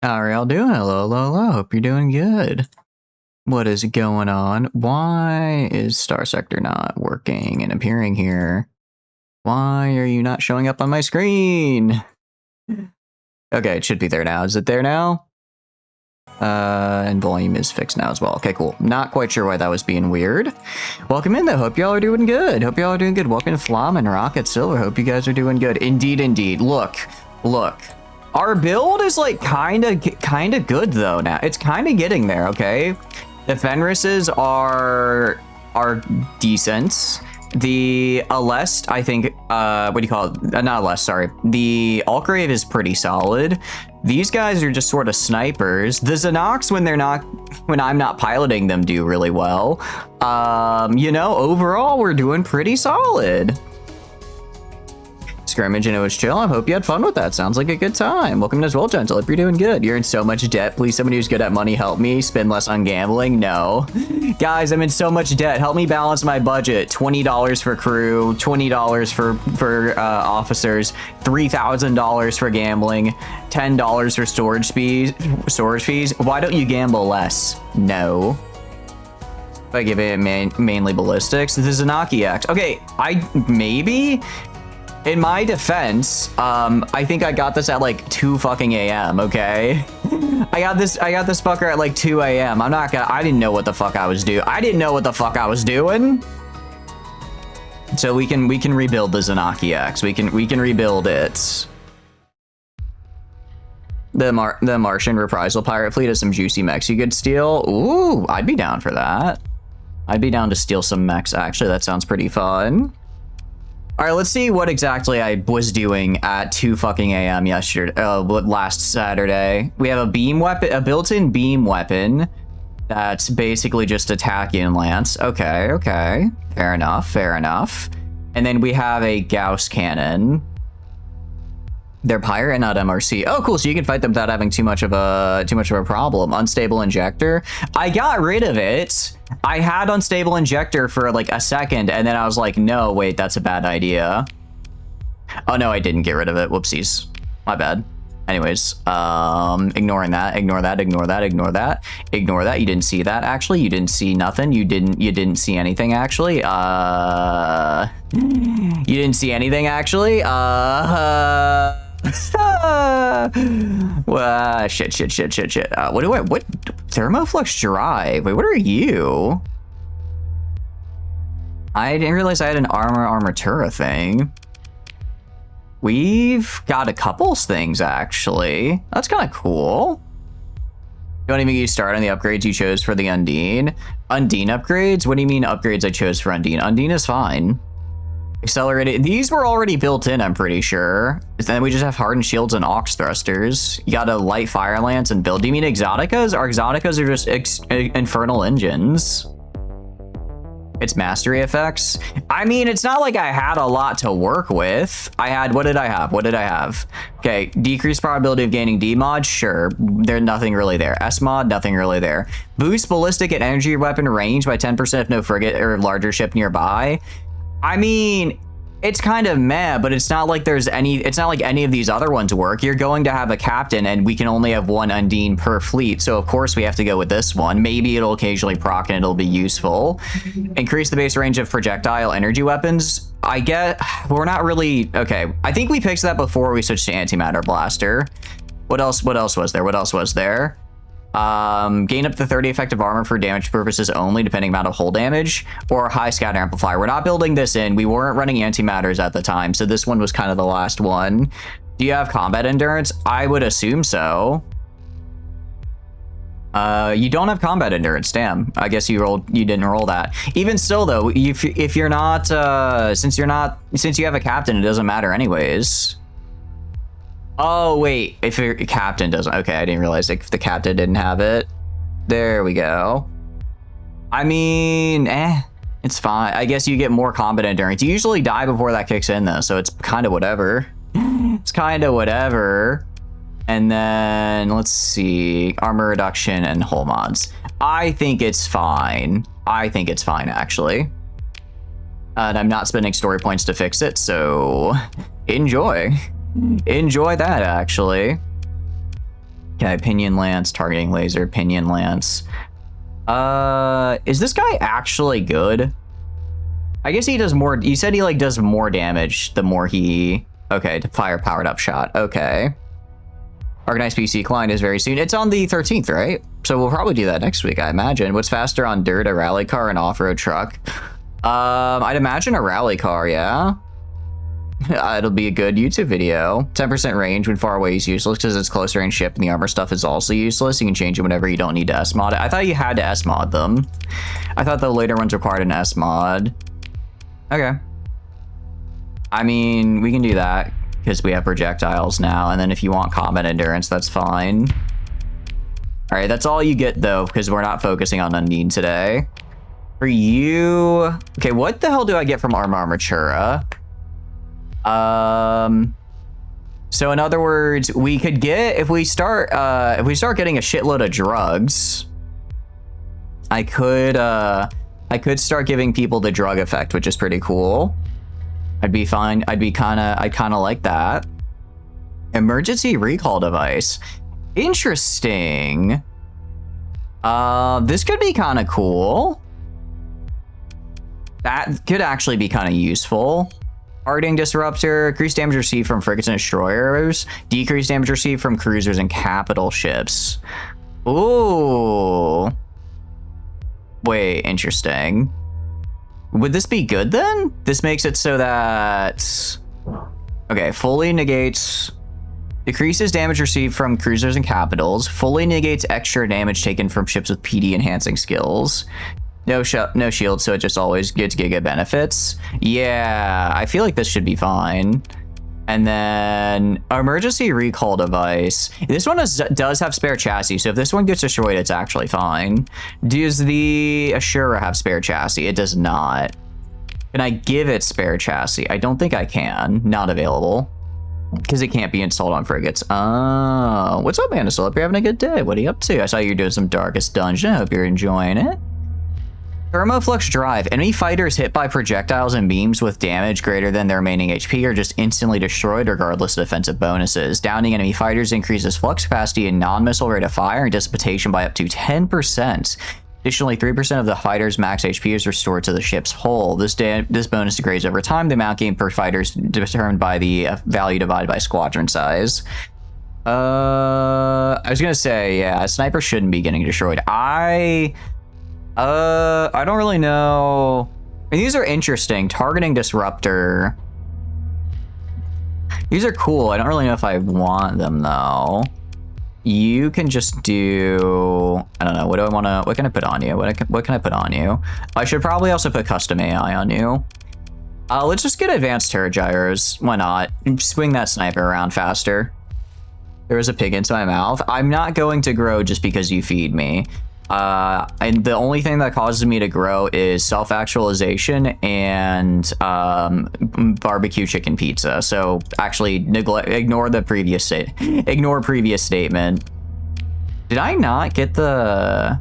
How are y'all doing? Hello, hello, hello. Hope you're doing good. What is going on? Why is Starsector not working and appearing here? Why are you not showing up on my screen? Okay, it should be there now. Is it there now? And volume is fixed now as well. Okay, cool. Not quite sure why that was being weird. Welcome in though. Hope y'all are doing good. Hope y'all are doing good. Welcome to Flom and Rocket Silver. Hope you guys are doing good. Indeed, indeed. Look. Our build is like kind of good though now. It's kind of getting there, okay? The Fenrises are decent. The Alest, I think, what do you call it? Not Alest, sorry. The Algrave is pretty solid. These guys are just sort of snipers. The Xenox, when I'm not piloting them, do really well. You know, overall, we're doing pretty solid. Scrimmage and it was chill. I hope you had fun with that. Sounds like a good time. Welcome as well, Gentle. Hope you're doing good. You're in so much debt. Please, somebody who's good at money, help me. Spend less on gambling. No. Guys, I'm in so much debt. Help me balance my budget. $20 for crew, $20 for officers, $3,000 for gambling, $10 for storage fees. Why don't you gamble less? No. If I give it mainly ballistics. This is an Aki X. Okay, maybe. In my defense, I think I got this at like 2 fucking a.m., okay? I got this fucker at like 2 a.m. I didn't know what the fuck I was doing. I didn't know what the fuck I was doing. So we can rebuild the Zanaki X. We can rebuild it. The Martian reprisal pirate fleet has some juicy mechs you could steal. Ooh, I'd be down for that. I'd be down to steal some mechs, actually. That sounds pretty fun. All right, let's see what exactly I was doing at 2 fucking a.m. last Saturday. We have a beam weapon, a built-in beam weapon that's basically just attacking lance. Okay, fair enough. And then we have a Gauss cannon. They're pirate and not MRC. Oh, cool. So you can fight them without having too much of a problem. Unstable injector. I got rid of it. I had unstable injector for like a second, and then I was like, no, wait, that's a bad idea. Oh no, I didn't get rid of it. Whoopsies. My bad. Anyways, ignoring that, ignore that. You didn't see that, actually. You didn't see nothing. You didn't see anything, actually. You didn't see anything, actually. Shit. What thermoflux drive? Wait, what are you? I didn't realize I had an armatura thing. We've got a couple things, actually. That's kind of cool. Don't even get you started on the upgrades you chose for the Undine. Undine upgrades? What do you mean upgrades I chose for Undine? Undine is fine. Accelerated. These were already built in, I'm pretty sure. Then we just have hardened shields and aux thrusters. You got a light fire lance and build. Do you mean exoticas? Our exoticas are just infernal engines. It's mastery effects. I mean, it's not like I had a lot to work with. What did I have? Okay, decreased probability of gaining D mod, sure. There's nothing really there. S mod, nothing really there. Boost ballistic and energy weapon range by 10% if no frigate or larger ship nearby. I mean, it's kind of meh, but it's not like it's not like any of these other ones work. You're going to have a captain and we can only have 1 Undine per fleet. So of course we have to go with this one. Maybe it'll occasionally proc and it'll be useful. Increase the base range of projectile energy weapons. I get, we're not really, okay. I think we picked that before we switched to antimatter blaster. What else was there? Gain up to 30 effective armor for damage purposes only, depending amount of hull damage, or high scatter amplifier. We're not building this in. We weren't running antimatters at the time, so this one was kind of the last one. Do you have combat endurance? I would assume so. You don't have combat endurance. Damn. I guess you didn't roll that. Even still, though, if you're not, since you have a captain, it doesn't matter anyways. Oh, wait, if your captain doesn't, okay, I didn't realize if the captain didn't have it. There we go. I mean, it's fine. I guess you get more combat endurance. You usually die before that kicks in, though, so it's kind of whatever. It's kind of whatever. And then, let's see, armor reduction and hull mods. I think it's fine. Actually. And I'm not spending story points to fix it, so enjoy. Enjoy that, actually. Okay, pinion lance, targeting laser, pinion lance. Is this guy actually good? I guess he does more. You said he like does more damage the more he. Okay, to fire powered up shot. Okay. Organized PC client is very soon. It's on the 13th, right? So we'll probably do that next week, I imagine. What's faster on dirt, a rally car, an off-road truck? I'd imagine a rally car, yeah. It'll be a good YouTube video. 10% range when far away is useless because it's close range ship and the armor stuff is also useless. You can change it whenever you don't need to S-mod it. I thought you had to S-mod them. I thought the later ones required an S-mod. Okay. I mean, we can do that because we have projectiles now. And then if you want combat endurance, that's fine. All right, that's all you get though, because we're not focusing on Undine today. For you, okay, what the hell do I get from Armatura? So in other words, we could get, if we start getting a shitload of drugs, I could start giving people the drug effect, which is pretty cool. I'd be fine. I'd kind of like that. Emergency recall device. Interesting. This could be kind of cool. That could actually be kind of useful. Hardening disruptor, increased damage received from frigates and destroyers, decreased damage received from cruisers and capital ships. Ooh. Wait, interesting. Would this be good then? This makes it so that... Okay, fully negates... Decreases damage received from cruisers and capitals. Fully negates extra damage taken from ships with PD enhancing skills. No shield, so it just always gets Giga benefits. Yeah, I feel like this should be fine. And then emergency recall device. This one does have spare chassis, so if this one gets destroyed, it's actually fine. Does the Ashura have spare chassis? It does not. Can I give it spare chassis? I don't think I can. Not available. Because it can't be installed on frigates. Oh, what's up, Anasol? Hope you're having a good day. What are you up to? I saw you doing some Darkest Dungeon. I hope you're enjoying it. Thermoflux drive. Enemy fighters hit by projectiles and beams with damage greater than their remaining HP are just instantly destroyed regardless of defensive bonuses. Downing enemy fighters increases flux capacity and non-missile rate of fire and dissipation by up to 10%. Additionally, 3% of the fighter's max HP is restored to the ship's hull. This bonus degrades over time. The amount gained per fighter is determined by the value divided by squadron size. I was gonna say, yeah, a sniper shouldn't be getting destroyed. I don't really know. I mean, these are interesting. Targeting disruptor. These are cool. I don't really know if I want them though. You can just do, I don't know, what can I put on you? What can I put on you? I should probably also put custom AI on you. Let's just get advanced turret gyros. Why not? Swing that sniper around faster. There was a pig into my mouth. I'm not going to grow just because you feed me. And the only thing that causes me to grow is self-actualization and barbecue chicken pizza. So actually ignore the previous previous statement. Did I not get the...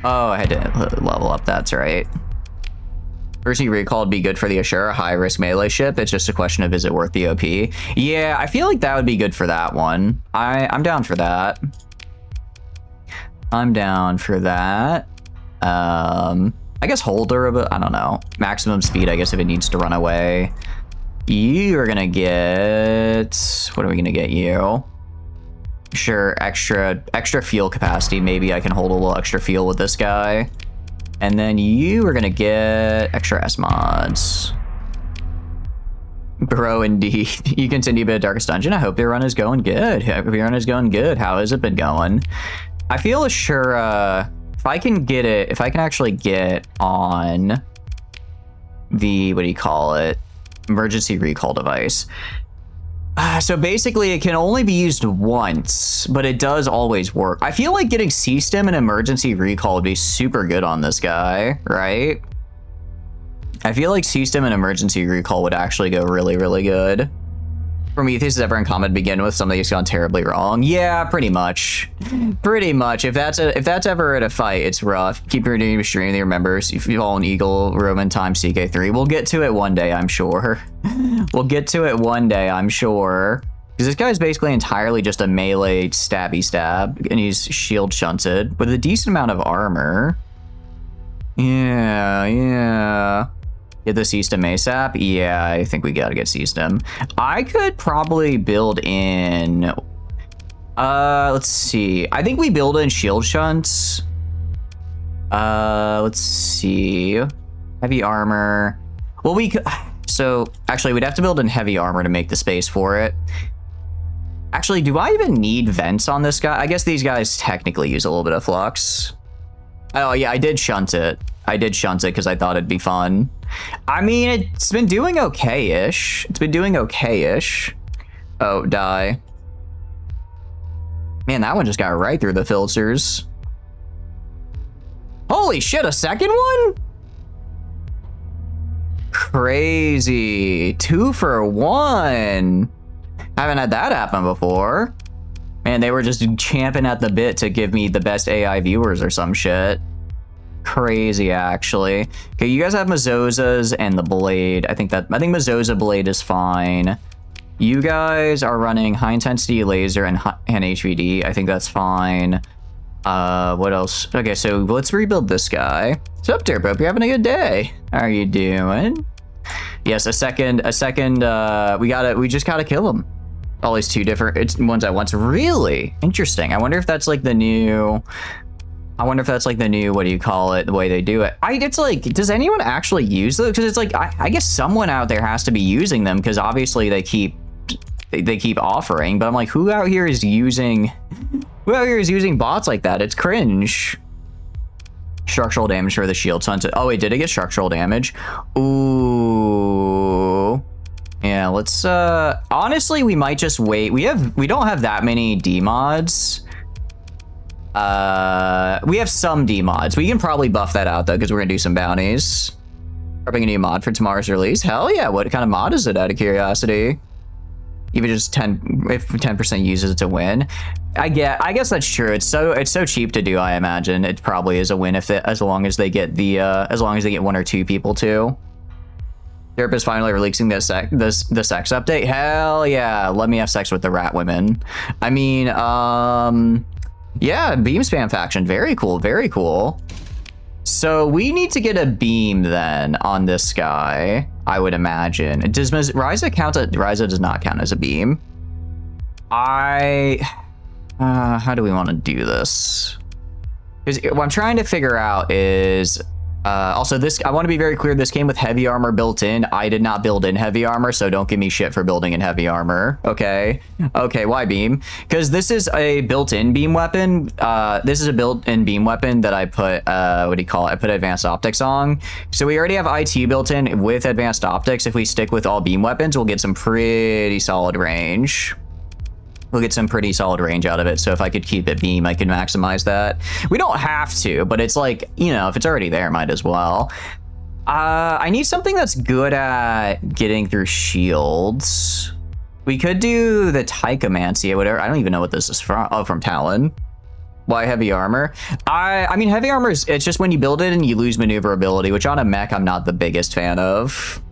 Oh, I had to level up, that's right. Emergency recall would be good for the Ashura high-risk melee ship. It's just a question of is it worth the OP? Yeah, I feel like that would be good for that one. I'm down for that. I'm down for that. I guess holder of it. I don't know. Maximum speed, I guess, if it needs to run away. You are gonna get... What are we gonna get you? Sure, extra fuel capacity. Maybe I can hold a little extra fuel with this guy. And then you are gonna get extra S mods. Bro, indeed. You continue a bit of Darkest Dungeon. I hope your run is going good. How has it been going? I feel Ashura, if I can actually get on the, what do you call it? Emergency recall device. So basically it can only be used once, but it does always work. I feel like getting C-Stim and emergency recall would be super good on this guy, right? I feel like C-Stim and emergency recall would actually go really, really good. Prometheus is ever in combat to begin with, something has gone terribly wrong. Yeah, pretty much. Pretty much. If that's ever at a fight, it's rough. Keep reading your stream, your members. If you all an Eagle, Roman time, CK3. We'll get to it one day, I'm sure. We'll get to it one day, I'm sure. Because this guy's basically entirely just a melee stabby stab, and he's shield shunted with a decent amount of armor. Yeah. Get the system ASAP? Yeah, I think we gotta get system. I could probably build in... let's see. I think we build in shield shunts. Let's see. Heavy armor. Well, we could... So, actually, we'd have to build in heavy armor to make the space for it. Actually, do I even need vents on this guy? I guess these guys technically use a little bit of flux. Oh, yeah, I did shunt it. I did shunt it because I thought it'd be fun. I mean, it's been doing okay-ish. Oh, die. Man, that one just got right through the filters. Holy shit, a second one? Crazy. 2 for 1. Haven't had that happen before. Man, they were just champing at the bit to give me the best AI viewers or some shit. Crazy, actually. Okay, you guys have Mazozas and the blade. I think Mazoza blade is fine. You guys are running high intensity laser and HVD. I think that's fine. What else? Okay, so let's rebuild this guy. What's up, Derp? You're having a good day. How are you doing? Yes, a second, we just gotta kill him. All these two different ones at once. Really interesting. I wonder if that's like the new, what do you call it? The way they do it. It's like, does anyone actually use those? Because it's like, I guess someone out there has to be using them because obviously they keep offering, but I'm like, who out here is using bots like that? It's cringe. Structural damage for the shield sunset. Oh wait, did it get structural damage? Ooh. Yeah, let's honestly we might just wait. We don't have that many D mods. We have some D mods. We can probably buff that out though, because we're gonna do some bounties. Prepping a new mod for tomorrow's release. Hell yeah, what kind of mod is it out of curiosity? Even just 10% uses it to win. I guess that's true. It's so cheap to do. I imagine it probably is a win as long as they get 1 or 2 people too. Derp is finally releasing the sex update. Hell yeah, let me have sex with the rat women. I mean, yeah, beam spam faction. Very cool. Very cool. So we need to get a beam then on this guy, I would imagine. Does Ryza count? Ryza does not count as a beam. How do we want to do this? Because what I'm trying to figure out is, also this, I want to be very clear, this came with heavy armor built in. I did not build in heavy armor, so don't give me shit for building in heavy armor. Okay. Okay, why beam? Because this is a built-in beam weapon. This is a built-in beam weapon that I put, what do you call it? I put advanced optics on. So we already have IT built in with advanced optics. If we stick with all beam weapons, we'll get some pretty solid range. We'll get some pretty solid range out of it. So if I could keep it beam, I can maximize that. We don't have to, but it's like, you know, if it's already there, might as well. I need something that's good at getting through shields. We could do the Tychomancy or whatever. I don't even know what this is from. Oh, from Talon. Why heavy armor? I mean, heavy armor is, it's just when you build it and you lose maneuverability, which on a mech, I'm not the biggest fan of.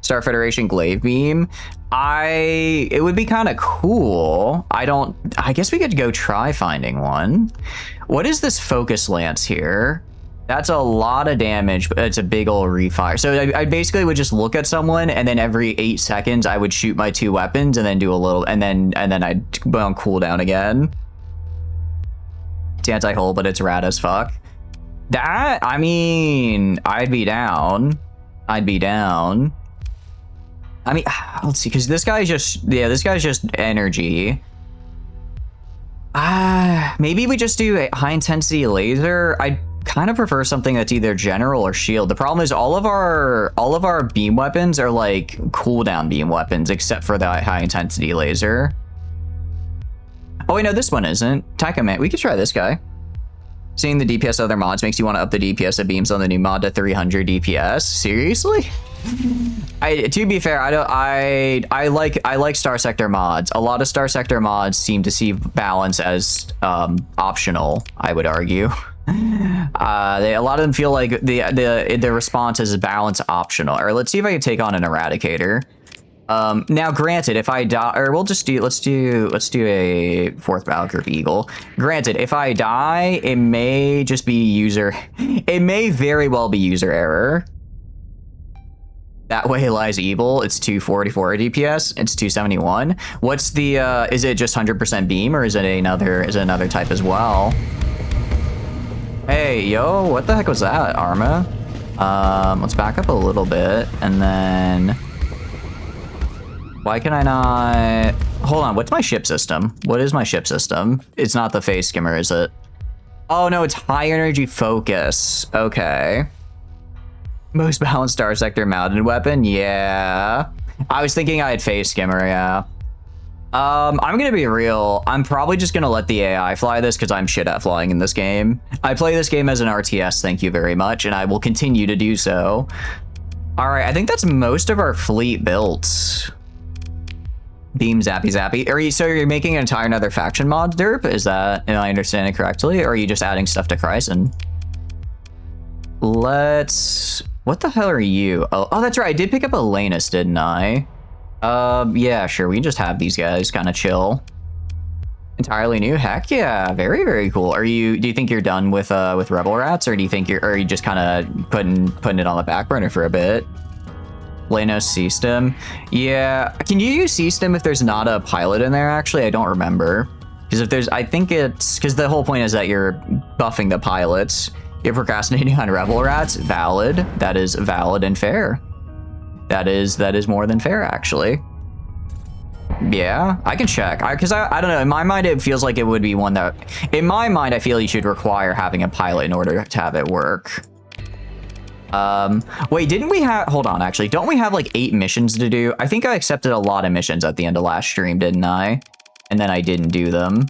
Star Federation Glaive Beam. It would be kind of cool. I guess we could go try finding one. What is this focus lance here? That's a lot of damage, but it's a big old refire. So I basically would just look at someone and then every 8 seconds I would shoot my 2 weapons and then do a little, and then I'd go on cooldown again. It's anti-hull, but it's rad as fuck. That, I mean, I'd be down. I mean, let's see, because this guy's just, yeah, this guy's just energy. Maybe we just do a high intensity laser. I kind of prefer something that's either general or shield. The problem is all of our beam weapons are like cooldown beam weapons, except for the high intensity laser. Oh wait, no, this one isn't. Taikaman, we could try this guy. Seeing the DPS of other mods makes you want to up the DPS of beams on the new mod to 300 DPS. Seriously? To be fair, I like Starsector mods. A lot of Starsector mods seem to see balance as optional, I would argue. A lot of them feel like the response is balance optional. Or let's see if I can take on an Eradicator. Now granted, if I die, or let's do a fourth battle group eagle. Granted, if I die, it may just be it may very well be user error. That way lies evil. It's 244 DPS. It's 271. What's the, is it just 100% beam or is it another type as well? Hey, yo, what the heck was that, Arma? Let's back up a little bit and then... Why can I not... Hold on, what's my ship system? What is my ship system? It's not the face skimmer, is it? Oh no, it's high energy focus. Okay. Most balanced Starsector mounted weapon? Yeah. I was thinking I had face skimmer, yeah. I'm gonna be real. I'm probably just gonna let the AI fly this because I'm shit at flying in this game. I play this game as an RTS, thank you very much, and I will continue to do so. All right, I think that's most of our fleet built. Beam zappy zappy. So you're making an entire another faction mod, Derp? Is that, am I understanding correctly? Or are you just adding stuff to Kryson? What the hell are you? Oh, that's right. I did pick up a Lanus, didn't I? Yeah, sure. We can just have these guys kind of chill. Entirely new? Heck yeah. Very, very cool. Do you think you're done with Rebel Rats, or do you think are you just kind of putting it on the back burner for a bit? Lanos C-Stem. Yeah, can you use C-Stem if there's not a pilot in there, actually? I don't remember. Because if there's, I think it's, because the whole point is that you're buffing the pilots. You're procrastinating on Rebel Rats. Valid. That is valid and fair. That is more than fair, actually. Yeah, I can check. Because I don't know, in my mind, it feels like it would be one that, in my mind, I feel you should require having a pilot in order to have it work. Wait, didn't we have, hold on, actually, don't we have like 8 missions to do? I think I accepted a lot of missions at the end of last stream, didn't I? And then I didn't do them.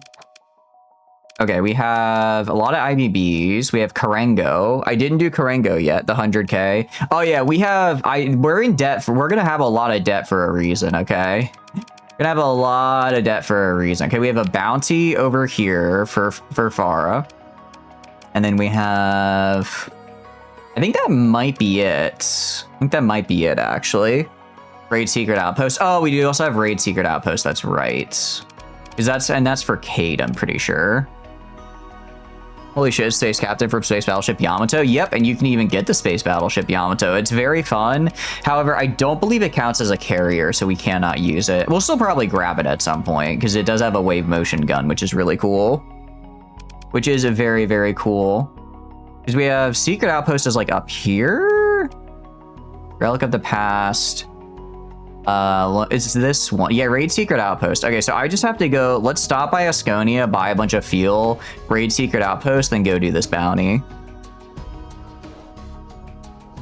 Okay, we have a lot of IBBs. We have Karengo. I didn't do Karengo yet, the 100K. Oh yeah, we're in debt. We're gonna have a lot of debt for a reason, okay? We're gonna have a lot of debt for a reason. Okay, we have a bounty over here for Farah. And then we have... I think that might be it. I think that might be it, actually. Raid Secret Outpost. Oh, we do also have Raid Secret Outpost. That's right. That's for Kate, I'm pretty sure. Holy shit, Space Captain from Space Battleship Yamato. Yep, and you can even get the Space Battleship Yamato. It's very fun. However, I don't believe it counts as a carrier, so we cannot use it. We'll still probably grab it at some point, because it does have a wave motion gun, which is really cool. Which is very, very cool. Because we have Secret Outpost is like up here? Relic of the Past. It's this one. Yeah, Raid Secret Outpost. Okay, so I just have to go, let's stop by Asconia, buy a bunch of fuel, Raid Secret Outpost, then go do this bounty.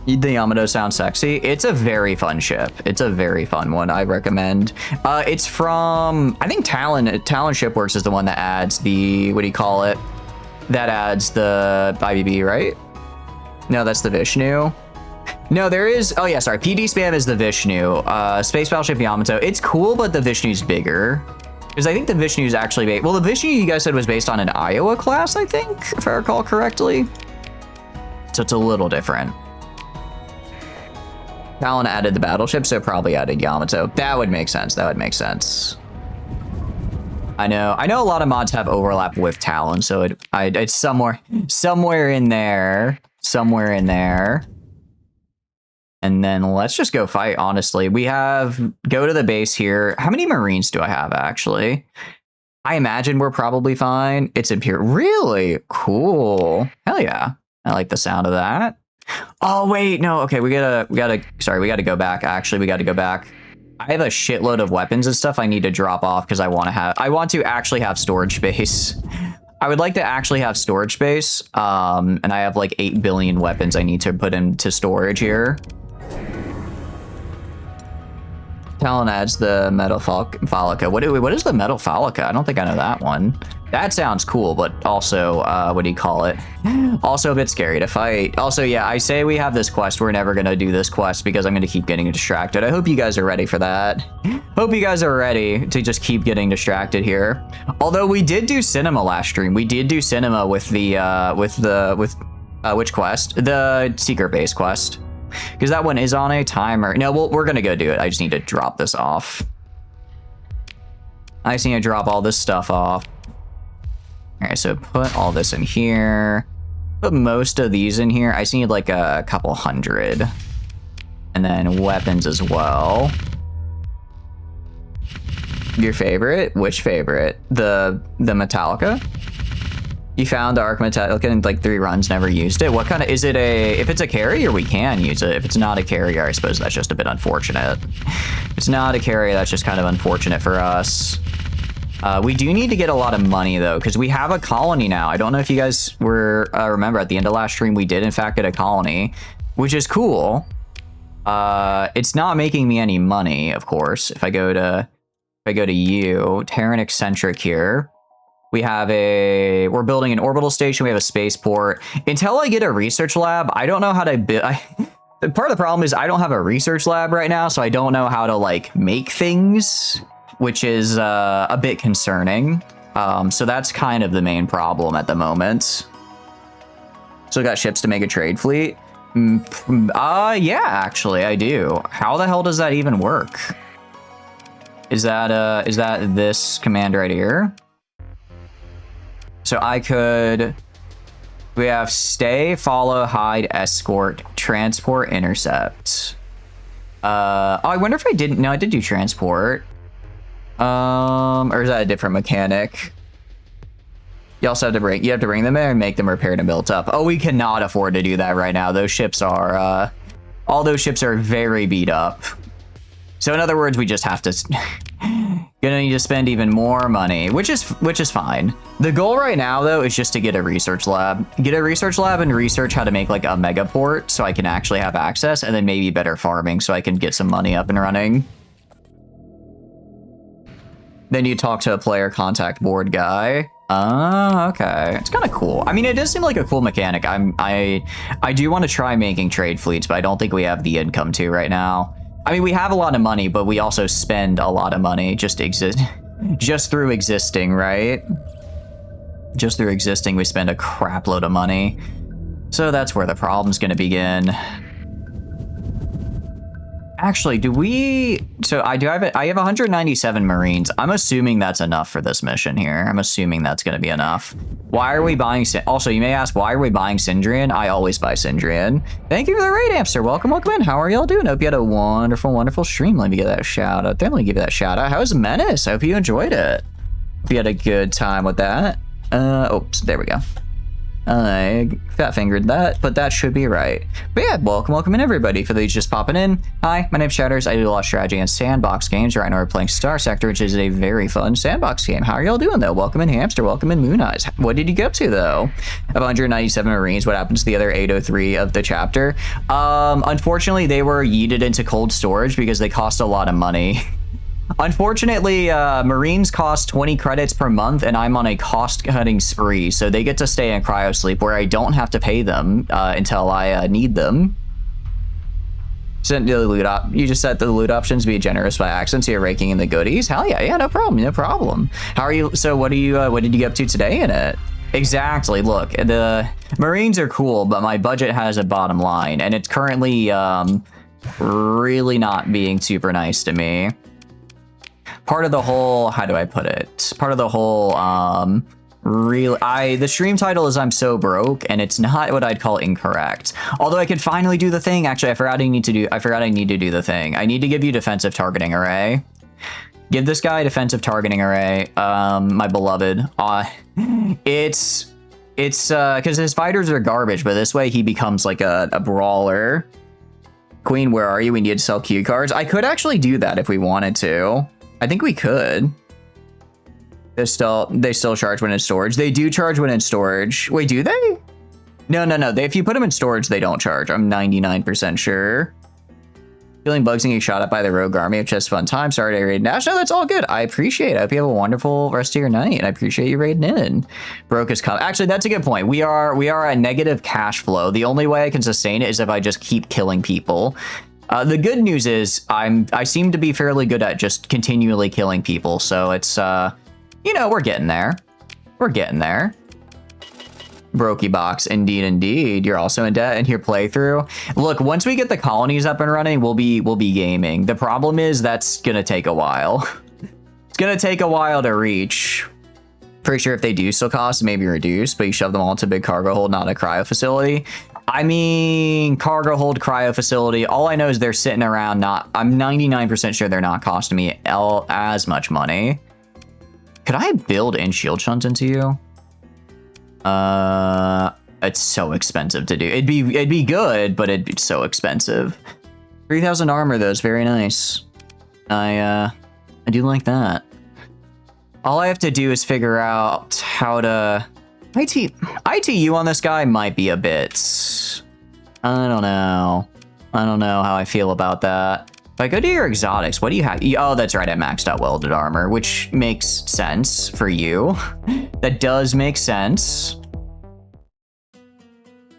The Yamato sounds sexy. It's a very fun ship. It's a very fun one. I recommend. It's from, I think Talon Shipworks is the one that adds the, what do you call it? That adds the IBB, right? No, that's the Vishnu. No, there is... Oh, yeah, sorry. PD Spam is the Vishnu. Space Battleship Yamato. It's cool, but the Vishnu's bigger. Because I think the Vishnu's actually... Well, the Vishnu you guys said was based on an Iowa class, I think, if I recall correctly. So it's a little different. Talon added the battleship, so probably added Yamato. That would make sense. That would make sense. I know a lot of mods have overlap with Talon, so it's somewhere in there. Somewhere in there. And then let's just go fight, honestly. Go to the base here. How many Marines do I have, actually? I imagine we're probably fine. It's Imperial. Really? Cool. Hell yeah. I like the sound of that. Oh, wait, no. Okay, we gotta go back. Actually, we gotta go back. I have a shitload of weapons and stuff I need to drop off because I want to actually have storage space. I would like to actually have storage space. And I have like 8 billion weapons I need to put into storage here. Talon adds the Metal Falica. What is the Metal Falica? I don't think I know that one. That sounds cool, but also, what do you call it? Also a bit scary to fight. Also, yeah, I say we have this quest. We're never going to do this quest because I'm going to keep getting distracted. I hope you guys are ready for that. Hope you guys are ready to just keep getting distracted here. Although we did do cinema last stream. We did do cinema with the, which quest? The Secret Base quest. because that one is on a timer. No, we're gonna go do it. I just need to drop this off. I just need to drop all this stuff off. All right, so put all this in here. Put most of these in here. I just need like a couple hundred. And then weapons as well. Your favorite? Which favorite? The Metallica? You found the Arc Metallica in like 3 runs, never used it. What kind of, is it a, if it's a carrier, we can use it. If it's not a carrier, I suppose that's just a bit unfortunate. If it's not a carrier, that's just kind of unfortunate for us. We do need to get a lot of money though, because we have a colony now. I don't know if you guys were, remember at the end of last stream, we did in fact get a colony, which is cool. It's not making me any money, of course. If I go to you, Terran Eccentric here. We have we're building an orbital station. We have a spaceport. Until I get a research lab, I don't know how to build. Part of the problem is I don't have a research lab right now, so I don't know how to like make things, which is a bit concerning. So that's kind of the main problem at the moment. Still got ships to make a trade fleet. Yeah, actually, I do. How the hell does that even work? Is that this command right here? So I could, we have stay, follow, hide, escort, transport, intercept. Oh, I wonder if I didn't, no, I did do transport. Or is that a different mechanic? You also have to bring, you have to bring them in and make them repaired and built up. Oh, we cannot afford to do that right now. Those ships are, all those ships are very beat up. So in other words, we just have to, gonna need to spend even more money, which is fine. The goal right now though is just to get a research lab. Get a research lab and research how to make like a megaport so I can actually have access, and then maybe better farming so I can get some money up and running. Then you talk to a player contact board guy. Oh, okay. It's kind of cool. I mean, it does seem like a cool mechanic. I do want to try making trade fleets, but I don't think we have the income to right now. I mean, we have a lot of money, but we also spend a lot of money just through existing, right? Just through existing, we spend a crap load of money. So that's where the problem's going to begin. Actually, do we... So I have 197 Marines. I'm assuming that's enough for this mission here. I'm assuming that's going to be enough. Why are we buying... Also, you may ask, why are we buying Syndrian? I always buy Syndrian. Thank you for the raid, Hamster. Welcome in. How are y'all doing? Hope you had a wonderful, wonderful stream. Let me give that a shout out. Definitely give you that shout out. How's Menace? I hope you enjoyed it. Hope you had a good time with that. Oops, there we go. I fat-fingered that, but that should be right. But yeah, welcome in everybody. For those just popping in, hi, my name's Shatters. I do a lot of strategy and sandbox games. Right now we're playing Starsector, which is a very fun sandbox game. How are y'all doing though? Welcome in Hamster, welcome in Moon Eyes. What did you get up to though? Of 197 Marines, what happens to the other 803 of the chapter? Unfortunately, they were yeeted into cold storage because they cost a lot of money. Unfortunately, Marines cost 20 credits per month, and I'm on a cost-cutting spree, so they get to stay in cryosleep where I don't have to pay them until I need them. You just set the loot options be generous by accident, so you're raking in the goodies. Hell yeah, no problem. How are you? So what did you get up to today in it? Exactly. Look, the Marines are cool, but my budget has a bottom line, and it's currently really not being super nice to me. Part of the whole, how do I put it? Part of the whole, the stream title is I'm so broke, and it's not what I'd call incorrect. Although I could finally do the thing. Actually, I forgot I need to do the thing. I need to give you defensive targeting array. Give this guy defensive targeting array, my beloved. It's because his fighters are garbage, but this way he becomes like a brawler. Queen, where are you? We need to sell cue cards. I could actually do that if we wanted to. I think we could. They still charge when in storage. They do charge when in storage. Wait, do they? No. If you put them in storage, they don't charge. I'm 99% sure. Feeling bugs and getting shot up by the rogue army, which has fun time. Sorry to raid Nash. No, that's all good. I appreciate it. I hope you have a wonderful rest of your night, and I appreciate you raiding in. Broke is coming. Actually, that's a good point. We are at negative cash flow. The only way I can sustain it is if I just keep killing people. The good news is I seem to be fairly good at just continually killing people, so it's we're getting there. Brokey box, indeed. You're also in debt in your playthrough. Look, once we get the colonies up and running, we'll be gaming. The problem is that's gonna take a while. It's gonna take a while to reach. Pretty sure if they do still cost, maybe reduce, but you shove them all into a big cargo hold, not a cryo facility. I mean, cargo hold, cryo facility. All I know is they're sitting around. I'm 99% sure they're not costing me as much money. Could I build in shield shunt into you? It's so expensive to do. It'd be good, but it'd be so expensive. 3,000 armor though is very nice. I do like that. All I have to do is figure out how to ITU on this guy might be a bit. I don't know. I don't know how I feel about that. If I go to your exotics, what do you have? Oh, that's right. I maxed out welded armor, which makes sense for you. That does make sense.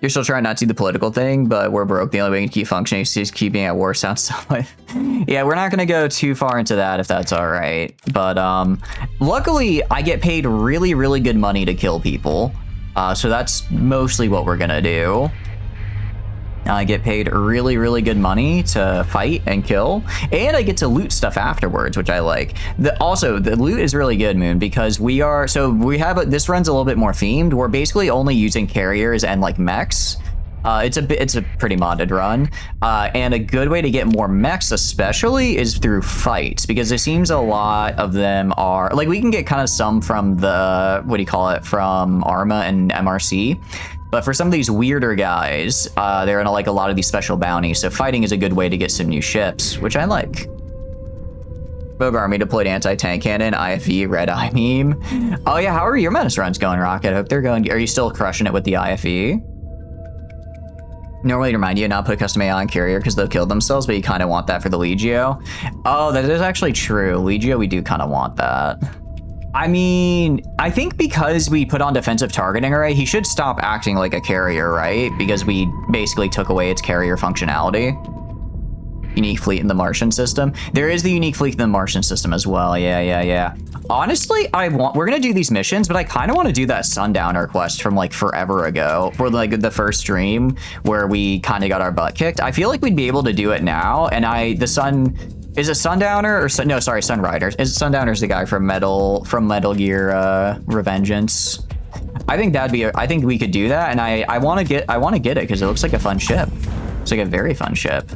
You're still trying not to do the political thing, but we're broke. The only way we can keep functioning is just keeping at war sounds solid. Yeah, we're not going to go too far into that if that's all right. But luckily, I get paid really, really good money to kill people. So that's mostly what we're going to do. I get paid really, really good money to fight and kill, and I get to loot stuff afterwards, which I like. Also, the loot is really good, Moon, because this run's a little bit more themed. We're basically only using carriers and like mechs. It's a pretty modded run, and a good way to get more mechs especially is through fights, because it seems a lot of them are like, we can get kind of some from the, from Arma and MRC. But for some of these weirder guys, they're in like a lot of these special bounties. So fighting is a good way to get some new ships, which I like. Rogue Army deployed anti-tank cannon, IFE, red eye meme. Oh yeah, how are your menace runs going, Rocket? I hope they're going. Are you still crushing it with the IFE? Normally remind you to not put custom AI on carrier because they'll kill themselves, but you kind of want that for the Legio. Oh, that is actually true. Legio, we do kind of want that. I mean, I think because we put on defensive targeting array, he should stop acting like a carrier, right? Because we basically took away its carrier functionality. Unique fleet in the Martian system. There is the unique fleet in the Martian system as well. Yeah. Honestly, we're gonna do these missions, but I kind of want to do that Sundowner quest from like forever ago, for like the first stream where we kind of got our butt kicked. I feel like we'd be able to do it now, and is it Sundowner or no? Sorry, Sunriders. Sundowner's the guy from Metal Gear Revengeance. I think I think we could do that, and I want to get it because it looks like a fun ship. It's like a very fun ship.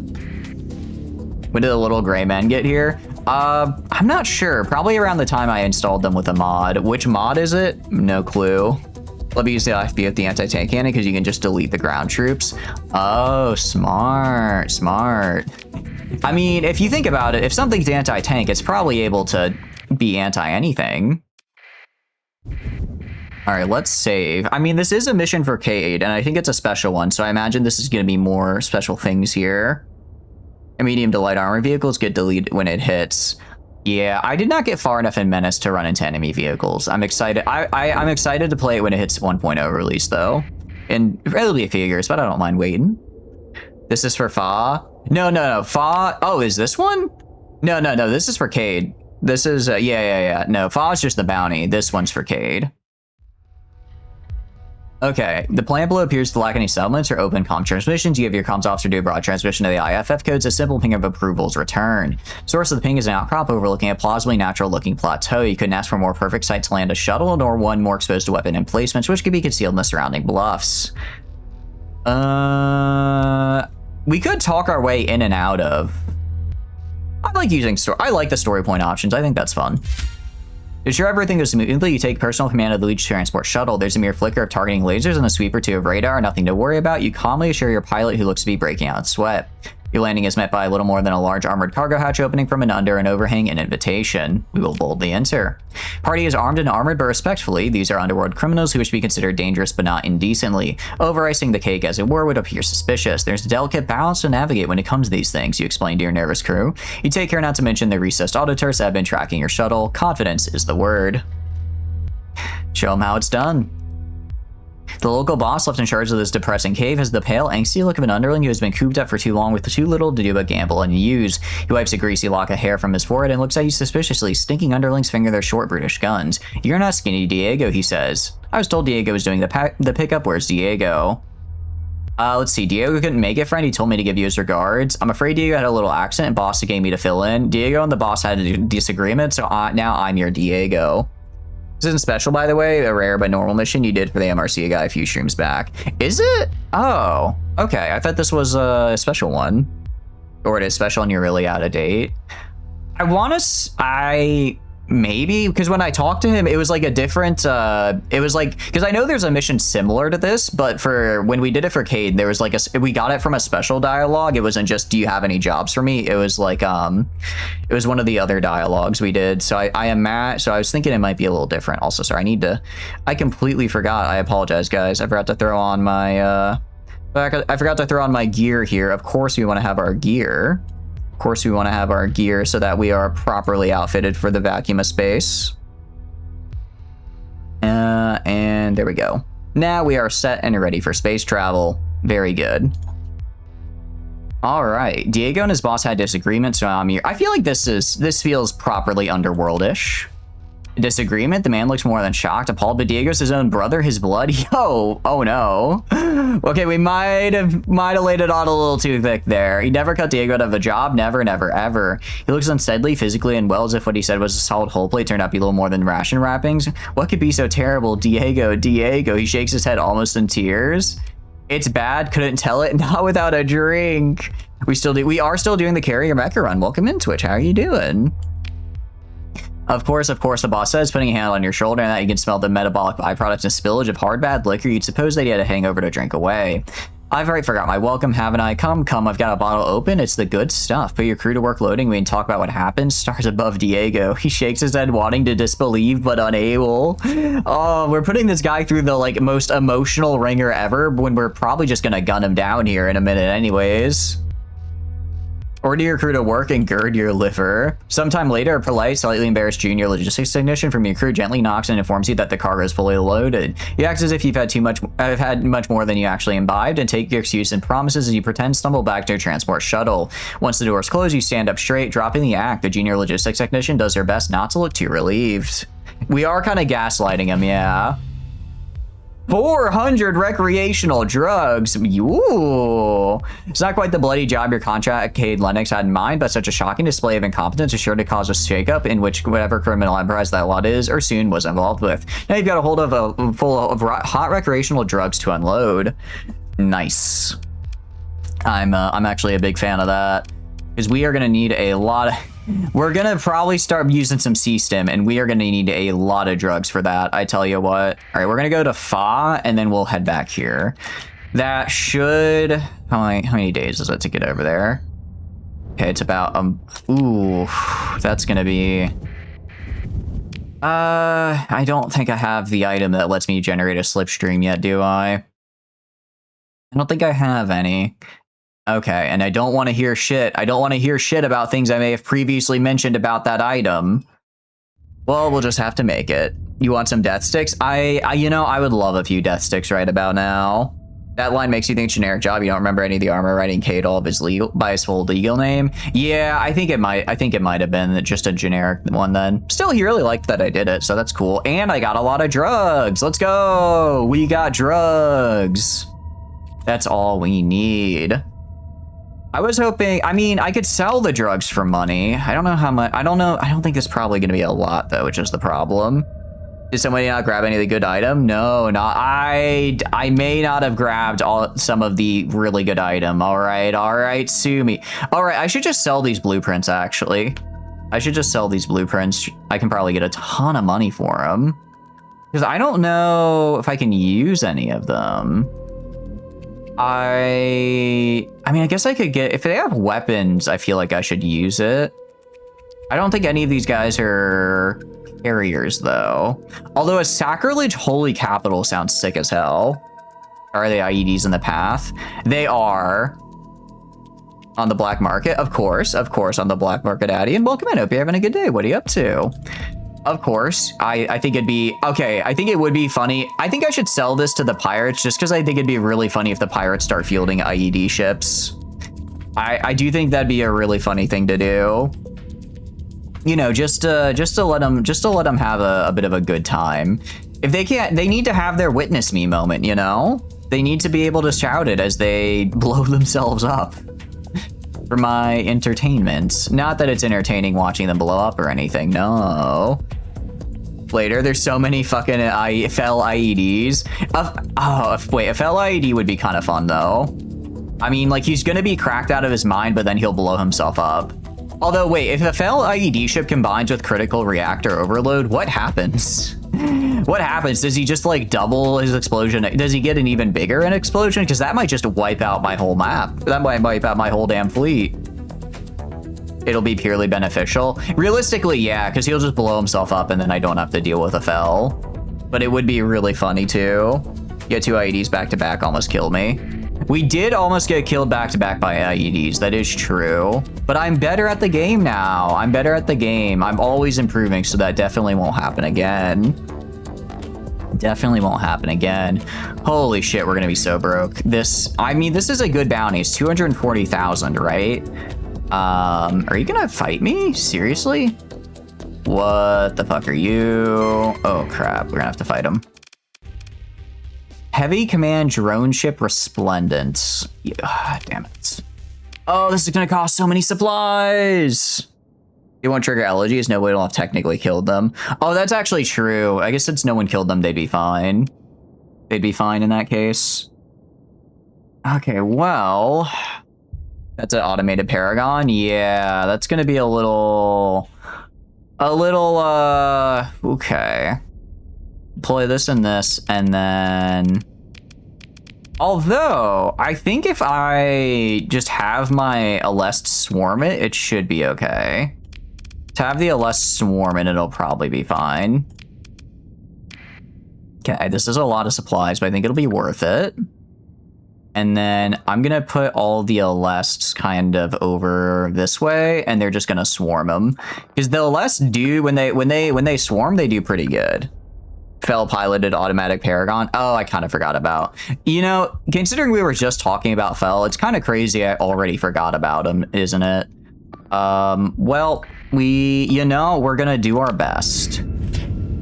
When did the little gray men get here? I'm not sure. Probably around the time I installed them with a mod. Which mod is it? No clue. Let me use the IFB with the anti-tank cannon because you can just delete the ground troops. Oh, smart. I mean, if you think about it, if something's anti-tank, it's probably able to be anti-anything. All right, let's save. I mean, this is a mission for Cade, and I think it's a special one, so I imagine this is going to be more special things here. A medium to light armor vehicles get deleted when it hits. Yeah, I did not get far enough in Menace to run into enemy vehicles. I'm excited. I'm excited to play it when it hits 1.0 release, though. In relatively a few years, but I don't mind waiting. This is for Fa. No. Fa. Oh, is this one? No. This is for Cade. This is, yeah. No, Fa is just the bounty. This one's for Cade. Okay, the planet below appears to lack any settlements or open comm transmissions. You have your comms officer do a broad transmission of the IFF codes. A simple ping of approvals return. Source of the ping is an outcrop overlooking a plausibly natural-looking plateau. You couldn't ask for a more perfect site to land a shuttle, nor one more exposed to weapon emplacements, which could be concealed in the surrounding bluffs. We could talk our way in and out of. I like the story point options. I think that's fun. To ensure everything goes smoothly, you take personal command of the Leech Transport Shuttle. There's a mere flicker of targeting lasers and a sweep or two of radar, nothing to worry about. You calmly assure your pilot, who looks to be breaking out in sweat. Your landing is met by a little more than a large armored cargo hatch opening from under an overhang, an invitation. We will boldly enter. Party is armed and armored, but respectfully, these are underworld criminals who wish to be considered dangerous but not indecently. Over-icing the cake, as it were, would appear suspicious. There's a delicate balance to navigate when it comes to these things, you explain to your nervous crew. You take care not to mention the recessed auditors that have been tracking your shuttle. Confidence is the word. Show them how it's done. The local boss left in charge of this depressing cave has the pale, angsty look of an underling who has been cooped up for too long with too little to do but gamble and use. He wipes a greasy lock of hair from his forehead and looks at you suspiciously. Stinking underlings finger their short, brutish guns. You're not skinny Diego, he says. I was told Diego was doing the pickup. Where's Diego? Let's see. Diego couldn't make it, friend. He told me to give you his regards. I'm afraid Diego had a little accident and boss gave me to fill in. Diego and the boss had a disagreement, so now I'm your Diego. This isn't special, by the way. A rare but normal mission you did for the MRC guy a few streams back. Is it? Oh, okay. I thought this was a special one. Or it is special and you're really out of date. Maybe, because when I talked to him, it was like a different, it was like, because I know there's a mission similar to this, but for when we did it for Cade, there was like we got it from a special dialogue. It wasn't just, do you have any jobs for me? It was like, it was one of the other dialogues we did. So so I was thinking it might be a little different. Also, sorry, I completely forgot. I apologize, guys. I forgot to throw on my, I forgot to throw on my gear here. Of course, we want to have our gear. Of course, we want to have our gear so that we are properly outfitted for the vacuum of space. And there we go. Now we are set and ready for space travel. Very good. All right. Diego and his boss had disagreements, so I'm here. I feel like this feels properly underworldish. Disagreement. The man looks more than shocked, appalled, but Diego's his own brother, his blood. Yo, oh no. Okay, we might have laid it on a little too thick there. He never cut Diego out of a job. Never, never, ever. He looks unsteadily, physically unwell, as if what he said was a solid whole plate turned out to be a little more than ration wrappings. What could be so terrible? Diego. He shakes his head almost in tears. It's bad. Couldn't tell it. Not without a drink. We are still doing the carrier mecha run. Welcome in, Twitch. How are you doing? Of course, the boss says, putting a hand on your shoulder and that you can smell the metabolic byproducts and spillage of hard bad liquor. You'd suppose that he had a hangover to drink away. I've already forgot my welcome, haven't I? Come, I've got a bottle open. It's the good stuff. Put your crew to work loading. We can talk about what happened. Stars above Diego. He shakes his head, wanting to disbelieve, but unable. Oh, we're putting this guy through the, like, most emotional ringer ever when we're probably just gonna gun him down here in a minute anyways. Order your crew to work and gird your liver. Sometime later, a polite, slightly embarrassed junior logistics technician from your crew gently knocks and informs you that the cargo is fully loaded. You act as if you've had much more than you actually imbibed, and take your excuse and promises as you pretend stumble back to your transport shuttle. Once the doors close, you stand up straight, dropping the act. The junior logistics technician does her best not to look too relieved. We are kind of gaslighting him, yeah. 400 recreational drugs. Ooh. It's not quite the bloody job your contract Cade Lennox had in mind, but such a shocking display of incompetence is sure to cause a shakeup in which whatever criminal enterprise that lot is or soon was involved with. Now you've got a hold of a full of hot recreational drugs to unload. Nice. I'm actually a big fan of that, because we are going to need a lot of... We're going to probably start using some C-Stim, and we are going to need a lot of drugs for that, I tell you what. All right, we're going to go to Fa, and then we'll head back here. That should... How many days is it to get over there? Okay, it's about... ooh, that's going to be... I don't think I have the item that lets me generate a slipstream yet, do I? I don't think I have any. Okay, and I don't want to hear shit. I don't want to hear shit about things I may have previously mentioned about that item. Well, we'll just have to make it. You want some death sticks? You know, I would love a few death sticks right about now. That line makes you think generic job. You don't remember any of the armor writing Cade all of his legal by his full legal name? Yeah, I think it might have been just a generic one then. Still, he really liked that I did it, so that's cool. And I got a lot of drugs. Let's go. We got drugs. That's all we need. I was hoping, I mean, I could sell the drugs for money. I don't know how much, I don't think it's probably going to be a lot though, which is the problem. Did somebody not grab any of the good item? No, not, I may not have grabbed some of the really good item. All right, sue me. All right, I should just sell these blueprints actually. I should just sell these blueprints. I can probably get a ton of money for them. Because I don't know if I can use any of them. I mean, I guess I could get, if they have weapons, I feel like I should use it. I don't think any of these guys are carriers, though. Although a sacrilege holy capital sounds sick as hell. Are they IEDs in the path? They are. On the black market, of course on the black market, Addy. And welcome in, hope you're having a good day. What are you up to? Of course. I think it'd be... Okay, I think it would be funny. I think I should sell this to the pirates just because I think it'd be really funny if the pirates start fielding IED ships. I do think that'd be a really funny thing to do. You know, just to let them have a bit of a good time. If they can't, they need to have their witness me moment, you know? They need to be able to shout it as they blow themselves up. For my entertainment. Not that it's entertaining watching them blow up or anything, no. Later, there's so many fucking FL IEDs. Wait, a FL IED would be kind of fun though. I mean, like, he's gonna be cracked out of his mind, but then he'll blow himself up. Although, wait, if a FL IED ship combines with critical reactor overload, what happens? What happens? Does he just like double his explosion? Does he get an even bigger an explosion? Because that might just wipe out my whole map. That might wipe out my whole damn fleet. It'll be purely beneficial. Realistically, yeah, because he'll just blow himself up and then I don't have to deal with a FL. But it would be really funny too. Yeah, 2 IEDs back to back almost killed me. We did almost get killed back to back by IEDs. That is true. But I'm better at the game now. I'm better at the game. I'm always improving, so that definitely won't happen again. Definitely won't happen again. Holy shit, we're gonna be so broke. I mean, this is a good bounty. It's 240,000, right? Are you gonna fight me? Seriously? What the fuck are you? Oh crap, we're gonna have to fight him. Heavy command drone ship Resplendent. Yeah, damn it. Oh, this is gonna cost so many supplies. It won't trigger elegies. No, we don't have technically killed them. Oh, that's actually true. I guess since no one killed them, they'd be fine. They'd be fine in that case. Okay, well, that's an automated Paragon. Yeah, that's gonna be a little, okay. Deploy this and this, and then... Although, I think if I just have my Alest swarm it, it should be okay. To have the Alest swarm it, it'll probably be fine. Okay, this is a lot of supplies, but I think it'll be worth it. And then I'm gonna put all the Alests kind of over this way, and they're just gonna swarm them. Because the Alests do, when they swarm, they do pretty good. Fell piloted automatic Paragon. Oh, I kind of forgot about. You know, considering we were just talking about Fell, it's kind of crazy I already forgot about him, isn't it? Well, we're gonna do our best.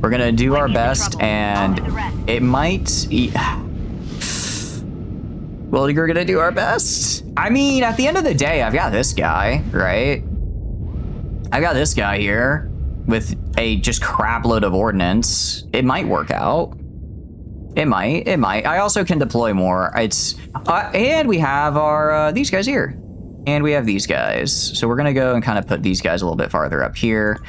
We're gonna do our best, and it might... Well, you're gonna do our best? I mean, at the end of the day, I've got this guy, right? I've got this guy here with a just crap load of ordnance. It might work out. It might. I also can deploy more. And we have our, these guys here. And we have these guys. So we're gonna go and kind of put these guys a little bit farther up here.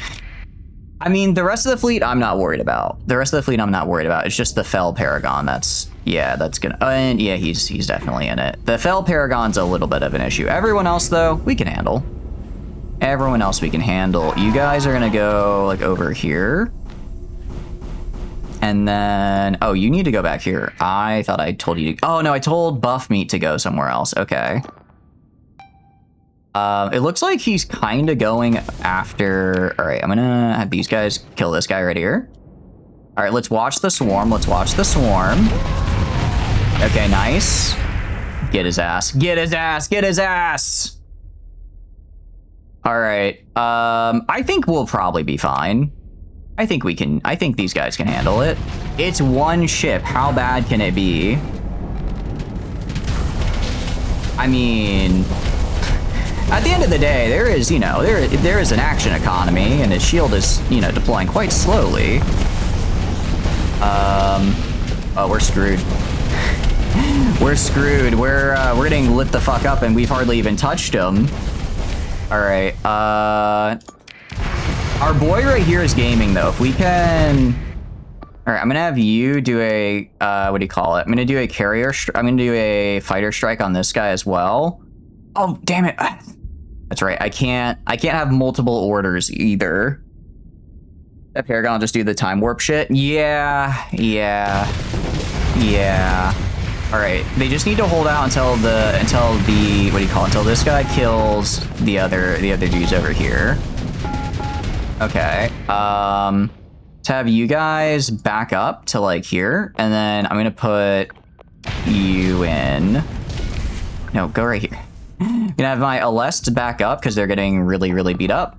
I mean, the rest of the fleet, I'm not worried about. It's just the Fell Paragon. That's gonna, and yeah, he's definitely in it. The Fell Paragon's a little bit of an issue. Everyone else, though, we can handle. Everyone else we can handle. You guys are gonna go, like, over here. And then, oh, you need to go back here. I thought I told you to, oh, no, I told Buff Meat to go somewhere else. Okay. It looks like he's kind of going after... All right, I'm gonna have these guys kill this guy right here. All right, let's watch the swarm. Okay, nice. Get his ass. All right. I think we'll probably be fine. I think these guys can handle it. It's one ship. How bad can it be? I mean, at the end of the day, there is an action economy, and his shield is, deploying quite slowly. Oh, we're screwed. We're screwed. We're getting lit the fuck up, and we've hardly even touched him. All right. Our boy right here is gaming, though. If we can... All right, I'm gonna have you do a, what do you call it? I'm gonna do a fighter strike on this guy as well. Oh, damn it. That's right, I can't have multiple orders either. That Paragon will just do the time warp shit. Yeah. All right, they just need to hold out until this guy kills the other dudes over here. Okay. to have you guys back up to like here, and then I'm gonna put you in. No, go right here. I'm gonna have my Alest back up because they're getting really, really beat up.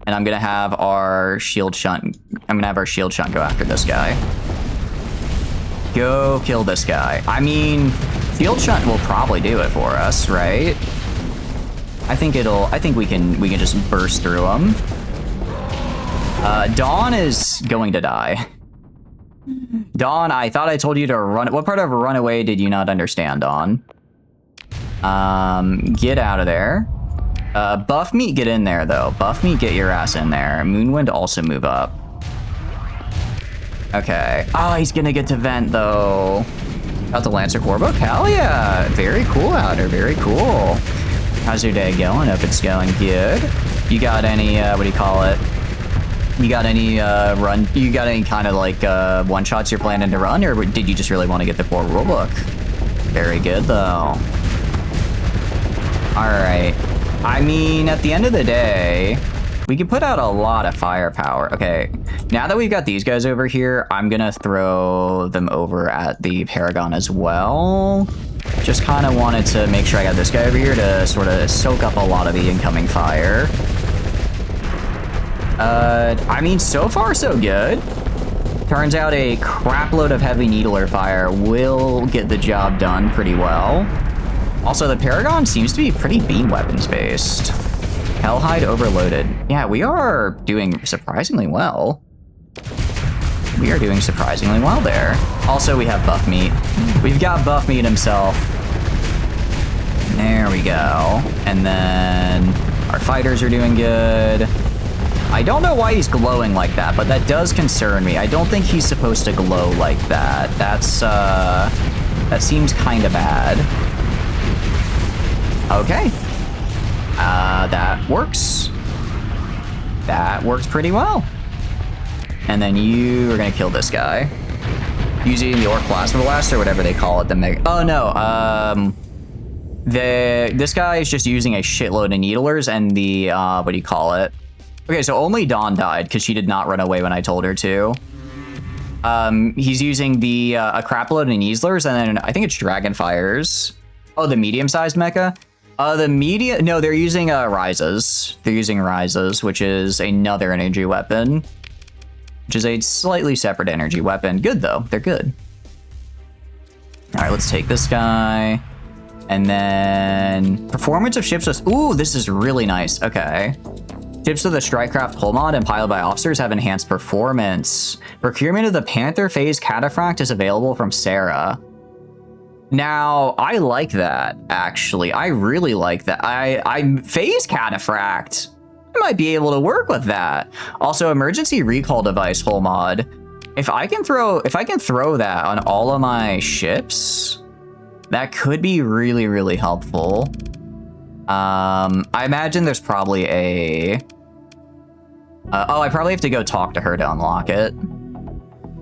And I'm gonna have our shield shunt. I'm gonna have our shield shunt go after this guy. Go kill this guy. I mean, shield shunt will probably do it for us, right? I think we can just burst through him. Dawn is going to die. Dawn, I thought I told you to run. What part of run away did you not understand, Dawn? Get out of there. Buff Meat, get in there, though. Buff Meat, get your ass in there. Moonwind, also move up. Okay. Oh, he's gonna get to vent, though. Got the Lancer Corvo. Hell yeah. Very cool out here. Very cool. How's your day going? Hope it's going good. You got any, what do you call it? You got any, you got any kind of, like, one-shots you're planning to run, or did you just really want to get the core rulebook? Very good, though. Alright. I mean, at the end of the day, we can put out a lot of firepower. Okay, now that we've got these guys over here, I'm gonna throw them over at the Paragon as well. Just kind of wanted to make sure I got this guy over here to sort of soak up a lot of the incoming fire. I mean, so far so good. Turns out a crap load of heavy needler fire will get the job done pretty well. Also, the Paragon seems to be pretty beam weapons based. Hellhide overloaded. Yeah, we are doing surprisingly well. We are doing surprisingly well there. Also, we have Buff Meat. We've got Buff Meat himself. There we go. And then our fighters are doing good. I don't know why he's glowing like that, but that does concern me. I don't think he's supposed to glow like that. That seems kind of bad. Okay. That works. That works pretty well. And then you are gonna kill this guy. Using the Orc Plasma Blast or whatever they call it. Oh no, this guy is just using a shitload of needlers and the, what do you call it? Okay, so only Dawn died because she did not run away when I told her to. He's using the, a crap load of needlers, and then I think it's Dragonfires. Oh, the medium-sized mecha? No, they're using, Rises. They're using Rises, which is another energy weapon. Which is a slightly separate energy weapon. Good, though. They're good. Alright, let's take this guy. And then... Performance of ships with... Ooh, this is really nice. Okay. Ships with the Strikecraft hull mod and piloted by officers have enhanced performance. Procurement of the Panther Phase Cataphract is available from Sarah. Now, I like that, actually. I really like that. I'm Phase Cataphract. I might be able to work with that. Also, Emergency Recall Device hull mod. If I can throw that on all of my ships, that could be really, really helpful. I imagine there's probably a... oh, I probably have to go talk to her to unlock it.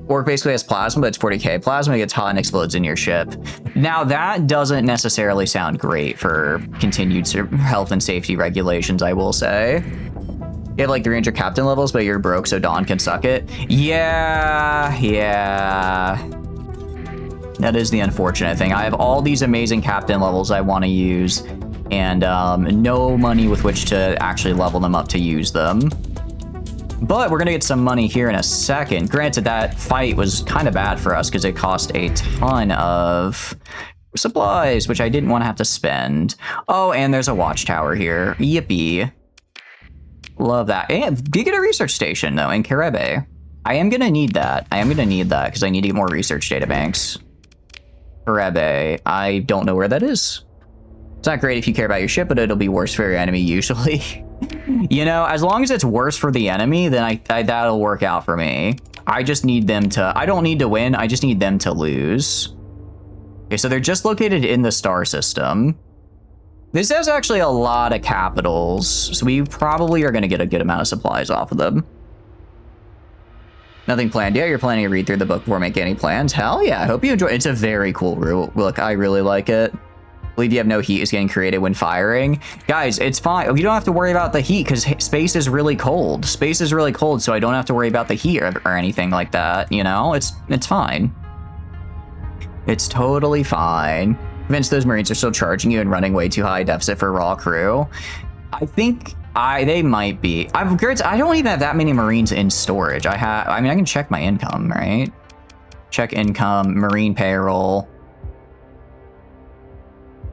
Or basically has plasma, but it's 40k. Plasma gets hot and explodes in your ship. Now, that doesn't necessarily sound great for continued health and safety regulations, I will say. You have like 300 captain levels, but you're broke, so Dawn can suck it. Yeah. That is the unfortunate thing. I have all these amazing captain levels I want to use, and no money with which to actually level them up to use them. But we're gonna get some money here in a second. Granted, that fight was kind of bad for us because it cost a ton of supplies, which I didn't want to have to spend. Oh, and there's a watchtower here. Yippee. Love that. And do get a research station, though, in Carebe. I am gonna need that. Because I need to get more research databanks. Carebe. I don't know where that is. It's not great if you care about your ship, but it'll be worse for your enemy, usually. You know, as long as it's worse for the enemy, then that'll work out for me. I just need them to... I don't need to win, I just need them to lose. Okay, so they're just located in the star system. This has actually a lot of capitals, so we probably are going to get a good amount of supplies off of them. Nothing planned yet? You're planning to read through the book before making any plans? Hell yeah, I hope you enjoy it. It's a very cool rule. Look, I really like it. Believe you have no heat is getting created when firing. Guys, it's fine. We don't have to worry about the heat because space is really cold. Space is really cold, so I don't have to worry about the heat or anything like that, you know? It's fine. It's totally fine. Vince, those Marines are still charging you and running way too high deficit for raw crew. I think they might be. I don't even have that many Marines in storage. I mean, I can check my income, right? Check income, Marine payroll.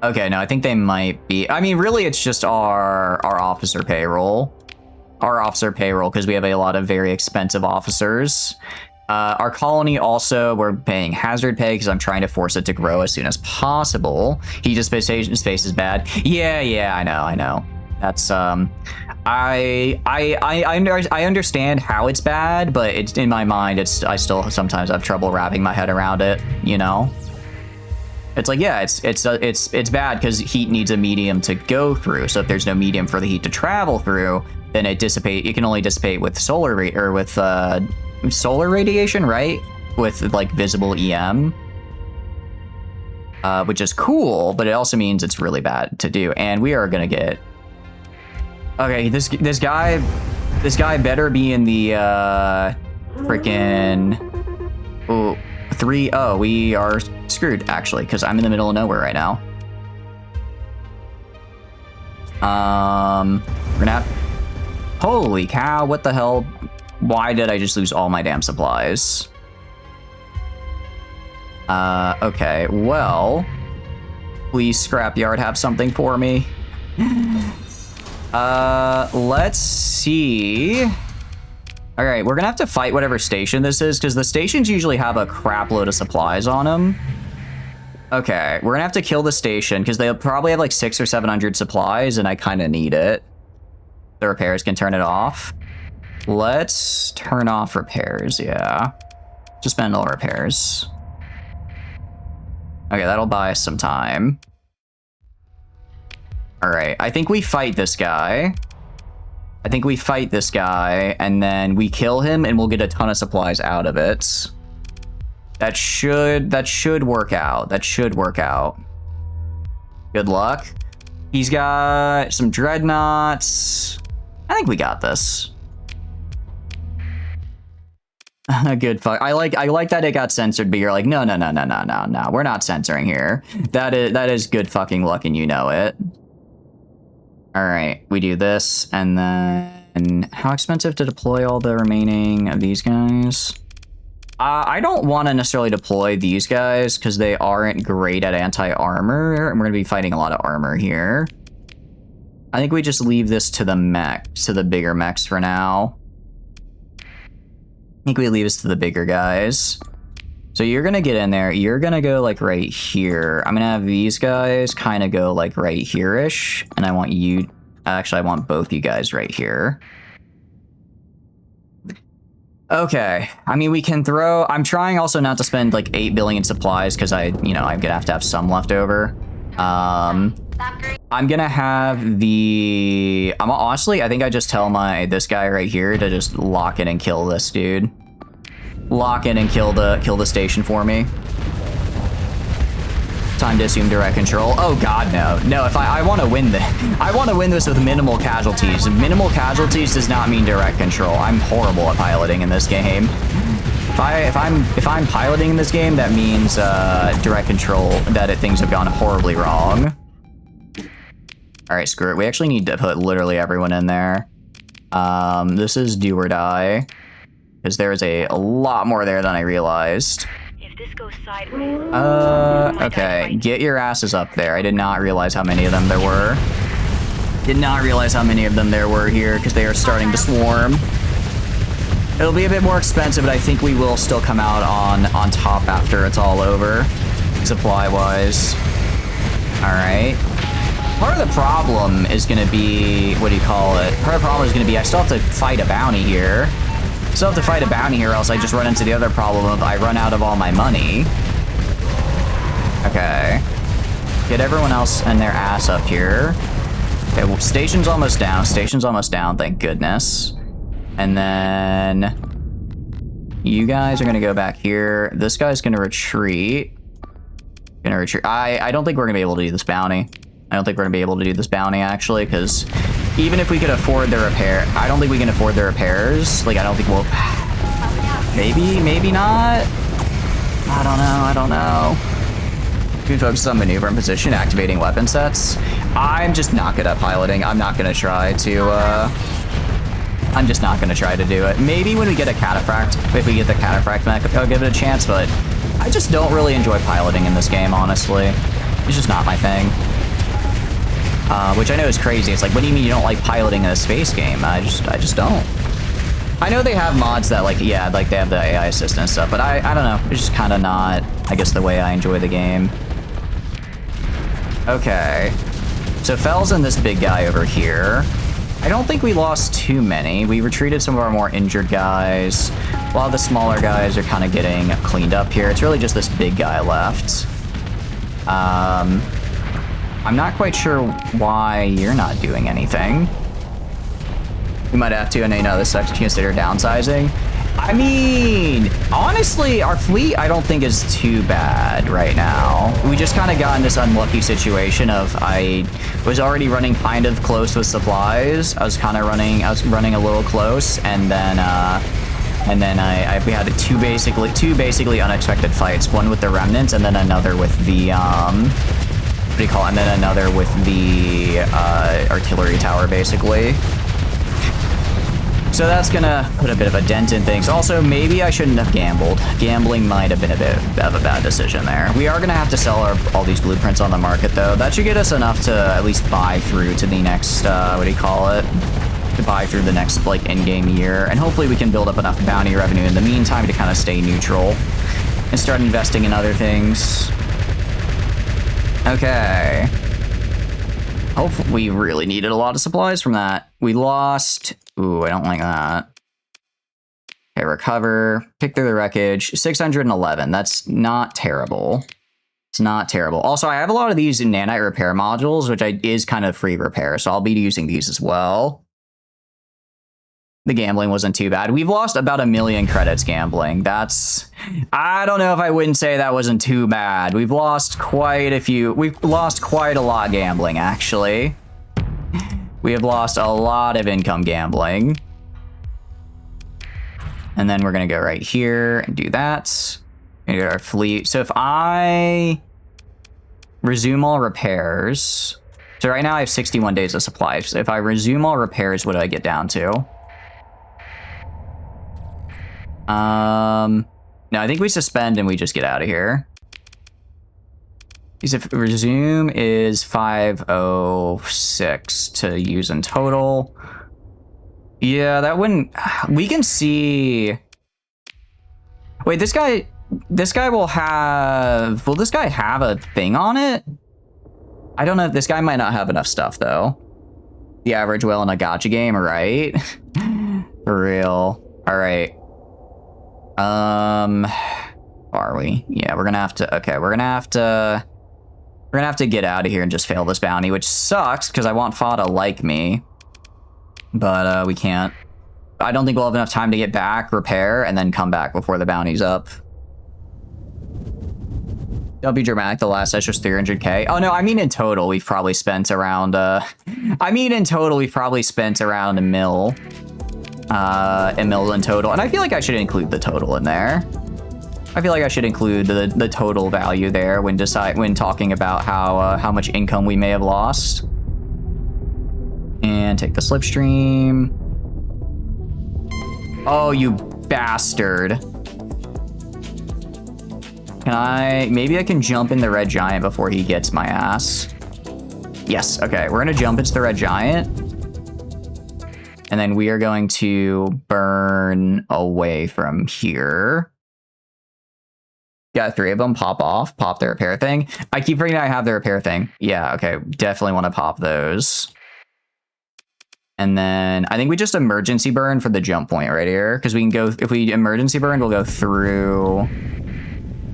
Okay, no, I think they might be. I mean, really, it's just our officer payroll. Our officer payroll, because we have a lot of very expensive officers. Our colony also, we're paying hazard pay because I'm trying to force it to grow as soon as possible. Heat dissipation space is bad. Yeah, I know. That's I understand how it's bad, but it's in my mind. I still sometimes have trouble wrapping my head around it. You know. It's like, yeah, it's bad because heat needs a medium to go through. So if there's no medium for the heat to travel through, then it can only dissipate with solar radiation, right? With like visible EM, which is cool, but it also means it's really bad to do. And we are gonna get. Okay, this guy better be in the freaking. Oh. 3-0, we are screwed actually because I'm in the middle of nowhere right now. We're not. Holy cow! What the hell? Why did I just lose all my damn supplies? Okay. Well, please scrapyard have something for me. Let's see. All right, we're gonna have to fight whatever station this is because the stations usually have a crap load of supplies on them. Okay, we're gonna have to kill the station because they'll probably have like 600 or 700 supplies and I kind of need it. The repairs can turn it off. Let's turn off repairs, yeah. Just spend all repairs. Okay, that'll buy us some time. All right, I think we fight this guy. And then we kill him and we'll get a ton of supplies out of it. That should work out. Good luck. He's got some dreadnoughts. I think we got this. Good fuck. I like that it got censored, but you're like, no. We're not censoring here. That is good fucking luck and you know it. All right, we do this, and then how expensive to deploy all the remaining of these guys? I don't want to necessarily deploy these guys because they aren't great at anti-armor, and we're gonna be fighting a lot of armor here. I think we just leave this to the mechs, to the bigger mechs for now. I think we leave this to the bigger guys. So you're gonna get in there, you're gonna go like right here. I'm gonna have these guys kind of go like right here-ish, and I want you, actually I want both you guys right here. Okay, I mean we can throw, I'm trying also not to spend like 8 billion supplies because I'm gonna have to have some left over. I'm gonna have honestly, I think I just tell this guy right here to just lock in and kill this dude. Lock in and kill the station for me. Time to assume direct control. Oh god, no. If I want to win this, I want to win this with minimal casualties. Minimal casualties does not mean direct control. I'm horrible at piloting in this game. If I'm piloting in this game, that means direct control. Things have gone horribly wrong. All right, screw it. We actually need to put literally everyone in there. This is do or die. Because there's a lot more there than I realized. If this goes sideways, okay, get your asses up there. I did not realize how many of them there were. Here, because they are starting to swarm. It'll be a bit more expensive, but I think we will still come out on top after it's all over, supply-wise. All right. Part of the problem is going to be, Part of the problem is going to be I still have to fight a bounty here. Or else I just run into the other problem of I run out of all my money. Okay. Get everyone else and their ass up here. Okay, well, station's almost down. Thank goodness. And then you guys are going to go back here. This guy's going to retreat. Gonna retreat. I don't think we're gonna be able to do this bounty. I don't think we're gonna be able to do this bounty actually, because even if we could afford the repair, I don't think we can afford the repairs. Like, I don't think we'll. Maybe not. I don't know. We can focus on maneuver and position, activating weapon sets. I'm just not good at piloting. I'm not gonna try to. I'm just not gonna try to do it. Maybe when we get a cataphract, if we get the cataphract mech, I'll give it a chance. But I just don't really enjoy piloting in this game, honestly. It's just not my thing. Which I know is crazy. It's like, what do you mean you don't like piloting in a space game? I just don't. I know they have mods that, like, yeah, like they have the AI assistant and stuff, but I don't know. It's just kind of not, I guess, the way I enjoy the game. Okay. So Fell's and this big guy over here. I don't think we lost too many. We retreated some of our more injured guys. A lot of the smaller guys are kind of getting cleaned up here. It's really just this big guy left. I'm not quite sure why you're not doing anything. We might have to, and I know this sucks to consider downsizing. I mean, honestly, our fleet I don't think is too bad right now. We just kind of got in this unlucky situation of I was already running kind of close with supplies. I was running a little close, and then we had two basically unexpected fights. One with the remnants, and then another with the what do you call it? And then another with the artillery tower, basically. So that's gonna put a bit of a dent in things. Also, maybe I shouldn't have gambled. Gambling might have been a bit of a bad decision there. We are gonna have to sell all these blueprints on the market, though. That should get us enough to at least buy through to the next, what do you call it? To buy through the next, like, in-game year. And hopefully we can build up enough bounty revenue in the meantime to kind of stay neutral and start investing in other things. Okay. Hopefully, we really needed a lot of supplies from that. We lost. Ooh, I don't like that. Okay, recover. Pick through the wreckage. 611. That's not terrible. It's not terrible. Also, I have a lot of these nanite repair modules, which is kind of free repair, so I'll be using these as well. The gambling wasn't too bad. We've lost about 1 million credits gambling. That's... I don't know if I wouldn't say that wasn't too bad. We've lost quite a few. We've lost quite a lot gambling, actually. We have lost a lot of income gambling. And then we're going to go right here and do that. And get our fleet. So if I resume all repairs... So right now I have 61 days of supplies. So if I resume all repairs, what do I get down to? No, I think we suspend and we just get out of here. Because if resume is 506 to use in total. Yeah, that wouldn't... We can see... Wait, this guy will have... Will this guy have a thing on it? I don't know. This guy might not have enough stuff, though. The average whale in a gacha game, right? For real. All right. Are we? Yeah, we're gonna have to. Okay, we're gonna have to get out of here and just fail this bounty, which sucks because I want Fa to like me, but we can't. I don't think we'll have enough time to get back, repair, and then come back before the bounty's up. Don't be dramatic. The last session was 300k. Oh no, I mean in total we've probably spent around. I mean in total we've probably spent around $1 million. $1 million in total, and I feel like I should include the total in there. I feel like I should include the total value there when talking about how much income we may have lost. And take the slipstream. Oh, you bastard! Maybe I can jump in the red giant before he gets my ass. Yes. Okay, we're gonna jump into the red giant. And then we are going to burn away from here. Got 3 of them. Pop off. Pop the repair thing. I keep forgetting I have the repair thing. Yeah, okay. Definitely want to pop those. And then I think we just emergency burn for the jump point right here. Because we can go, if we emergency burn, we'll go through.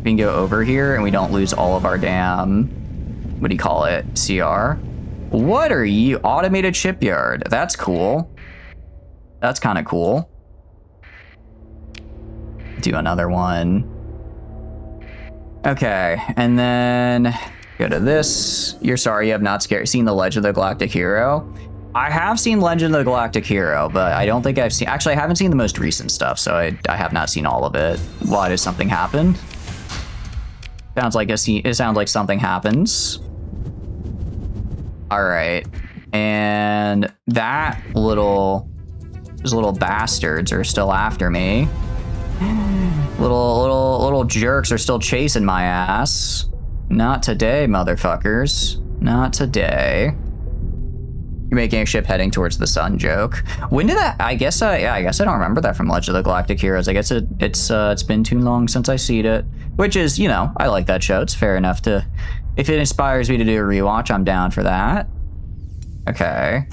We can go over here and we don't lose all of our damn, what do you call it? CR. What are you? Automated shipyard. That's cool. That's kind of cool. Do another one. Okay, and then go to this. You're sorry you have not seen the Legend of the Galactic Hero. I have seen Legend of the Galactic Hero, but I don't think I've seen... Actually, I haven't seen the most recent stuff, so I have not seen all of it. Why, does something happen? Sounds like it sounds like something happens. All right, and those little bastards are still after me. Little jerks are still chasing my ass. Not today, motherfuckers. Not today. You're making a ship heading towards the sun joke. When did that? I guess I don't remember that from Legend of the Galactic Heroes. I guess it's been too long since I seen it. Which is, you know, I like that show. It's fair enough to, if it inspires me to do a rewatch, I'm down for that. Okay.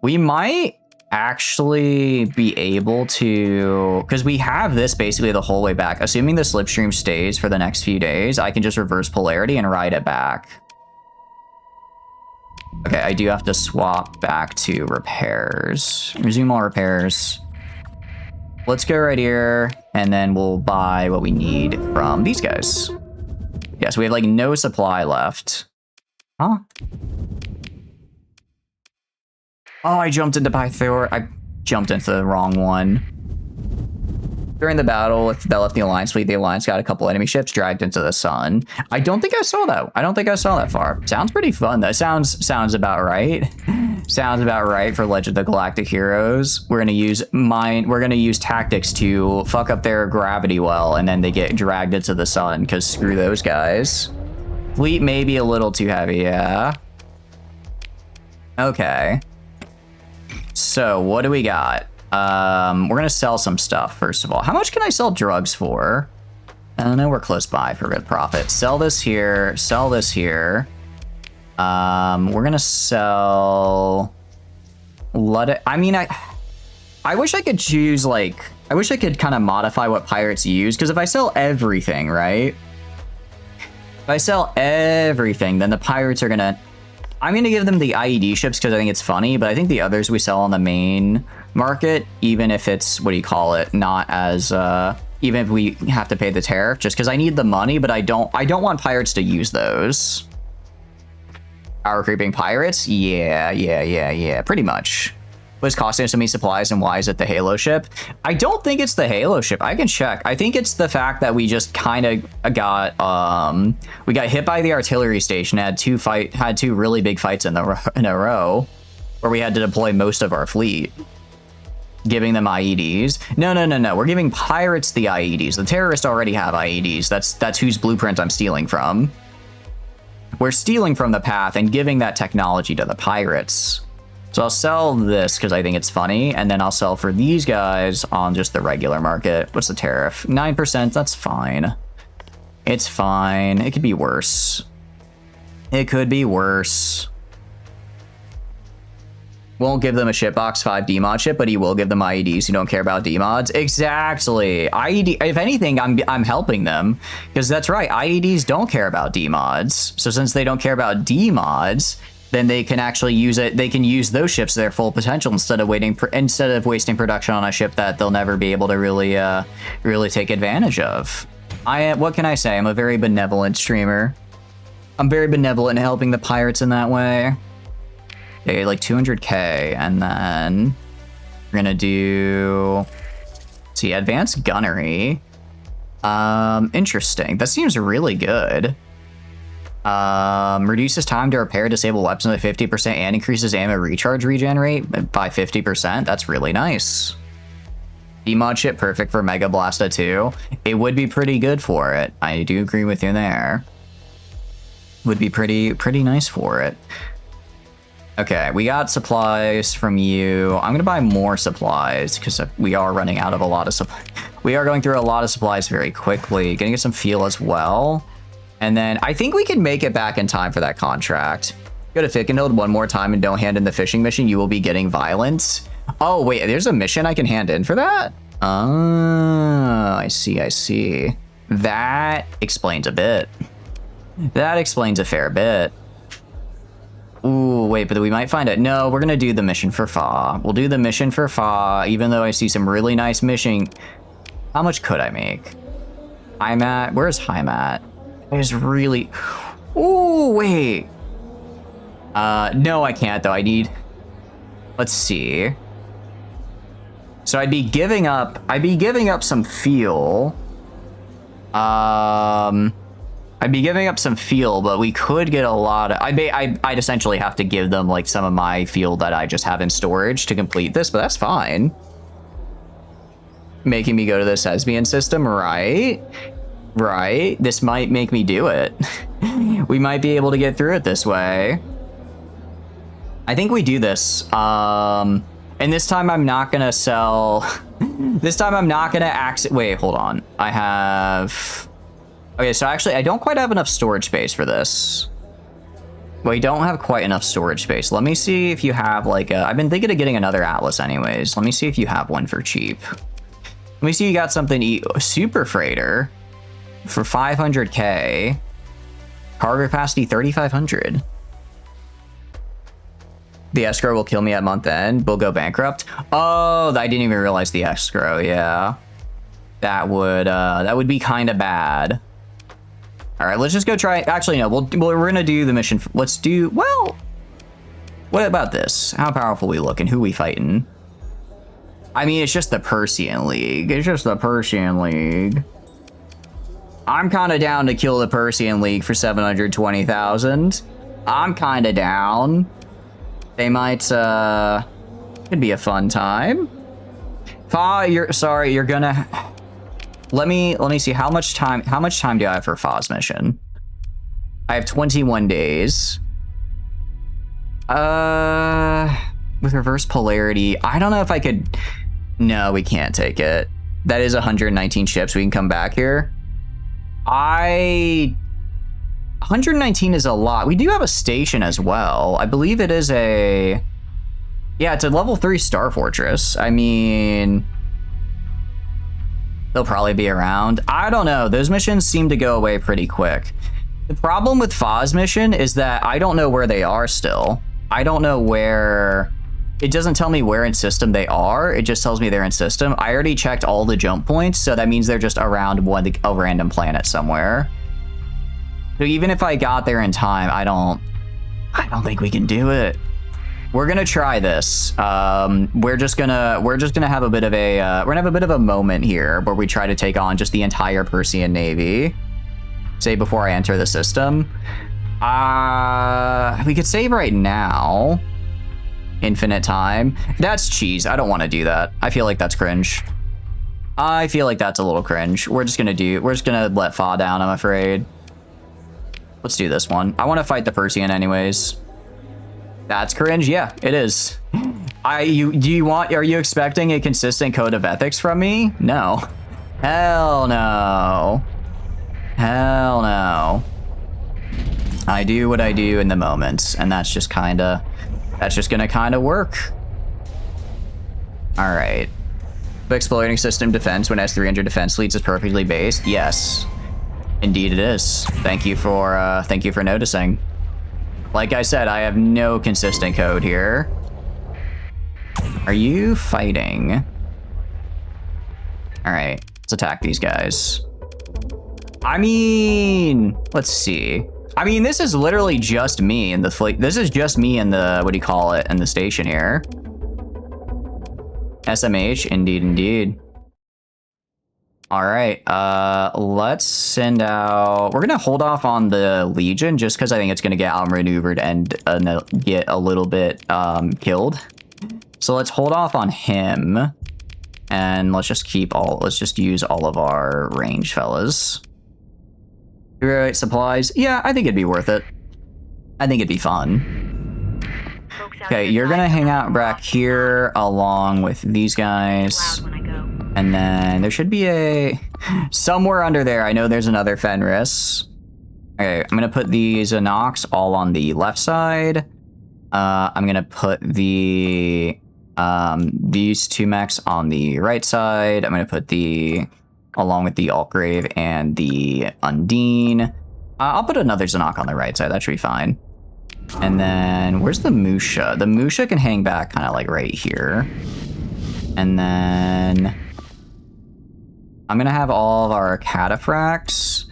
We might actually be able to, because we have this basically the whole way back. Assuming the slipstream stays for the next few days, I can just reverse polarity and ride it back. Okay, I do have to swap back to repairs. Resume all repairs. Let's go right here, and then we'll buy what we need from these guys. Yes, we have like no supply left. Huh? Oh, I jumped into Pythor. I jumped into the wrong one. During the battle that left the Alliance fleet, the Alliance got a couple enemy ships dragged into the sun. I don't think I saw that. I don't think I saw that far. Sounds pretty fun. That sounds about right. Sounds about right for Legend of Galactic Heroes. We're gonna use tactics to fuck up their gravity well, and then they get dragged into the sun, because screw those guys. Fleet may be a little too heavy, yeah. Okay. So what do we got? We're gonna sell some stuff first of all. How much can I sell drugs for? I know we're close by for good profit. Sell this here. Sell this here. We're gonna sell. I mean, I wish I could choose like. I wish I could kind of modify what pirates use, because if I sell everything, right? If I sell everything, then the pirates are gonna. I'm going to give them the IED ships because I think it's funny, but I think the others we sell on the main market, even if it's, what do you call it, not as, even if we have to pay the tariff, just because I need the money, but I don't want pirates to use those. Power creeping pirates? Yeah, pretty much. What's costing us so many supplies, and why is it the Halo ship? I don't think it's the Halo ship. I can check. I think it's the fact that we just kind of got we got hit by the artillery station. Had two really big fights in a row, where we had to deploy most of our fleet, giving them IEDs. No. We're giving pirates the IEDs. The terrorists already have IEDs. That's whose blueprint I'm stealing from. We're stealing from the path and giving that technology to the pirates. So I'll sell this because I think it's funny, and then I'll sell for these guys on just the regular market. What's the tariff? 9%, that's fine. It's fine. It could be worse. It could be worse. Won't give them a shipbox 5 DMod ship, but he will give them IEDs who don't care about DMods. Exactly. IED, if anything, I'm helping them, because that's right. IEDs don't care about DMods. So since they don't care about DMods, then they can actually use it. They can use those ships to their full potential instead of wasting production on a ship that they'll never be able to really take advantage of. What can I say? I'm a very benevolent streamer. I'm very benevolent in helping the pirates in that way. Okay, like 200k, and then we're gonna do, see, advanced gunnery. Interesting. That seems really good. Reduces time to repair disable weapons by 50% and increases ammo recharge regenerate by 50%. That's really nice. DMod ship perfect for Mega Blasta 2. It would be pretty good for it. I do agree with you there. Would be pretty nice for it. Okay, we got supplies from you. I'm gonna buy more supplies because we are running out of a lot of supplies. We are going through a lot of supplies very quickly. Gonna get some fuel as well. And then I think we can make it back in time for that contract. Go to Fickenhild one more time and don't hand in the fishing mission. You will be getting violence. Oh, wait, there's a mission I can hand in for that? Oh, I see. That explains a bit. That explains a fair bit. Ooh, wait, but we might find it. No, we're going to do the mission for Fa. We'll do the mission for Fa, even though I see some really nice mission. How much could I make? Heimat. Where's Heimat? There's really... Oh, wait. No, I can't, though. I need... Let's see. So I'd be giving up some fuel. I'd be giving up some fuel, but we could get a lot of... I'd essentially have to give them, like, some of my fuel that I just have in storage to complete this, but that's fine. Making me go to the Sesbian system, right? Right. This might make me do it. We might be able to get through it this way. I think we do this. And this time I'm not gonna sell... This time I'm not gonna wait, hold on. I have... Okay, so actually I don't quite have enough storage space for this. We don't have quite enough storage space. Let me see if you have like a... I've been thinking of getting another Atlas anyways. Let me see if you have one for cheap. Let me see you got something super freighter for 500k. Cargo capacity 3,500. The escrow will kill me at month end. We'll go bankrupt. Oh, I didn't even realize the escrow. Yeah, that would be kind of bad. All right, let's just go try. Actually, no, we're gonna do the mission. Let's do. Well, what about this? How powerful we look and who we fighting? I mean, it's just the Persian League. It's just the Persian League. I'm kind of down to kill the Persian League for 720,000. I'm kind of down. They might, could be a fun time. You're gonna... Let me see, how much time do I have for Foz mission? I have 21 days. With reverse polarity, I don't know if I could... No, we can't take it. That is 119 ships. We can come back here. 119 is a lot. We do have a station as well. I believe it is a... Yeah, it's a level 3 Star Fortress. I mean... They'll probably be around. I don't know. Those missions seem to go away pretty quick. The problem with Foz mission is that I don't know where they are still. I don't know where... It doesn't tell me where in system they are. It just tells me they're in system. I already checked all the jump points, so that means they're just around a random planet somewhere. So even if I got there in time, I don't think we can do it. We're gonna try this. We're just gonna have a bit of a moment here where we try to take on just the entire Persian Navy. Say before I enter the system. We could save right now. Infinite time. That's cheese. I don't want to do that. I feel like that's cringe. I feel like that's a little cringe. We're just gonna let Fa down, I'm afraid. Let's do this one. I want to fight the Persian anyways. That's cringe. Yeah, it is. Are you expecting a consistent code of ethics from me? No. Hell no. Hell no. I do what I do in the moment, and that's just gonna kind of work. All right. Exploiting system defense when S300 defense leads is perfectly based. Yes, indeed it is. Thank you for noticing. Like I said, I have no consistent code here. Are you fighting? All right, let's attack these guys. I mean, let's see. I mean, this is literally just me in the fleet. This is just me in the, what do you call it, in the station here. SMH, indeed, indeed. All right, let's send out... We're going to hold off on the Legion just because I think it's going to get outmaneuvered and get a little bit killed. So let's hold off on him. And let's just use all of our range fellas. Right, supplies. Yeah, I think it'd be worth it. I think it'd be fun. Okay, you're gonna hang out back here along with these guys. And then there should be a... Somewhere under there, I know there's another Fenris. Okay, I'm gonna put these Anox all on the left side. I'm gonna put these two mechs on the right side. I'm gonna put along with the Altgrave and the Undine. I'll put another Zanok on the right side. That should be fine. And then where's the Musha? The Musha can hang back kind of like right here. And then I'm gonna have all of our cataphracts.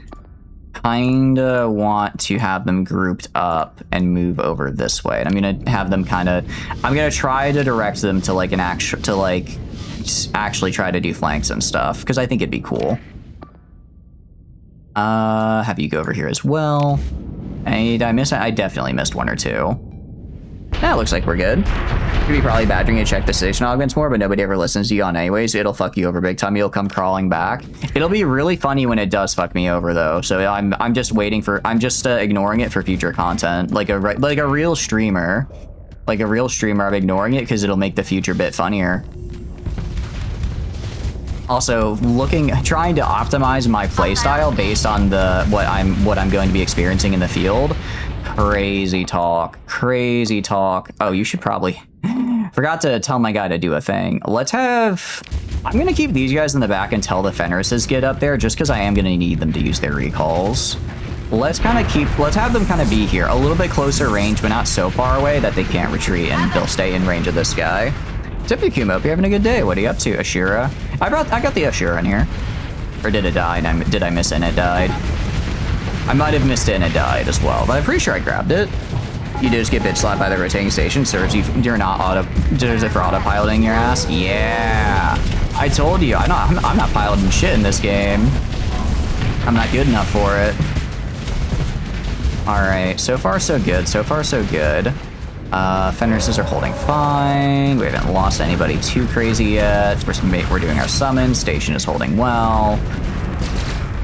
Kinda want to have them grouped up and move over this way. And I'm gonna have them I'm gonna try to direct them to like actually try to do flanks and stuff, because I think it'd be cool. Have you go over here as well. Hey, did I miss it? I definitely missed one or two. That looks like we're good. You'd be probably badgering to check the station augments more, but nobody ever listens to you on anyways. It'll fuck you over big time. You'll come crawling back. It'll be really funny when it does fuck me over though. So I'm just waiting for, I'm just ignoring it for future content, like a real streamer. Like a real streamer, I'm ignoring it because it'll make the future bit funnier. Also, trying to optimize my playstyle based on what I'm going to be experiencing in the field. Crazy talk. Oh, you should probably... Forgot to tell my guy to do a thing. I'm gonna keep these guys in the back until the Fenrises get up there, just because I am gonna need them to use their recalls. Let's have them kind of be here. A little bit closer range, but not so far away that they can't retreat and they'll stay in range of this guy. Tip you, Kumo. Hope you're having a good day. What are you up to, Ashura? I got the Ashura in here. Or did it die? Did I miss it and it died? I might have missed it and it died as well, but I'm pretty sure I grabbed it. You just get bitch slapped by the rotating station. Serves you. You're not deserves it for autopiloting your ass. Yeah, I told you. I'm not piloting shit in this game. I'm not good enough for it. All right. So far, so good. Fenrises are holding fine. We haven't lost anybody too crazy yet. We're doing our summons. Station is holding well.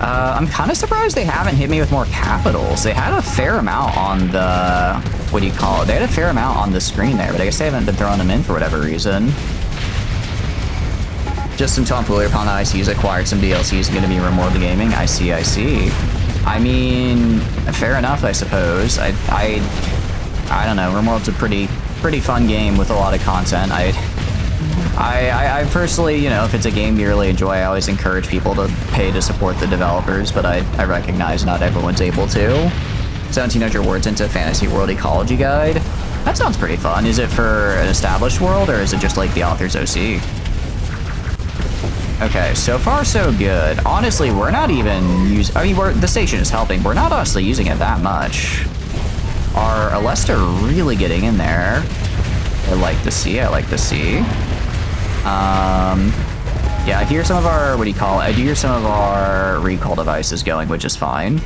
I'm kind of surprised they haven't hit me with more capitals. They had a fair amount on the... What do you call it? They had a fair amount on the screen there, but I guess they haven't been throwing them in for whatever reason. Justin Tomfooler upon the ICs acquired some DLCs and going to be Remorse the Gaming. I see. I mean, fair enough, I suppose. I don't know. Remorse's a pretty fun game with a lot of content. I personally, you know, if it's a game you really enjoy, I always encourage people to pay to support the developers, but I recognize not everyone's able to. 1700 words into Fantasy World Ecology Guide. That sounds pretty fun. Is it for an established world, or is it just like the author's OC? Okay, so far so good. Honestly, we're not even using... I mean, the station is helping. We're not honestly using it that much. Our Alesta really getting in there. I like to see. Yeah, I hear some of our, I do hear some of our recall devices going, which is fine.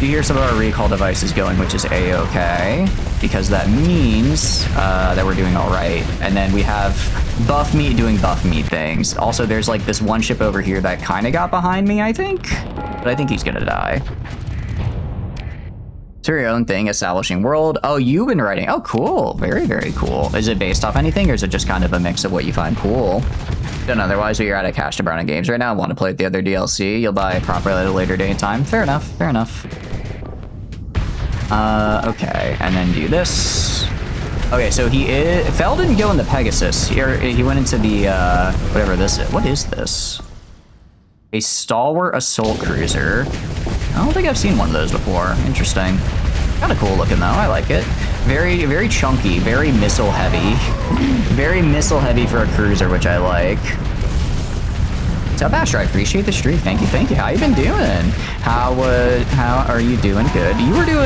You hear some of our recall devices going, which is a-okay, because that means that we're doing all right. And then we have buff meat doing buff meat things. Also, there's like this one ship over here that kind of got behind me, I think, but I think he's gonna die. So your own thing, establishing world. Oh, you've been writing. Oh, cool. Very, very cool. Is it based off anything, or is it just kind of a mix of what you find cool? Then otherwise, you're out of cash to burn on games right now. Want to play with the other DLC? You'll buy it properly at a later date and time. Fair enough. Okay, and then do this. Okay, so Fel didn't go in the Pegasus. He went into the whatever this is. What is this? A stalwart assault cruiser. I don't think I've seen one of those before. Interesting. Kind of cool looking though. I like it. Very, very chunky. Very missile heavy. Very missile heavy for a cruiser, which I like. So Basher, I appreciate the streak. Thank you. How you been doing? How are you doing? Good.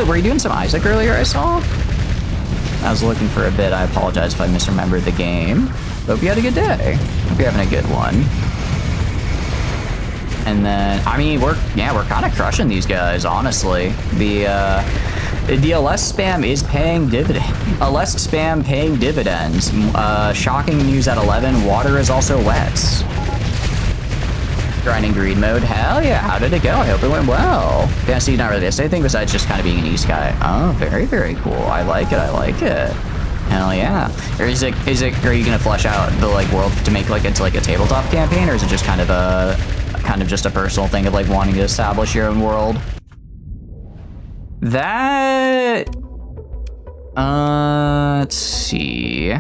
Were you doing some Isaac earlier? I saw. I was looking for a bit. I apologize if I misremembered the game. Hope you had a good day. Hope you're having a good one. And then, I mean, we're kind of crushing these guys, honestly. The LS spam is paying dividends. Shocking news at 11. Water is also wet. Grinding greed mode. Hell yeah. How did it go? I hope it went well. Fantasy's not really this anything besides just kind of being an East guy. Oh, very, very cool. I like it. Hell yeah. Or are you gonna flesh out the like world to make like into like a tabletop campaign, or is it just kind of just a personal thing of like wanting to establish your own world? That let's see.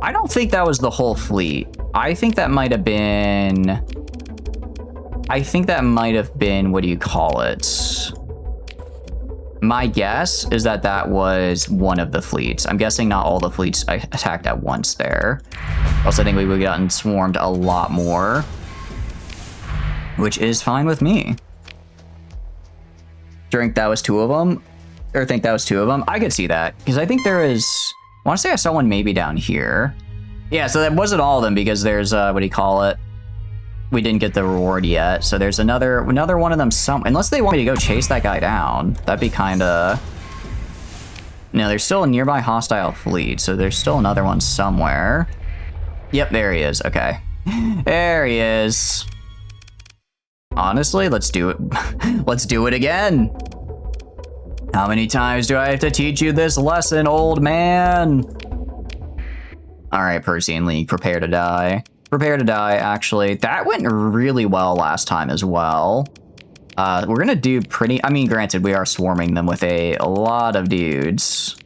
I don't think that was the whole fleet. I think that might have been what do you call it? My guess is that was one of the fleets. I'm guessing not all the fleets attacked at once there. Also, I think we would have gotten swarmed a lot more. which is fine with me. Think that was two of them? I could see that, because I think there is... I want to say I saw one maybe down here. Yeah, so that wasn't all of them, because there's, what do you call it? We didn't get the reward yet, so there's another one of them unless they want me to go chase that guy down. That'd be kind of... No, there's still a nearby hostile fleet, so there's still another one somewhere. Yep, there he is. Okay. There he is. Honestly, let's do it. Let's do it again. How many times do I have to teach you this lesson, old man? All right, Persian League, prepare to die. Prepare to die, actually. That went really well last time as well. We're gonna do pretty... I mean, granted, we are swarming them with a lot of dudes.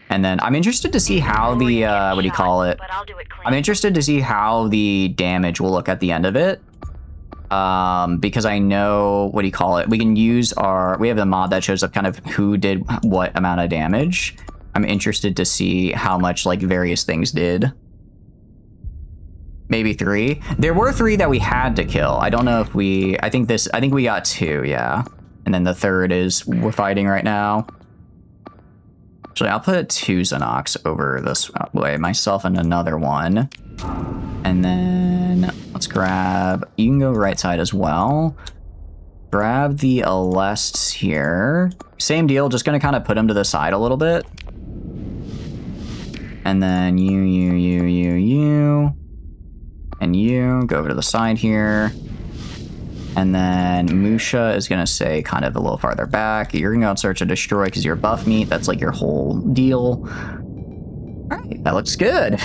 And then I'm interested to see how the... what do you call it? I'm interested to see how the damage will look at the end of it. Because I know... What do you call it? We can use our... We have the mod that shows up kind of who did what amount of damage. I'm interested to see how much, like, various things did. Maybe 3. There were 3 that we had to kill. I don't know if we... I think we got 2, yeah. And then the third is we're fighting right now. Actually, I'll put 2 Xenox over this way. Myself and another one. And then let's grab... You can go right side as well. Grab the Alests here. Same deal, just going to kind of put them to the side a little bit. And then you... And you go over to the side here. And then Musha is going to say kind of a little farther back. You're going to go and search and destroy because you're buff meat. That's like your whole deal. All right, that looks good.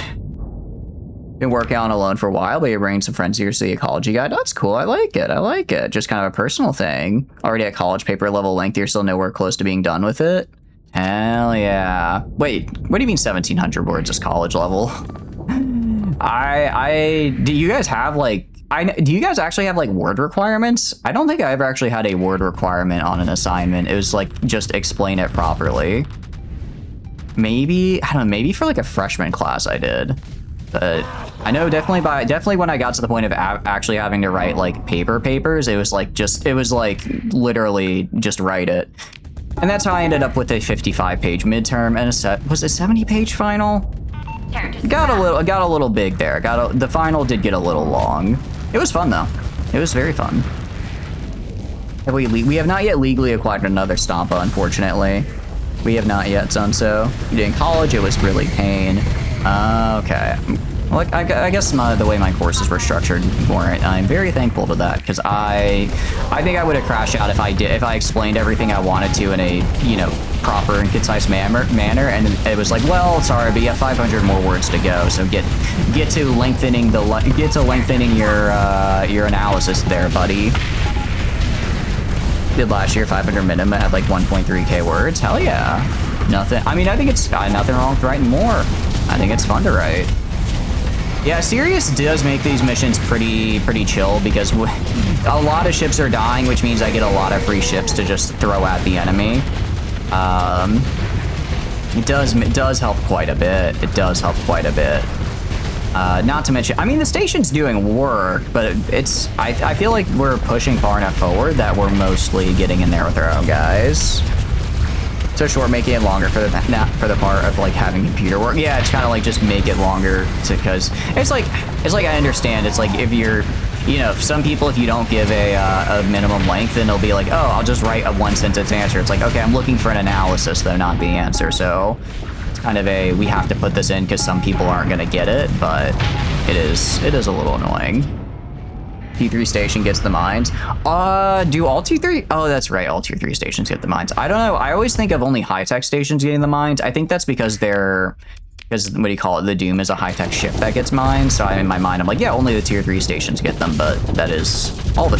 Been working on alone for a while, but you're bringing some friends here to the ecology guide. That's cool. I like it. I like it. Just kind of a personal thing. Already at college paper level length. You're still nowhere close to being done with it. Hell yeah. Wait, what do you mean 1700 words is college level? Do you guys have like, do you guys actually have like word requirements? I don't think I ever actually had a word requirement on an assignment. It was like, just explain it properly. Maybe, I don't know, maybe for like a freshman class I did. But I know definitely when I got to the point of actually having to write like papers, it was like literally just write it. And that's how I ended up with a 55-page midterm and was it 70-page final? Got a little big there. The final did get a little long. It was fun though. It was very fun. We have not yet legally acquired another Stompa, unfortunately. We have not yet done so. In college, it was really pain. Okay. Well, I guess the way my courses were structured weren't. I'm very thankful to that because I think I would have crashed out if I explained everything I wanted to in a proper and concise manner, and it was like, well, sorry, but you have 500 more words to go, so get to lengthening your analysis there, buddy. Did last year 500 minimum at like 1.3k words? Hell yeah. Nothing. I mean, I think it's nothing wrong with writing more. I think it's fun to write. Yeah, Sirius does make these missions pretty chill because a lot of ships are dying, which means I get a lot of free ships to just throw at the enemy. It does help quite a bit. It does help quite a bit. Not to mention, I mean, the station's doing work, but I feel like we're pushing far enough forward that we're mostly getting in there with our own guys. So sure, making it longer for the part of like having computer work. Yeah, it's kind of like just make it longer because it's like I understand. It's like if you're, some people, if you don't give a minimum length, then they'll be like, oh, I'll just write a 1-sentence answer. It's like, okay, I'm looking for an analysis though, not the answer. So it's kind of we have to put this in because some people aren't going to get it, but it is a little annoying. T3 station gets the mines. Do all T3? Oh, that's right. All Tier 3 stations get the mines. I don't know. I always think of only high-tech stations getting the mines. I think that's because what do you call it? The Doom is a high-tech ship that gets mines. So in my mind, I'm like, yeah, only the Tier 3 stations get them. But that is all the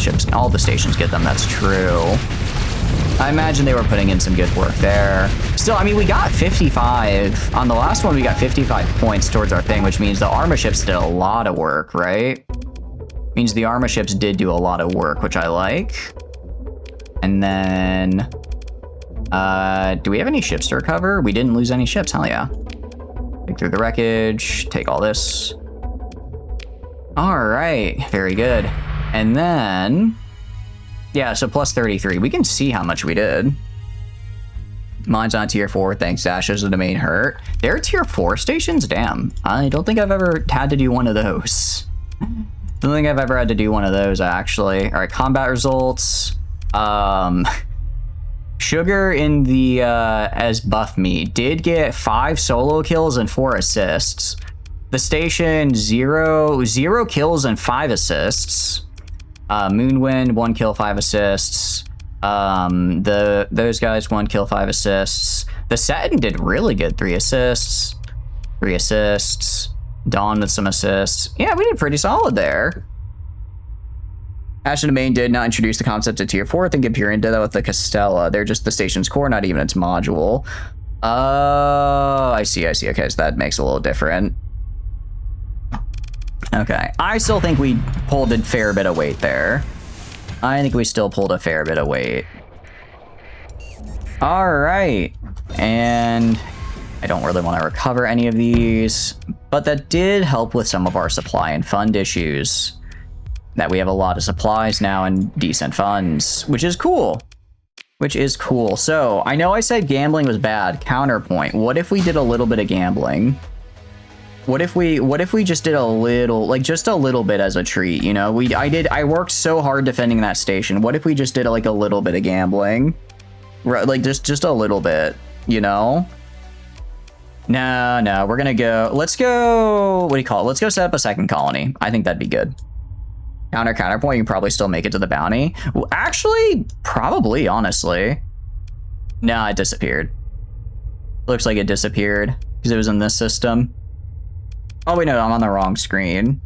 stations get them. That's true. I imagine they were putting in some good work there. Still, I mean, we got 55. On the last one, we got 55 points towards our thing, which means the armor ships did a lot of work, right? Means the armor ships did do a lot of work, which I like. And then, do we have any ships to recover? We didn't lose any ships, hell yeah. Dig through the wreckage, take all this. All right, very good. And then, yeah, so plus 33. We can see how much we did. Mine's on tier 4, thanks Dash as the domain hurt. They're tier 4 stations? Damn. I don't think I've ever had to do one of those. Don't think I've ever had to do one of those, actually. All right, combat results. Sugar in the as buff me did get 5 solo kills and 4 assists. The station 0 kills and 5 assists. Moonwind 1 kill 5 assists. Those guys 1 kill 5 assists. The Satin did really good, 3 assists. 3 assists. Dawn with some assists. Yeah, we did pretty solid there. Ash and Domain did not introduce the concept of tier 4. I think Imperium did that with the Castella. They're just the station's core, not even its module. I see. Okay, so that makes it a little different. Okay, I still think we pulled a fair bit of weight there. I think we still pulled a fair bit of weight. All right, and I don't really want to recover any of these, but that did help with some of our supply and fund issues. That we have a lot of supplies now and decent funds, which is cool. So I know I said gambling was bad. Counterpoint. What if we did a little bit of gambling? What if we just did a little, like just a little bit as a treat, you know? I worked so hard defending that station. What if we just did like a little bit of gambling? Right, like just a little bit, you know? No, we're gonna go, let's go, what do you call it? Let's go set up a second colony. I think that'd be good. Counterpoint, you can probably still make it to the bounty. Well, actually, probably, honestly. No, it disappeared. Looks like it disappeared because it was in this system. Oh, wait, no, I'm on the wrong screen.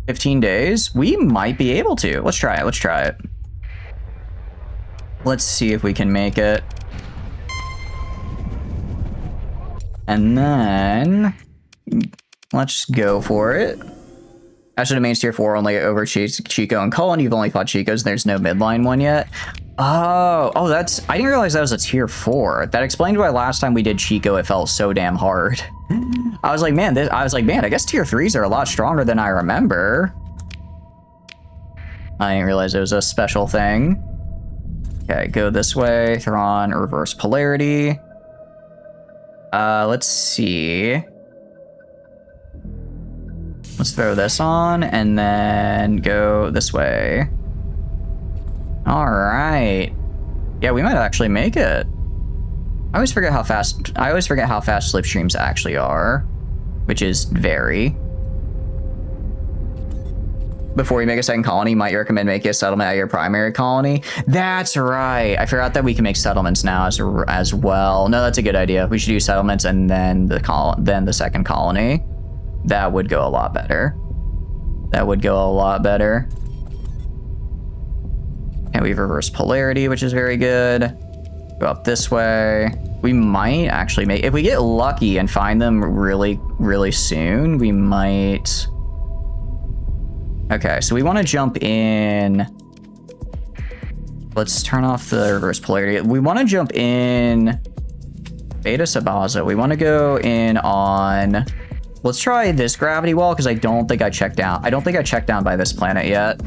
15 days? We might be able to. Let's try it. Let's see if we can make it. And then let's go for it. Actually, Domain's tier 4 only over Chico and Cullen. You've only fought Chico's. There's no midline one yet. Oh, that's... I didn't realize that was a tier 4. That explained why last time we did Chico, it felt so damn hard. I was like, man, I guess tier 3s are a lot stronger than I remember. I didn't realize it was a special thing. Okay, go this way. Throw on reverse polarity. Let's see. Let's throw this on and then go this way. All right. Yeah, we might actually make it. I always forget how fast slipstreams actually are, which is very. Before you make a second colony, might you recommend making a settlement at your primary colony? That's right. I forgot that we can make settlements now as well. No, that's a good idea. We should do settlements and then the second colony. That would go a lot better. And we have reverse polarity, which is very good. Go up this way. We might actually make, if we get lucky and find them really, really soon, we might. Okay, so we want to jump in. Let's turn off the reverse polarity. We want to jump in Beta Sabaza. We want to go in on, let's try this gravity wall because I don't think I checked down. I don't think I checked down by this planet yet.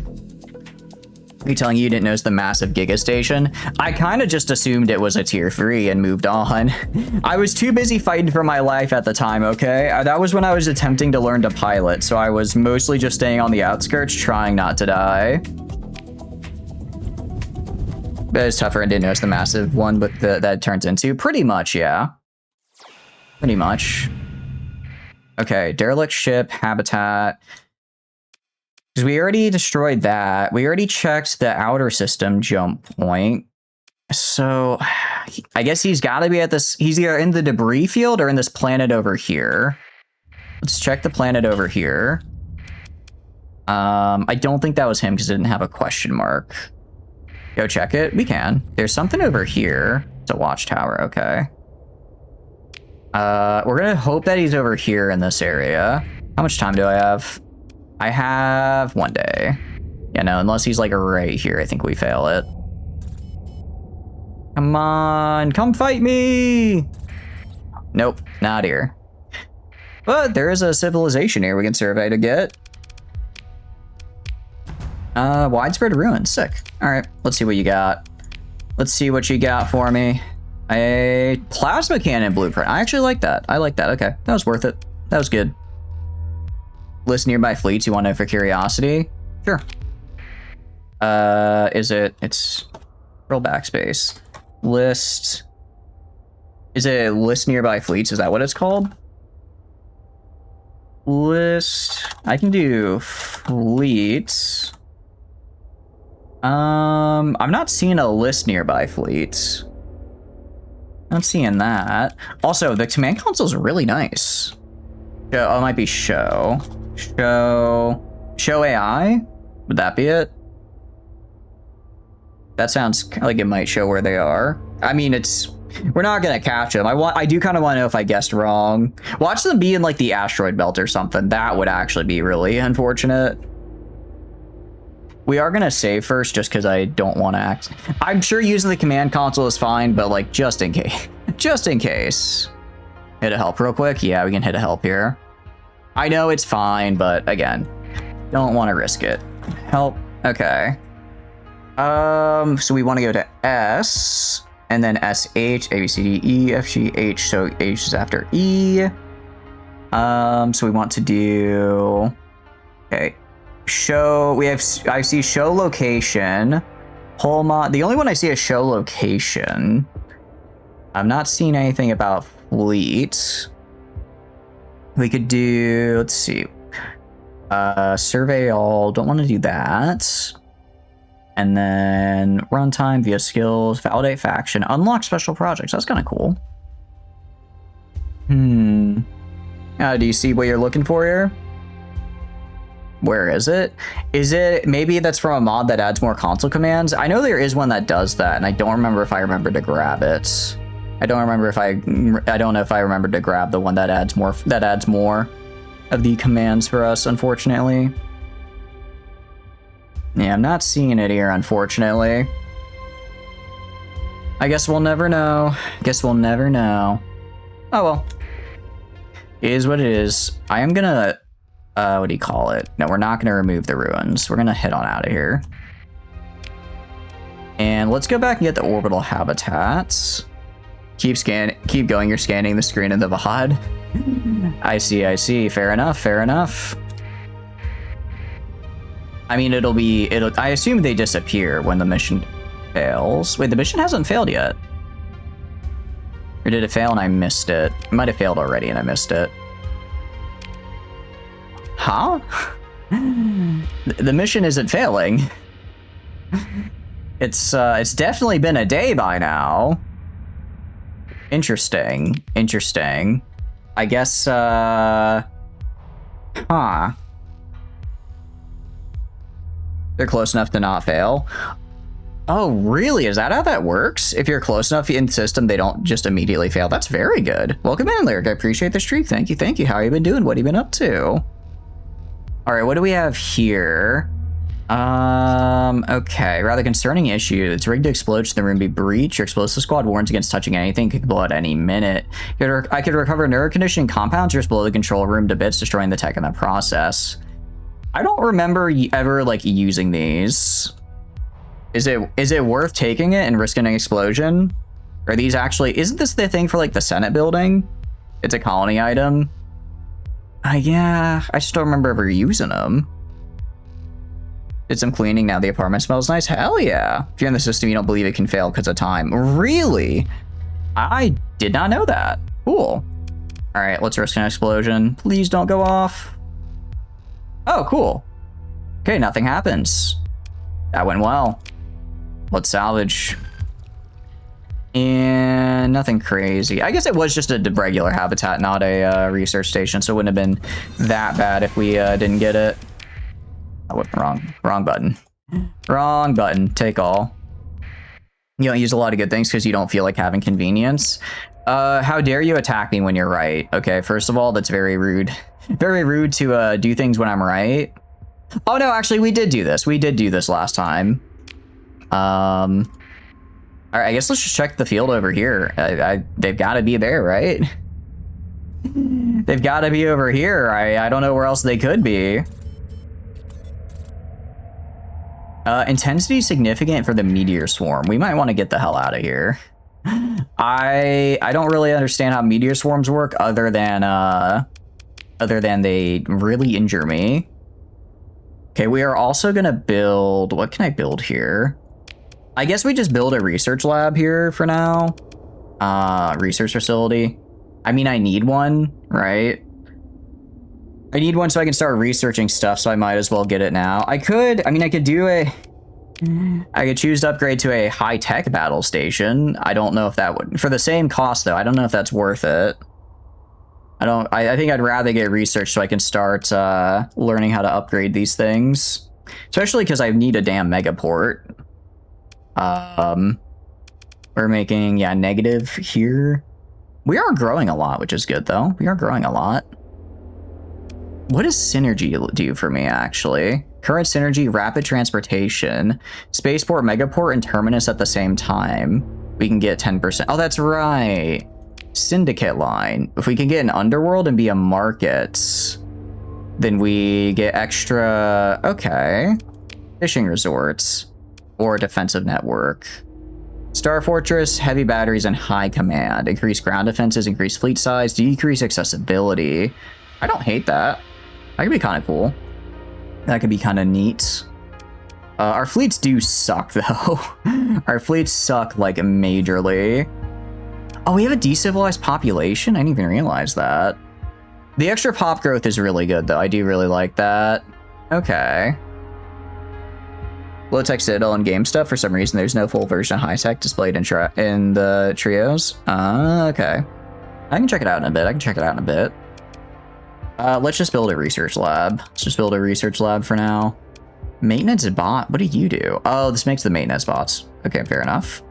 Are you telling you didn't know it's the massive Giga Station? I kind of just assumed it was a tier 3 and moved on. I was too busy fighting for my life at the time, okay? That was when I was attempting to learn to pilot, so I was mostly just staying on the outskirts, trying not to die. But it's tougher and didn't know it's the massive one with that it turns into. Pretty much, yeah. Pretty much. Okay, derelict ship, habitat. Because we already destroyed that. We already checked the outer system jump point. So I guess he's got to be at this. He's either in the debris field or in this planet over here. Let's check the planet over here. I don't think that was him because it didn't have a question mark. Go check it. We can. There's something over here. It's a watchtower. Okay. We're going to hope that he's over here in this area. How much time do I have? I have 1 day. Yeah, no, unless he's like right here, I think we fail it. Come on, come fight me! Nope, not here. But there is a civilization here we can survey to get. Widespread ruins. Sick. All right, let's see what you got. Let's see what you got for me. A plasma cannon blueprint. I actually like that. I like that. Okay, that was worth it. That was good. List nearby fleets you want to know for curiosity? Sure. It's roll backspace. List. Is it list nearby fleets? Is that what it's called? List. I can do fleets. I'm not seeing a list nearby fleets. Not seeing that. Also, the command console is really nice. Oh, it might be show. Show AI? Would that be it? That sounds like it might show where they are. I mean, we're not gonna catch them. I do kind of want to know if I guessed wrong. Watch them be in like the asteroid belt or something. That would actually be really unfortunate. We are gonna save first just because I don't want to act. I'm sure using the command console is fine, but like just in case. Just in case. Hit a help real quick. Yeah, we can hit a help here. I know it's fine, but again, don't want to risk it. Help. Okay. So we want to go to S and then SH, A, B, C, D, E, F, G, H. So H is after E. So we want to do, okay. Show, I see show location. Holma, the only one I see is show location. I'm not seeing anything about fleet. We could do, let's see. Survey all, don't want to do that. And then runtime via skills, validate faction, unlock special projects. That's kind of cool. Do you see what you're looking for here? Where is it? Is it, maybe that's from a mod that adds more console commands? I know there is one that does that, and I don't remember if I remember to grab it. I don't know if I remember to grab the one that adds more of the commands for us, unfortunately. Yeah, I'm not seeing it here, unfortunately. I guess we'll never know. Oh well. It is what it is. I am gonna, what do you call it? No, we're not gonna remove the ruins. We're gonna head on out of here. And let's go back and get the orbital habitats. Keep going, you're scanning the screen of the VOD. I see, fair enough. I mean, I assume they disappear when the mission fails. Wait, the mission hasn't failed yet. Or did it fail and I missed it? It might have failed already and I missed it. Huh? The mission isn't failing. It's definitely been a day by now. Interesting. I guess, huh. They're close enough to not fail. Oh, really? Is that how that works? If you're close enough in the system, they don't just immediately fail. That's very good. Welcome in, Lyric. I appreciate the streak. Thank you. How you been doing? What have you been up to? All right, what do we have here? Okay, rather concerning issue. It's rigged to explode should the room be breached. Your explosive squad warns against touching anything. Could blow at any minute. I could recover neuroconditioning compounds or just blow the control room to bits, destroying the tech in the process. I don't remember ever like using these. Is it worth taking it and risking an explosion? Are these actually, isn't this the thing for like the Senate building? It's a colony item. Yeah, I just don't remember ever using them. Did some cleaning, now the apartment smells nice. Hell yeah. If you're in the system, you don't believe it can fail because of time. Really? I did not know that. Cool. All right, let's risk an explosion. Please don't go off. Oh, cool. Okay, nothing happens. That went well. Let's salvage. And nothing crazy. I guess it was just a regular habitat, not a research station, so it wouldn't have been that bad if we didn't get it. I went wrong button. Wrong button, take all. You don't use a lot of good things because you don't feel like having convenience. How dare you attack me when you're right? Okay, first of all, that's very rude. Very rude to do things when I'm right. Oh no, actually we did do this. We did do this last time. All right, I guess let's just check the field over here. They've got to be there, right? They've got to be over here. I don't know where else they could be. Intensity significant for the meteor swarm. We might want to get the hell out of here. I don't really understand how meteor swarms work other than they really injure me. Okay, we are also gonna build, what can I build here? I guess we just build a research lab here for now. Research facility. I mean, I need one, right? I need one so I can start researching stuff, so I might as well get it now. I could choose to upgrade to a high-tech battle station. I don't know if that would, for the same cost though, I don't know if that's worth it. I think I'd rather get research so I can start learning how to upgrade these things. Especially because I need a damn megaport. We're making, yeah, negative here. We are growing a lot, which is good though. We are growing a lot. What does synergy do for me, actually? Current synergy, rapid transportation, spaceport, megaport, and terminus at the same time. We can get 10%. Oh, that's right. Syndicate line. If we can get an underworld and be a market, then we get extra, okay. Fishing resorts or defensive network. Star Fortress, heavy batteries, and high command. Increase ground defenses, increase fleet size, decrease accessibility. I don't hate that. That could be kind of cool. That could be kind of neat. Our fleets do suck, though. Our fleets suck, like, majorly. Oh, we have a decivilized population? I didn't even realize that. The extra pop growth is really good, though. I do really like that. Okay. Low-tech Citadel and game stuff. For some reason, there's no full version of high-tech displayed in the trios. Okay. I can check it out in a bit. Let's just build a research lab. Let's just build a research lab for now. Maintenance bot? What do you do? Oh, this makes the maintenance bots. Okay, fair enough.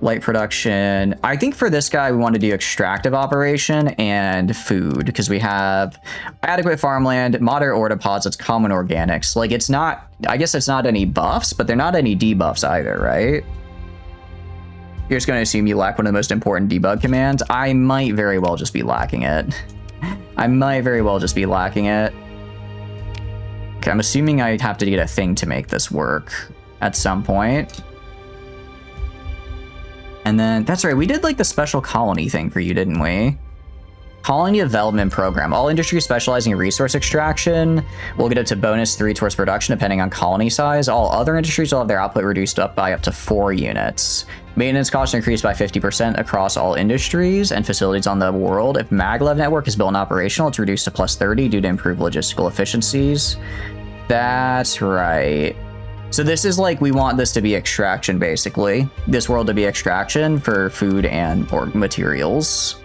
Light production. I think for this guy, we want to do extractive operation and food because we have adequate farmland, moderate ore deposits, common organics. Like, it's not, I guess it's not any buffs, but they're not any debuffs either, right? You're just going to assume you lack one of the most important debug commands. I might very well just be lacking it. Okay, I'm assuming I have to get a thing to make this work at some point. And then, that's right, we did like the special colony thing for you, didn't we? Colony development program. All industries specializing in resource extraction will get up to bonus 3 towards production depending on colony size. All other industries will have their output reduced up by up to 4 units. Maintenance costs increased by 50% across all industries and facilities on the world. If maglev network is built and operational, it's reduced to plus 30 due to improved logistical efficiencies. That's right. So this is like, we want this to be extraction, basically. This world to be extraction for food and or materials.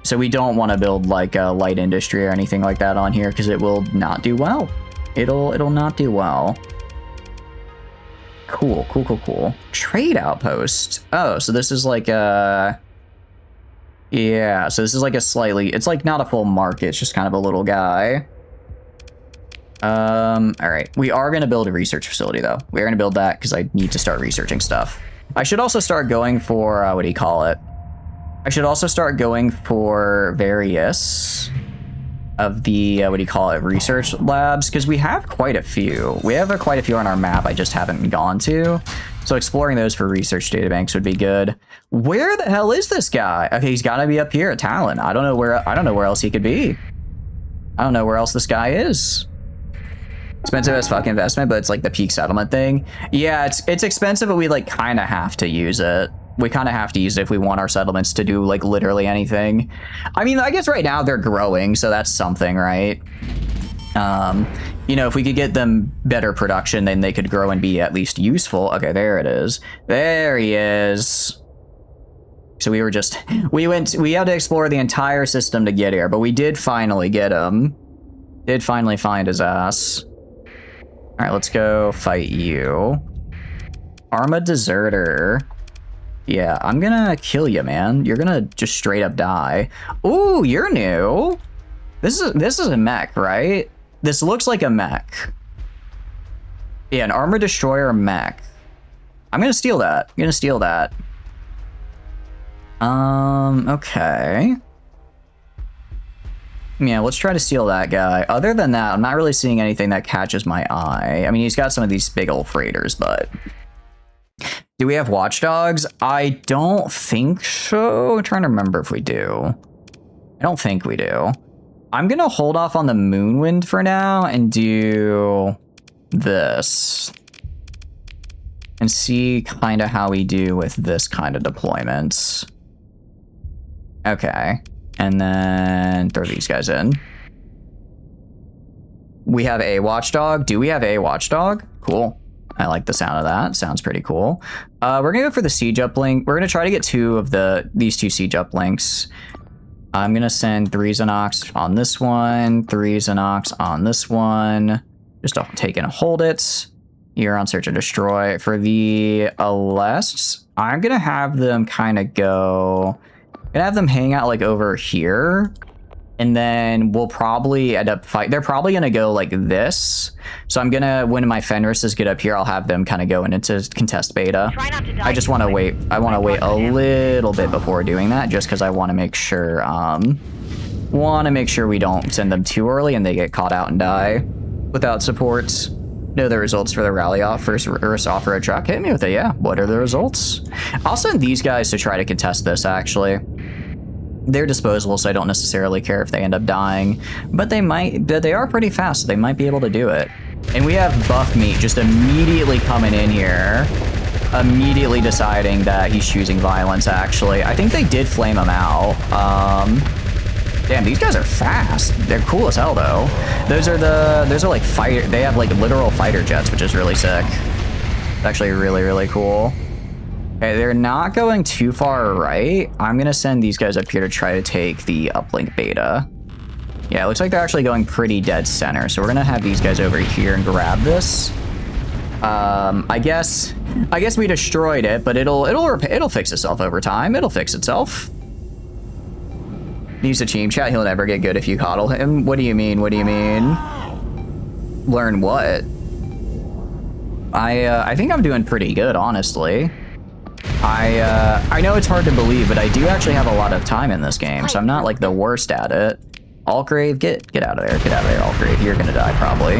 So we don't want to build like a light industry or anything like that on here because it will not do well. It'll not do well. Cool. Trade outpost. Oh, so this is like a... Yeah, so this is like a slightly... It's like not a full market, it's just kind of a little guy. All right. We are going to build a research facility, though. We're going to build that because I need to start researching stuff. I should also start going for, what do you call it? I should also start going for various of the, what do you call it, research labs, because we have quite a few. We have quite a few on our map I just haven't gone to. So exploring those for research databanks would be good. Where the hell is this guy? Okay, he's got to be up here at Talon. I don't know where else he could be. I don't know where else this guy is. Expensive as fuck investment, but it's like the peak settlement thing. Yeah, it's expensive, but we like kind of have to use it. We kind of have to use it if we want our settlements to do like literally anything. I mean, I guess right now they're growing, so that's something, right? You know, if we could get them better production, then they could grow and be at least useful. Okay, there it is. There he is. So we had to explore the entire system to get here, but we did finally get him. Did finally find his ass. All right, let's go fight you. Arma Deserter. Yeah, I'm gonna kill you, man. You're gonna just straight up die. Ooh, you're new. This is a mech, right? This looks like a mech. Yeah, an armor destroyer mech. I'm gonna steal that. Okay. Yeah, let's try to steal that guy. Other than that, I'm not really seeing anything that catches my eye. I mean, he's got some of these big old freighters, but... Do we have watchdogs? I don't think so. I'm trying to remember if we do. I don't think we do. I'm going to hold off on the Moonwind for now and do this. And see kind of how we do with this kind of deployment. Okay. And then throw these guys in. We have a watchdog. Do we have a watchdog? Cool. I like the sound of that. Sounds pretty cool. We're gonna go for the siege uplink. We're gonna try to get these two siege uplinks. I'm gonna send 3 Xenox on this one, 3 Xenox on this one. Just take and hold it. You're on search and destroy. For the Alests, I'm gonna have them kind of go. I'm gonna have them hang out like over here. And then we'll probably end up fight. They're probably gonna go like this. So I'm gonna, when my Fenrises get up here, I'll have them kind of go into contest beta. I just want to wait. I want to wait a little bit before doing that, just because I want to make sure. We don't send them too early and they get caught out and die without support. Know the results for the rally off first off-road truck. Hit me with it. Yeah. What are the results? I'll send these guys to try to contest this. Actually. They're disposable, so I don't necessarily care if they end up dying, but they might. They are pretty fast, so they might be able to do it. And we have Buff Meat just immediately coming in here, immediately deciding that he's choosing violence. Actually, I think they did flame him out. Damn, these guys are fast. They're cool as hell, though. Those are like fighter. They have like literal fighter jets, which is really sick. It's actually really cool. Okay, they're not going too far right. I'm going to send these guys up here to try to take the uplink beta. Yeah, it looks like they're actually going pretty dead center. So we're going to have these guys over here and grab this. I guess we destroyed it, but it'll fix itself over time. It'll fix itself. Needs a team chat. He'll never get good if you coddle him. What do you mean? What do you mean? Learn what? I think I'm doing pretty good, honestly. I know it's hard to believe, but I do actually have a lot of time in this game, so I'm not like the worst at it. Altgrave, get out of there. Get out of there, Altgrave. You're gonna die probably.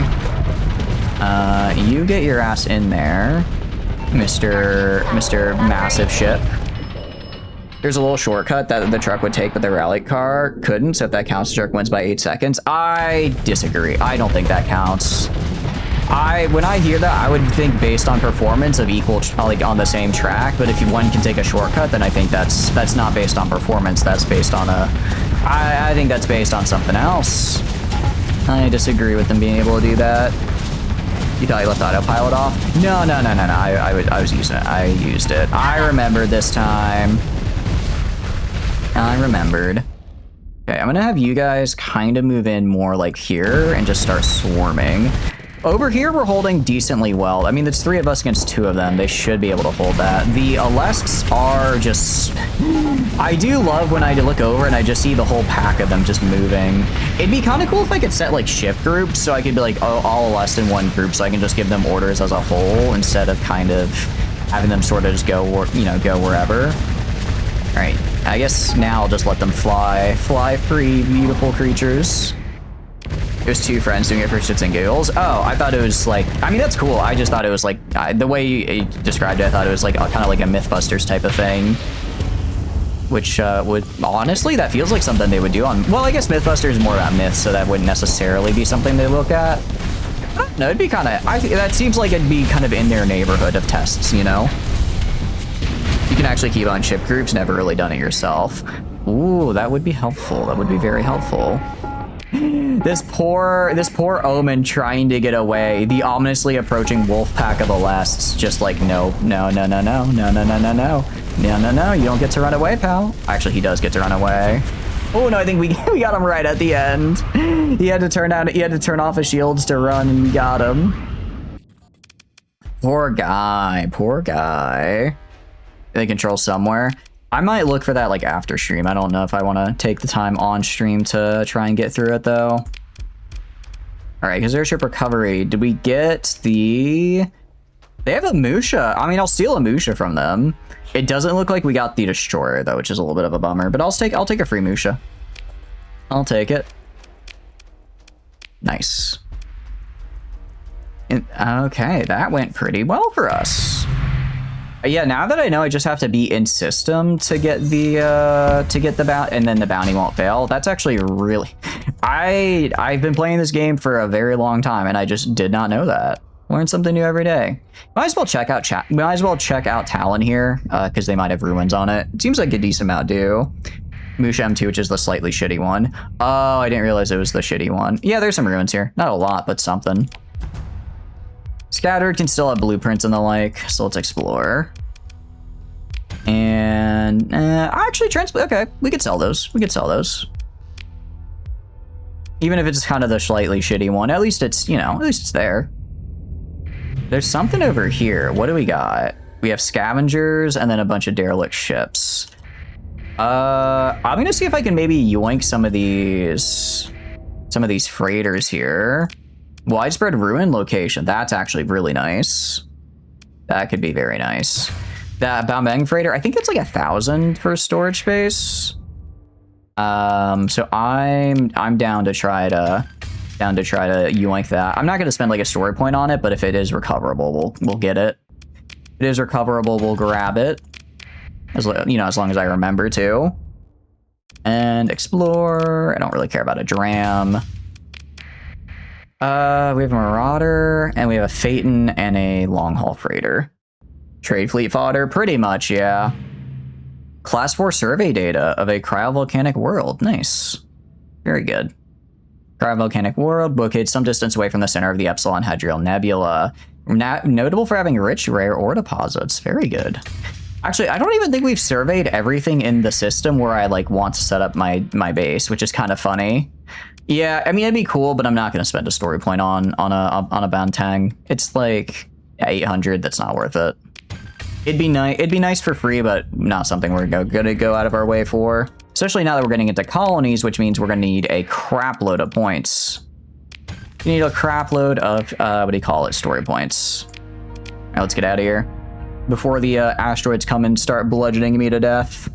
You get your ass in there, Mr. Massive Ship. There's a little shortcut that the truck would take, but the rally car couldn't, so if that counts, the truck wins by 8 seconds. I disagree. I don't think that counts. When I hear that, I would think based on performance of equal, like on the same track, but if one can take a shortcut, then I think that's not based on performance, that's based on I think that's based on something else. I disagree with them being able to do that. You thought you left autopilot off? No, I was using it. I used it. I remembered this time. I remembered. Okay, I'm gonna have you guys kind of move in more like here and just start swarming. Over here, we're holding decently well. I mean, it's 3 of us against 2 of them. They should be able to hold that. The Alests are just... I do love when I look over and I just see the whole pack of them just moving. It'd be kind of cool if I could set, like, shift groups, so I could be like, oh, all Alest in one group, so I can just give them orders as a whole instead of kind of having them sort of just go, go wherever. All right, I guess now I'll just let them fly. Fly free, beautiful creatures. It was 2 friends doing it for shits and giggles. Oh, I thought it was like, I mean, that's cool. I just thought it was like, the way you described it, I thought it was like kind of like a Mythbusters type of thing. Which would, honestly, that feels like something they would do on, well, I guess Mythbusters is more about myths, so that wouldn't necessarily be something they look at. No, it'd be kind of, that seems like it'd be kind of in their neighborhood of tests, you know? You can actually keep on ship groups, never really done it yourself. Ooh, that would be helpful. That would be very helpful. This poor Omen trying to get away. The ominously approaching wolf pack of Alests just like, no. You don't get to run away, pal. Actually, he does get to run away. Oh no, I think we got him right at the end. He had to turn off his shields to run, and we got him. Poor guy. They control somewhere. I might look for that like after stream. I don't know if I want to take the time on stream to try and get through it though. All right, because airship recovery. Did we get the... They have a Musha. I mean, I'll steal a Musha from them. It doesn't look like we got the destroyer though, which is a little bit of a bummer. But I'll take a free Musha. I'll take it. Nice. Okay, that went pretty well for us. Yeah, now that I know I just have to be in system to get the bounty, and then the bounty won't fail. That's actually really... I've been playing this game for a very long time, and I just did not know that. Learn something new every day. Might as well check out Talon here, because they might have ruins on it. It seems like a decent amount do. Musha M2, which is the slightly shitty one. Oh, I didn't realize it was the shitty one. Yeah, there's some ruins here. Not a lot, but something. Scattered can still have blueprints and the like, so let's explore. And actually, okay, we could sell those. We could sell those. Even if it's kind of the slightly shitty one, at least it's, you know, at least it's there. There's something over here. What do we got? We have scavengers and then a bunch of derelict ships. I'm gonna see if I can maybe yoink some of these freighters here. Widespread ruin location. That's actually really nice. That could be very nice. That Bang freighter, I think it's like 1,000 for storage space. So I'm down to try to yoink that. I'm not gonna spend like a story point on it, but if it is recoverable, we'll get it. If it is recoverable, we'll grab it. As you know, as long as I remember to. And explore. I don't really care about a dram. We have a Marauder, and we have a Phaeton and a long haul freighter. Trade fleet fodder, pretty much, yeah. Class 4 survey data of a cryovolcanic world. Nice. Very good. Cryovolcanic world, located some distance away from the center of the Epsilon Hadriel Nebula. Notable for having rich, rare ore deposits. Very good. Actually, I don't even think we've surveyed everything in the system where I like want to set up my base, which is kind of funny. Yeah, I mean, it'd be cool, but I'm not going to spend a story point on a Bantang. It's like 800. That's not worth it. It'd be nice for free, but not something we're gonna go out of our way for. Especially now that we're getting into colonies, which means we're gonna need a crap load of points. You need a crap load of what do you call it? Story points. All right, let's get out of here before the asteroids come and start bludgeoning me to death.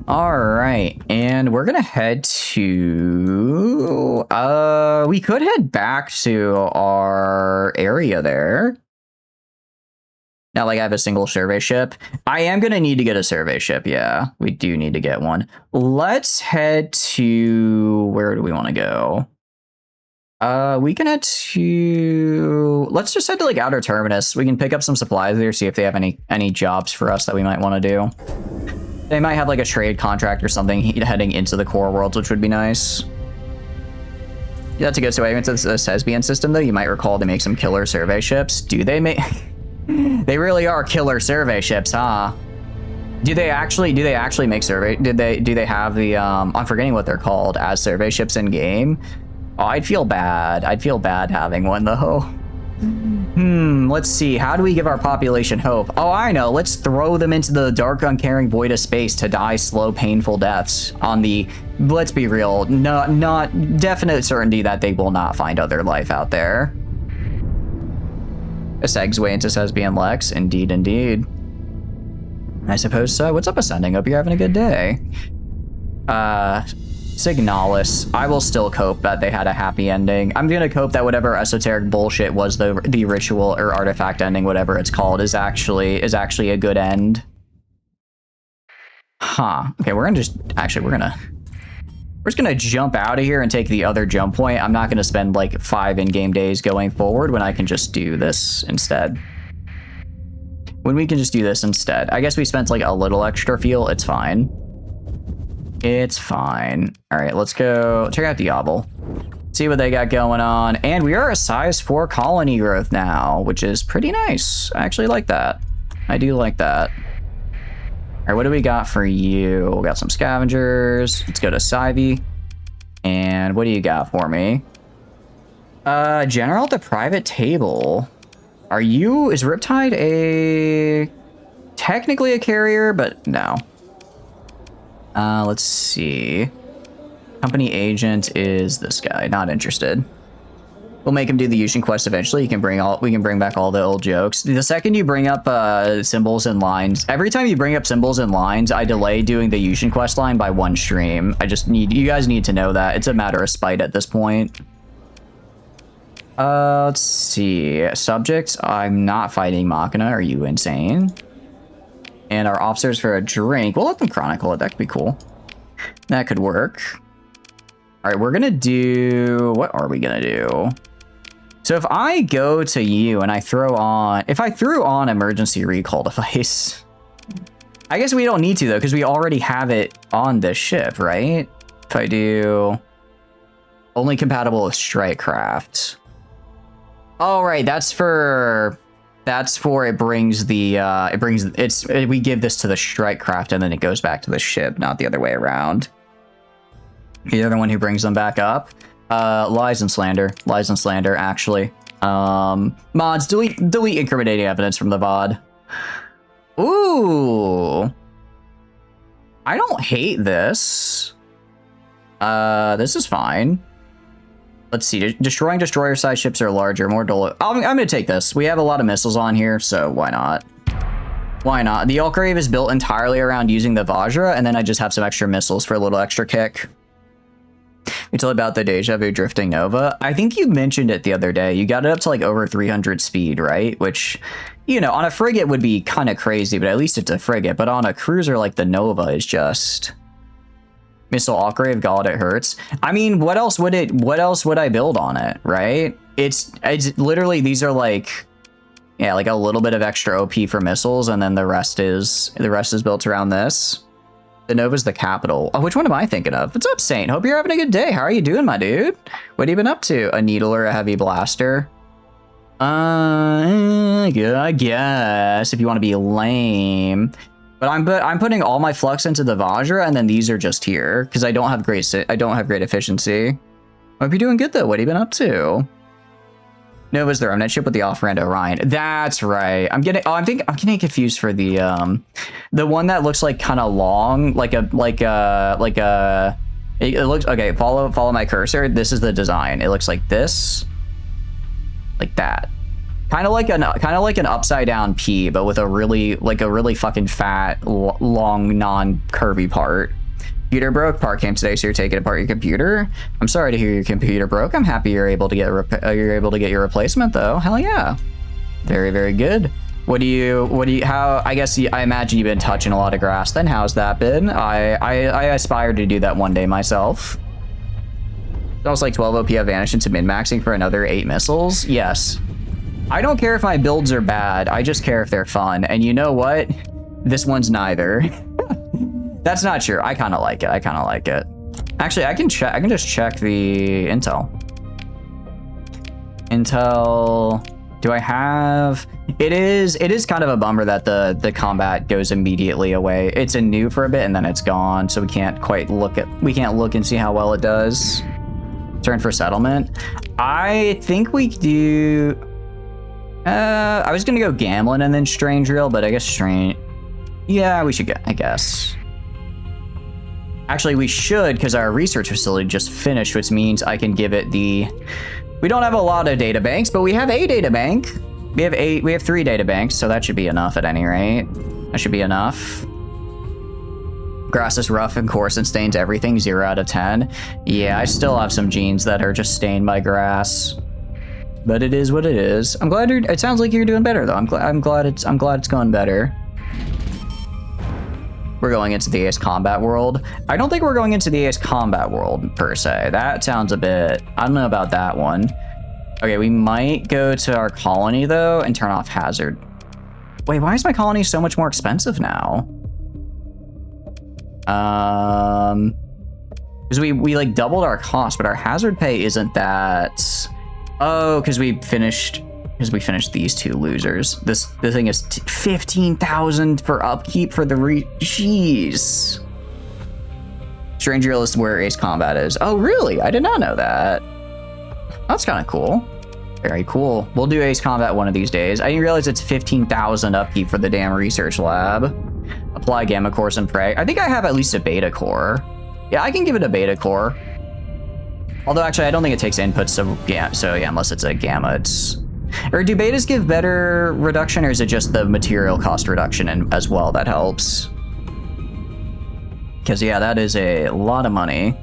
All right, and we're gonna head to... we could head back to our area there. Not like I have a single survey ship. I am gonna need to get a survey ship, yeah. We do need to get one. Let's head to... where do we want to go? We can head to... let's just head to like Outer Terminus. We can pick up some supplies there, see if they have any jobs for us that we might want to do. They might have like a trade contract or something heading into the core worlds, which would be nice. Yeah, that's a good way into the Sesbian system, though. You might recall they make some killer survey ships. Do they make... They really are killer survey ships, huh? Do they actually make survey? Do they have the I'm forgetting what they're called as survey ships in game? Oh, I'd feel bad. I'd feel bad having one though. Let's see. How do we give our population hope? Oh, I know. Let's throw them into the dark, uncaring void of space to die slow, painful deaths on the, let's be real, not definite certainty that they will not find other life out there. A segue into Sesbian Lex. Indeed, indeed. I suppose so. What's up, Ascending? Hope you're having a good day. Signalis. I will still cope that they had a happy ending. I'm gonna cope that whatever esoteric bullshit was the ritual or artifact ending, whatever it's called, is actually a good end. Huh. Okay, we're just gonna jump out of here and take the other jump point. I'm not gonna spend like 5 in-game days going forward when I can just do this instead. I guess we spent like a little extra fuel. It's fine. It's fine. All right, let's go check out Diablo. See what they got going on. And we are a size 4 colony growth now, which is pretty nice. I actually like that. I do like that. All right, what do we got for you? We got some scavengers. Let's go to Syvie. And what do you got for me? General at the private table. Is Riptide technically a carrier, but no. Let's see. Company agent is this guy. Not interested. We'll make him do the Yushin quest eventually. We can bring back all the old jokes. The second you bring up symbols and lines, every time you bring up symbols and lines, I delay doing the Yushin quest line by 1 stream. You guys need to know that. It's a matter of spite at this point. Let's see. Subjects, I'm not fighting Machina. Are you insane? And our officers for a drink. We'll let them chronicle it. That could be cool. That could work. All right, we're gonna do... What are we gonna do? So if I go to you and I throw on... If I threw on emergency recall device... I guess we don't need to, though, because we already have it on this ship, right? If I do... Only compatible with Strikecraft. Oh, right, that's for it brings the... we give this to the Strikecraft and then it goes back to the ship, not the other way around. The other one who brings them back up. Lies and slander, actually. Mods, delete incriminating evidence from the VOD. Ooh. I don't hate this. This is fine. Let's see, destroying destroyer-sized ships are larger, more dull. I'm gonna take this. We have a lot of missiles on here, so why not? Why not? The Alcrave is built entirely around using the Vajra, and then I just have some extra missiles for a little extra kick. We told about the Deja Vu Drifting Nova. I think you mentioned it the other day. You got it up to like over 300 speed, right? Which, you know, on a frigate would be kind of crazy, but at least it's a frigate. But on a cruiser like the Nova is just... Missile Alcrave, God, it hurts. I mean, what else would I build on it, right? It's literally, these are like, yeah, like a little bit of extra OP for missiles, and then the rest is built around this. The Nova's the capital. Oh, which one am I thinking of? What's up, Saint? Hope you're having a good day. How are you doing, my dude? What have you been up to? A needle or a heavy blaster? I guess if you want to be lame. But I'm putting all my flux into the Vajra, and then these are just here because I don't have great efficiency. Hope you're doing good though. What have you been up to? Nova's the remnant ship with the off-brand Orion. That's right. I'm getting confused for the one that looks like kind of long, it looks okay. Follow my cursor. This is the design. It looks like this, like that. Kind of like an upside down P, but with a really fucking fat, long, non-curvy part. Computer broke. Part came today, so you're taking apart your computer. I'm sorry to hear your computer broke. I'm happy you're able to get your replacement though. Hell yeah, very, very good. I imagine you've been touching a lot of grass. Then how's that been? I aspire to do that one day myself. Almost like 12 OP have vanished into min-maxing for another 8 missiles. Yes. I don't care if my builds are bad. I just care if they're fun. And you know what? This one's neither. That's not true. I kind of like it. Actually, I can just check the intel. Do I have... It is kind of a bummer that the combat goes immediately away. It's a new for a bit and then it's gone. So we can't look and see how well it does. Turn for settlement. I think we do... I was gonna go Gamblin' and then Strange Reel, but I guess Strange... Yeah, we should get, I guess. Actually, we should, because our research facility just finished, which means I can give it the... We don't have a lot of data banks, but we have a data bank. We have 3 data banks, so that should be enough at any rate. That should be enough. Grass is rough and coarse and stains everything, 0 out of 10. Yeah, I still have some genes that are just stained by grass. But it is what it is. I'm glad it sounds like you're doing better though. I'm glad it's going better. We're going into the Ace Combat world. I don't think we're going into the Ace Combat world per se. That sounds a bit, I don't know about that one. Okay, we might go to our colony though and turn off hazard. Wait, why is my colony so much more expensive now? Because we like doubled our cost, but our hazard pay isn't that. Oh, because we finished these 2 losers. This thing is 15,000 for upkeep for the jeez. Strange Reel is where Ace Combat is. Oh, really? I did not know that. That's kind of cool. Very cool. We'll do Ace Combat one of these days. I didn't realize it's 15,000 upkeep for the damn research lab. Apply Gamma Cores and Prey. I think I have at least a Beta Core. Yeah, I can give it a Beta Core. Although actually, I don't think it takes inputs, so yeah, unless it's a gamma, it's... Or do betas give better reduction, or is it just the material cost reduction as well that helps? Because yeah, that is a lot of money.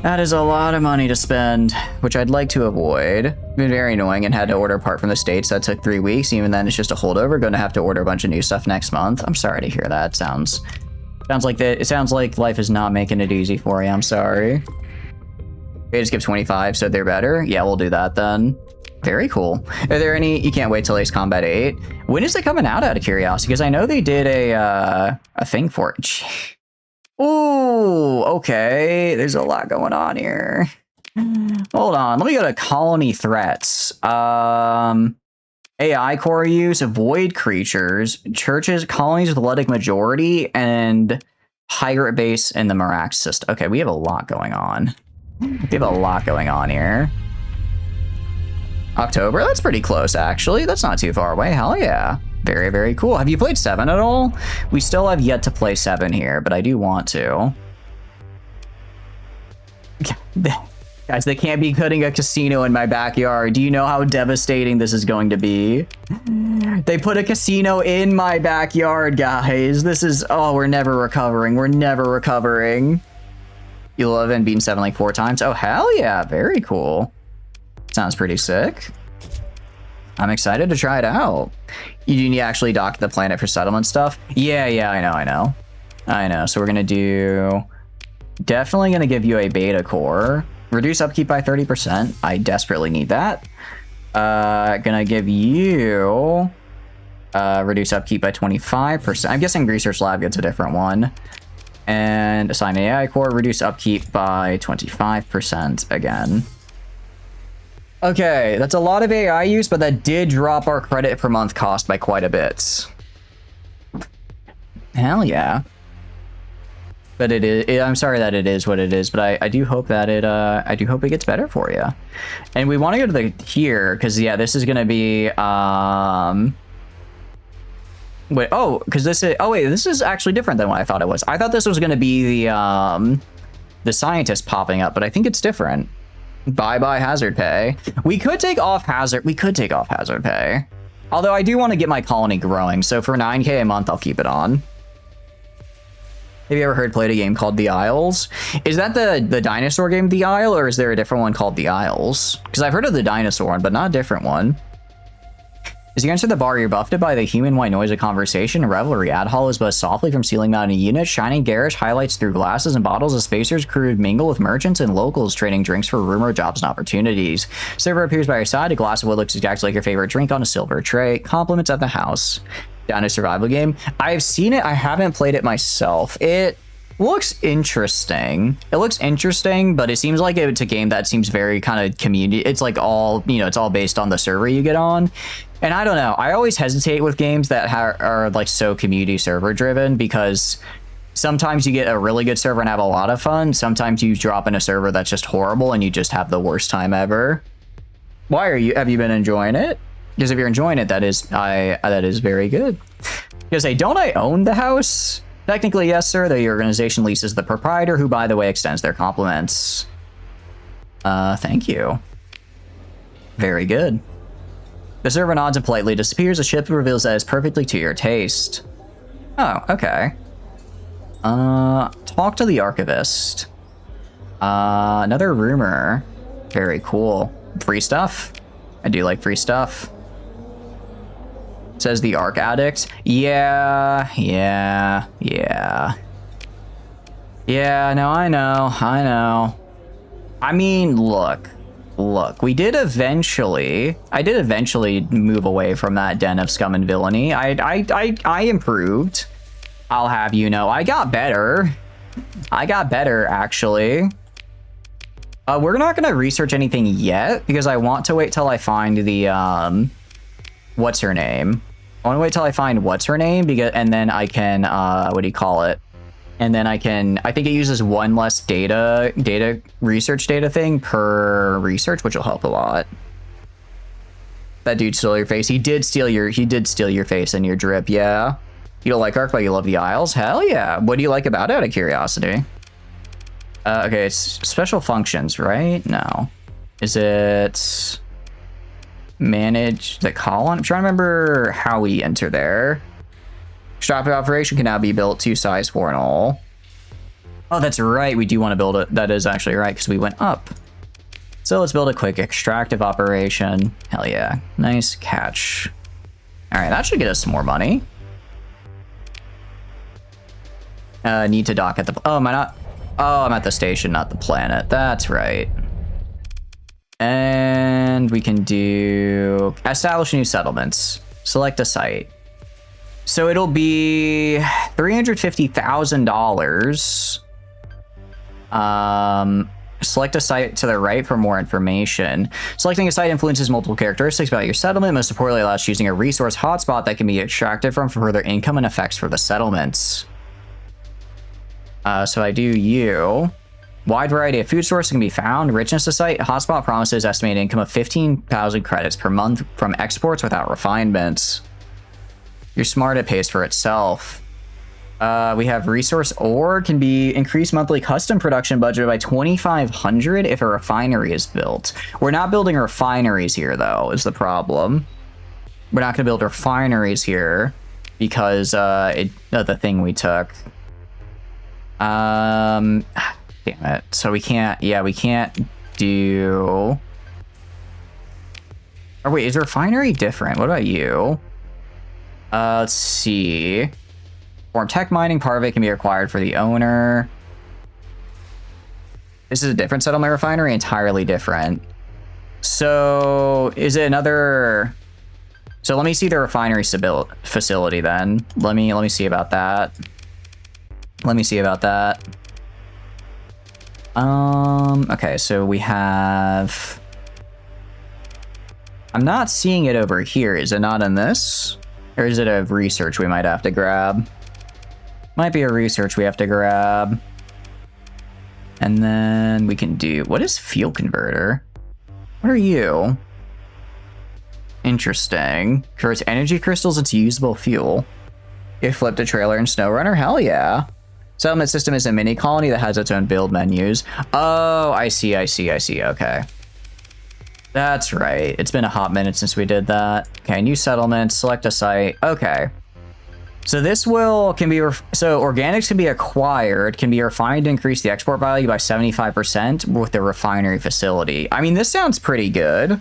That is a lot of money to spend, which I'd like to avoid. It's been very annoying and had to order a part from the States. That took 3 weeks. Even then, it's just a holdover. Going to have to order a bunch of new stuff next month. I'm sorry to hear that. It sounds like life is not making it easy for you. I'm sorry. They just give 25, so they're better. Yeah, we'll do that then. Very cool. Are there any... You can't wait till Ace Combat 8. When is it coming out of curiosity? Because I know they did a thing for it. Ooh, okay. There's a lot going on here. Hold on. Let me go to colony threats. AI core use, avoid creatures, churches, colonies with athletic majority, and pirate base in the Marax system. Okay, we have a lot going on. We have a lot going on here. October? That's pretty close, actually. That's not too far away. Hell yeah. Very, very cool. Have you played 7 at all? We still have yet to play 7 here, but I do want to. Guys, they can't be putting a casino in my backyard. Do you know how devastating this is going to be? They put a casino in my backyard, guys. This is... Oh, we're never recovering. We're never recovering. You love and beaten 7 like 4 times? Oh, hell yeah. Very cool. Sounds pretty sick. I'm excited to try it out. You need to actually dock the planet for settlement stuff? Yeah, I know. So we're going to do... Definitely going to give you a beta core. Reduce upkeep by 30%. I desperately need that. Gonna give you... reduce upkeep by 25%. I'm guessing Research Lab gets a different one. And assign an AI core. Reduce upkeep by 25% again. Okay, that's a lot of AI use, but that did drop our credit per month cost by quite a bit. Hell yeah. But it is, I'm sorry that it is what it is, but I do hope that it, I do hope it gets better for you. And we want to go to the here, because yeah, this is going to be, wait, oh, because this is, oh wait, this is actually different than what I thought it was. I thought this was going to be the scientist popping up, but I think it's different. Bye-bye hazard pay. We could take off hazard pay. Although I do want to get my colony growing, so for 9K a month, I'll keep it on. Have you ever played a game called The Isles? Is that the dinosaur game The Isle, or is there a different one called The Isles? Because I've heard of the dinosaur one, but not a different one. As you enter the bar, you're buffeted by the human white noise of conversation and revelry. Ad hall is buzzed softly from ceiling mounted units, shining garish highlights through glasses and bottles as spacers crew mingle with merchants and locals trading drinks for rumored jobs and opportunities. Server appears by your side, a glass of what looks exactly like your favorite drink on a silver tray. Compliments at the house. Down a survival game. I've seen it, I haven't played it myself. It looks interesting. It looks interesting, but it seems like it's a game that seems very kind of community. It's like all, you know, it's all based on the server you get on. And I don't know, I always hesitate with games that are like so community server driven, because sometimes you get a really good server and have a lot of fun. Sometimes you drop in a server that's just horrible and you just have the worst time ever. Have you been enjoying it? Because if you're enjoying it, that is very good. Because hey, don't I own the house? Technically, yes, sir, though your organization leases the proprietor, who, by the way, extends their compliments. Thank you. Very good. The server nods and politely disappears. The ship reveals that it's perfectly to your taste. Oh, okay. Talk to the archivist. Another rumor. Very cool. Free stuff. I do like free stuff. Says the Arc Addict. Yeah, no, I know. I mean, look, I did eventually move away from that den of scum and villainy. I improved. I'll have you know, I got better, actually. We're not gonna research anything yet, because I want to wait till I find the, what's her name? I want to wait till I find what's her name, because, and then I can, what do you call it? And then I think it uses one less research data thing per research, which will help a lot. That dude stole your face. He did steal your face and your drip, yeah. You don't like Arc, but you love the Isles? Hell yeah. What do you like about it, out of curiosity? Okay, it's special functions, right? No. Is it manage the column? I'm trying to remember how we enter there. Extractive operation can now be built to size 4 and all. Oh, that's right. We do want to build it. That is actually right because we went up. So let's build a quick extractive operation. Hell yeah. Nice catch. All right, that should get us some more money. Need to dock at the... Oh, am I not... Oh, I'm at the station, not the planet. That's right. And we can do... Establish new settlements. Select a site. So it'll be $350,000. Select a site to the right for more information. Selecting a site influences multiple characteristics about your settlement. Most importantly, allows choosing a resource hotspot that can be extracted from for further income and effects for the settlements. So I do you. Wide variety of food sources can be found. Richness of site. Hotspot promises estimated income of 15,000 credits per month from exports without refinements. You're smart, it pays for itself. We have resource ore can be increased monthly custom production budget by 2,500 if a refinery is built. We're not building refineries here though, is the problem. We're not gonna build refineries here because the thing we took. Damn it. So we can't, yeah, we can't do... Oh wait, is refinery different? What about you? Let's see. Form tech mining, part of it can be required for the owner. This is a different settlement refinery, entirely different. So is it another... So let me see the refinery facility then. Let me see about that. Let me see about that. Okay, so we have... I'm not seeing it over here. Is it not in this? Or is it a research we might have to grab? Might be a research we have to grab. And then we can do... What is fuel converter? What are you? Interesting. Converts energy crystals into usable fuel. You flipped a trailer in SnowRunner? Hell yeah. Settlement system is a mini colony that has its own build menus. Oh, I see. Okay. That's right. It's been a hot minute since we did that. Okay, new settlement, select a site. Okay. So this can be, so organics can be acquired, can be refined to increase the export value by 75% with the refinery facility. I mean, this sounds pretty good.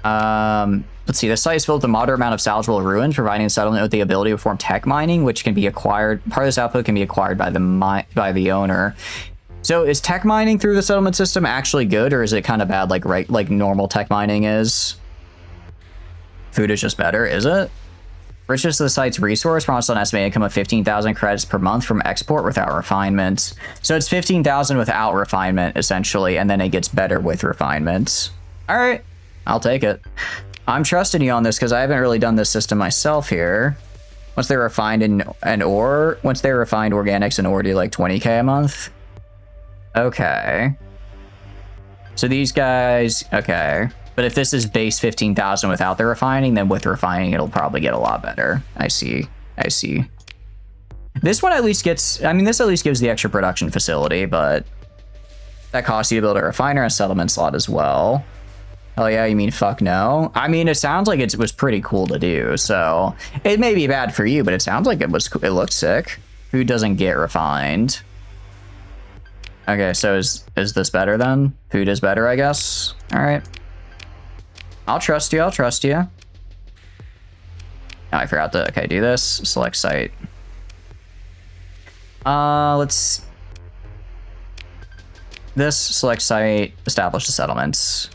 Let's see, the site is filled with a moderate amount of salvageable ruins, providing the settlement with the ability to perform tech mining, which can be acquired. Part of this output can be acquired by the owner. So is tech mining through the settlement system actually good, or is it kind of bad like normal tech mining is? Food is just better, is it? Richness of the site's resource promises an estimated income of 15,000 credits per month from export without refinements. So it's 15,000 without refinement, essentially, and then it gets better with refinements. All right, I'll take it. I'm trusting you on this because I haven't really done this system myself here. Once they're refined once they're refined organics and ore do like 20k a month. Okay. So these guys, okay. But if this is base 15,000 without the refining, then with refining, it'll probably get a lot better. I see. This one at least gets, I mean, this at least gives the extra production facility, but that costs you to build a refiner and settlement slot as well. Oh yeah, you mean fuck no? I mean, it sounds like it was pretty cool to do, so it may be bad for you, but it sounds like it looked sick. Food doesn't get refined. Okay, so is this better then? Food is better, I guess. All right. I'll trust you. Oh, I forgot to, okay, do this. Select site. Select site, establish the settlements.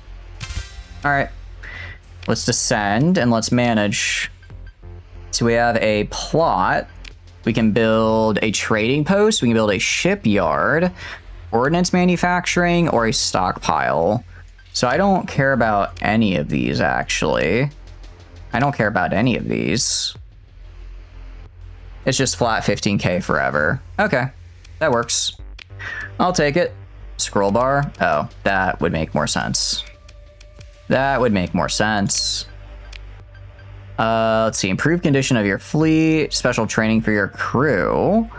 All right, let's descend and let's manage. So we have a plot. We can build a trading post. We can build a shipyard, ordnance manufacturing, or a stockpile. So I don't care about any of these, actually. I don't care about any of these. It's just flat 15k forever. Okay, that works. I'll take it. Scroll bar. Oh, that would make more sense. That would make more sense. Let's see. Improve condition of your fleet. Special training for your crew.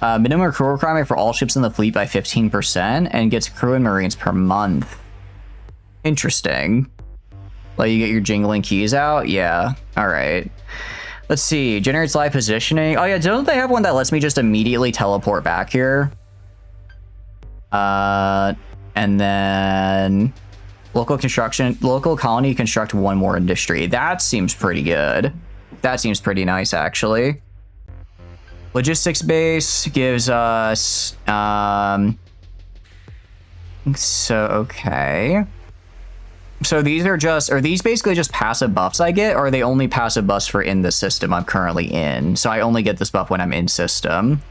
Minimum crew requirement for all ships in the fleet by 15% and gets crew and marines per month. Interesting. Like you get your jingling keys out? Yeah. All right. Let's see. Generates live positioning. Oh yeah, don't they have one that lets me just immediately teleport back here? And then local colony construct one more industry. That seems pretty good. That seems pretty nice, actually. Logistics base gives us, okay. So these are these basically just passive buffs I get, or are they only passive buffs for in the system I'm currently in? So I only get this buff when I'm in system.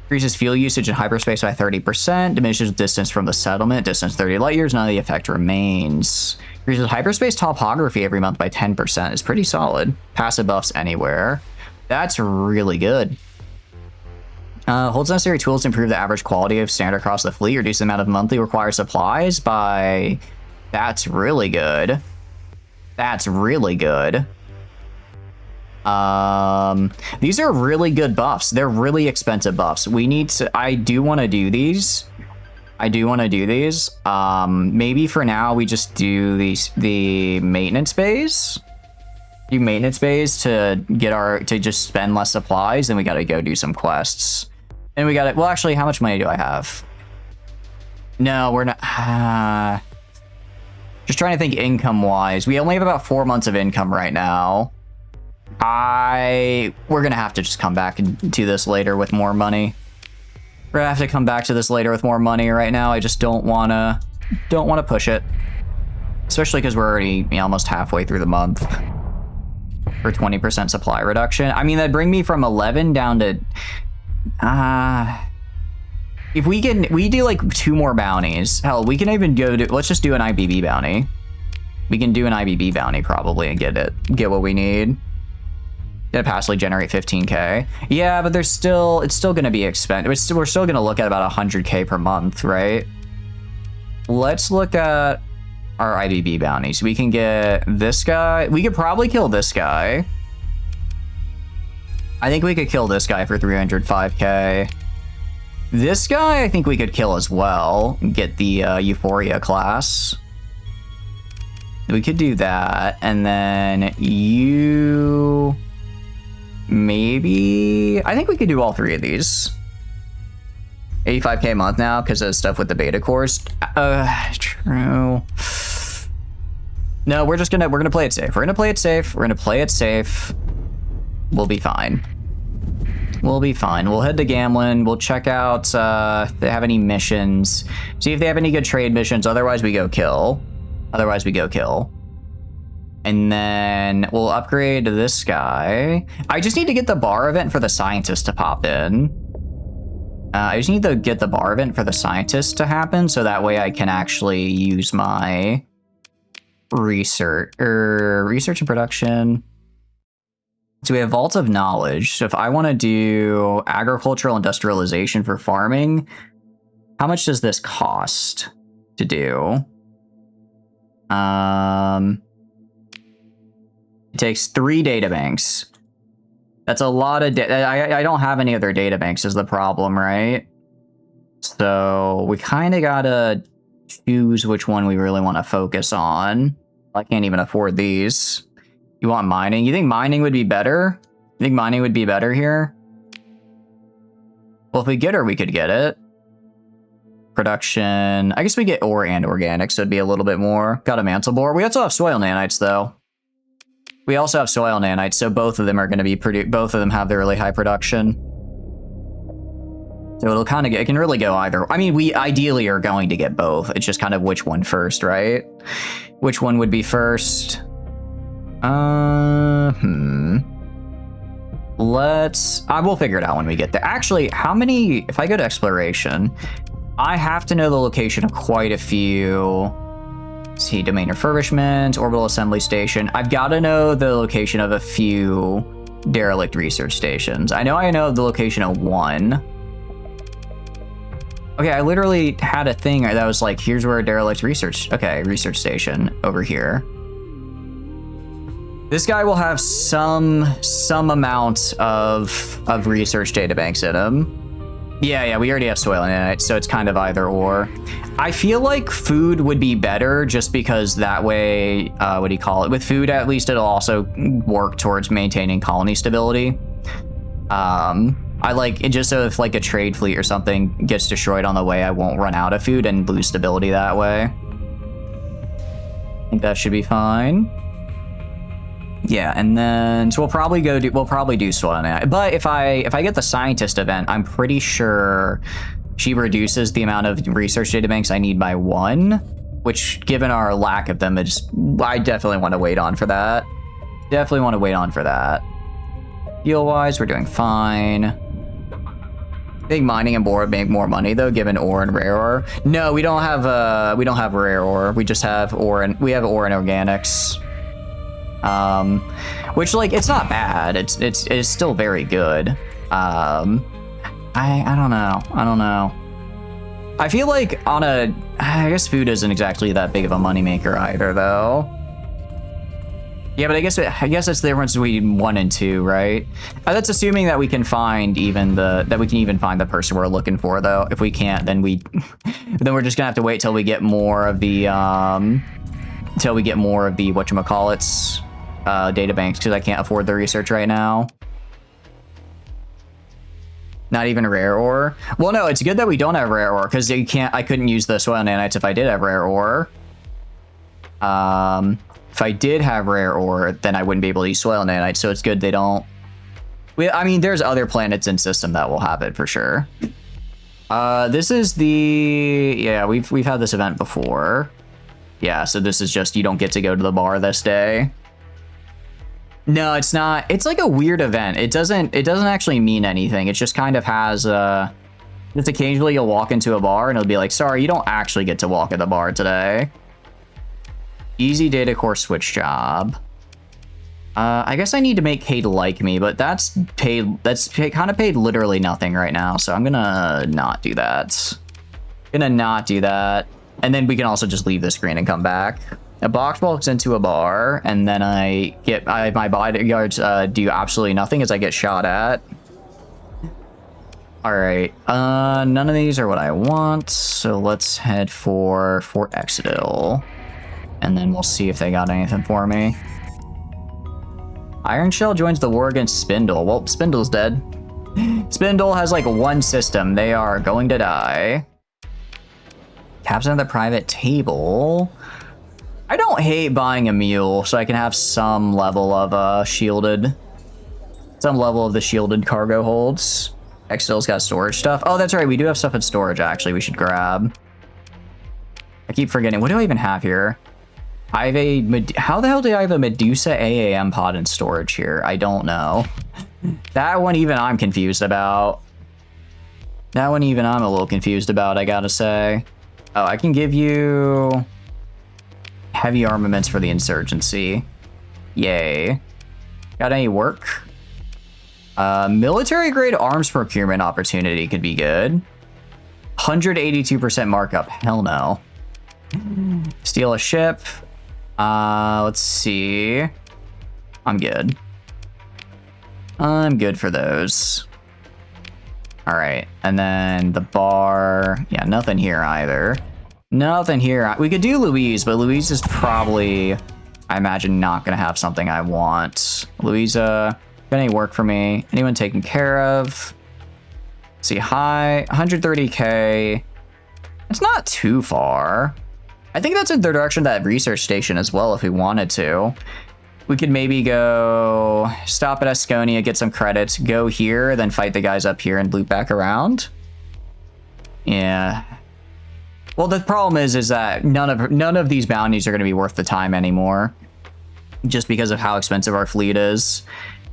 Increases fuel usage in hyperspace by 30%, diminishes distance from the settlement, distance 30 light years, none of the effect remains. Increases hyperspace topography every month by 10%. It's pretty solid. Passive buffs anywhere. That's really good. Holds necessary tools to improve the average quality of standard across the fleet, reduce the amount of monthly required supplies by... That's really good. That's really good. These are really good buffs. They're really expensive buffs. We need to... I do want to do these. Maybe for now we just do the maintenance bays. Do maintenance bays to get to just spend less supplies, and we gotta go do some quests. And we gotta... Well, actually, how much money do I have? No, we're not... just trying to think income-wise. We only have about 4 months of income right now. We're gonna have to just come back to this later with more money. We're gonna have to come back to this later with more money. Right now, I just don't wanna push it, especially because we're already almost halfway through the month. For 20% supply reduction. I mean, that'd bring me from 11 down to... if we do like 2 more bounties. Hell, we can even go to... Let's just do an IBB bounty. We can do an IBB bounty probably and get what we need. Gonna passively generate 15k. Yeah, but it's still gonna be expensive. We're still gonna look at about 100k per month, right? Let's look at our IBB bounties. We can get this guy. We could probably kill this guy. I think we could kill this guy for 305k. This guy, I think we could kill as well. Get the Euphoria class. We could do that. And then you... Maybe... I think we could do all 3 of these. 85k a month now because of stuff with the beta course. True. No, we're gonna play it safe. We're gonna play it safe. We'll be fine. We'll head to Gamlin. We'll check out if they have any missions. See if they have any good trade missions. Otherwise, we go kill. And then we'll upgrade this guy. I just need to get the bar event for the scientist to pop in. I just need to get the bar event for the scientist to happen, so that way I can actually use my research and production. So we have Vault of Knowledge. So if I want to do agricultural industrialization for farming, how much does this cost to do? It takes 3 databanks. That's a lot of I don't have any other databanks is the problem, right? So we kind of gotta choose which one we really want to focus on. I can't even afford these. You want mining? You think mining would be better? You think mining would be better here? Well, if we get her, we could get it. Production. I guess we get ore and organic, so it'd be a little bit more. Got a mantle borer. We also have soil nanites, though. We also have soil nanites, so both of them are going to be both of them have the really high production. So it'll kind of it can really go either. I mean, we ideally are going to get both. It's just kind of which one first, right? Which one would be first? We'll figure it out when we get there. Actually, how many, if I go to exploration, I have to know the location of quite a few. Let's see, domain refurbishment, orbital assembly station. I've got to know the location of a few derelict research stations. I know the location of one. Okay, I literally had a thing that was like, here's where a derelict research, okay, research station over here. This guy will have some amount of research databanks in him. Yeah, we already have soil in it, so it's kind of either or. I feel like food would be better just because that way, what do you call it? With food, at least it'll also work towards maintaining colony stability. I like it just so if like a trade fleet or something gets destroyed on the way, I won't run out of food and lose stability that way. I think that should be fine. Yeah, and then so we'll probably do soil analysis. But if I get the scientist event, I'm pretty sure she reduces the amount of research databanks I need by 1, which given our lack of them, I definitely want to wait on for that. Definitely want to wait on for that. Deal wise, we're doing fine. I think mining and ore would make more money though, given ore and rare ore. No, we don't have rare ore. We just have ore and ore and organics. Which like it's not bad. It's still very good. I don't know. I feel like I guess food isn't exactly that big of a moneymaker either though. Yeah, but I guess it's the difference between 1 and 2, right? That's assuming that we can find even find the person we're looking for though. If we can't, then we're just gonna have to wait till we get more of the whatchamacallits databanks, because I can't afford the research right now. Not even rare ore. Well, no, it's good that we don't have rare ore because I couldn't use the soil nanites if I did have rare ore. If I did have rare ore, then I wouldn't be able to use soil nanites. So it's good they don't. I mean, there's other planets in system that will have it for sure. This is we've had this event before. Yeah, so this is just you don't get to go to the bar this day. No, it's not. It's like a weird event. It doesn't actually mean anything. It just kind of has just occasionally you'll walk into a bar and it'll be like, sorry, you don't actually get to walk at the bar today. Easy data core switch job. I guess I need to make Kate like me, but that's kind of paid literally nothing right now. So I'm gonna not do that. And then we can also just leave the screen and come back. A box walks into a bar, and then my bodyguards do absolutely nothing as I get shot at. All right, none of these are what I want, so let's head for Fort Exodil, and then we'll see if they got anything for me. Iron Shell joins the war against Spindle. Well, Spindle's dead. Spindle has like 1 system. They are going to die. Captain of the private table. I don't hate buying a mule, so I can have some level of the shielded cargo holds. Exodil's got storage stuff. Oh, that's right. We do have stuff in storage, actually. We should grab. I keep forgetting. What do I even have here? I have how the hell do I have a Medusa AAM pod in storage here? I don't know. That one even I'm confused about. That one even I'm a little confused about, I gotta say. Oh, I can give you heavy armaments for the insurgency. Yay. Got any work? Military grade arms procurement opportunity could be good. 182% markup. Hell no. Steal a ship. Let's see. I'm good. I'm good for those. All right, and then the bar. Yeah, nothing here either. Nothing here. We could do Louise, but Louise is probably, I imagine, not gonna have something I want. Louisa, got any work for me? Anyone taken care of? Let's see, high, 130K. It's not too far. I think that's in the direction of that research station as well if we wanted to. We could maybe go stop at Asconia, get some credits, go here, then fight the guys up here and loop back around. Yeah. Well, the problem is that none of these bounties are going to be worth the time anymore, just because of how expensive our fleet is.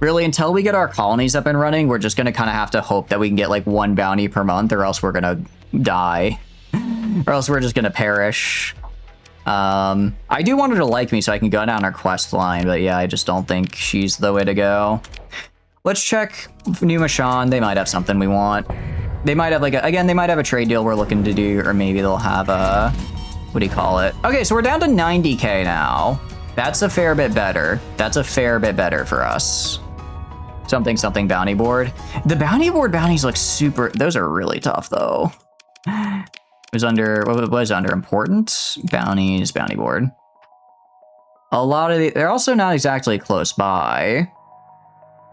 Really, until we get our colonies up and running, we're just going to kind of have to hope that we can get like 1 bounty per month, or else we're going to die, or else we're just going to perish. I do want her to like me so I can go down our quest line, but yeah, I just don't think she's the way to go. Let's check New Mashan. They might have something we want. They might have they might have a trade deal we're looking to do, or maybe they'll have a, what do you call it? Okay, so we're down to 90K now. That's a fair bit better. That's a fair bit better for us. Something bounty board. The bounty board bounties look super. Those are really tough though. It was under, what was under important? Bounties, bounty board. A lot of they're also not exactly close by.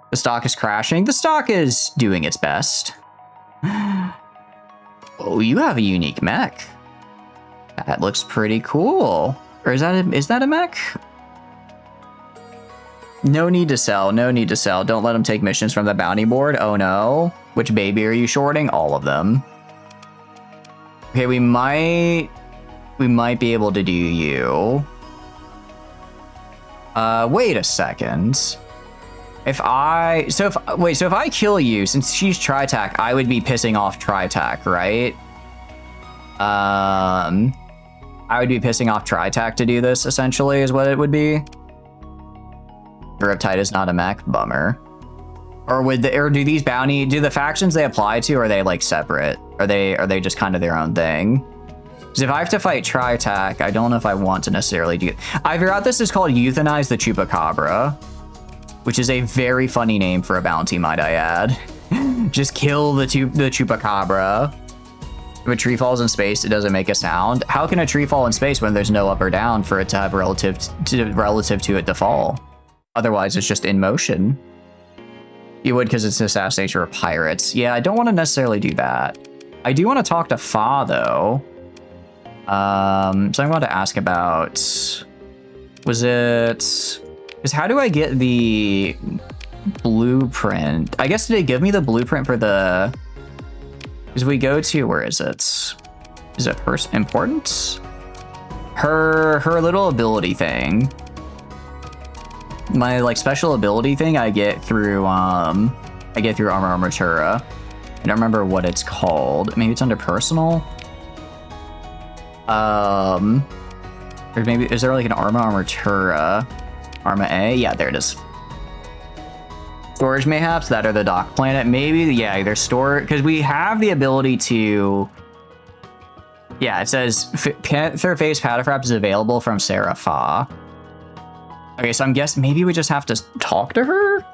The stock is crashing. The stock is doing its best. Oh, you have a unique mech. That looks pretty cool. Or is that a mech? No need to sell. No need to sell. Don't let them take missions from the bounty board. Oh no. Which baby are you shorting? All of them. Okay, we might be able to do you. Wait a second. If I kill you, since she's Tri-Tac, I would be pissing off Tri-Tac, right? I would be pissing off Tri-Tac to do this, essentially, is what it would be. Riptide is not a mech, bummer. Or do the factions they apply to, are they like separate? Are they just kind of their own thing? Because if I have to fight Tri-Tac, I don't know if I want to necessarily do. I forgot this is called Euthanize the Chupacabra, which is a very funny name for a bounty, might I add. Just kill the Chupacabra. If a tree falls in space, it doesn't make a sound. How can a tree fall in space when there's no up or down for it to have relative to it to fall? Otherwise, it's just in motion. You would because it's assassination for pirates. Yeah, I don't want to necessarily do that. I do want to talk to Fa, though. So I want to ask about... Was it... Because how do I get the blueprint? I guess did it give me the blueprint for the... Because we go to... Where is it? Is it important? Her little ability thing. My like special ability thing I get through Armor Armatura. I don't remember what it's called. Maybe it's under personal. Or maybe is there like an Armor Armatura? Arma A? Yeah, there it is. Storage mayhaps that are the dock planet. Maybe yeah, they're stored because we have the ability to. Yeah, it says Panther Face Patafrap is available from Sarah Fa. Okay, so I'm guessing maybe we just have to talk to her?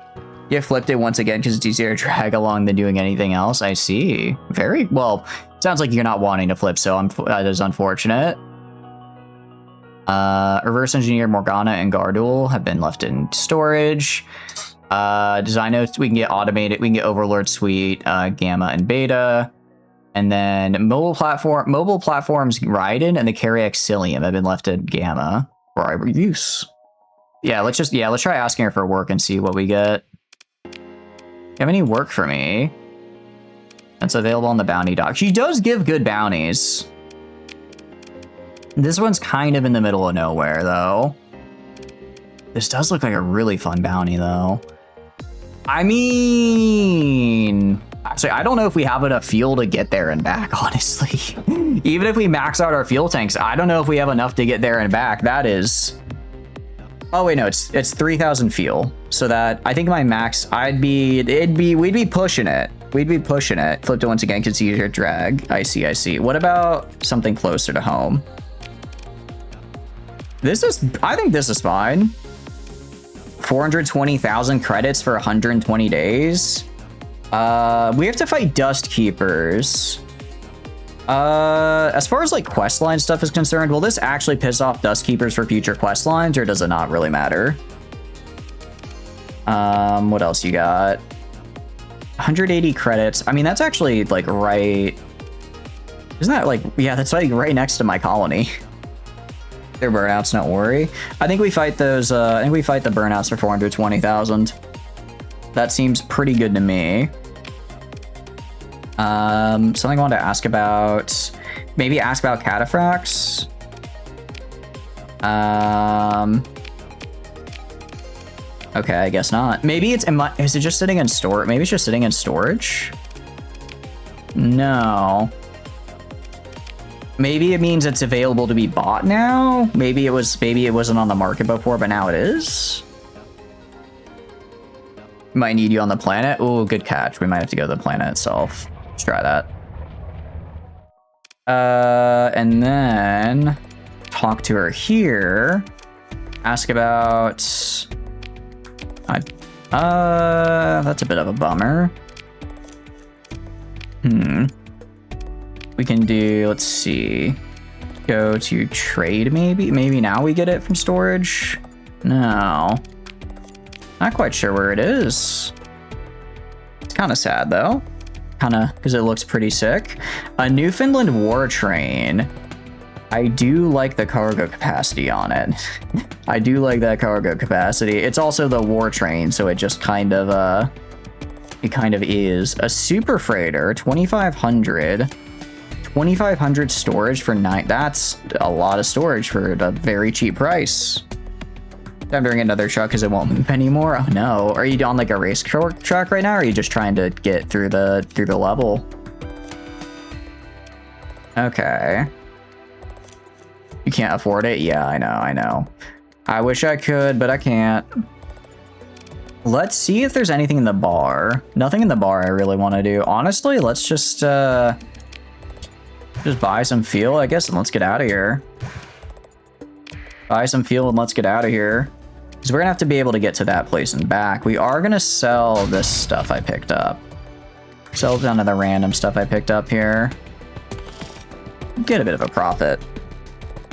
You flipped it once again because it's easier to drag along than doing anything else. I see. Very well. Sounds like you're not wanting to flip, so that is unfortunate. Reverse Engineer Morgana and Gardul have been left in storage. Design notes, we can get automated. We can get Overlord Suite, Gamma and Beta. And then mobile platforms Raiden and the Carry Exilium have been left at Gamma for our use. Yeah, let's try asking her for work and see what we get. You have any work for me? That's available on the bounty dock. She does give good bounties. This one's kind of in the middle of nowhere, though. This does look like a really fun bounty, though. I mean... Actually, I don't know if we have enough fuel to get there and back, honestly. Even if we max out our fuel tanks, I don't know if we have enough to get there and back. That is... Oh wait, no, it's 3,000 fuel. So that I think my max, we'd be pushing it. We'd be pushing it. Flipped it once again because it's easier to drag. I see. What about something closer to home? I think this is fine. 420,000 credits for 120 days. We have to fight Dust Keepers. As far as like questline stuff is concerned, will this actually piss off Dust Keepers for future quest lines, or does it not really matter? What else you got? 180 credits. I mean, that's actually like right. Isn't that like, yeah, that's like right next to my colony. They're burnouts, don't worry. I think we fight those, I think we fight the burnouts for 420,000. That seems pretty good to me. Something I wanted to ask about, maybe ask about cataphracts. Okay, I guess not. Maybe it's, is it just sitting in storage? Maybe it's just sitting in storage? No. Maybe it means it's available to be bought now? Maybe it wasn't on the market before, but now it is? Might need you on the planet. Oh, good catch. We might have to go to the planet itself. Let's try that. And then talk to her here. Ask about... that's a bit of a bummer. We can do, let's see. Go to trade, maybe? Maybe now we get it from storage? No. Not quite sure where it is. It's kind of sad, though. Kind of, because it looks pretty sick. A Newfoundland war train. I do like the cargo capacity on it. I do like that cargo capacity. It's also the war train, so it just kind of, it kind of is. A super freighter, 2,500. 2,500 storage for 9. That's a lot of storage for a very cheap price. I'm doing another truck because it won't move anymore. Oh no. Are you on like a race truck right now, or are you just trying to get through the level? Okay. You can't afford it? Yeah, I know. I wish I could, but I can't. Let's see if there's anything in the bar. Nothing in the bar I really want to do. Honestly, let's just buy some fuel, I guess, and let's get out of here. Buy some fuel and let's get out of here. Because we're going to have to be able to get to that place and back. We are going to sell this stuff I picked up. Sell down to the random stuff I picked up here. Get a bit of a profit.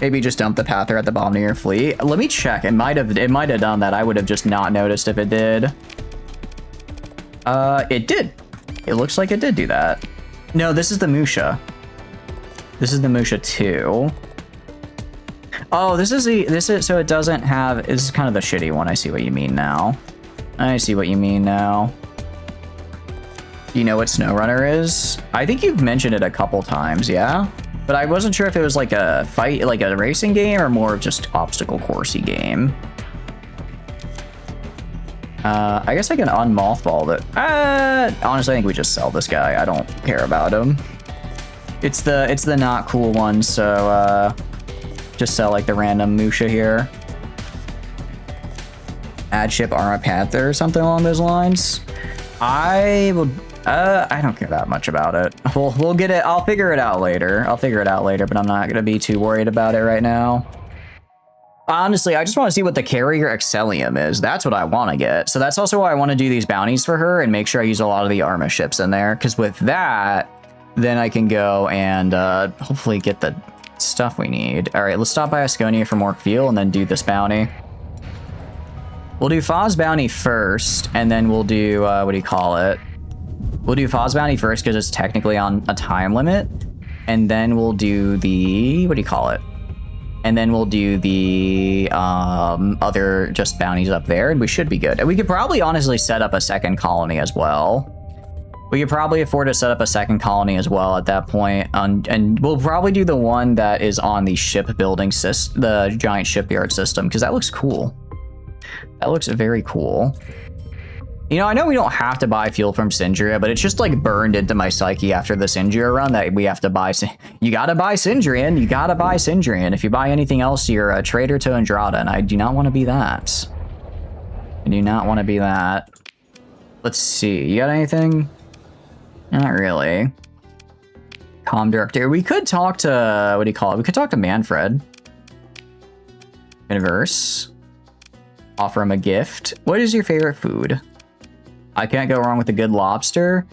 Maybe just dump the pather at the bottom of your fleet. Let me check. It might have done that. I would have just not noticed if it did. It did. It looks like it did do that. No, this is the Musha. This is the Musha 2. Oh, this is so it doesn't have, this is kind of the shitty one. I see what you mean now. I see what you mean now. You know what SnowRunner is? I think you've mentioned it a couple times, yeah? But I wasn't sure if it was like a fight, like a racing game, or more of just obstacle coursey game. I guess I can unmothball it. Honestly, I think we just sell this guy. I don't care about him. It's the not cool one, so just sell like the random Musha here. Add ship Arma Panther or something along those lines. I don't care that much about it. We'll get it. I'll figure it out later. But I'm not gonna be too worried about it right now. Honestly, I just want to see what the carrier Excellium is. That's what I want to get. So that's also why I want to do these bounties for her and make sure I use a lot of the Arma ships in there. Because with that, then I can go and hopefully get the stuff we need. All right, let's stop by Asconia for more fuel and then do this bounty. We'll do Foz bounty first, and then we'll do, what do you call it? We'll do Foz bounty first because it's technically on a time limit. And then we'll do the, what do you call it? And then we'll do the other just bounties up there, and we should be good. And we could probably honestly set up a second colony as well. We could probably afford to set up a second colony as well at that point. And we'll probably do the one that is on the shipbuilding system, the giant shipyard system, because that looks cool. That looks very cool. You know, I know we don't have to buy fuel from Syndria, but it's just like burned into my psyche after the Syndria run that we have to buy. You gotta buy Syndrian. You gotta buy Syndrian. If you buy anything else, you're a traitor to Andrada, and I do not want to be that. I do not want to be that. Let's see. You got anything? Not really. Comm director. We could talk to, what do you call it? We could talk to Manfred. Universe. Offer him a gift. What is your favorite food? I can't go wrong with a good lobster.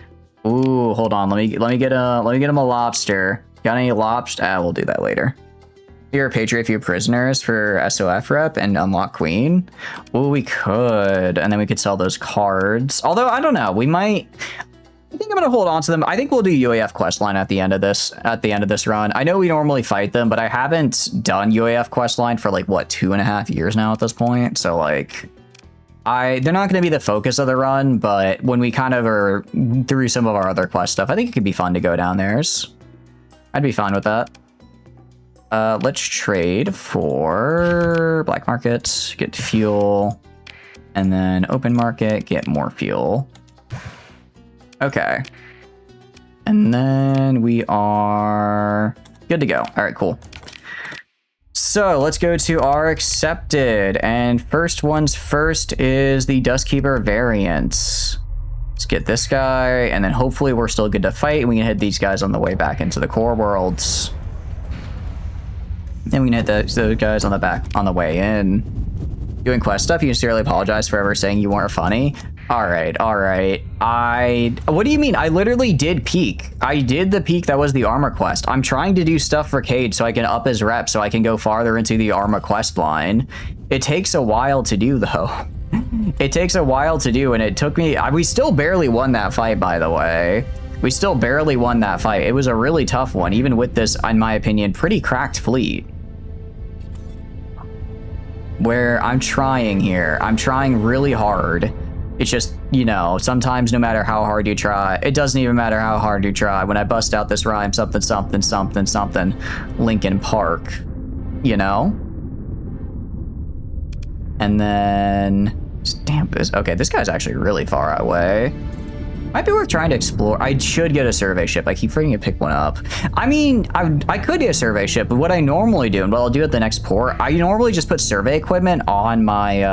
Ooh, hold on. Let me get him a lobster. Got any lobster? We'll do that later. Here, patriot a few prisoners for SOF rep and unlock queen. Ooh, we could, and then we could sell those cards. Although I don't know, we might. I think I'm gonna hold on to them. I think we'll do UAF questline at the end of this. At the end of this run, I know we normally fight them, but I haven't done UAF questline for like what 2.5 years now at this point. So like. They're not going to be the focus of the run, but when we kind of are through some of our other quest stuff, I think it could be fun to go down there. I'd be fine with that. Let's trade for black market, get fuel, and then open market, get more fuel. Okay. And then we are good to go. All right, cool. So let's go to our accepted, and first one's first is the Dustkeeper variant. Let's get this guy, and then hopefully we're still good to fight, and we can hit these guys on the way back into the core worlds. Then we can hit those guys on the way in. doing quest stuff. You sincerely apologize for ever saying you weren't funny. All right. What do you mean? I literally did peak. I did the peak that was the armor quest. I'm trying to do stuff for Cade so I can up his rep so I can go farther into the armor quest line. It takes a while to do, though. It takes a while to do, and it took me... we still barely won that fight, by the way. We still barely won that fight. It was a really tough one, even with this, in my opinion, pretty cracked fleet. Where I'm trying here. I'm trying really hard. It's just, you know, sometimes no matter how hard you try, it doesn't even matter how hard you try. When I bust out this rhyme, something, something, something, something, Lincoln Park, you know? And then, damn this. Okay, this guy's actually really far away. Might be worth trying to explore. I should get a survey ship. I keep forgetting to pick one up. I mean, I could get a survey ship, but what I normally do, and what I'll do at the next port, I normally just put survey equipment on my,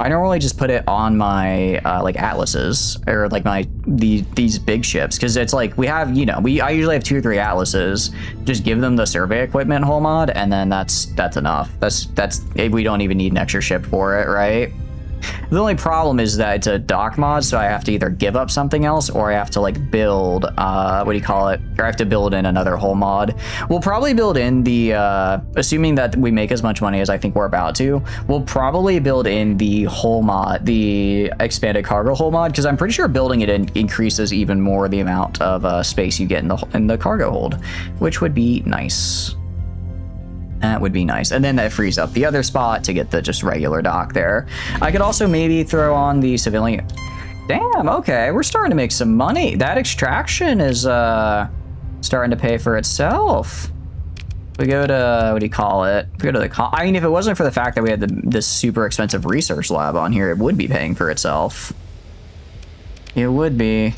I normally just put it on my, like, atlases, or, like, these big ships, because it's like, we have, you know, I usually have 2 or 3 atlases, just give them the survey equipment whole mod, and then that's enough. That's we don't even need an extra ship for it, right? The only problem is that it's a dock mod, so I have to either give up something else or I have to like build, what do you call it? Or I have to build in another whole mod. We'll probably build in the, assuming that we make as much money as I think we're about to, we'll probably build in the whole mod, the expanded cargo whole mod, because I'm pretty sure building it in increases even more the amount of space you get in the cargo hold, which would be nice. That would be nice. And then that frees up the other spot to get the just regular dock there. I could also maybe throw on the civilian. Damn, okay. We're starting to make some money. That extraction is starting to pay for itself. We go to, what do you call it? We go to the, I mean, if it wasn't for the fact that we had this super expensive research lab on here, it would be paying for itself. It would be.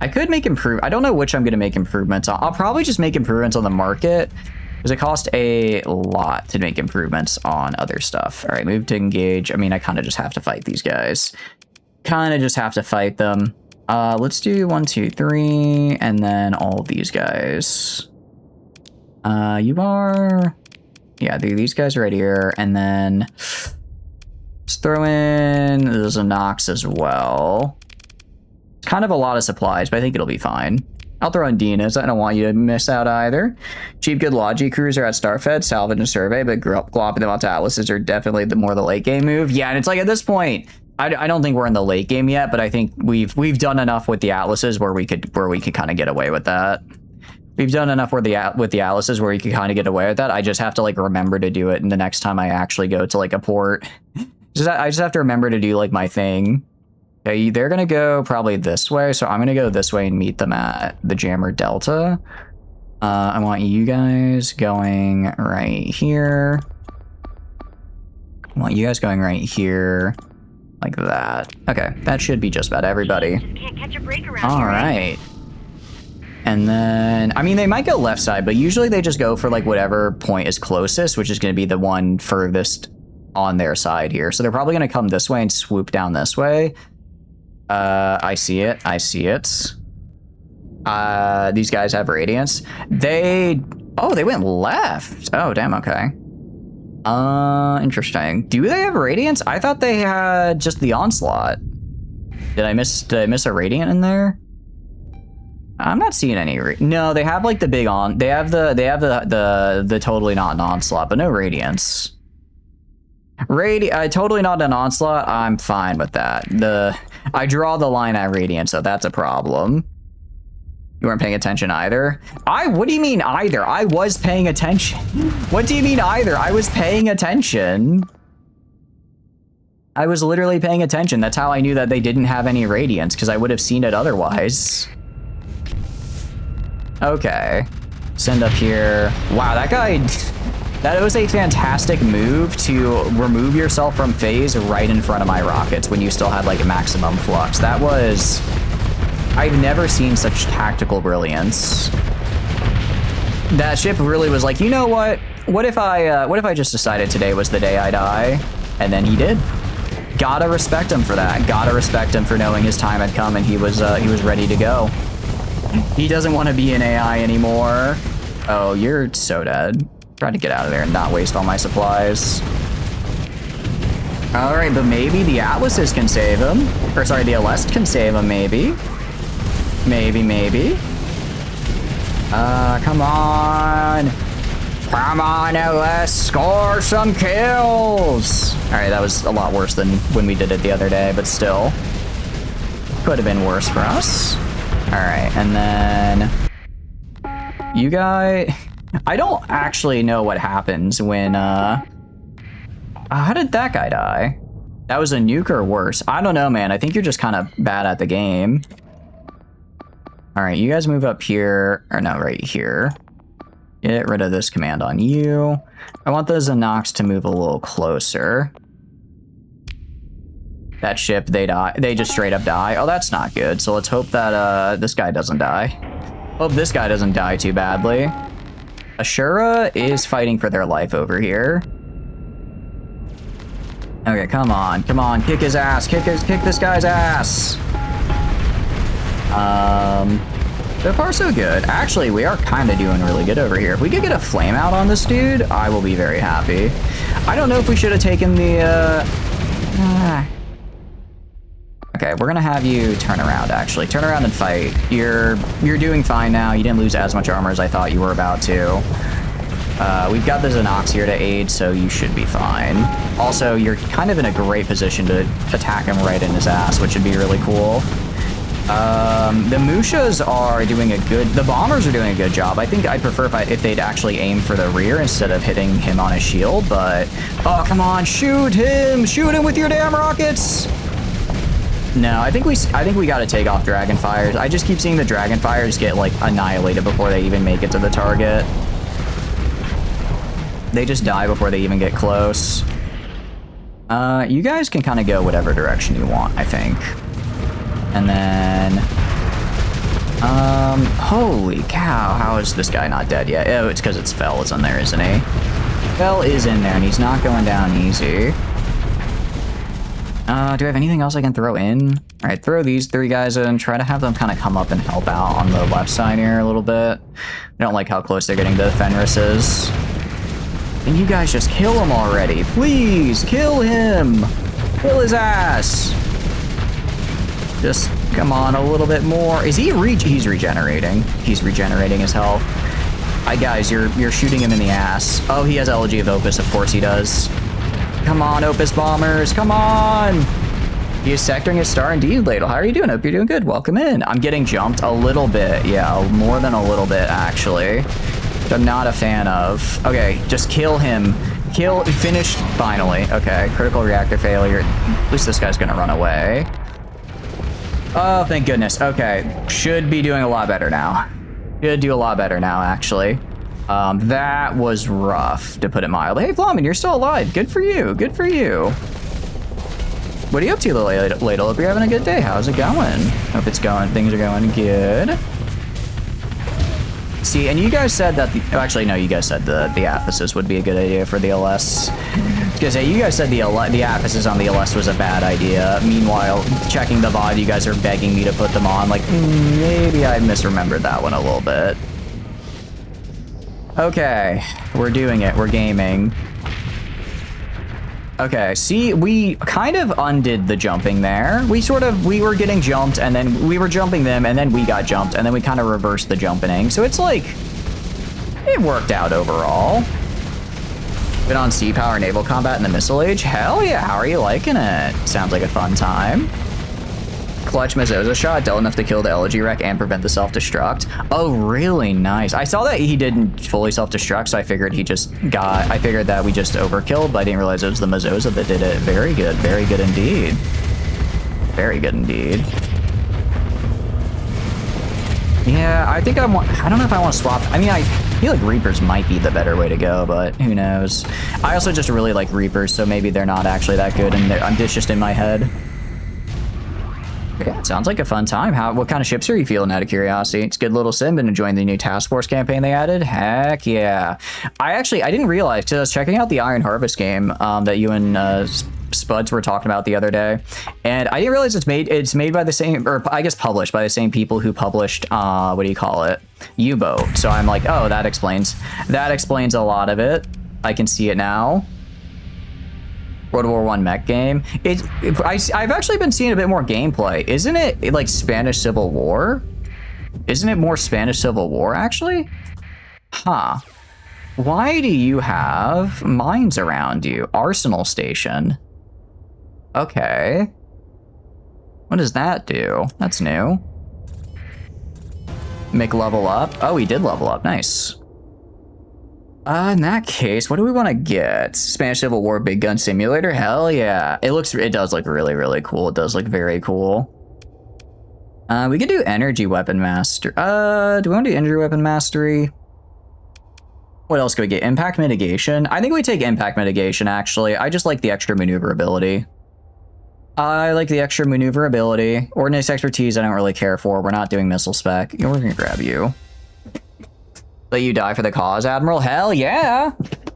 I could make I don't know which I'm going to make improvements on. I'll probably just make improvements on the market. Because it costs a lot to make improvements on other stuff. All right, move to engage. I mean, I kind of just have to fight these guys. Kind of just have to fight them. Let's do 1, 2, 3, and then all of these guys. You are... Yeah, these guys right here. And then let's throw in the Xenox as well. It's kind of a lot of supplies, but I think it'll be fine. I'll throw in Dina's. I don't want you to miss out either. Cheap Good Logi Cruiser at Starfed, Salvage and Survey, but glopping them onto Atlases are definitely the more the late game move. Yeah, and it's like at this point, I don't think we're in the late game yet, but I think we've done enough with the Atlases where we could kind of get away with that. We've done enough with the Atlases where you can kind of get away with that. I just have to like remember to do it, and the next time I actually go to like a port, I just have to remember to do like my thing. Okay, they're gonna go probably this way, so I'm gonna go this way and meet them at the Jammer Delta. I want you guys going right here. I want you guys going right here, like that. Okay, that should be just about everybody. Just can't catch a break around All here. right. And then, I mean, they might go left side, but usually they just go for like whatever point is closest, which is going to be the one furthest on their side here. So they're probably going to come this way and swoop down this way. I see it. I see it. These guys have radiance. They went left. Oh, damn. Okay. Interesting. Do they have radiance? I thought they had just the onslaught. Did I miss a radiant in there? I'm not seeing any. No, they have like the big on. They have the totally not an onslaught, but no radiance. Totally not an onslaught. I'm fine with that. I draw the line at radiant, so that's a problem. You weren't paying attention either. What do you mean either? I was paying attention. What do you mean either? I was paying attention. I was literally paying attention. That's how I knew that they didn't have any radiance, because I would have seen it otherwise. Okay. Send up here. Wow, that guy... That was a fantastic move to remove yourself from phase right in front of my rockets when you still had like a maximum flux. That was... I've never seen such tactical brilliance. That ship really was like, you know what? What if I just decided today was the day I die? And then he did. Gotta respect him for that. Gotta respect him for knowing his time had come and he was ready to go. He doesn't want to be an AI anymore. Oh, you're so dead. Trying to get out of there and not waste all my supplies. All right, but maybe the Atlases can save him. Or sorry, the Alest can save him, maybe. Maybe. Come on. Come on, LS, score some kills. All right, that was a lot worse than when we did it the other day, but still. Could have been worse for us. All right, and then you guys, I don't actually know what happens when, how did that guy die? That was a nuke or worse? I don't know, man. I think you're just kind of bad at the game. All right, you guys move up here, or no, right here. Get rid of this command on you. I want those Anox to move a little closer. That ship, they die. They just straight up die. Oh, that's not good. So let's hope that this guy doesn't die. Hope this guy doesn't die too badly. Ashura is fighting for their life over here. Okay, come on, kick his ass, kick this guy's ass. So far so good. Actually, we are kind of doing really good over here. If we could get a flame out on this dude, I will be very happy. I don't know if we should have taken the, Okay, we're gonna have you turn around, actually. Turn around and fight. You're doing fine now. You didn't lose as much armor as I thought you were about to. We've got the Xenox here to aid, so you should be fine. Also, you're kind of in a great position to attack him right in his ass, which would be really cool. The Mushas are doing the bombers are doing a good job. I think I'd prefer if they'd actually aim for the rear instead of hitting him on his shield, but... Oh, come on, shoot him with your damn rockets! No, I think we gotta take off Dragonfires. I just keep seeing the Dragonfires get, like, annihilated before they even make it to the target. They just die before they even get close. You guys can kind of go whatever direction you want, I think. And then... holy cow, how is this guy not dead yet? Oh, it's because it's Fel is in there, isn't he? Fel is in there, and he's not going down easy. Do I have anything else I can throw in? All right, throw these 3 guys in. Try to have them kind of come up and help out on the left side here a little bit. I don't like how close they're getting to the Fenrises. And you guys just kill him already. Please, kill him. Kill his ass. Just, come on, a little bit more. Is he he's regenerating. He's regenerating his health. Hi, guys, you're shooting him in the ass. Oh, he has Elegy of Opus. Of course he does. Come on, Opus Bombers, come on! He is sectoring his star indeed, Ladle. How are you doing? Hope you're doing good. Welcome in. I'm getting jumped a little bit. Yeah, more than a little bit, actually. Which I'm not a fan of. Okay, just kill him. Finish, finally. Okay, critical reactor failure. At least this guy's gonna run away. Oh, thank goodness. Okay, should be doing a lot better now. Should do a lot better now, actually. That was rough, to put it mildly. Hey, Flamin, you're still alive. Good for you. Good for you. What are you up to, Ladle? Hope you're having a good day. How's it going? Hope things are going good. See, and you guys said that actually, no, you guys said the Aphesis would be a good idea for the LS. Because you guys said the Aphesis on the LS was a bad idea. Meanwhile, checking the VOD, you guys are begging me to put them on. Like, maybe I misremembered that one a little bit. Okay, we're doing it. We're gaming. Okay, see, we kind of undid the jumping there. We were getting jumped, and then we were jumping them, and then we got jumped, and then we kind of reversed the jumping. So it's like, it worked out overall. Been on sea power naval combat in the Missile Age? Hell yeah, how are you liking it? Sounds like a fun time. Clutch Mazoza shot, dealt enough to kill the Elegy wreck and prevent the self-destruct. Oh, really nice. I saw that he didn't fully self-destruct, so I figured I figured that we just overkilled, but I didn't realize it was the Mazoza that did it. Very good indeed. Very good indeed. Yeah, I think I don't know if I want to swap. I mean, I feel like Reapers might be the better way to go, but who knows. I also just really like Reapers, so maybe they're not actually that good, and it's just in my head. Yeah, it sounds like a fun time. What kind of ships are you feeling, out of curiosity? It's a good little sim. Been enjoying the new task force campaign they added. Heck yeah. I didn't realize, because I was checking out the Iron Harvest game that you and Spuds were talking about the other day, and I didn't realize it's made by the same, or I guess published by the same people who published what do you call it, U-Boat. So I'm like, oh, that explains a lot of it. I can see it now. World War I mech game. I've actually been seeing a bit more gameplay. Isn't it like Spanish Civil War? Isn't it more Spanish Civil War, actually? Huh. Why do you have mines around you? Arsenal station. Okay. What does that do? That's new. Make level up. Oh, he did level up. Nice. In that case, what do we want to get? Spanish Civil War Big Gun Simulator? Hell yeah. It does look really, really cool. It does look very cool. We could do Energy Weapon Master. Do we want to do Energy Weapon Mastery? What else could we get? Impact Mitigation? I think we take Impact Mitigation, actually. I just like the extra maneuverability. I like the extra maneuverability. Ordnance Expertise, I don't really care for. We're not doing Missile Spec. We're going to grab you. Let you die for the cause, Admiral? Hell yeah!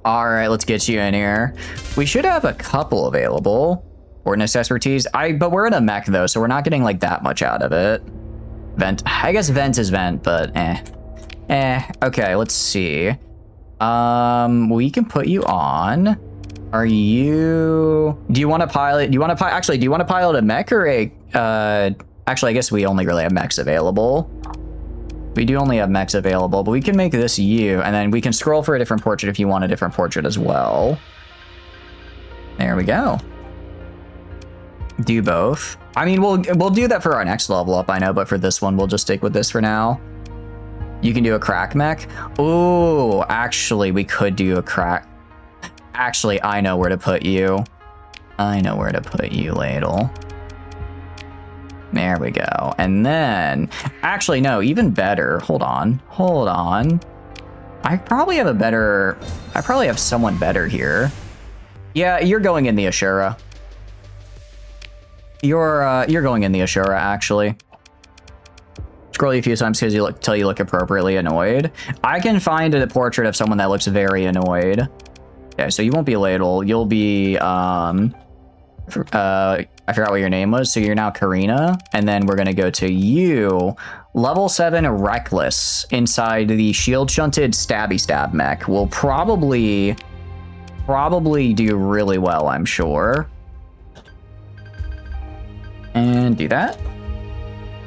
Alright, let's get you in here. We should have a couple available. Ordnance Expertise. But we're in a mech, though, so we're not getting, like, that much out of it. Vent. I guess Vent is Vent, but Okay, let's see. We can put you on. Do you want to pilot? Actually, do you want to pilot a mech or a... Actually, I guess we only really have mechs available. We do only have mechs available, but we can make this you, and then we can scroll for a different portrait if you want a different portrait as well. There we go. Do both. I mean, we'll do that for our next level up, I know, but for this one, we'll just stick with this for now. You can do a crack mech. Oh, actually, we could do a crack. Actually, I know where to put you. I know where to put you, Ladle. There we go. And then, actually, no, even better. Hold on. I probably have someone better here. Yeah, you're going in the Ashura. You're going in the Ashura, actually. Scroll you a few times because till you look appropriately annoyed. I can find a portrait of someone that looks very annoyed. Okay, so you won't be Ladle. You'll be, I forgot what your name was, so you're now Karina, and then we're gonna go to you, level 7 Reckless, inside the shield shunted stabby stab mech. Will probably do really well, I'm sure. And do that.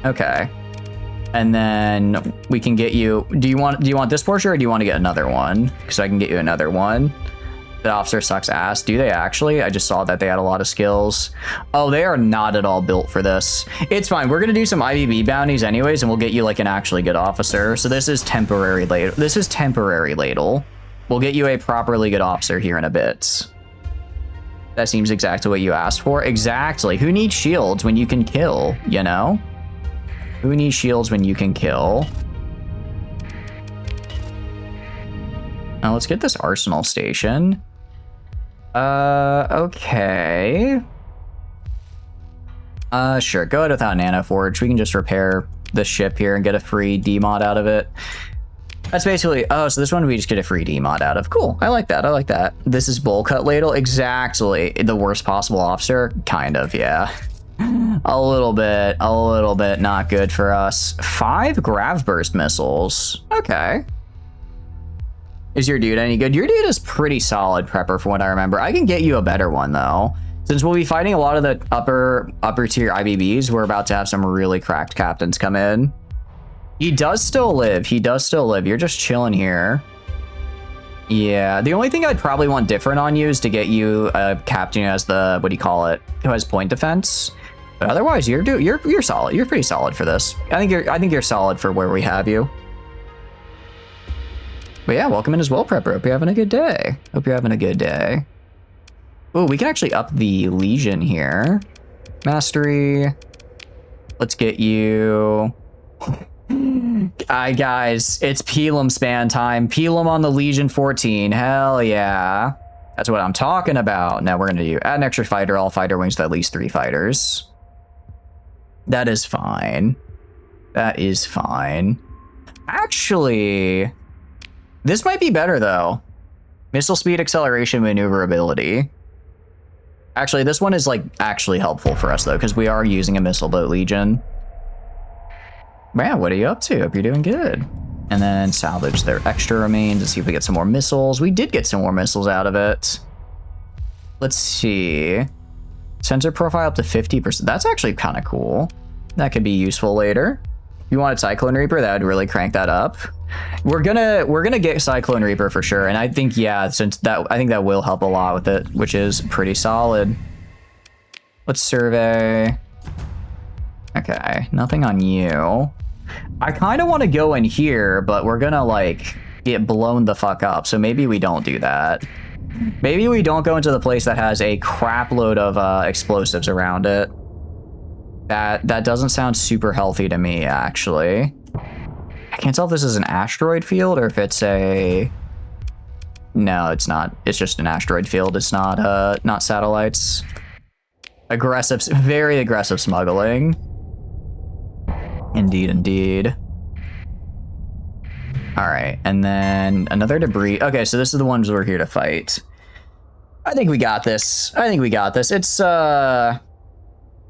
Okay. And then we can get you, do you want this portrait or do you want to get another one? Because I can get you another one. The officer sucks ass. Do they actually? I just saw that they had a lot of skills. Oh, they are not at all built for this. It's fine. We're going to do some IBB bounties anyways, and we'll get you like an actually good officer. So this is temporary Ladle. This is temporary Ladle. We'll get you a properly good officer here in a bit. That seems exactly what you asked for. Exactly. Who needs shields when you can kill, you know? Who needs shields when you can kill? Now let's get this arsenal station. Okay. Sure, go ahead without Nanoforge. We can just repair the ship here and get a free D-mod out of it. That's basically, oh, so this one we just get a free D-mod out of. Cool, I like that, I like that. This is Bull Cut Ladle, exactly. The worst possible officer? Kind of, yeah. A little bit not good for us. 5 Grav Burst missiles, okay. Is your dude any good? Your dude is pretty solid prepper from what I remember. I can get you a better one though. Since we'll be fighting a lot of the upper tier IBBs, we're about to have some really cracked captains come in. He does still live. You're just chilling here. Yeah, the only thing I'd probably want different on you is to get you a captain who has the, what do you call it? Who has point defense. But otherwise, you're solid. You're pretty solid for this. I think you're solid for where we have you. But yeah, welcome in as well, Prepper. Hope you're having a good day. Oh, we can actually up the Legion here. Mastery. Let's get you. Guys, it's Pelum span time. Pelum on the Legion 14. Hell yeah. That's what I'm talking about. Now we're going to do add an extra fighter. All fighter wings to at least 3 fighters. That is fine. Actually... this might be better, though. Missile speed, acceleration, maneuverability. Actually, this one is, like, actually helpful for us, though, because we are using a missile boat Legion. Man, what are you up to? Hope you're doing good. And then salvage their extra remains and see if we get some more missiles. We did get some more missiles out of it. Let's see. Sensor profile up to 50%. That's actually kind of cool. That could be useful later. If you wanted Cyclone Reaper, that would really crank that up. We're gonna get Cyclone Reaper for sure, and I think I think that will help a lot with it, which is pretty solid. Let's survey. Okay, nothing on you. I kind of want to go in here, but we're gonna like get blown the fuck up, so maybe we don't do that. Maybe we don't go into the place that has a crap load of explosives around it. That doesn't sound super healthy to me, actually. I can't tell if this is an asteroid field or if it's a... No, it's not. It's just an asteroid field. It's not satellites. Aggressive, very aggressive smuggling. Indeed, indeed. All right, and then another debris. Okay, so this is the ones we're here to fight. I think we got this. It's, I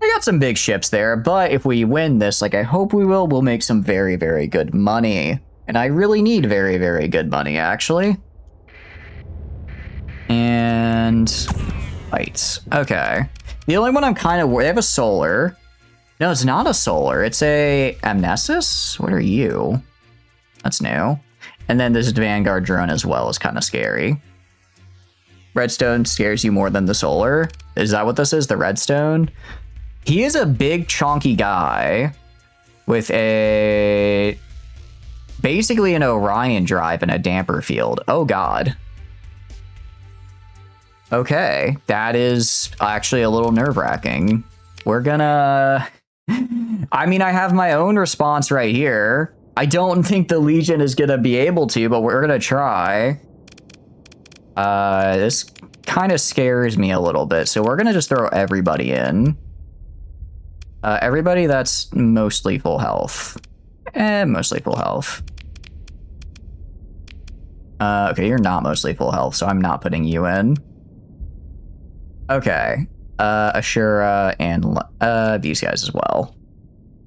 got some big ships there, but if we win this, like I hope we will, we'll make some very, very good money. And I really need very, very good money, actually. And... fights. Okay. The only one I'm kind of worried... They have a solar. No, it's not a solar. It's a amnesis? What are you? That's new. And then this Vanguard drone as well is kind of scary. Redstone scares you more than the solar? Is that what this is? The Redstone? He is a big, chonky guy with a... basically an Orion drive and a damper field. Oh, God. Okay, that is actually a little nerve-wracking. We're gonna... I mean, I have my own response right here. I don't think the Legion is gonna be able to, but we're gonna try. This kind of scares me a little bit, so we're gonna just throw everybody in. Everybody that's mostly full health. Mostly full health. Okay, you're not mostly full health, so I'm not putting you in. Okay. Ashura and these guys as well.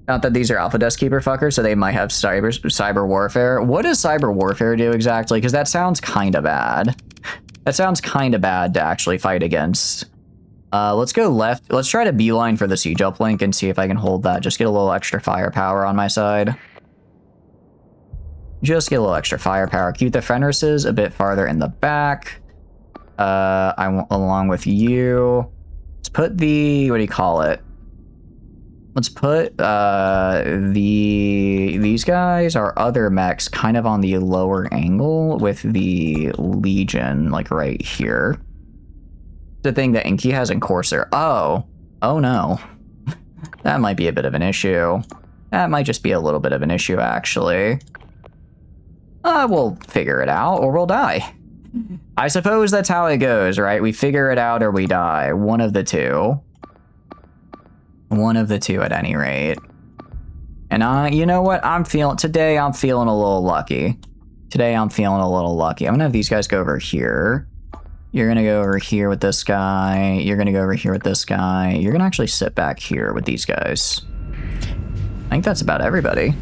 Not that these are Alpha Desk Keeper fuckers, so they might have cyber warfare. What does cyber warfare do exactly? Because that sounds kind of bad. That sounds kind of bad to actually fight against. Let's go left. Let's try to beeline for the siege uplink and see if I can hold that. Just get a little extra firepower on my side. Just get a little extra firepower. Keep the Fenrises a bit farther in the back. Along with you. Let's put the... what do you call it? Let's put these guys, our other mechs, kind of on the lower angle with the Legion, like right here. The thing that Inky has in Corsair. Oh no. That might be a bit of an issue. That might just be a little bit of an issue, actually. We'll figure it out, or we'll die. I suppose that's how it goes, right? We figure it out or we die. One of the two. One of the two at any rate. And you know what? Today I'm feeling a little lucky. Today I'm feeling a little lucky. I'm gonna have these guys go over here. You're gonna go over here with this guy. You're gonna go over here with this guy. You're gonna actually sit back here with these guys. I think that's about everybody.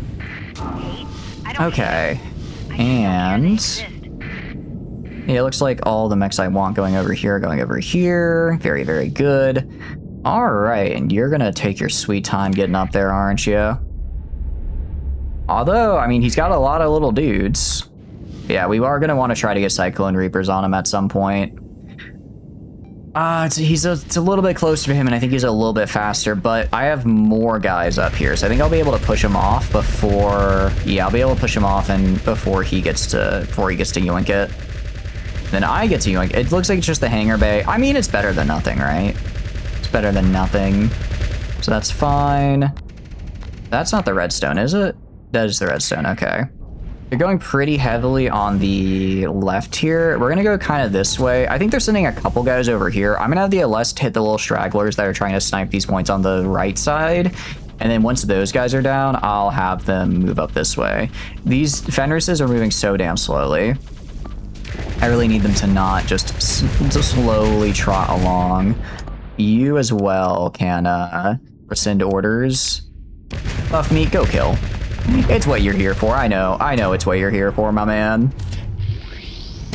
Okay. And yeah, it looks like all the mechs I want going over here, going over here. Very, very good. All right, and you're gonna take your sweet time getting up there, aren't you? Although, I mean, he's got a lot of little dudes. Yeah, we are gonna want to try to get Cyclone Reapers on him at some point. It's a little bit closer to him, and I think he's a little bit faster, but I have more guys up here, so I think I'll be able to push him off before... Yeah, I'll be able to push him off and before he gets to yoink it. Then I get to yoink. It looks like it's just the hangar bay. I mean, it's better than nothing, right? It's better than nothing. So that's fine. That's not the redstone, is it? That is the redstone, okay. They're going pretty heavily on the left here. We're gonna go kind of this way. I think they're sending a couple guys over here. I'm gonna have the LS hit the little stragglers that are trying to snipe these points on the right side. And then once those guys are down, I'll have them move up this way. These Fenrises are moving so damn slowly. I really need them to not just to slowly trot along. You as well can rescind orders. Buff meat, go kill. It's what you're here for. I know it's what you're here for, my man.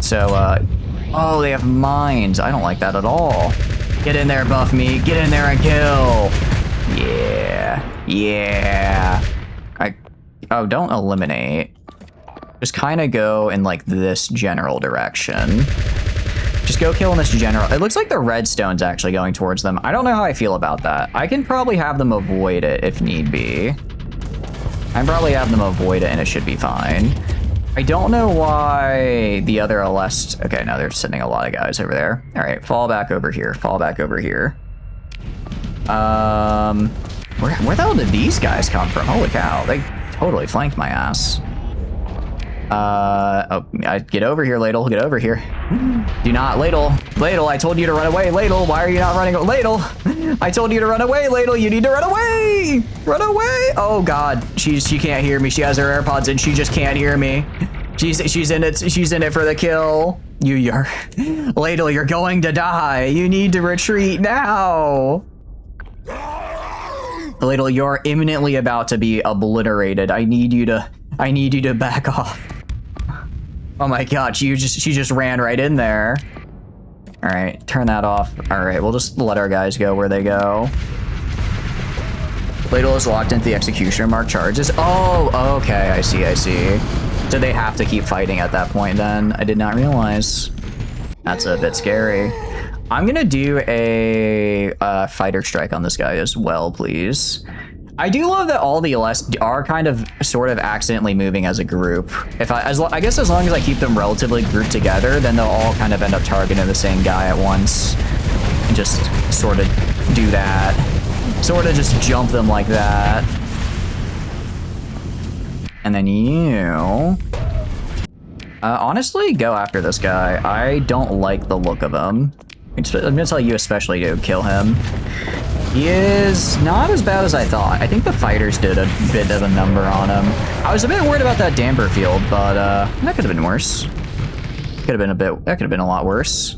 So, Oh, they have mines. I don't like that at all. Get in there, buff meat. Get in there and kill. Yeah. Yeah. Oh, don't eliminate. Just kind of go in like this general direction. Just go kill in this general. It looks like the redstone's actually going towards them. I don't know how I feel about that. I can probably have them avoid it if need be. I can probably have them avoid it and it should be fine. I don't know why the other LS... Okay, no, they're sending a lot of guys over there. All right, fall back over here. Fall back over here. Where the hell did these guys come from? Holy cow, they totally flanked my ass. Get over here, Ladle. Get over here. Do not, Ladle. Ladle, I told you to run away. Ladle, why are you not running? Ladle, I told you to run away. Ladle, you need to run away. Run away. Oh God, she can't hear me. She has her AirPods in. She just can't hear me. She's in it. She's in it for the kill. You're Ladle, you're going to die. You need to retreat now. Ladle, you're imminently about to be obliterated. I need you to back off. Oh my God, she just ran right in there. All right, turn that off. All right, we'll just let our guys go where they go. Ladle is locked into the executioner mark charges. Oh, okay, I see. So they have to keep fighting at that point then. I did not realize. That's a bit scary. I'm gonna do a fighter strike on this guy as well, please. I do love that all the LS are kind of sort of accidentally moving as a group. I guess as long as I keep them relatively grouped together, then they'll all kind of end up targeting the same guy at once. And just sort of do that. Sort of just jump them like that. And then you... honestly, go after this guy. I don't like the look of him. I'm gonna tell you especially to kill him. He is not as bad as I thought. I think the fighters did a bit of a number on him. I was a bit worried about that damper field, but that could have been worse. That could have been a lot worse.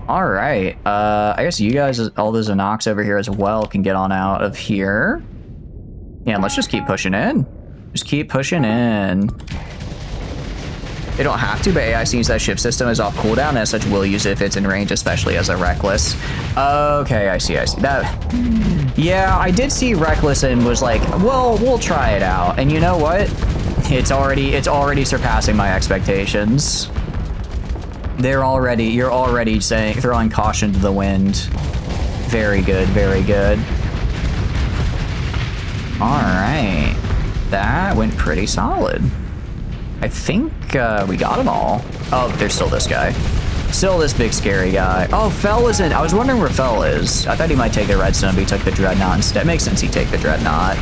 All right. I guess you guys, all those Anox over here as well, can get on out of here. Yeah, and let's just keep pushing in. Just keep pushing in. They don't have to, but AI seems that ship system is off cooldown, and as such will use it if it's in range, especially as a Reckless. Okay, I see. That. Yeah, I did see Reckless and was like, well, we'll try it out. And you know what? It's already surpassing my expectations. You're already throwing caution to the wind. Very good, very good. All right, that went pretty solid. I think we got them all. Oh, there's still this guy. Still this big scary guy. Oh, Fell isn't. I was wondering where Fell is. I thought he might take the redstone, but he took the dreadnought instead. Makes sense he'd take the dreadnought.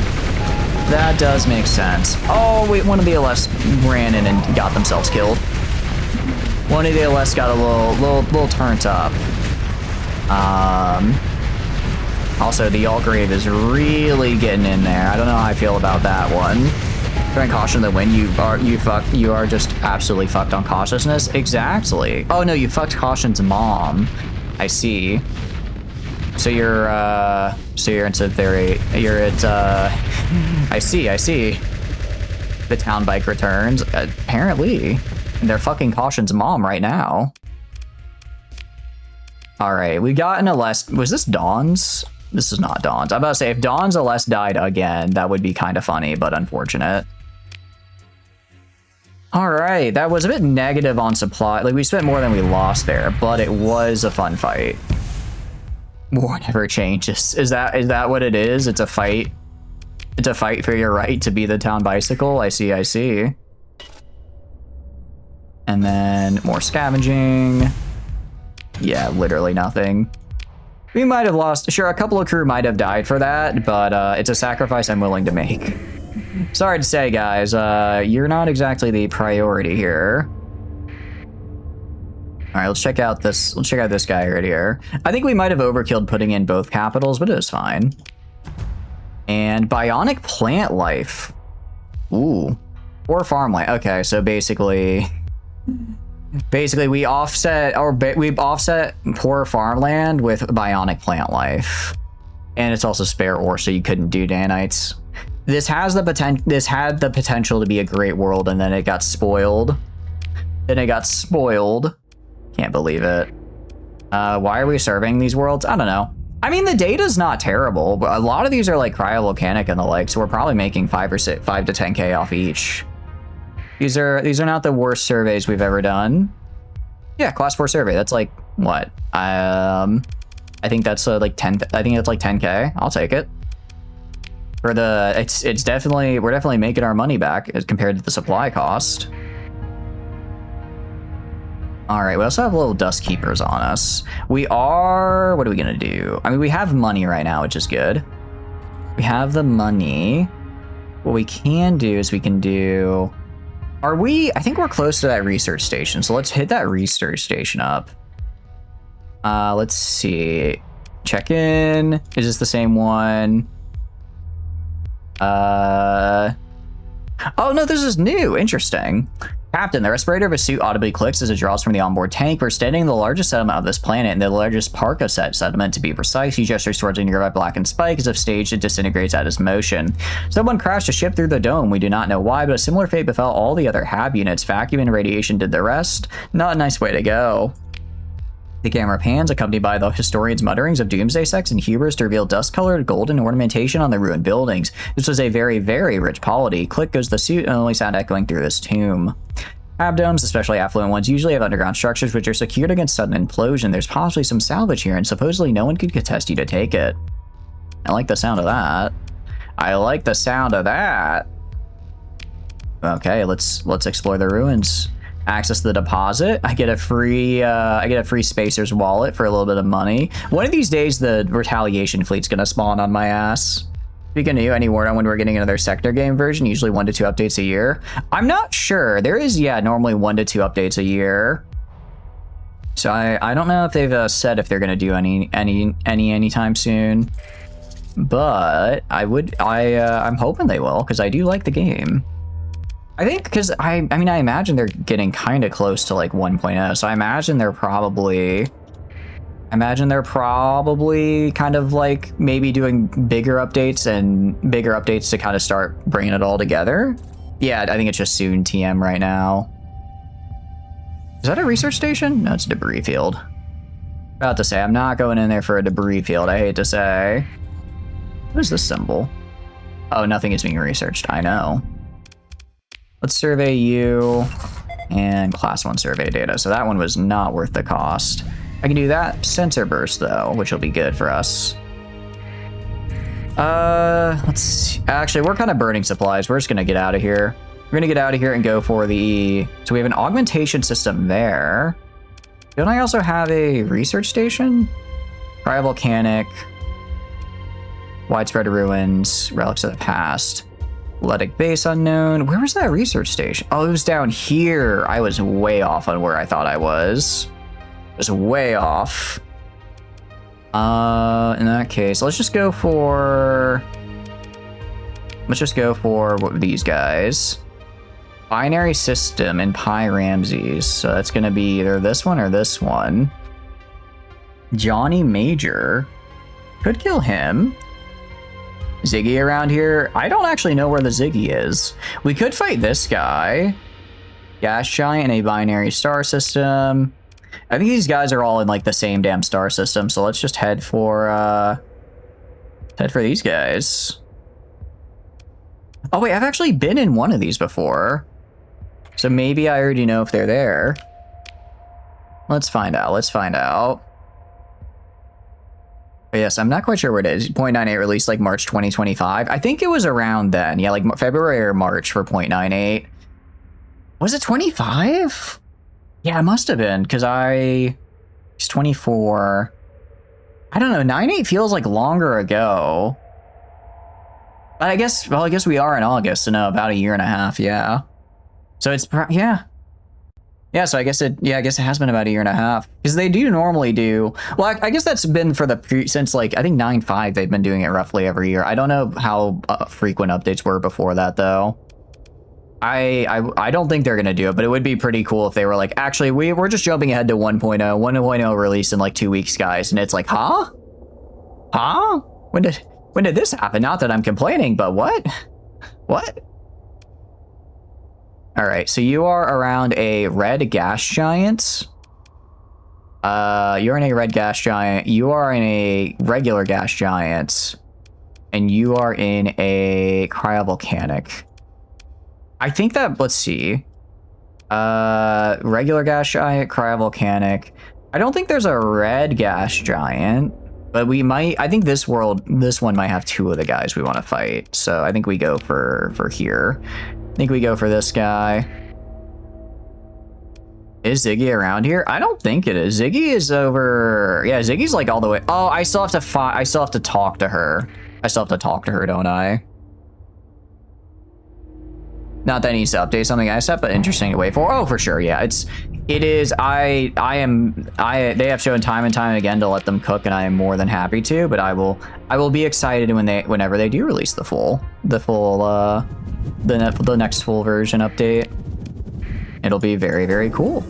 That does make sense. Oh, wait, one of the LS ran in and got themselves killed. One of the LS got a little turned up. Also, the Allgrave is really getting in there. I don't know how I feel about that one. Throwing caution to the wind, you are just absolutely fucked on cautiousness. Exactly. Oh no, you fucked caution's mom. I see. So you're into I see. The town bike returns. Apparently, they're fucking caution's mom right now. All right, we got an LS. Was this Dawn's? This is not Dawn's. I'm about to say if Dawn's LS died again, that would be kind of funny, but unfortunate. All right, that was a bit negative on supply. Like we spent more than we lost there, but it was a fun fight. War never changes. Is that what it is? It's a fight. It's a fight for your right to be the town bicycle. I see. And then more scavenging. Yeah, literally nothing. We might have lost. Sure, a couple of crew might have died for that, but it's a sacrifice I'm willing to make. Sorry to say, guys, you're not exactly the priority here. All right, let's check out this. Let's check out this guy right here. I think we might have overkilled putting in both capitals, but it was fine. And bionic plant life. Ooh, or farmland. Okay, so basically we offset poor farmland with bionic plant life, and it's also spare ore, so you couldn't do nanites. This had the potential to be a great world, and then it got spoiled. Can't believe it. Why are we surveying these worlds? I don't know. I mean, the data's not terrible, but a lot of these are like cryovolcanic and the like, so we're probably making 5 to 10k off each. These are not the worst surveys we've ever done. Yeah, class 4 survey. That's like what? I think that's like 10. I think that's like 10k. I'll take it. For the it's definitely, we're definitely making our money back as compared to the supply cost. All right, we also have little dust keepers on us. We are, what are we gonna do? I mean, we have money right now, which is good. We have the money. What we can do is we can do, I think we're close to that research station. So let's hit that research station up. Let's see, check in. Is this the same one? Oh no, this is new, interesting. Captain, the respirator of a suit audibly clicks as it draws from the onboard tank. We're standing in the largest settlement of this planet, and the largest parka settlement to be precise. He gestures towards a nearby blackened spike. As if staged, it disintegrates at his motion. Someone crashed a ship through the dome. We do not know why, but a similar fate befell all the other HAB units. Vacuum and radiation did the rest. Not a nice way to go. The camera pans, accompanied by the historian's mutterings of doomsday sects and hubris, to reveal dust-colored golden ornamentation on the ruined buildings. This was a very, very rich polity. Click goes the suit, and only sound echoing through this tomb. Abdomes, especially affluent ones, usually have underground structures which are secured against sudden implosion. There's possibly some salvage here, and supposedly no one could contest you to take it. I like the sound of that. I like the sound of that. Okay, let's explore the ruins. Access the deposit. I get a free Spacer's wallet for a little bit of money. One of these days, the retaliation fleet's gonna spawn on my ass. Speaking of you, any word on when we're getting another sector game version? Usually 1 to 2 updates a year. I'm not sure. There is, yeah, normally 1 to 2 updates a year. So I don't know if they've said if they're gonna do anytime soon. But I'm hoping they will, because I do like the game. I think because I mean, I imagine they're getting kind of close to like 1.0, so I imagine they're probably kind of like maybe doing bigger updates to kind of start bringing it all together. Yeah, I think it's just soon TM right now. Is that a research station? No, it's a debris field. About to say, I'm not going in there for a debris field, I hate to say. What is this symbol? Oh, nothing is being researched, I know. Let's survey you and class 1 survey data. So that one was not worth the cost. I can do that sensor burst though, which will be good for us. Let's see. Actually, we're kind of burning supplies. We're just gonna get out of here. We're gonna get out of here and go for the, so we have an augmentation system there. Don't I also have a research station? Cryovolcanic, widespread ruins, relics of the past. Letic base unknown. Where was that research station? Oh, it was down here. I was way off on where I thought I was. It was way off. In that case, let's just go for these guys. Binary system in Pi Ramses. So that's gonna be either this one or this one. Johnny Major. Could kill him. Ziggy around here? I don't actually know where the Ziggy is. We could fight this guy. Gas giant in a binary star system. I think these guys are all in like the same damn star system, so let's just head for these guys. Oh wait, I've actually been in one of these before. So maybe I already know if they're there. Let's find out, But yes, I'm not quite sure where it is. 0.98 released like March 2025. I think it was around then. Yeah, like February or March for 0.98. Was it 25? Yeah, it must have been, because it's 24. I don't know, 9.8 feels like longer ago. But I guess we are in August, so no, about a year and a half, yeah. So it's, yeah. Yeah, so I guess it has been about a year and a half, because they do normally do, well, I guess that's been for since like, I think 9.5, they've been doing it roughly every year. I don't know how frequent updates were before that though. I don't think they're going to do it, but it would be pretty cool if they were like, actually, we're just jumping ahead to 1.0. 1.0 release in like 2 weeks, guys. And it's like, huh? Huh? When did this happen? Not that I'm complaining, but what? What? All right, so you are around a red gas giant. You're in a red gas giant. You are in a regular gas giant. And you are in a cryovolcanic. I think that, let's see. Regular gas giant, cryovolcanic. I don't think there's a red gas giant, but we might, I think this one might have 2 of the guys we want to fight. So I think we go for here. I think we go for this guy. Is Ziggy around here? I don't think it is. Ziggy is over. Yeah, Ziggy's like all the way. Oh, I still have to I still have to talk to her. I still have to talk to her, don't I? Not that it needs to update something I set, but interesting to wait for. Oh, for sure. Yeah, it is. They have shown time and time again to let them cook, and I am more than happy to. But I will be excited whenever they do release the next full version update. It'll be very, very cool.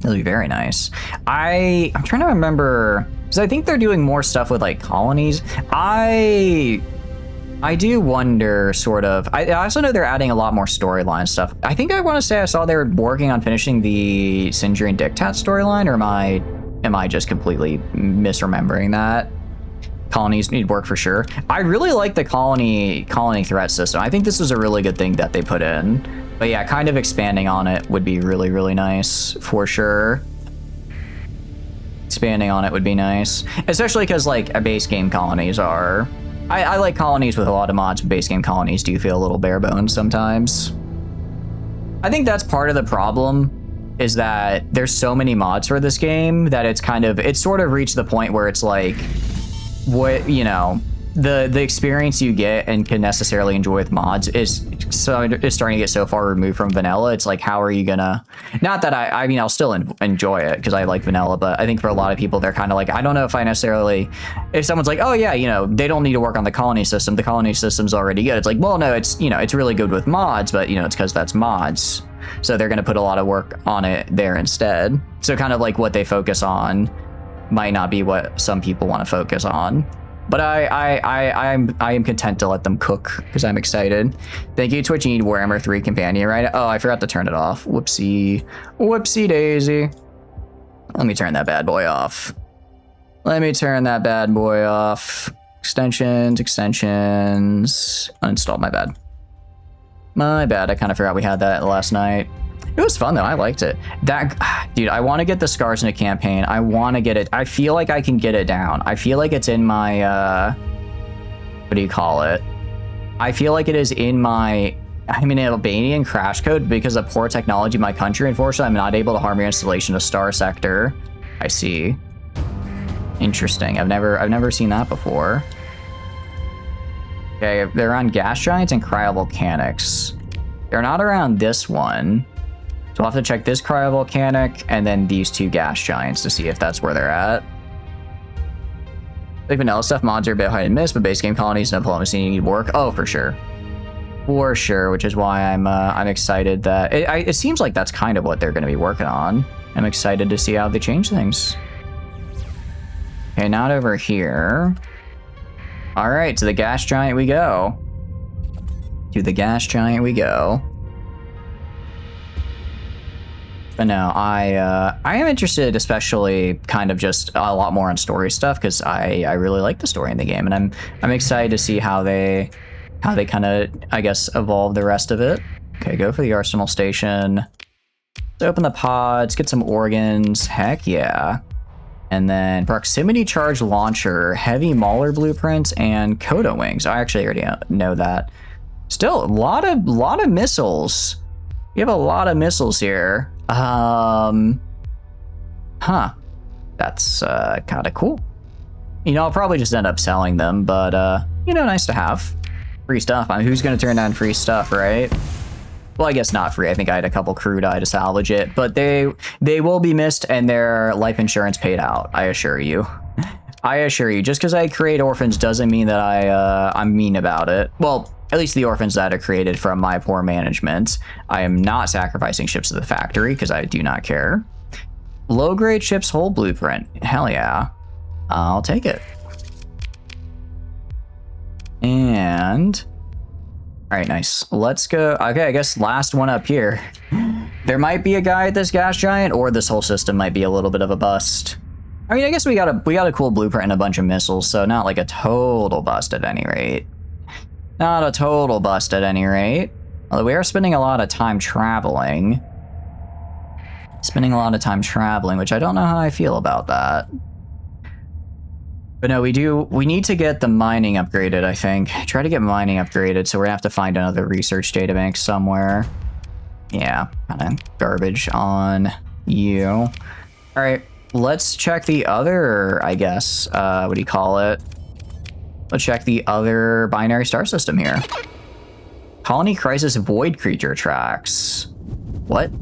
It'll be very nice. I'm trying to remember, because I think they're doing more stuff with like colonies. I do wonder, sort of. I also know they're adding a lot more storyline stuff. I think I want to say I saw they were working on finishing the Sindri and Dictat storyline, or am I just completely misremembering that? Colonies need work for sure. I really like the colony threat system. I think this was a really good thing that they put in. But yeah, kind of expanding on it would be really, really nice for sure. Expanding on it would be nice, especially because like base game colonies are. I like colonies with a lot of mods, but base game colonies do feel a little bare bones sometimes. I think that's part of the problem, is that there's so many mods for this game that it's sort of reached the point where it's like, what, you know, the experience you get and can necessarily enjoy with mods is starting to get so far removed from vanilla. It's like, how are you gonna, not that I mean, I'll still enjoy it because I like vanilla, but I think for a lot of people, they're kind of like, I don't know if I necessarily, if someone's like, oh yeah, you know, they don't need to work on the colony system, the colony system's already good. It's like, well, no, it's, you know, it's really good with mods, but you know, it's because that's mods. So they're going to put a lot of work on it there instead. So kind of like what they focus on might not be what some people want to focus on. But I am content to let them cook because I'm excited. Thank you, Twitch. You need Warhammer 3 Companion, right? Oh, I forgot to turn it off. Whoopsie. Whoopsie daisy. Let me turn that bad boy off. Let me turn that bad boy off. Extensions. Uninstall, my bad. My bad. I kind of forgot we had that last night. It was fun though. I liked it. Dude, I want to get the Scars in a campaign. I want to get it. I feel like I can get it down. I feel like it's in my, what do you call it? I feel like it is in my, I'm in Albanian crash code because of poor technology in my country. Unfortunately, I'm not able to harm your installation of Starsector. I see. Interesting. I've never seen that before. Okay, they're on gas giants and cryovolcanics. They're not around this one. So I'll have to check this cryovolcanic and then these 2 gas giants to see if that's where they're at. Like vanilla stuff, mods are a bit hit and miss, but base game colonies and diplomacy need work. Oh, for sure. For sure, which is why I'm excited that... It seems like that's kind of what they're going to be working on. I'm excited to see how they change things. Okay, not over here. All right, to the gas giant we go. To the gas giant we go. But no, I am interested, especially kind of just a lot more on story stuff, because I really like the story in the game, and I'm excited to see how they kind of, I guess, evolve the rest of it. Okay, go for the arsenal station. Let's open the pods, get some organs. Heck yeah. And then proximity charge launcher, heavy mauler blueprints, and Coda wings. I actually already know that. Still, a lot of missiles. We have a lot of missiles here. That's kind of cool. You know, I'll probably just end up selling them, but you know, nice to have free stuff. I mean, who's going to turn down free stuff, right? Well, I guess not free. I think I had a couple crew die to salvage it, but they will be missed and their life insurance paid out. I assure you. I assure you. Just because I create orphans doesn't mean that I'm mean about it. Well, at least the orphans that are created from my poor management. I am not sacrificing ships to the factory because I do not care. Low-grade ship's hull blueprint. Hell yeah. I'll take it. And... all right, nice. Let's go. Okay, I guess last one up here. There might be a guy at this gas giant, or this whole system might be a little bit of a bust. I mean, I guess we got a cool blueprint and a bunch of missiles, so not like a total bust at any rate. Not a total bust at any rate. Although we are spending a lot of time traveling. Which I don't know how I feel about that. But no, we need to get the mining upgraded, I think. Try to get mining upgraded, so we're gonna have to find another research databank somewhere. Yeah, kind of garbage on you. All right, let's check the other, I guess, what do you call it? Let's check the other binary star system here. Colony Crisis Void Creature Tracks. What?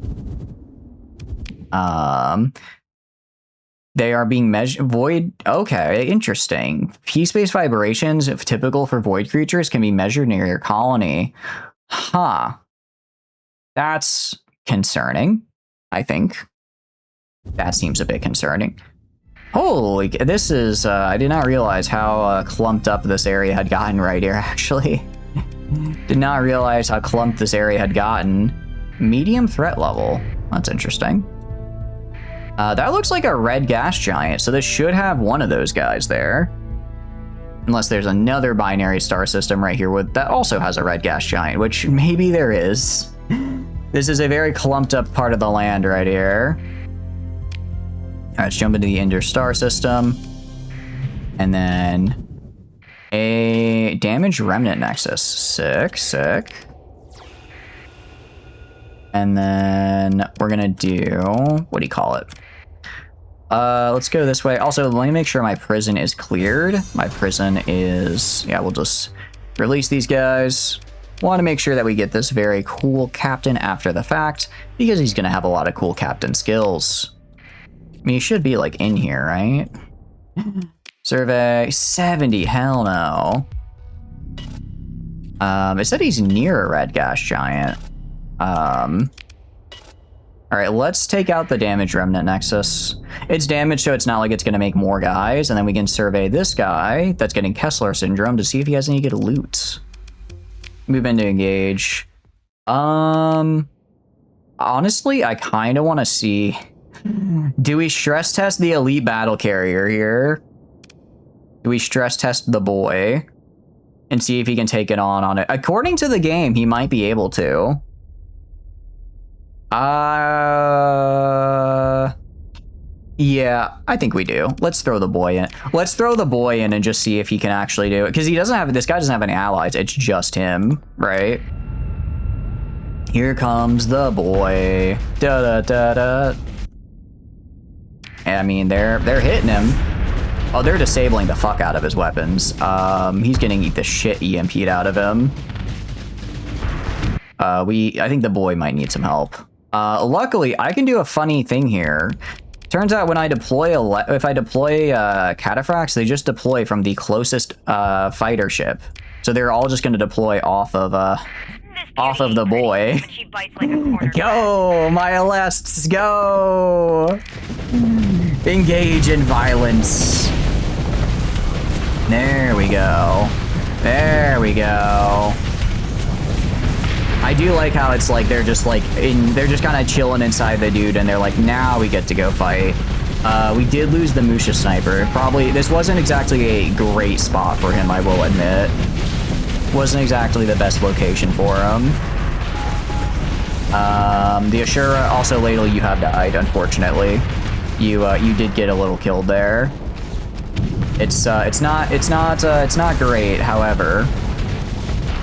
They are being measured. Void. Okay, interesting. P-space vibrations, if typical for void creatures, can be measured near your colony. Huh. That's concerning, I think. That seems a bit concerning. Holy, this is, I did not realize how clumped up this area had gotten right here, actually. Did not realize how clumped this area had gotten. Medium threat level. That's interesting. That looks like a red gas giant, so this should have one of those guys there. Unless there's another binary star system right here that also has a red gas giant, which maybe there is. This is a very clumped up part of the land right here. All right, let's jump into the Ender star system. And then a damaged remnant nexus. Sick. And then we're gonna do, what do you call it? Let's go this way. Also, let me make sure my prison is cleared. My prison is, yeah, we'll just release these guys. Want to make sure that we get this very cool captain after the fact, because he's gonna have a lot of cool captain skills. I mean, he should be like in here, right? Survey 70, hell no. It said he's near a red gas giant. All right, let's take out the damage remnant nexus. It's damaged, so it's not like it's going to make more guys. And then we can survey this guy that's getting Kessler syndrome to see if he has any good loot. Move into engage. Honestly, I kind of want to see. Do we stress test the elite battle carrier here? Do we stress test the boy and see if he can take it on it? According to the game, he might be able to. Yeah, I think we do. Let's throw the boy in. Let's throw the boy in and just see if he can actually do it. Because this guy doesn't have any allies. It's just him, right? Here comes the boy. Da-da-da-da. I mean, they're hitting him. Oh, they're disabling the fuck out of his weapons. He's getting the shit EMP'd out of him. I think the boy might need some help. Luckily, I can do a funny thing here. Turns out when I deploy if I deploy cataphracts, they just deploy from the closest fighter ship. So they're all just going to deploy off of the boy. Go, my Alests, go! Engage in violence. There we go. There we go. I do like how it's like they're just kind of chilling inside the dude, and they're like, now we get to go fight. We did lose the Musha sniper. Probably this wasn't exactly a great spot for him, I will admit. Wasn't exactly the best location for him. The Ashura also ladle, you have died, unfortunately. You did get a little killed there. It's not great, however.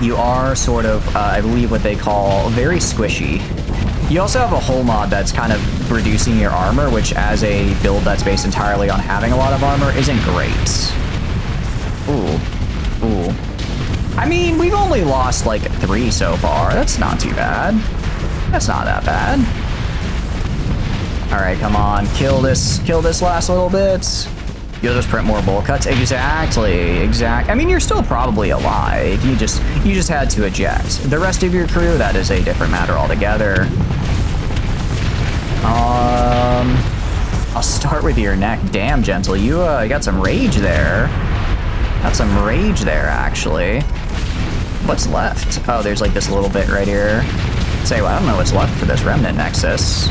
You are sort of, I believe what they call, very squishy. You also have a hull mod that's kind of reducing your armor, which as a build that's based entirely on having a lot of armor isn't great. Ooh. I mean, we've only lost like 3 so far. That's not too bad. That's not that bad. All right, come on, kill this last little bit. You'll just print more bowl cuts. Exactly. I mean, you're still probably alive. You just had to eject. The rest of your crew, that is a different matter altogether. I'll start with your neck. Damn, Gentle, you got some rage there. Actually. What's left? Oh, there's like this little bit right here. Say, well, I don't know what's left for this remnant nexus.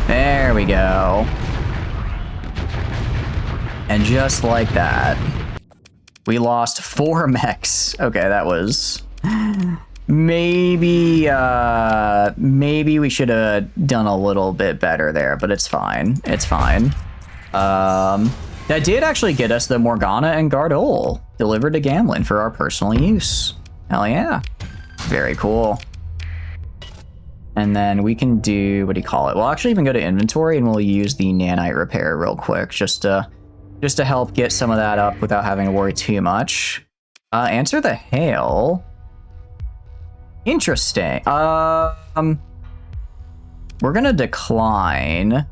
There we go. And just like that, we lost 4 mechs. Okay, that was... Maybe we should have done a little bit better there, but it's fine. It's fine. That did actually get us the Morgana and Gardol delivered to Gamlin for our personal use. Hell yeah. Very cool. And then we can do, what do you call it? We'll actually even go to inventory and we'll use the nanite repair real quick just to help get some of that up without having to worry too much. Answer the hail. Interesting. We're gonna decline.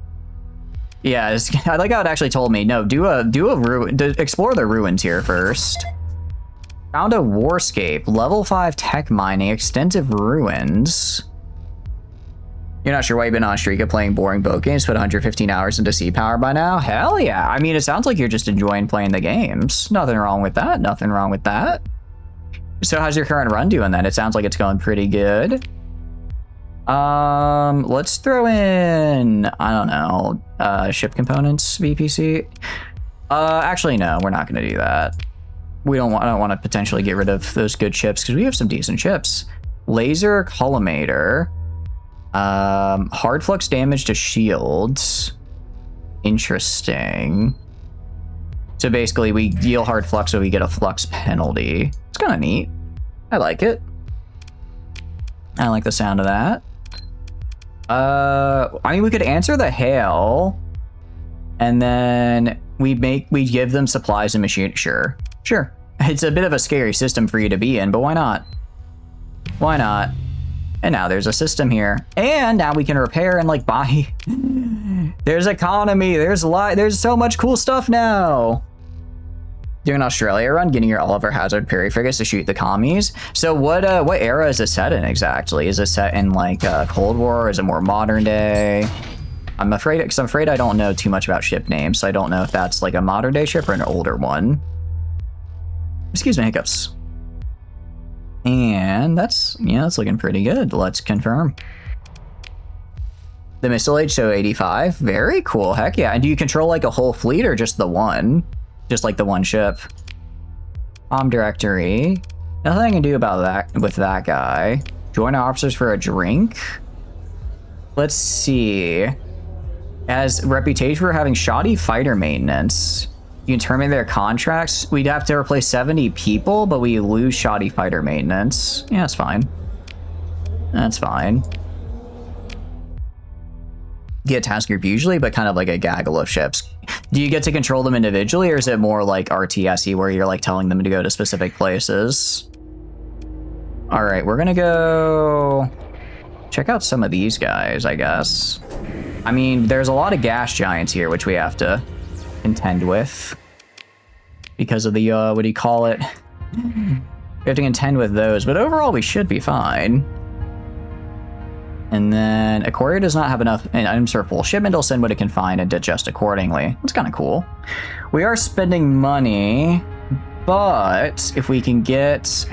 Yeah, I like how it actually told me, no, explore the ruins here first. Found a warscape, level 5 tech mining, extensive ruins. You're not sure why you've been on a streak of playing boring boat games, put 115 hours into Sea Power by now? Hell yeah. I mean, it sounds like you're just enjoying playing the games. Nothing wrong with that. Nothing wrong with that. So how's your current run doing then? It sounds like it's going pretty good. Let's throw in, I don't know, ship components, VPC. Actually, no, we're not going to do that. I don't want to potentially get rid of those good ships because we have some decent ships. Laser collimator. Hard flux damage to shields. Interesting. So basically we deal hard flux so we get a flux penalty. It's kind of neat. I like it. I like the sound of that. I mean, we could answer the hail and then we give them supplies and machine. Sure. It's a bit of a scary system for you to be in, but why not? Why not? And now there's a system here. And now we can repair and like buy. There's economy. There's so much cool stuff now. Doing an Australia run, getting your Oliver Hazard Perry frigates to shoot the commies. So what era is it set in exactly? Is it set in like Cold War? Is it more modern day? I'm afraid I don't know too much about ship names, so I don't know if that's like a modern day ship or an older one. Excuse me, hiccups. And that's looking pretty good. Let's confirm. The missile age, so 85. Very cool. Heck yeah. And do you control like a whole fleet or just the one? Just like the one ship? Directory. Nothing I can do about that with that guy. Join officers for a drink. Let's see. As reputation for having shoddy fighter maintenance. You can terminate their contracts. We'd have to replace 70 people, but we lose shoddy fighter maintenance. Yeah, that's fine. That's fine. Get a task group usually, but kind of like a gaggle of ships. Do you get to control them individually, or is it more like RTSE where you're like telling them to go to specific places? All right, we're gonna go check out some of these guys, I guess. I mean, there's a lot of gas giants here, which we have to contend with because of the what do you call it? We have to contend with those, but overall we should be fine. And then a courier does not have enough items for a full shipment. It'll send what it can find and adjust accordingly. That's kind of cool. We are spending money, but if we can get...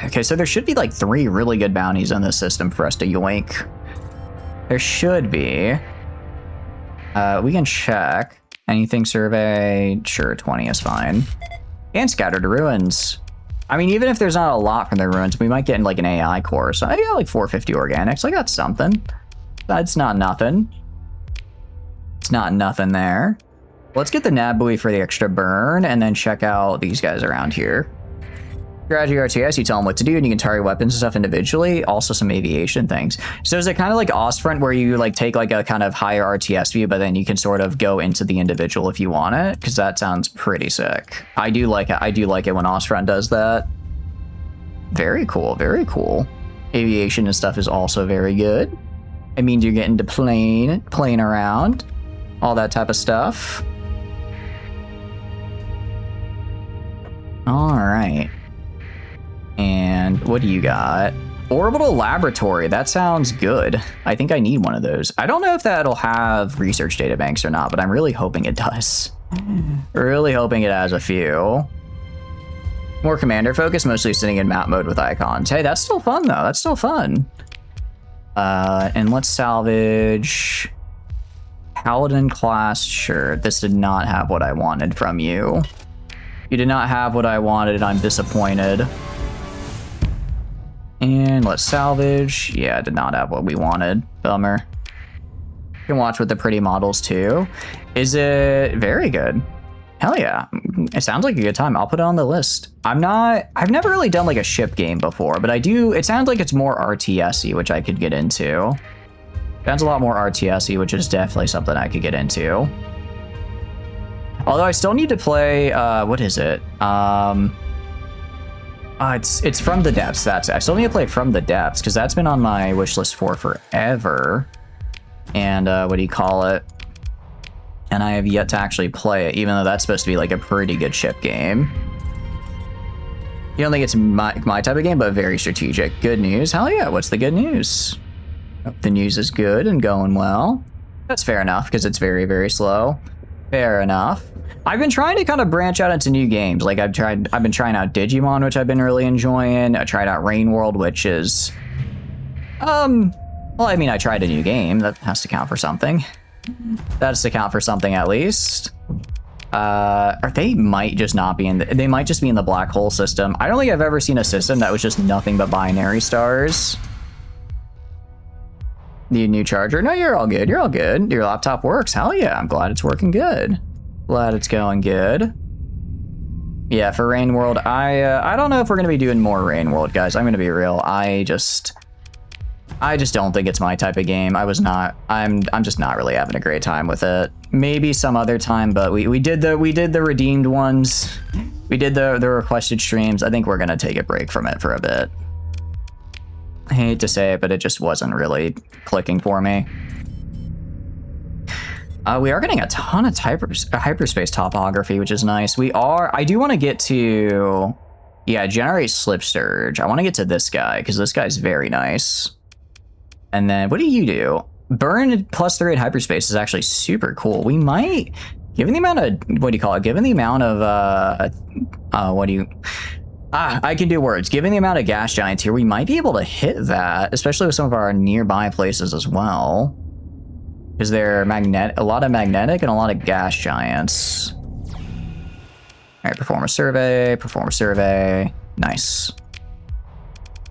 Okay, so there should be like 3 really good bounties in this system for us to yoink. There should be. We can check. Anything survey? Sure, 20 is fine. And scattered ruins. I mean, even if there's not a lot from the ruins, we might get in like an AI core. So I got like 450 organics. Like that's something. That's not nothing. It's not nothing there. Let's get the nav buoy for the extra burn and then check out these guys around here. Strategy RTS, you tell them what to do and you can target weapons and stuff individually. Also some aviation things. So is it kind of like Ostfront where you like take like a kind of higher RTS view, but then you can sort of go into the individual if you want it? Because that sounds pretty sick. I do like it. I do like it when Ostfront does that. Very cool. Very cool. Aviation and stuff is also very good. It means you're getting to playing around, all that type of stuff. All right. And what do you got? Orbital laboratory. That sounds good. I think I need one of those. I don't know if that'll have research data banks or not, but I'm really hoping it does. Really hoping it has a few. More commander focus, mostly sitting in map mode with icons. Hey, that's still fun though. That's still fun. And let's salvage Paladin class. Sure, this did not have what I wanted from you. You did not have what I wanted. I'm disappointed. And let's salvage. Yeah, it did not have what we wanted. Bummer. You can watch with the pretty models too. Is it very good? Hell yeah. It sounds like a good time. I'll put it on the list. I've never really done like a ship game before, but it sounds like it's more RTS-y, which I could get into. Sounds a lot more RTS-y, which is definitely something I could get into. Although I still need to play, what is it? It's From the Depths. I still need to play From the Depths, because that's been on my wish list for forever. And what do you call it? And I have yet to actually play it, even though that's supposed to be like a pretty good ship game. You don't think it's my type of game, but very strategic. Good news. Hell yeah, what's the good news? The news is good and going well. That's fair enough, because it's very, very slow. Fair enough. I've been trying to kind of branch out into new games. Like I've been trying out Digimon, which I've been really enjoying. I tried out Rain World, which is, well, I mean, I tried a new game. That has to count for something. That has to count for something at least. Or they might just not be they might just be in the black hole system. I don't think I've ever seen a system that was just nothing but binary stars. Need a new charger? No, you're all good. You're all good. Your laptop works. Hell yeah. I'm glad it's working good. Glad it's going good. Yeah, for Rain World, I don't know if we're gonna be doing more Rain World, guys. I'm gonna be real. I just don't think it's my type of game. I'm just not really having a great time with it. Maybe some other time, but we did the redeemed ones. We did the requested streams. I think we're gonna take a break from it for a bit. I hate to say it, but it just wasn't really clicking for me. We are getting a ton of hyperspace topography, which is nice. I do want to get to, yeah, generate slip surge. I want to get to this guy because this guy's very nice. And then what do you do? Burn +3 in hyperspace is actually super cool. We might, given the amount of, what do you call it? Given the amount of, I can do words. Given the amount of gas giants here, we might be able to hit that, especially with some of our nearby places as well. Because they're a lot of magnetic and a lot of gas giants. All right, perform a survey. Nice.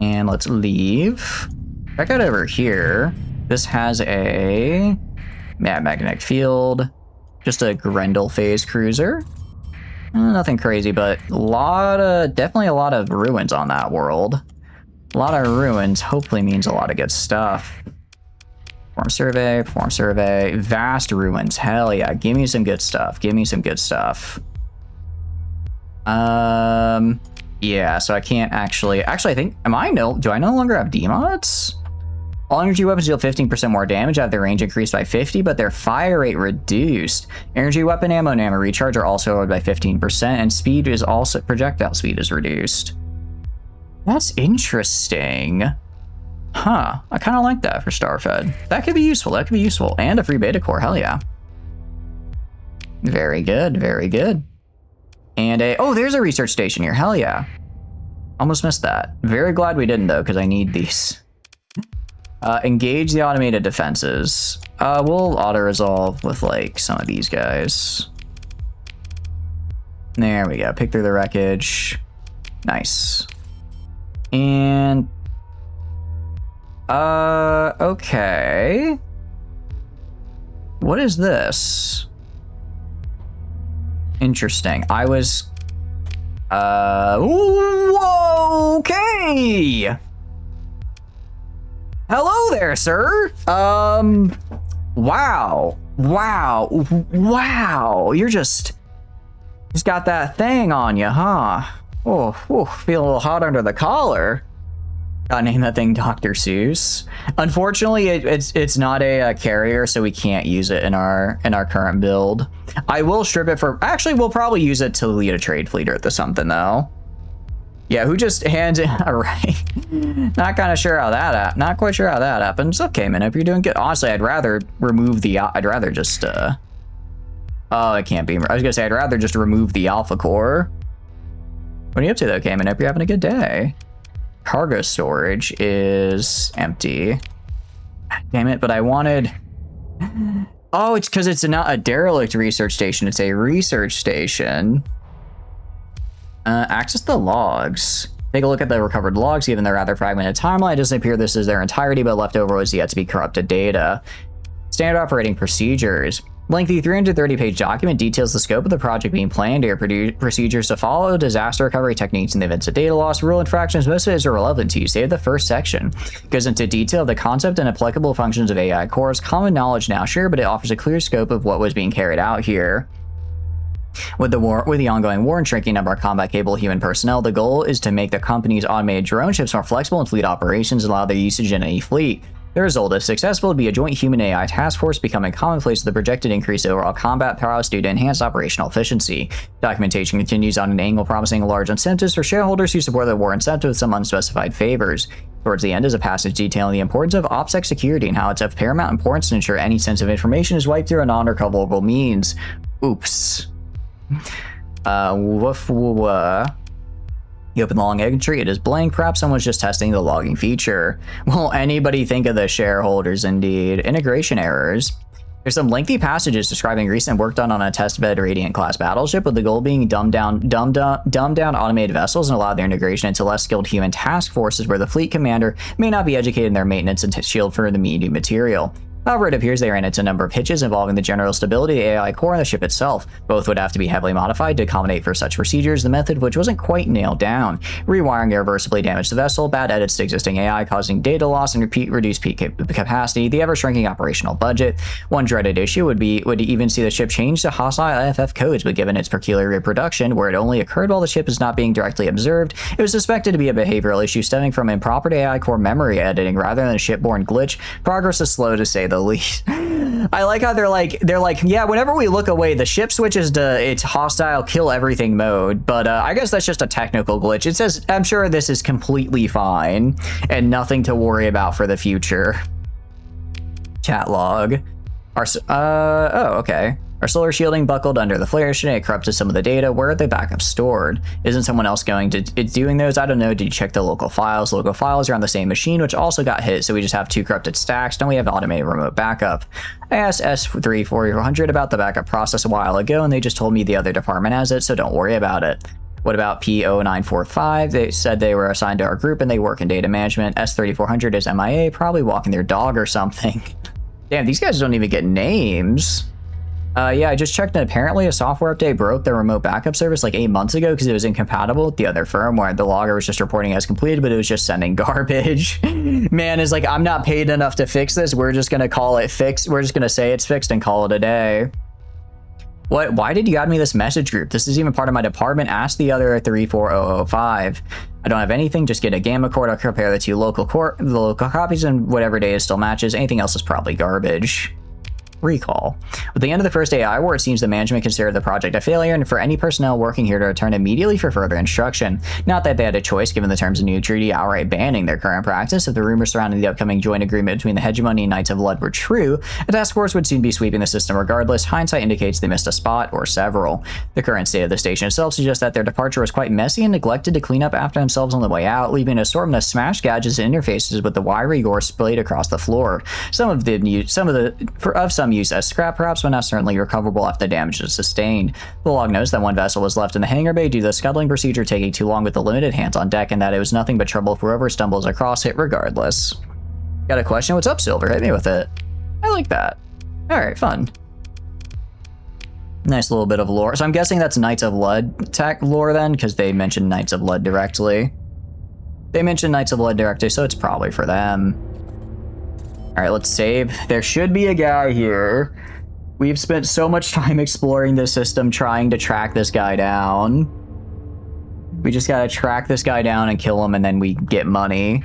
And let's leave. Check out over here. This has a magnetic field. Just a Grendel phase cruiser. Nothing crazy, but definitely a lot of ruins on that world. A lot of ruins hopefully means a lot of good stuff. Perform survey. Vast ruins. Hell yeah. Give me some good stuff. Yeah, so I can't actually I think, do I no longer have D-mods? All energy weapons deal 15% more damage, have their range increased by 50, but their fire rate reduced. Energy weapon ammo and ammo recharge are also lowered by 15%, and projectile speed is reduced. That's interesting. Huh, I kind of like that for Starfed. That could be useful, And a free beta core, hell yeah. Very good. And there's a research station here, hell yeah. Almost missed that. Very glad we didn't though, because I need these. Engage the automated defenses. We'll auto-resolve with like some of these guys. There we go, pick through the wreckage. Nice. And okay. What is this? Interesting. Whoa, okay. Hello there, sir. Wow. You're just got that thing on you, huh? Oh, feel a little hot under the collar. Gotta name that thing Dr. Seuss. Unfortunately, it's not a carrier, so we can't use it in our current build. I will strip it for. Actually, we'll probably use it to lead a trade fleet or something though. Yeah, who just hands it? All right. Not quite sure how that happens. Okay, man, if you're doing good. Honestly, I'd rather remove the. I'd rather just. Oh, it can't be. I was gonna say I'd rather just remove the alpha core. What are you up to though, Cayman? Hope you're having a good day. Cargo storage is empty. Damn it, but I wanted... Oh, it's because it's not a derelict research station. It's a research station. Access the logs. Take a look at the recovered logs. Given their rather fragmented timeline, it doesn't appear this is their entirety, but leftover was yet to be corrupted data. Standard operating procedures. Lengthy 330-page document details the scope of the project being planned, air procedures to follow, disaster recovery techniques in the events of data loss, rule infractions. Most of it is irrelevant to you. Save the first section. Goes into detail of the concept and applicable functions of AI cores. Common knowledge now, sure, but it offers a clear scope of what was being carried out here. With the ongoing war and shrinking number of combat-capable human personnel, the goal is to make the company's automated drone ships more flexible in fleet operations and allow their usage in any fleet. The result, if successful, would be a joint human-AI task force becoming commonplace with the projected increase in overall combat prowess due to enhanced operational efficiency. Documentation continues on an angle promising large incentives for shareholders who support the war incentive with some unspecified favors. Towards the end is a passage detailing the importance of OPSEC security and how it's of paramount importance to ensure any sensitive information is wiped through a non-recoverable means. Oops. You open the log entry, it is blank. Perhaps someone's just testing the logging feature. Will anybody think of the shareholders indeed? Integration errors. There's some lengthy passages describing recent work done on a testbed Radiant class battleship, with the goal being dumb down automated vessels and allow their integration into less skilled human task forces where the fleet commander may not be educated in their maintenance and shield for the medium material. However, it appears they ran into a number of hitches involving the general stability of the AI core and the ship itself. Both would have to be heavily modified to accommodate for such procedures, the method of which wasn't quite nailed down. Rewiring irreversibly damaged the vessel, bad edits to existing AI causing data loss and reduced peak capacity, the ever-shrinking operational budget. One dreaded issue would even see the ship change to hostile IFF codes, but given its peculiar reproduction, where it only occurred while the ship is not being directly observed, it was suspected to be a behavioral issue stemming from improper AI core memory editing rather than a shipborne glitch. Progress is slow to say the least. I like how they're like, yeah, whenever we look away, the ship switches to its hostile kill everything mode, but I guess that's just a technical glitch. It says, I'm sure this is completely fine and nothing to worry about for the future. Chat log. Oh, okay. Our solar shielding buckled under the flare. Shouldn't it corrupted some of the data? Where are the backups stored? Isn't someone else doing those? I don't know. Did you check the local files? Local files are on the same machine, which also got hit, so we just have two corrupted stacks. Don't we have automated remote backup? I asked S34400 about the backup process a while ago, and they just told me the other department has it, so don't worry about it. What about P0945? They said they were assigned to our group and they work in data management. S3400 is MIA, probably walking their dog or something. Damn, these guys don't even get names. Yeah, I just checked and apparently a software update broke their remote backup service like 8 months ago because it was incompatible with the other firmware. The logger was just reporting as completed, but it was just sending garbage. Man is like, I'm not paid enough to fix this. We're just going to call it fixed. We're just going to say it's fixed and call it a day. What? Why did you add me this message group? This is even part of my department. Ask the other 34005. I don't have anything. Just get a gamma cord. I'll compare the two local copies and whatever data still matches. Anything else is probably garbage. Recall. With the end of the first AI war, it seems the management considered the project a failure and for any personnel working here to return immediately for further instruction. Not that they had a choice given the terms of the new treaty outright banning their current practice. If the rumors surrounding the upcoming joint agreement between the hegemony and Knights of Blood were true, a task force would soon be sweeping the system regardless. Hindsight indicates they missed a spot or several. The current state of the station itself suggests that their departure was quite messy and neglected to clean up after themselves on the way out, leaving an assortment of smashed gadgets and interfaces with the wiry gore splayed across the floor. Some use as scrap, perhaps, but not certainly recoverable after the damages sustained. The log notes that one vessel was left in the hangar bay due to the scuttling procedure taking too long with the limited hands on deck, and that it was nothing but trouble if whoever stumbles across it regardless. Got a question? What's up, Silver? Hit me with it. I like that. Alright, fun. Nice little bit of lore. So I'm guessing that's Knights of Blood tech lore then, because they mentioned Knights of Blood directly. They mentioned Knights of Blood directly, so it's probably for them. Alright, let's save. There should be a guy here. We've spent so much time exploring this system trying to track this guy down. We just gotta track this guy down and kill him and then we get money.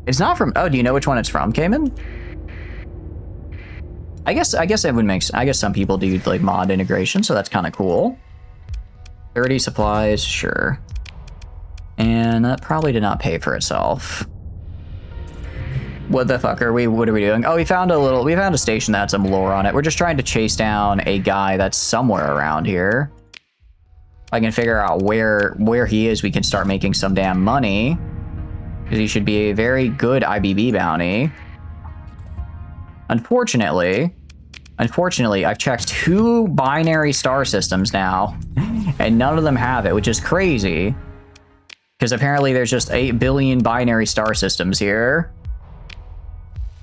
It's not from... Oh, do you know which one it's from, Cayman? I guess it would make... I guess some people do like mod integration, so that's kind of cool. 30 supplies, sure. And that probably did not pay for itself. What the fuck are we, what are we doing? Oh, we found a station that had some lore on it. We're just trying to chase down a guy that's somewhere around here. I can figure out where he is, we can start making some damn money. Because he should be a very good IBB bounty. Unfortunately, I've checked 2 binary star systems now, and none of them have it, which is crazy. Because apparently there's just 8 billion binary star systems here.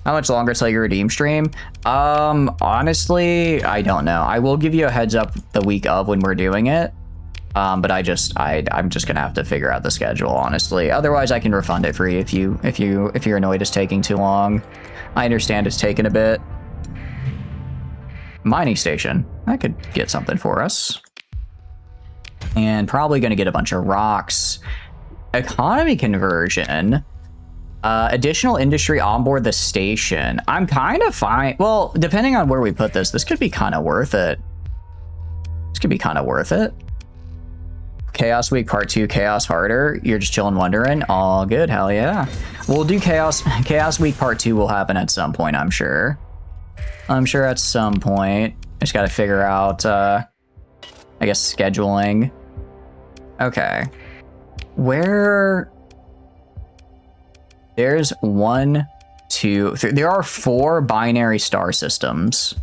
How much longer till you redeem stream? Honestly, I don't know. I will give you a heads up the week of when we're doing it. But I'm just gonna have to figure out the schedule, honestly. Otherwise, I can refund it for you if you're annoyed it's taking too long. I understand it's taken a bit. Mining station. That could get something for us. And probably gonna get a bunch of rocks. Economy conversion. Additional industry onboard the station. I'm kind of fine. Well, depending on where we put this could be kind of worth it. This could be kind of worth it. Chaos Week Part 2, Chaos Harder. You're just chilling wondering. All good, hell yeah. We'll do Chaos Week Part 2 will happen at some point, I'm sure. I'm sure at some point. Just gotta figure out, I guess, scheduling. Okay. Where... There's 1, 2, 3. There are 4 binary star systems.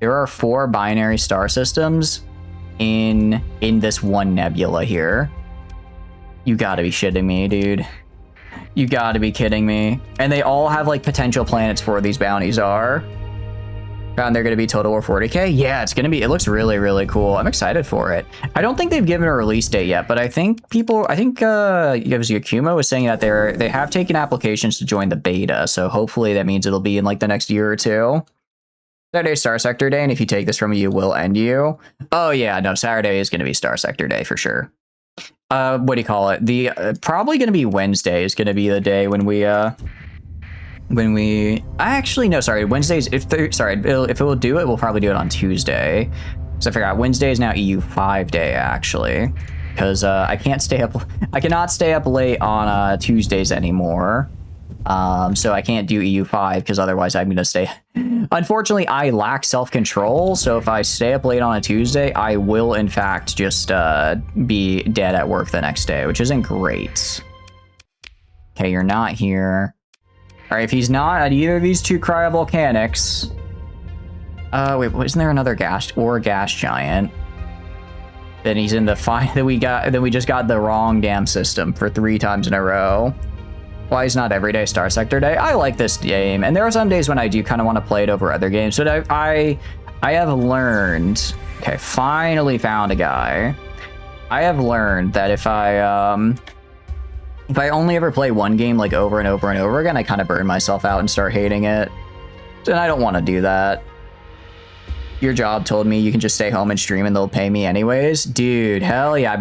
There are 4 binary star systems in this one nebula here. You gotta be shitting me, dude. You gotta be kidding me. And they all have like potential planets for these bounties are. And they're gonna be total or 40k. Yeah, it's gonna be. It looks really, really cool. I'm excited for it. I don't think they've given a release date yet, but I think it was Yakuma was saying that they have taken applications to join the beta. So hopefully that means it'll be in like the next year or 2. Saturday's Starsector Day, and if you take this from me, you will end you. Oh yeah, no, Saturday is gonna be Starsector Day for sure. What do you call it? The probably gonna be Wednesday is gonna be the day when we actually no, sorry, Wednesdays. If it will do it, we'll probably do it on Tuesday. So I forgot Wednesday is now EU5 day actually, because I cannot stay up late on Tuesdays anymore. So I can't do EU5 because otherwise I'm gonna stay. Unfortunately, I lack self-control, so if I stay up late on a Tuesday, I will in fact just be dead at work the next day, which isn't great. Okay, you're not here. All right, if he's not at either of these 2 cryovolcanics, wait, wasn't there another gas giant? Then he's in the then we just got the wrong damn system for 3 times in a row. Why is not every day Starsector Day? I like this game, and there are some days when I do kind of want to play it over other games, but I have learned, okay, finally found a guy. I have learned that if I only ever play one game like over and over and over again, I kind of burn myself out and start hating it. And I don't want to do that. Your job told me you can just stay home and stream and they'll pay me anyways. Dude, hell yeah. I've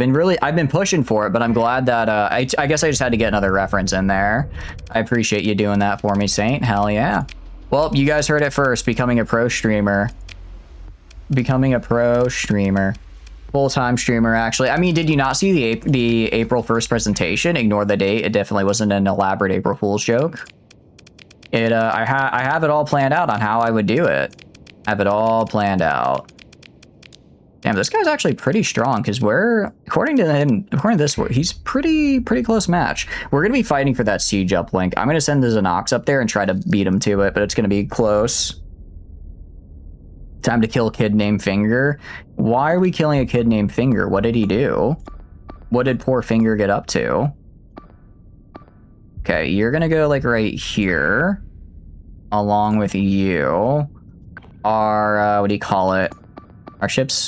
been pushing for it, but I'm glad that I guess I just had to get another reference in there. I appreciate you doing that for me, Saint. Hell yeah. Well, you guys heard it first. Becoming a pro streamer. Full-time streamer, actually. I mean, did you not see the April 1st presentation? Ignore the date. It definitely wasn't an elaborate April Fool's joke. I have it all planned out on how I would do it. Have it all planned out. Damn, this guy's actually pretty strong because according to this, he's pretty close match. We're gonna be fighting for that siege uplink. I'm gonna send the Xenox up there and try to beat him to it, but it's gonna be close. Time to kill a kid named Finger. Why are we killing a kid named Finger? What did he do? What did poor Finger get up to? Okay, you're gonna go like right here, along with you. Our what do you call it?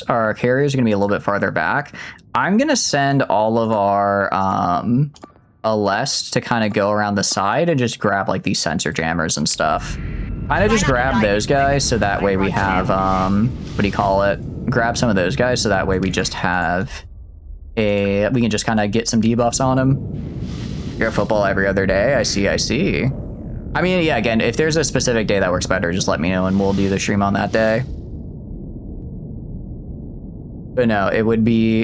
Our carriers are gonna be a little bit farther back. I'm gonna send all of our Alest to kind of go around the side and just grab like these sensor jammers and stuff. Kind of just grab those guys so that way we have what do you call it? Grab some of those guys so that way we just have we can just kind of get some debuffs on them. You're at football every other day. I see. I mean, yeah, again, if there's a specific day that works better, just let me know and we'll do the stream on that day. But no, it would be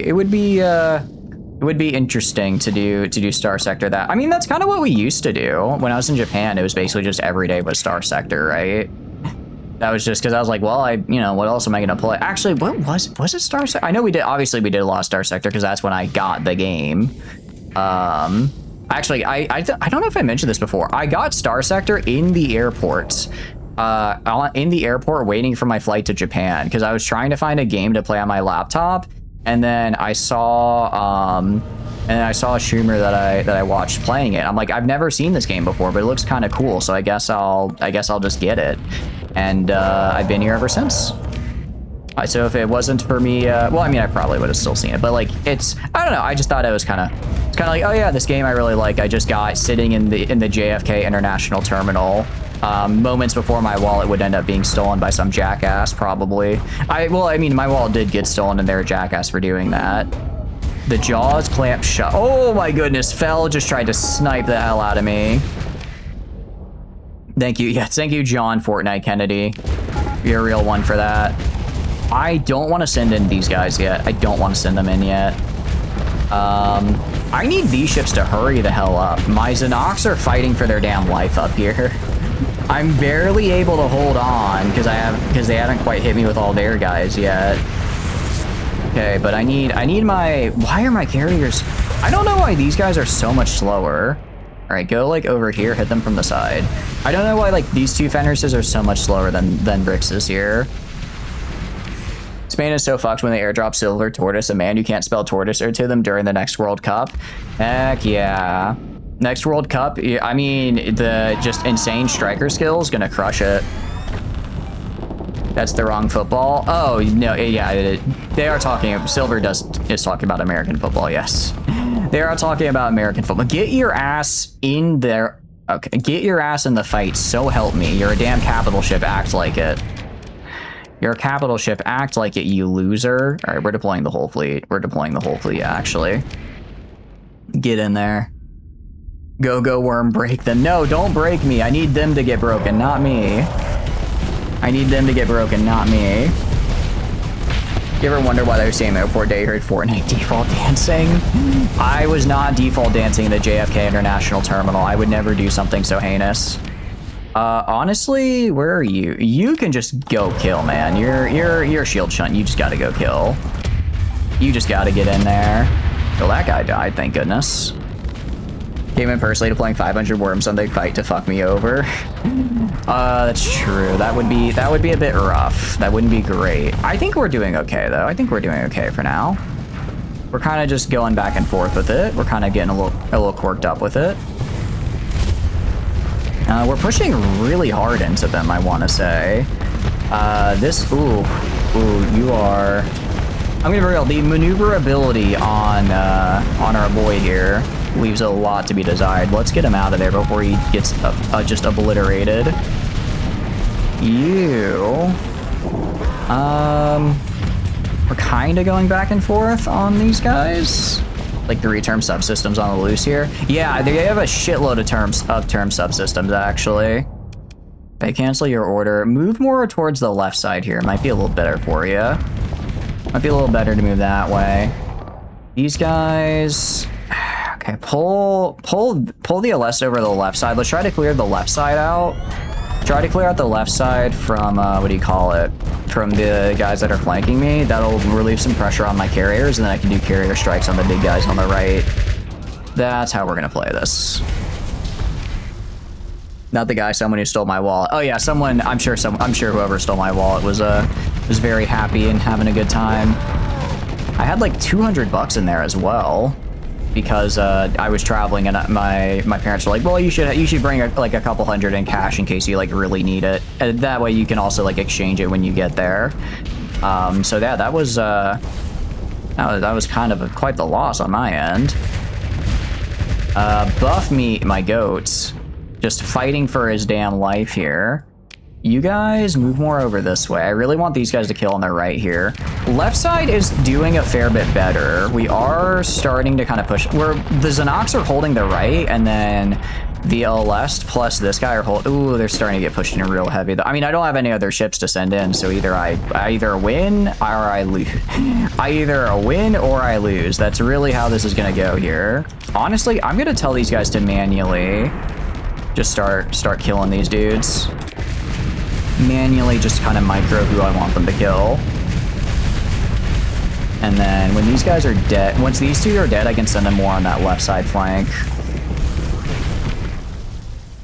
interesting to do Starsector that. I mean, that's kind of what we used to do. When I was in Japan, it was basically just every day was Starsector, right? That was just because I was like, well, what else am I gonna play? Actually, what was it Starsector? I know we did. Obviously, we did a lot of Starsector because that's when I got the game. Actually, I don't know if I mentioned this before. I got Starsector in the airport. In the airport, waiting for my flight to Japan because I was trying to find a game to play on my laptop, and then I saw a streamer that I watched playing it. I'm like, I've never seen this game before, but it looks kind of cool, so I guess I'll just get it. And I've been here ever since. So if it wasn't for me, well, I mean, I probably would have still seen it, but like, I don't know. I just thought it was kind of like, oh yeah, this game I really like. I just got sitting in the JFK International Terminal, moments before my wallet would end up being stolen by some jackass, probably. I mean, my wallet did get stolen, and they're a jackass for doing that. The jaws clamp shut. Oh my goodness, Fell just tried to snipe the hell out of me. Thank you. Yes, thank you, John Fortnite Kennedy. You're a real one for that. I don't want to send in these guys yet. I don't want to send them in yet. I need these ships to hurry the hell up. My Xenox are fighting for their damn life up here. I'm barely able to hold on because they haven't quite hit me with all their guys yet. Okay, but I need my, why are my carriers? I don't know why these guys are so much slower. All right, go like over here, hit them from the side. I don't know why like these two Fenrises are so much slower than Brix's here. Spain is so fucked when they airdrop Silver Tortoise, a man you can't spell tortoise to them during the next World Cup. Heck yeah. Next World Cup, I mean, the just insane striker skills gonna crush it. That's the wrong football. Oh, no, yeah, they are talking, Silver is talking about American football, yes. They are talking about American football. Get your ass in there. Okay, get your ass in the fight, so help me. You're a damn capital ship, act like it. You're a capital ship, act like it, you loser. All right, we're deploying the whole fleet. We're deploying the whole fleet, actually. Get in there. Go, worm, break them. No, don't break me. I need them to get broken, not me. I need them to get broken, not me. You ever wonder why they were saying Airport Day heard Fortnite default dancing? I was not default dancing in the JFK International Terminal. I would never do something so heinous. Honestly, where are you? You can just go kill, man. You're shield shunt. You just gotta go kill. You just gotta get in there. Well, that guy died, thank goodness. Came in personally to playing 500 worms on the fight to fuck me over. That's true. That would be a bit rough. That wouldn't be great. I think we're doing okay though. I think we're doing okay for now. We're kind of just going back and forth with it. We're kind of getting a little quirked up with it. We're pushing really hard into them, I want to say. You are... I'm gonna be real. The maneuverability on our boy here leaves a lot to be desired. Let's get him out of there before he gets just obliterated. We're kind of going back and forth on these guys. Like 3-term subsystems on the loose here. Yeah, they have a shitload of term subsystems, actually. They cancel your order. Move more towards the left side here. Might be a little better for you. Might be a little better to move that way. These guys... Okay, pull the LS over to the left side. Let's try to clear the left side out. Try to clear out the left side from, what do you call it? From the guys that are flanking me. That'll relieve some pressure on my carriers, and then I can do carrier strikes on the big guys on the right. That's how we're gonna play this. Not the guy, someone who stole my wallet. Oh yeah, someone, I'm sure whoever stole my wallet was very happy and having a good time. I had like 200 bucks in there as well. Because I was traveling and my parents were like, well, you should bring like a couple hundred in cash in case you like really need it. And that way you can also like exchange it when you get there. So yeah, that was kind of quite the loss on my end. Buff me, my goats, just fighting for his damn life here. You guys move more over this way. I really want these guys to kill on their right here. Left side is doing a fair bit better. We are starting to kind of push. The Xenox are holding the right, and then the LS plus this guy are holding. Ooh, they're starting to get pushed in real heavy. I mean, I don't have any other ships to send in, so either I either win or I lose. I either win or I lose. That's really how this is gonna go here. Honestly, I'm gonna tell these guys to manually just start killing these dudes. manually just kind of micro who I want them to kill. And then when these guys are dead, once these two are dead, I can send them more on that left side flank.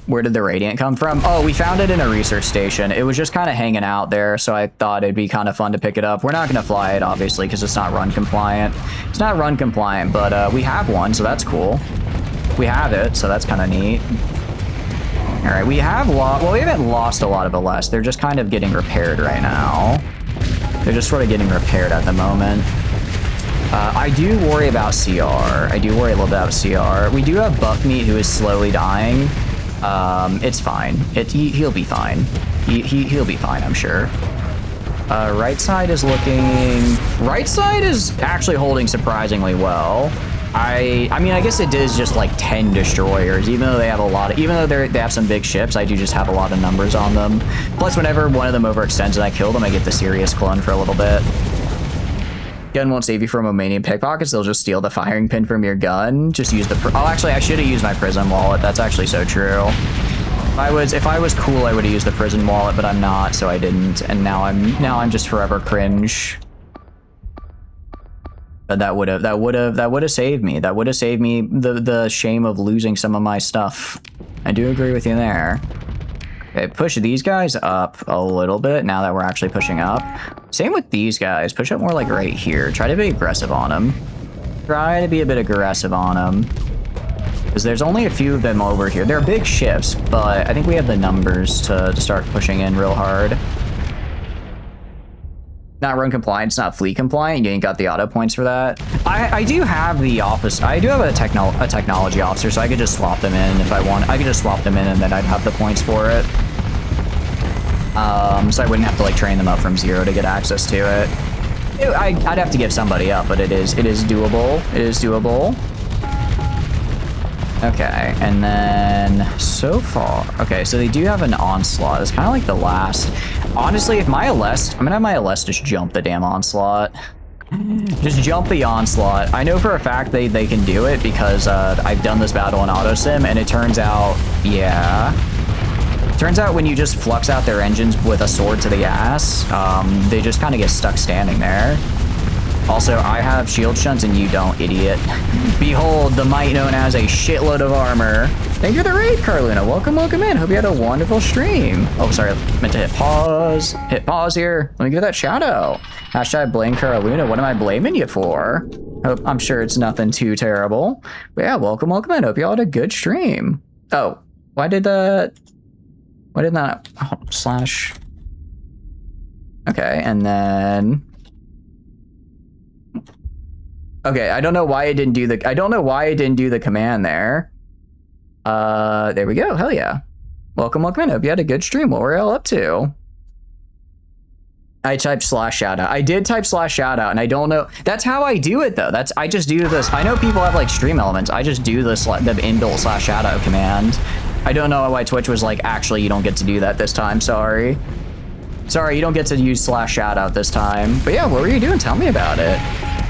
Where did the Radiant come from? Oh, we found it in a research station. It was just kind of hanging out there, so I thought it'd be kind of fun to pick it up. We're not going to fly it, obviously, because it's not run compliant. It's not run compliant, but we have one, so that's cool. We have it, so that's kind of neat. All right, we have lost... Well, we haven't lost a lot of LS. They're just kind of getting repaired right now. They're just sort of getting repaired at the moment. I do worry about CR. I do worry a little bit about CR. We do have Buckmeat, who is slowly dying. It's fine. He'll be fine. He'll be fine, I'm sure. Right side is looking... Right side is actually holding surprisingly well. I mean, I guess it is just like 10 destroyers, even though they have a lot of... Even though they have some big ships, I do just have a lot of numbers on them. Plus, whenever one of them overextends and I kill them, I get the Sirius clone for a little bit. Gun won't save you from Romanian pickpockets. They'll just steal the firing pin from your gun. Just use the... Oh, actually, I should have used my prison wallet. That's actually so true. If I was cool, I would have used the prison wallet, but I'm not, so I didn't. And now I'm just forever cringe. But that would have saved me. That would have saved me the shame of losing some of my stuff. I do agree with you there. Okay, push these guys up a little bit now that we're actually pushing up. Same with these guys. Push up more like right here. Try to be aggressive on them. Try to be a bit aggressive on them. Because there's only a few of them over here. They're big ships, but I think we have the numbers to start pushing in real hard. Not run compliant, it's not fleet compliant. You ain't got the auto points for that. I do have the office. I do have a technology officer, so I could just swap them in if I want. I could just swap them in, and then I'd have the points for it. So I wouldn't have to like train them up from 0 to get access to it. I'd have to give somebody up, but it is doable. It is doable. Okay, and then so far, okay, so they do have an onslaught. It's kind of like the last. Honestly, if my LS, I'm gonna have my LS just jump the damn onslaught. Just jump the onslaught. I know for a fact they can do it because I've done this battle in autosim, and it turns out, yeah. Turns out when you just flux out their engines with a sword to the ass, they just kind of get stuck standing there. Also, I have shield shunts and you don't, idiot. Behold, the might known as a shitload of armor. Thank you for the raid, Carluna. Welcome, welcome in. Hope you had a wonderful stream. Oh, sorry, I meant to hit pause. Hit pause here. Let me give that shout out. Hashtag blame Carluna. What am I blaming you for? I'm sure it's nothing too terrible. But yeah, welcome, welcome in. Hope you all had a good stream. Oh, why did that? Oh, slash. Okay, and then... Okay, I don't know why it didn't do the command there. There we go. Hell yeah. Welcome, welcome in. Hope you had a good stream. What were y'all up to? I typed /shoutout. I did type /shoutout, and I don't know. That's how I do it though. I just do this. I know people have like stream elements. I just do this the inbuilt /shoutout command. I don't know why Twitch was like, actually, you don't get to do that this time. Sorry. Sorry, you don't get to use /shoutout this time. But yeah, what were you doing? Tell me about it.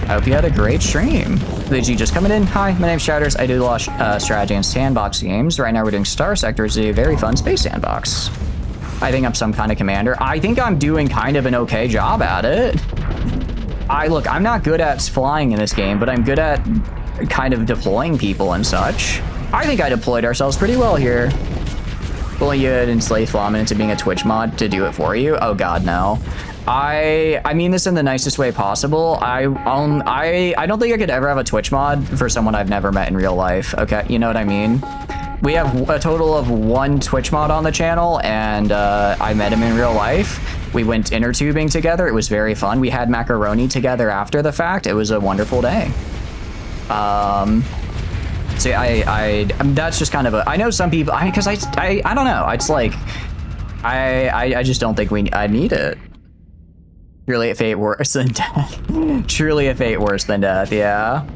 I hope you had a great stream. Did you just coming in? Hi, my name's Shatters. I do a lot of strategy and sandbox games. Right now we're doing Starsector. It's a very fun space sandbox. I think I'm some kind of commander. I think I'm doing kind of an okay job at it. Look, I'm not good at flying in this game, but I'm good at kind of deploying people and such. I think I deployed ourselves pretty well here. Pulling you and Slave Flamin into being a Twitch mod to do it for you? Oh god, no. I mean this in the nicest way possible. I don't think I could ever have a Twitch mod for someone I've never met in real life. Okay, you know what I mean? We have a total of 1 Twitch mod on the channel, and I met him in real life. We went inner tubing together. It was very fun. We had macaroni together after the fact. It was a wonderful day. So that's just kind of a. I know some people. I don't know. It's like I just don't think I need it. Truly a fate worse than death. Truly a fate worse than death, yeah.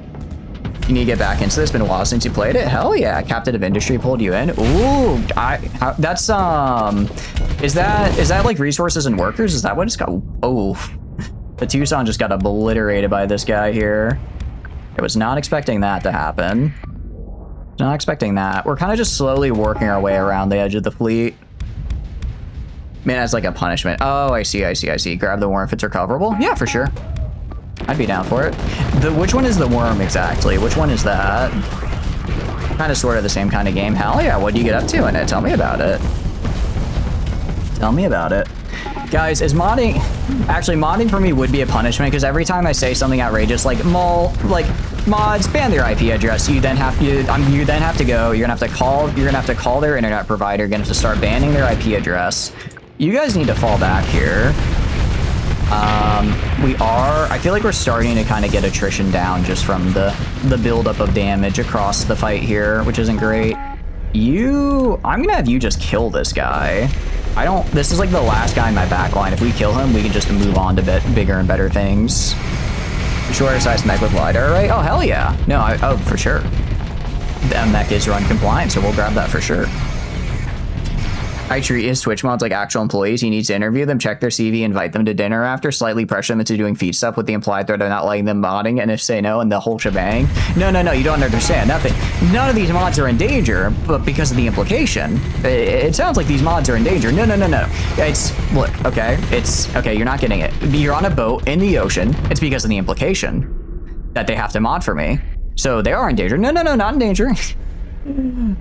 You need to get back into this. Been a while since you played it. Hell yeah. Captain of Industry pulled you in. Ooh, that's is that like resources and workers? Is that what it's got? Oh, the Tucson just got obliterated by this guy here. I was not expecting that to happen. Not expecting that. We're kind of just slowly working our way around the edge of the fleet. Man, that's like a punishment. Oh, I see. Grab the worm if it's recoverable. Yeah, for sure. I'd be down for it. Which one is the worm exactly? Which one is that? Kind of sort of the same kind of game. Hell yeah, what do you get up to in it? Tell me about it. Tell me about it. Guys, is modding... Actually, modding for me would be a punishment, because every time I say something outrageous, like, mods, ban their IP address, you then have to go, you're gonna have to call their internet provider, you're gonna have to start banning their IP address. You guys need to fall back here. I feel like we're starting to kind of get attrition down just from the buildup of damage across the fight here, which isn't great. I'm gonna have you just kill this guy. This is like the last guy in my back line. If we kill him, we can just move on to bigger and better things. Shorter size mech with LiDAR, right? Oh, hell yeah. No, oh, for sure. The mech is run compliant, so we'll grab that for sure. I treat his Twitch mods like actual employees. He needs to interview them, check their CV, invite them to dinner after, slightly pressure them into doing feed stuff with the implied threat of not letting them modding, and if say no, and the whole shebang. No, you don't understand. Nothing. None of these mods are in danger, but because of the implication. It sounds like these mods are in danger. No. Look, okay? Okay, you're not getting it. You're on a boat in the ocean. It's because of the implication that they have to mod for me. So they are in danger. No, not in danger.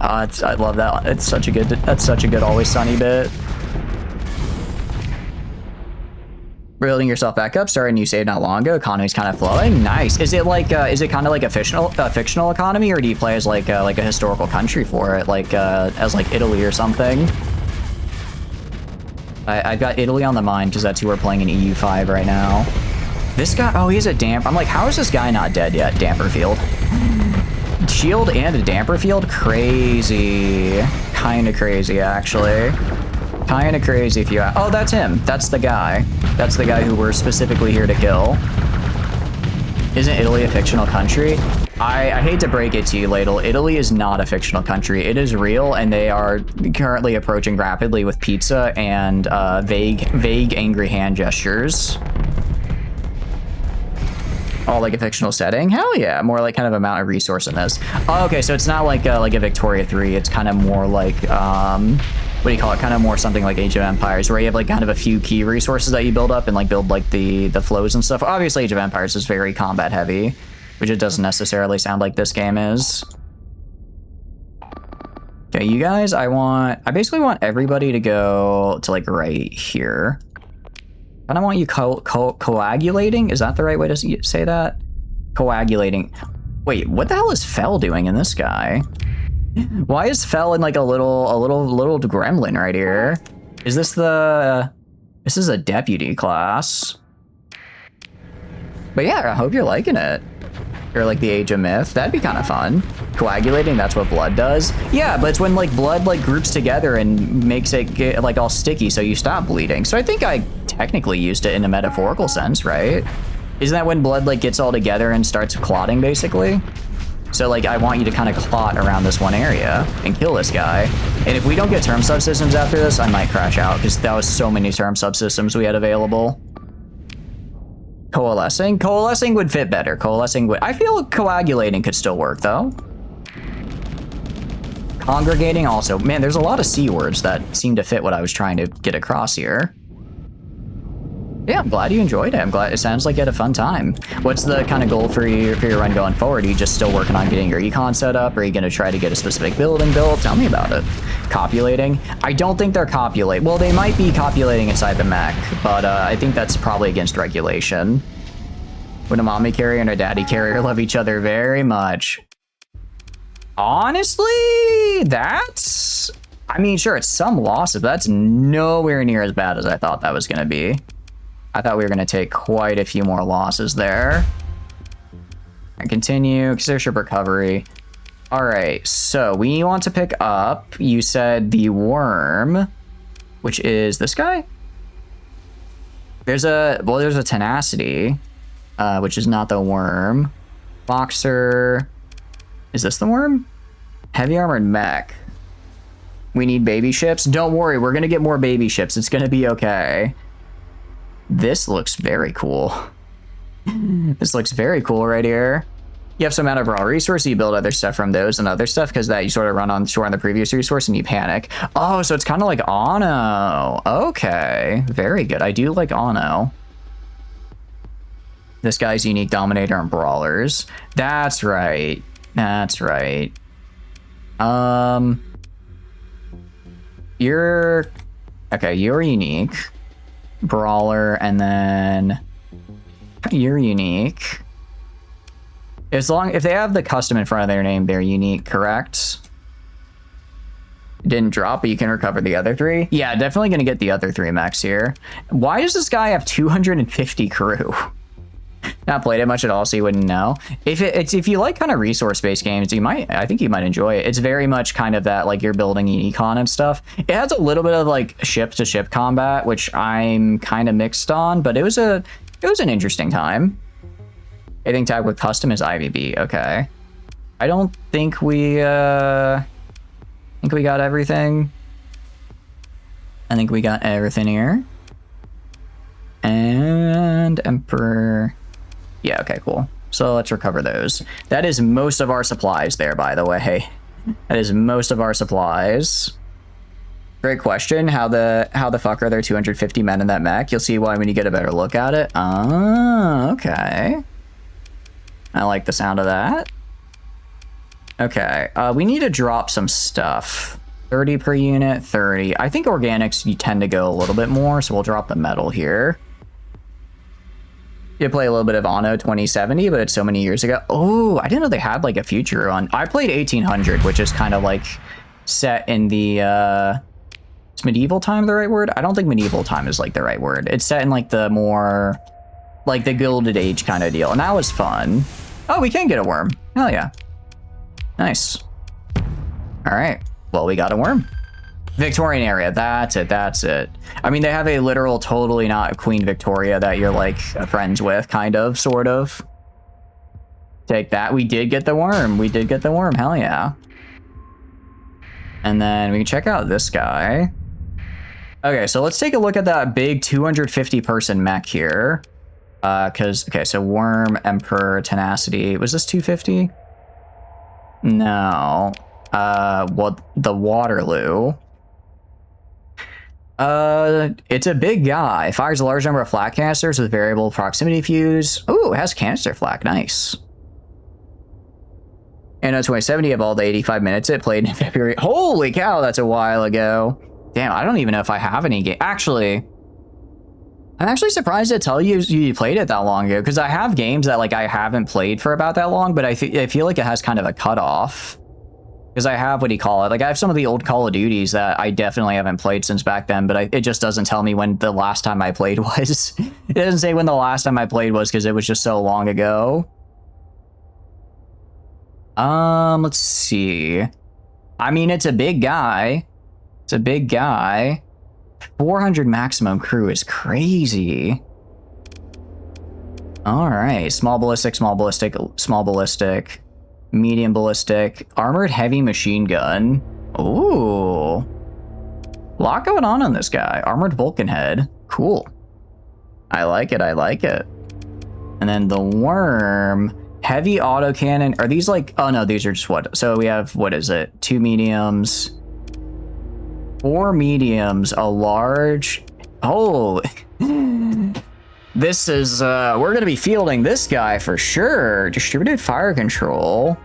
I love that. That's such a good Always Sunny bit. Building yourself back up, starting a new save not long ago. Economy's kind of flowing. Nice. Is it kind of like a fictional economy, or do you play as like a historical country for it, as like Italy or something? I've got Italy on the mind because that's who we're playing in EU5 right now. This guy, oh, he's a damp. I'm like, how is this guy not dead yet? Damper field. Shield and a damper field? Crazy. Kind of crazy, actually. Kind of crazy if you... Oh, that's him. That's the guy. That's the guy who we're specifically here to kill. Isn't Italy a fictional country? I hate to break it to you, Ladle. Italy is not a fictional country. It is real, and they are currently approaching rapidly with pizza and vague angry hand gestures. Oh, like a fictional setting? Hell yeah. More like kind of amount of resource in this. Oh, okay, so it's not like a Victoria 3. It's kind of more like, what do you call it? Kind of more something like Age of Empires, where you have like kind of a few key resources that you build up and like build like the flows and stuff. Obviously, Age of Empires is very combat heavy, which it doesn't necessarily sound like this game is. Okay, you guys, I basically want everybody to go to like right here. And I want you coagulating? Is that the right way to say that? Coagulating. Wait, what the hell is Fell doing in this guy? Why is Fell in like a little gremlin right here? Is this this is a deputy class. But yeah, I hope you're liking it. Or like the Age of Myth. That'd be kind of fun. Coagulating, that's what blood does. Yeah, but it's when like blood like groups together and makes it get like all sticky so you stop bleeding. So I think I technically used it in a metaphorical sense, right? Isn't that when blood like gets all together and starts clotting basically? So like I want you to kind of clot around this one area and kill this guy. And if we don't get term subsystems after this, I might crash out because that was so many term subsystems we had available. Coalescing would fit better. I feel coagulating could still work though. Congregating also. Man, there's a lot of C words that seem to fit what I was trying to get across here. Yeah, I'm glad you enjoyed it. I'm glad it sounds like you had a fun time. What's the kind of goal for your run going forward? Are you just still working on getting your econ set up? Or are you going to try to get a specific building built? Tell me about it. Copulating? I don't think they're copulating. Well, they might be copulating inside the mech, but I think that's probably against regulation. Would a mommy carrier and a daddy carrier love each other very much? Honestly, I mean, sure, it's some losses, but that's nowhere near as bad as I thought that was going to be. I thought we were going to take quite a few more losses there. And continue, exertion recovery. All right, so we want to pick up, you said the worm, which is this guy? There's a tenacity, which is not the worm. Boxer, is this the worm? Heavy armored mech. We need baby ships. Don't worry, we're going to get more baby ships. It's going to be okay. This looks very cool. This looks very cool right here. You have some amount of raw resources, you build other stuff from those and other stuff, because that you sort of run on shore on the previous resource and you panic. Oh, so it's kind of like Anno. Okay, very good. I do like Anno. This guy's unique dominator and brawlers. That's right. That's right. You're unique. Brawler, and then you're unique. If they have the custom in front of their name, they're unique, correct? Didn't drop, but you can recover the other 3. Yeah, definitely gonna get the other 3 mechs here. Why does this guy have 250 crew? Not played it much at all, so you wouldn't know. If you like kind of resource-based games, I think you might enjoy it. It's very much kind of that, like, you're building an econ and stuff. It has a little bit of like ship-to-ship combat, which I'm kind of mixed on, but it was an interesting time. Hitting tag with custom is IVB. Okay. I don't think we got everything. I think we got everything here. And Emperor. Yeah, okay, cool. So let's recover those. That is most of our supplies there, by the way. That is most of our supplies. Great question. How the fuck are there 250 men in that mech? You'll see why when you get a better look at it. Oh, okay. I like the sound of that. Okay, we need to drop some stuff. 30 per unit, 30. I think organics, you tend to go a little bit more, so we'll drop the metal here. You play a little bit of Anno 2070, but it's so many years ago. Oh, I didn't know they had like a future on. I played 1800, which is kind of like set in the, is medieval time the right word? I don't think medieval time is like the right word. It's set in like the more, like the Gilded Age kind of deal. And that was fun. Oh, we can get a worm. Hell yeah. Nice. All right. Well, we got a worm. Victorian area. That's it. That's it. I mean, they have a literal totally not Queen Victoria that you're like friends with, kind of, sort of. Take that. We did get the worm. We did get the worm. Hell yeah. And then we can check out this guy. Okay, so let's take a look at that big 250 person mech here. Okay, so worm, emperor, tenacity. Was this 250? No. Well, the Waterloo. It's a big guy. Fires a large number of flak canisters with variable proximity fuse. Ooh, it has canister flak. Nice. And it's 2070 of all the 85 minutes it played in February. Holy cow, that's a while ago. Damn, I don't even know if I have any game. Actually, I'm actually surprised to tell you you played it that long ago, because I have games that like I haven't played for about that long, but I feel like it has kind of a cutoff. Because I have, what do you call it? Like, I have some of the old Call of Duties that I definitely haven't played since back then, but it just doesn't tell me when the last time I played was. It doesn't say when the last time I played was, because it was just so long ago. Let's see. I mean, it's a big guy. It's a big guy. 400 maximum crew is crazy. All right. Small ballistic, small ballistic, small ballistic. Medium ballistic, armored heavy machine gun. Ooh. A lot going on this guy. Armored Vulcan head. Cool. I like it, I like it. And then the worm. Heavy autocannon. Are these like, oh no, these are just what? So we have, what is it? 2 mediums. 4 mediums, a large. Oh. This is, we're going to be fielding this guy for sure. Distributed fire control.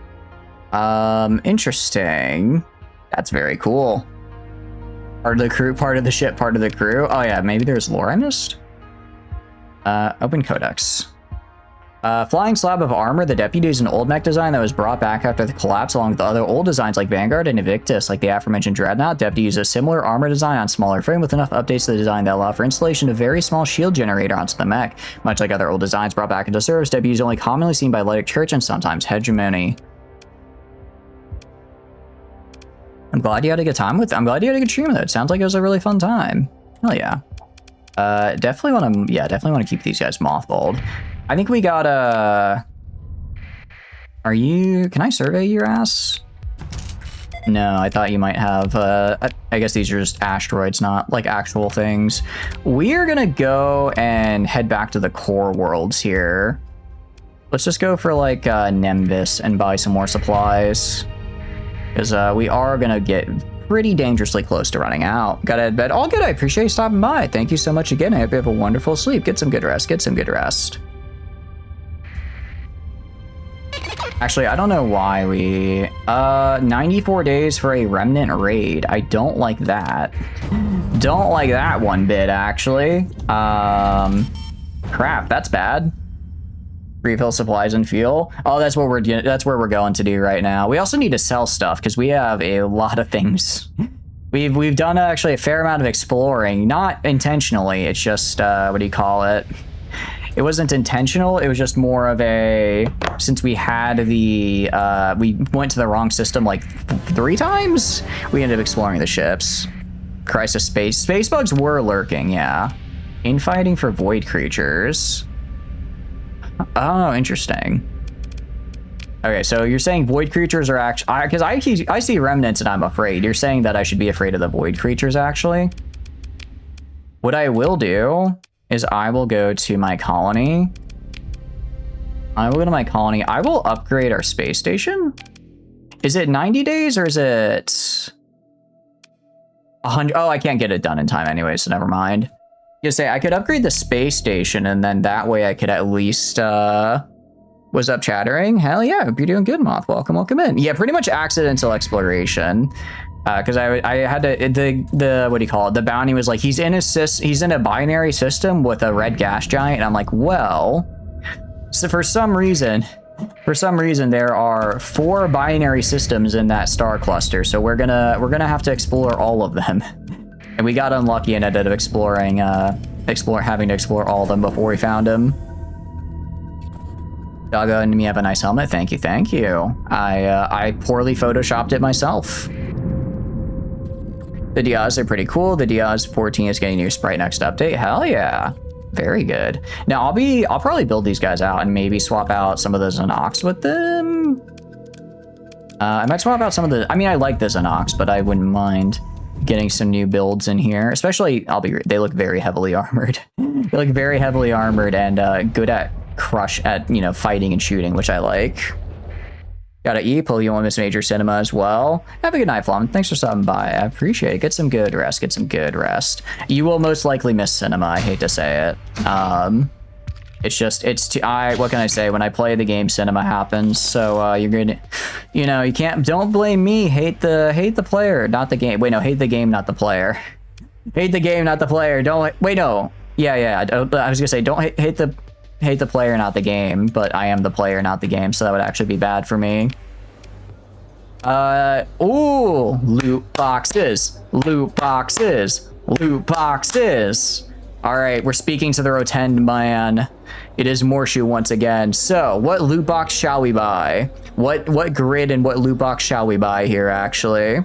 Interesting. That's very cool. Part of the crew, part of the ship, part of the crew. Oh yeah, maybe there's lore I missed. Open codex. Flying slab of armor. The deputy is an old mech design that was brought back after the collapse along with other old designs like Vanguard and Invictus, like the aforementioned Dreadnought. Deputy uses a similar armor design on smaller frame with enough updates to the design that allow for installation of very small shield generator onto the mech. Much like other old designs brought back into service, Deputy is only commonly seen by Lytic Church and sometimes Hegemony. I'm glad you had a good time with it. I'm glad you had a good stream with it. Sounds like it was a really fun time. Hell yeah. Definitely want to keep these guys mothballed. I think we got can I survey your ass? No, I thought you might have, I guess these are just asteroids, not like actual things. We are gonna go and head back to the core worlds here. Let's just go for like Nimbus and buy some more supplies. Because we are going to get pretty dangerously close to running out. Gotta head to bed. All good. I appreciate you stopping by. Thank you so much again. I hope you have a wonderful sleep. Get some good rest. Get some good rest. Actually, I don't know why we... 94 days for a remnant raid. I don't like that. Don't like that one bit, actually. Crap, that's bad. Refill supplies and fuel. Oh, that's where we're going to do right now. We also need to sell stuff because we have a lot of things. We've done actually a fair amount of exploring, not intentionally. It's just what do you call it? It wasn't intentional. It was just more of a, since we had the we went to the wrong system like 3 times. We ended up exploring the ships. Crisis space bugs were lurking. Yeah, infighting for void creatures. Oh, interesting. Okay, so you're saying void creatures are actually... Because I see remnants and I'm afraid. You're saying that I should be afraid of the void creatures, actually? What I will do is I will go to my colony. I will go to my colony. I will upgrade our space station. Is it 90 days or is it 100? Oh, I can't get it done in time anyway, so never mind. You say I could upgrade the space station and then that way I could at least what's up, chattering? Hell yeah, hope you're doing good, Moth. Welcome in. Yeah, pretty much accidental exploration. Because I had to the what do you call it? The bounty was like he's in a binary system with a red gas giant, and I'm like, well, so for some reason there are 4 binary systems in that star cluster, so we're gonna have to explore all of them. And we got unlucky and ended up having to explore all of them before we found him. Doggo and me have a nice helmet. Thank you. I poorly photoshopped it myself. The Diaz are pretty cool. The Diaz 14 is getting a new sprite next update. Hell yeah. Very good. Now I'll probably build these guys out and maybe swap out some of the Xenox with them. I might swap out some of the, I mean, I like the Xenox, but I wouldn't mind getting some new builds in here, especially they look very heavily armored. They look very heavily armored and good at fighting and shooting, which I like. Gotta eat. Pull you on Miss Major Cinema as well. Have a good night, Flom. Thanks for stopping by. I appreciate it. Get some good rest. You will most likely miss cinema. I hate to say it. What can I say? When I play the game, cinema happens. So you're gonna, you can't. Don't blame me. Hate the player, not the game. Wait, no. Hate the game, not the player. Hate the game, not the player. Don't wait. No. Yeah. I was gonna say don't hate the player, not the game. But I am the player, not the game. So that would actually be bad for me. Ooh, loot boxes. All right, we're speaking to the Rotund man. It is Morshu once again. So, what loot box shall we buy? What grid and what loot box shall we buy here, actually?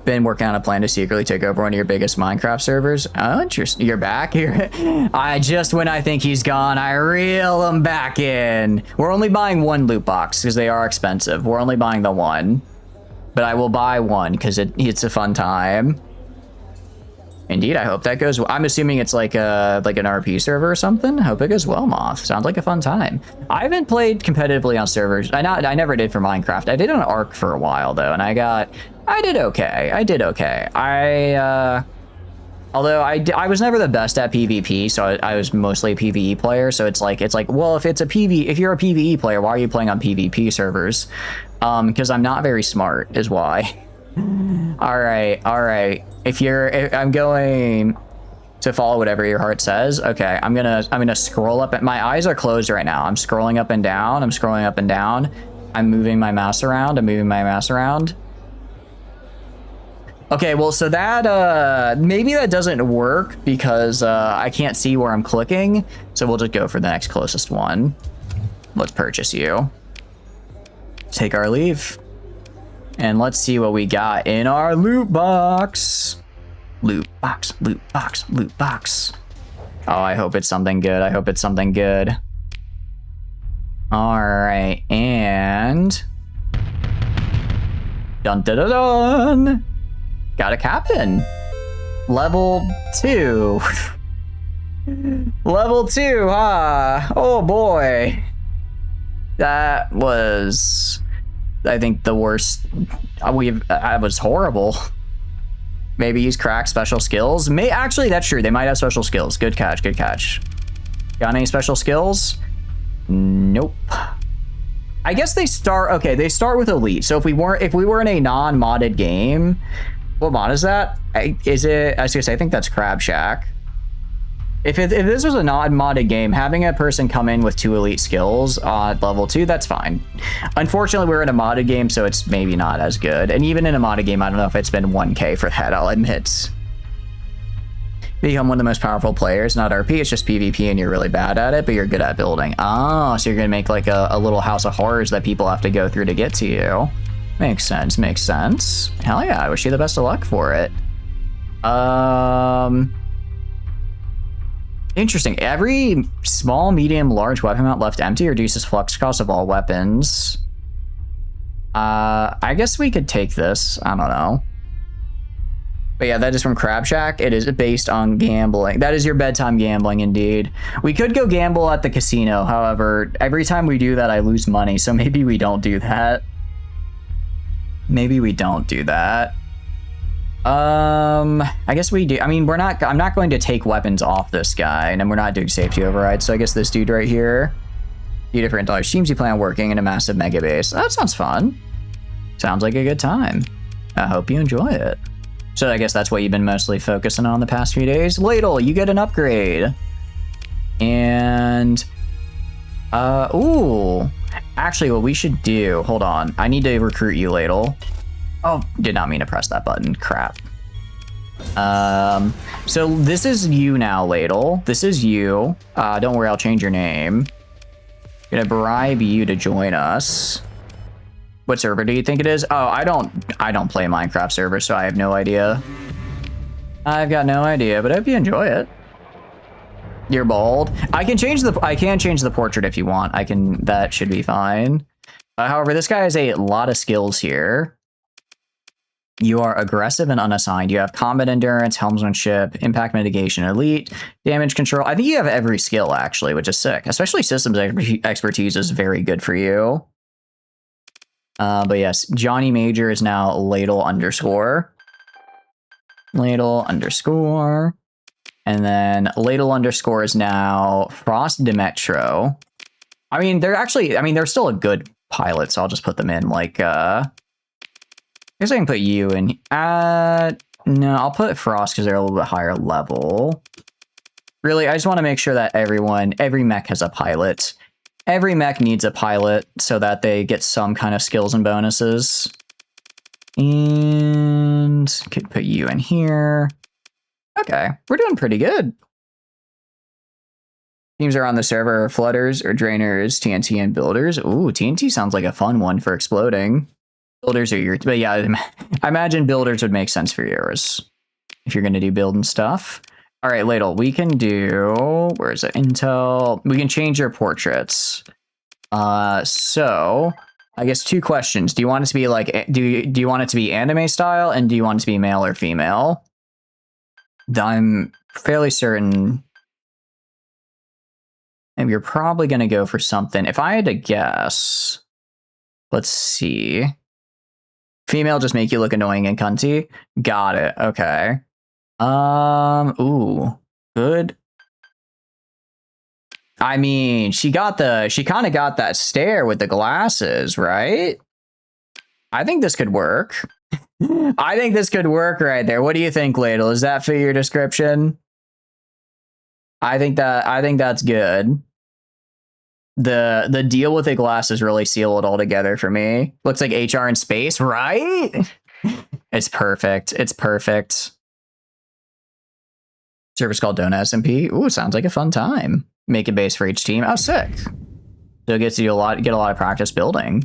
Been working on a plan to secretly take over one of your biggest Minecraft servers. Oh, interesting. You're back here. When I think he's gone, I reel him back in. We're only buying 1 loot box because they are expensive. We're only buying the 1. But I will buy 1 because it's a fun time. Indeed, I hope that goes well. I'm assuming it's like an RP server or something. Hope it goes well, Moth. Sounds like a fun time. I haven't played competitively on servers. I never did for Minecraft. I did on Ark for a while though, and I did okay. Although I was never the best at PvP, so I was mostly a PvE player. So it's like, well, if you're a PvE player, why are you playing on PvP servers? Because I'm not very smart, is why. All right. I'm going to follow whatever your heart says. Okay, I'm gonna scroll up. My eyes are closed right now. I'm scrolling up and down. I'm moving my mouse around. Okay, well, so that maybe that doesn't work because I can't see where I'm clicking. So we'll just go for the next closest one. Let's purchase you. Take our leave. And let's see what we got in our loot box. Loot box. Oh, I hope it's something good. All right, and dun. Got a captain. Level 2. Level 2, huh? Oh boy. That was, I think, the worst. That was horrible. Maybe use crack special skills. Actually, that's true. They might have special skills. Good catch, good catch. Got any special skills? Nope. I guess they start, okay, they start with elite. So if we were in a non-modded game, what mod is that? I was gonna say, I think that's Crab Shack. If this was a non-modded game, having a person come in with 2 elite skills at level 2, that's fine. Unfortunately, we're in a modded game, so it's maybe not as good. And even in a modded game, I don't know if it's been 1K for that, I'll admit. Become one of the most powerful players, not RP, it's just PvP and you're really bad at it, but you're good at building. Oh, so you're gonna make like a little house of horrors that people have to go through to get to you. Makes sense, makes sense. Hell yeah, I wish you the best of luck for it. Interesting. Every small, medium, large weapon mount left empty reduces flux cost of all weapons. I guess we could take this. I don't know. But yeah, that is from Crab Shack. It is based on gambling. That is your bedtime gambling, indeed. We could go gamble at the casino. However, every time we do that, I lose money. So maybe we don't do that. Maybe we don't do that. I guess we do. I mean, I'm not going to take weapons off this guy, and we're not doing safety override. So I guess this dude right here. Few different teams you plan on working in a massive mega base. That sounds fun. Sounds like a good time. I hope you enjoy it. So I guess that's what you've been mostly focusing on the past few days. Ladle, you get an upgrade. And, ooh. Actually, what we should do, hold on. I need to recruit you, Ladle. Oh, did not mean to press that button. Crap. So this is you now, Ladle. This is you. Don't worry, I'll change your name. Gonna bribe you to join us. What server do you think it is? Oh, I don't play Minecraft server, so I have no idea. I've got no idea, but I hope you enjoy it. You're bald. I can change the portrait if you want. That should be fine. However, this guy has a lot of skills here. You are aggressive and unassigned. You have combat endurance, helmsmanship, impact mitigation, elite, damage control. I think you have every skill, actually, which is sick. Especially systems expertise is very good for you. But yes, Johnny Major is now Ladle _. Ladle _. And then Ladle _ is now Frost Demetro. I mean, they're still a good pilot, so I'll just put them in like, I guess I can put you in. No, I'll put Frost because they're a little bit higher level. Really, I just want to make sure that every mech has a pilot. Every mech needs a pilot so that they get some kind of skills and bonuses. And could put you in here. Okay, we're doing pretty good. Teams are on the server are flooders or drainers, TNT and builders. Ooh, TNT sounds like a fun one for exploding. Builders are your, but yeah, I imagine builders would make sense for yours if you're going to do building stuff. All right, Ladle, we can do, where is it? Intel. We can change your portraits. So I guess 2 questions. Do you want it to be like, do you want it to be anime style, and do you want it to be male or female? I'm fairly certain. And you're probably going to go for something. If I had to guess, let's see. Female just make you look annoying and cunty. Got it. Okay. Ooh, good. I mean, she kind of got that stare with the glasses, right? I think this could work. I think this could work right there. What do you think, Ladle? Does that fit your description? I think that's good. The deal with the glasses really seal it all together for me. Looks like HR in space, right? It's perfect. It's perfect. Service called Donut SMP. Ooh, sounds like a fun time. Make a base for each team. Oh, sick. So it gets to do get a lot of practice building.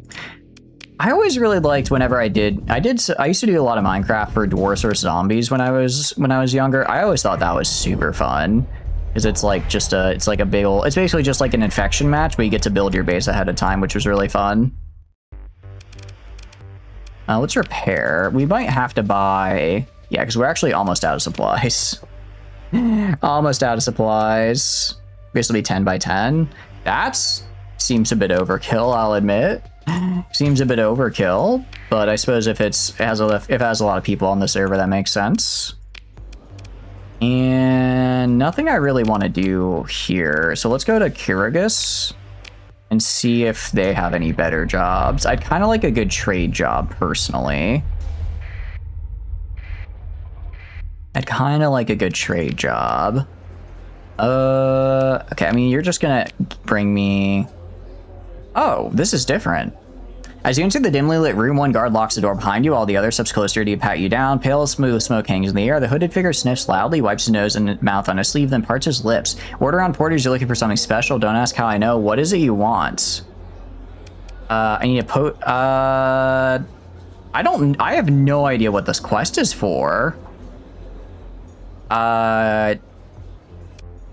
I always really liked whenever I used to do a lot of Minecraft for dwarves or zombies when I was younger. I always thought that was super fun. Because it's like it's like a big old, it's basically just like an infection match, but you get to build your base ahead of time, which was really fun. Let's repair. We might have to buy, yeah, because we're actually almost out of supplies. Almost out of supplies. This will be 10 by 10. That's seems a bit overkill, I'll admit. Seems a bit overkill, but I suppose if it has a lot of people on the server, that makes sense. And nothing I really want to do here. So let's go to Kyrgyz and see if they have any better jobs. I'd kind of like a good trade job, personally. I'd kind of like a good trade job. Okay, I mean, you're just gonna bring me... Oh, this is different. As you enter the dimly lit room, one guard locks the door behind you, while the other steps closer to pat you down. Pale, smooth smoke hangs in the air. The hooded figure sniffs loudly, wipes his nose and mouth on his sleeve, then parts his lips. Word around porters, you're looking for something special. Don't ask how I know. What is it you want? I need a I have no idea what this quest is for.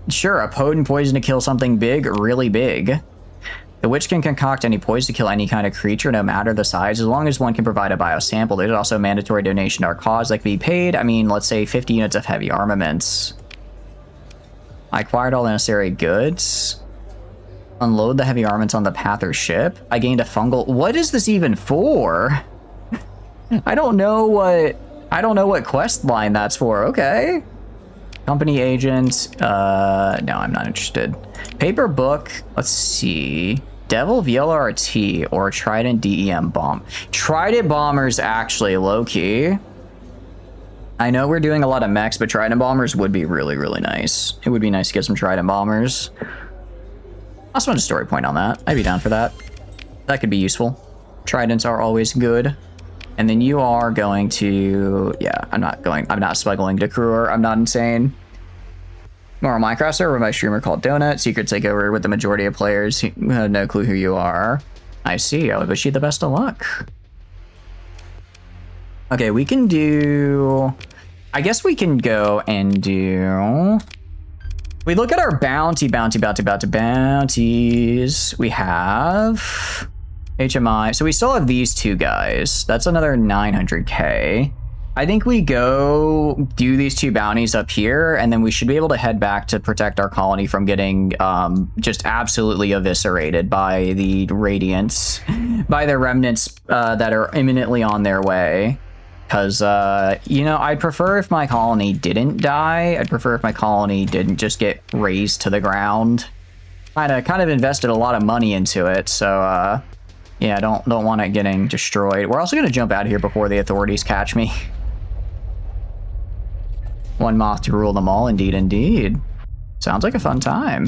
Sure, a potent poison to kill something big, really big. The witch can concoct any poison to kill any kind of creature, no matter the size, as long as one can provide a biosample. There's also a mandatory donation to our cause that can be paid. I mean, let's say 50 units of heavy armaments. I acquired all the necessary goods. Unload the heavy armaments on the path or ship. I gained a fungal... What is this even for? I don't know what quest line that's for. Okay. Company agent. No, I'm not interested. Paper book. Let's see. Devil VLRT or Trident DEM bomb. Trident bombers actually low-key. I know we're doing a lot of mechs, but Trident bombers would be really, really nice. It would be nice to get some Trident bombers. I also want a story point on that. I'd be down for that. That could be useful. Tridents are always good. And then you are going to... Yeah, I'm not smuggling to Kruger. I'm not insane. Normal Minecraft server, my streamer called Donut. Secret takeover with the majority of players who have no clue who you are. I see. I would wish you the best of luck. Okay, we can do... I guess we can go and do... We look at our bounties. We have... HMI. So we still have these two guys. That's another 900k. I think we go do these two bounties up here, and then we should be able to head back to protect our colony from getting just absolutely eviscerated by the Radiants, by the remnants that are imminently on their way. Because, you know, I'd prefer if my colony didn't die. I'd prefer if my colony didn't just get razed to the ground. Kind of invested a lot of money into it, so, yeah, don't want it getting destroyed. We're also going to jump out of here before the authorities catch me. One moth to rule them all, indeed, indeed. Sounds like a fun time.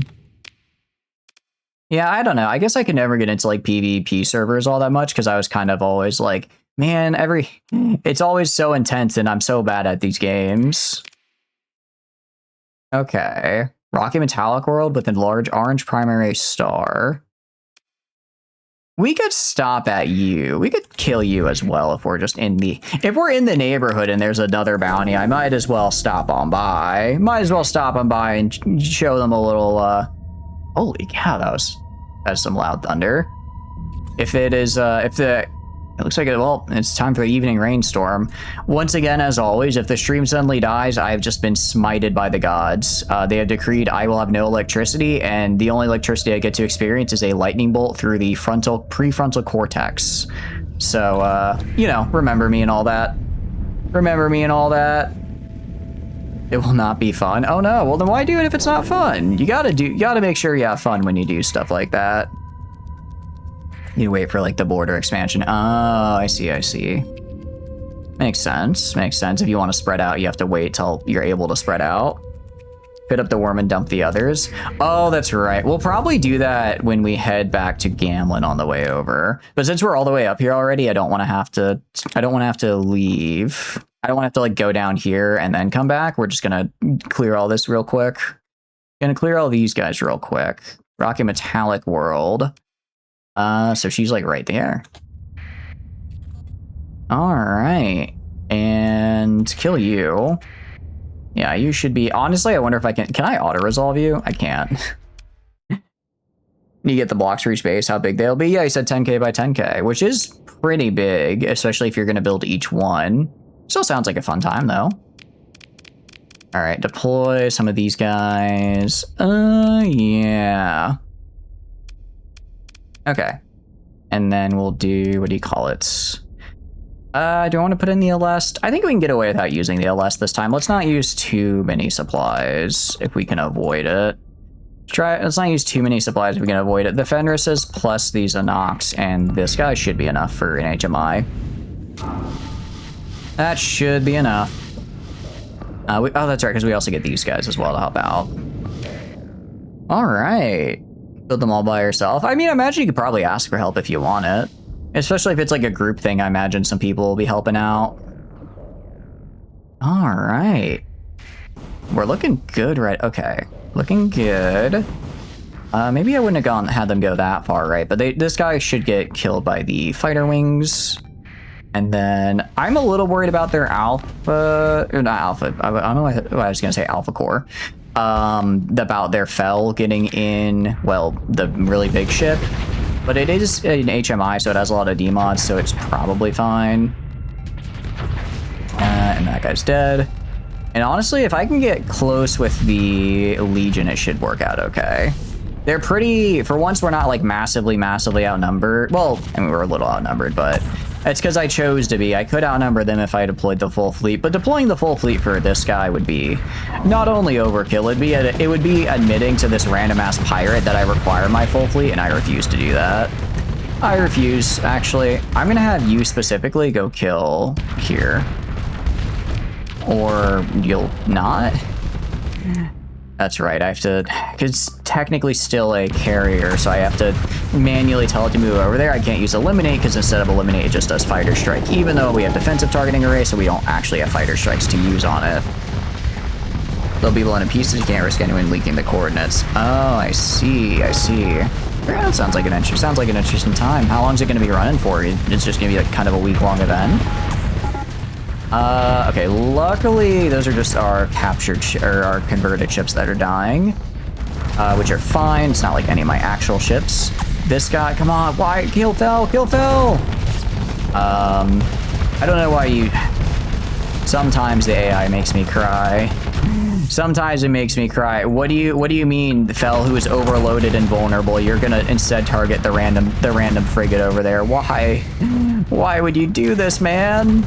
Yeah, I don't know. I guess I could never get into, like, PvP servers all that much, because I was kind of always like, man, it's always so intense, and I'm so bad at these games. Okay. Rocky Metallic World with a large orange primary star. We could stop at you. We could kill you as well if we're just if we're in the neighborhood and there's another bounty. I might as well stop on by. Might as well stop on by and show them a little. Holy cow, that's some loud thunder. If it is, it looks like it's time for the evening rainstorm. Once again, as always, if the stream suddenly dies, I have just been smited by the gods. They have decreed I will have no electricity, and the only electricity I get to experience is a lightning bolt through the prefrontal cortex. So, you know, remember me and all that. Remember me and all that. It will not be fun. Oh no, well then why do it if it's not fun? You gotta make sure you have fun when you do stuff like that. You wait for, like, the border expansion. Oh, I see. Makes sense. If you want to spread out, you have to wait till you're able to spread out. Fit up the worm and dump the others. Oh, that's right. We'll probably do that when we head back to Gamlin on the way over. But since we're all the way up here already, I don't want to have to leave. I don't want to have to, like, go down here and then come back. We're just going to clear all this real quick. Gonna clear all these guys real quick. Rocky Metallic World. So she's, like, right there. All right. And kill you. Yeah, you should be... Honestly, I wonder if I can... Can I auto-resolve you? I can't. You get the blocks for each base, how big they'll be? Yeah, you said 10k by 10k, which is pretty big, especially if you're going to build each one. Still sounds like a fun time, though. All right, deploy some of these guys. Yeah. Okay. And then we'll do, what do you call it? Do I want to put in the LS? I think we can get away without using the LS this time. Let's not use too many supplies if we can avoid it. Let's not use too many supplies if we can avoid it. The Fenrises plus these Anox and this guy should be enough for an HMI. That should be enough. Oh, that's right, because we also get these guys as well to help out. All right. Build them all by yourself. I mean, I imagine you could probably ask for help if you want it. Especially if it's like a group thing, I imagine some people will be helping out. All right. We're looking good, right? Okay. Looking good. Maybe I wouldn't have had them go that far, right? But this guy should get killed by the fighter wings. And then I'm a little worried about their alpha, or not alpha. I don't know what I was going to say, alpha core. About their Fel getting in, well, the really big ship. But it is an HMI, so it has a lot of demods, so it's probably fine. And that guy's dead. And honestly, if I can get close with the Legion, it should work out okay. They're pretty, for once, we're not like massively outnumbered. Well, I mean, we're a little outnumbered, but it's because I chose to be. I could outnumber them if I deployed the full fleet, but deploying the full fleet for this guy would be not only overkill, it would be admitting to this random ass pirate that I require my full fleet, and I refuse to do that. I refuse, actually. I'm gonna have you specifically go kill here. Or you'll not? That's right, I have to, because it's technically still a carrier, so I have to manually tell it to move over there. I can't use Eliminate, because instead of Eliminate, it just does Fighter Strike, even though we have defensive targeting array, so we don't actually have Fighter Strikes to use on it. They'll be blown in pieces, you can't risk anyone leaking the coordinates. Oh, I see. Yeah, that sounds like an interesting time. How long is it going to be running for? It's just going to be like kind of a week-long event? Okay, luckily those are just our captured or our converted ships that are dying, which are fine. It's not like any of my actual ships. This guy, come on, why? Kill Fel! I don't know why you... Sometimes the AI makes me cry. Sometimes it makes me cry. What do you mean, Fel, who is overloaded and vulnerable? You're gonna instead target the random frigate over there. Why would you do this, man?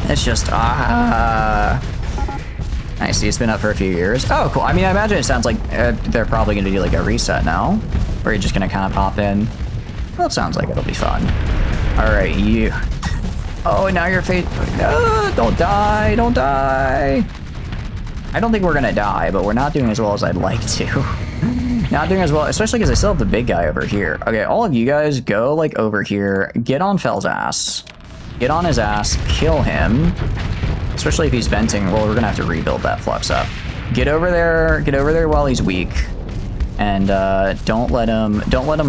It's just, I see it's been up for a few years. Oh, cool. I mean, I imagine it sounds like they're probably going to do like a reset now. Or you're just going to kind of pop in. Well, it sounds like it'll be fun. All right, you. Oh, and now you're don't die. I don't think we're going to die, but we're not doing as well as I'd like to. Not doing as well, especially because I still have the big guy over here. Okay, all of you guys go like over here. Get on Fel's ass. Get on his ass, kill him, especially if he's venting. Well, we're gonna have to rebuild that flux up. Get over there while he's weak, and don't let him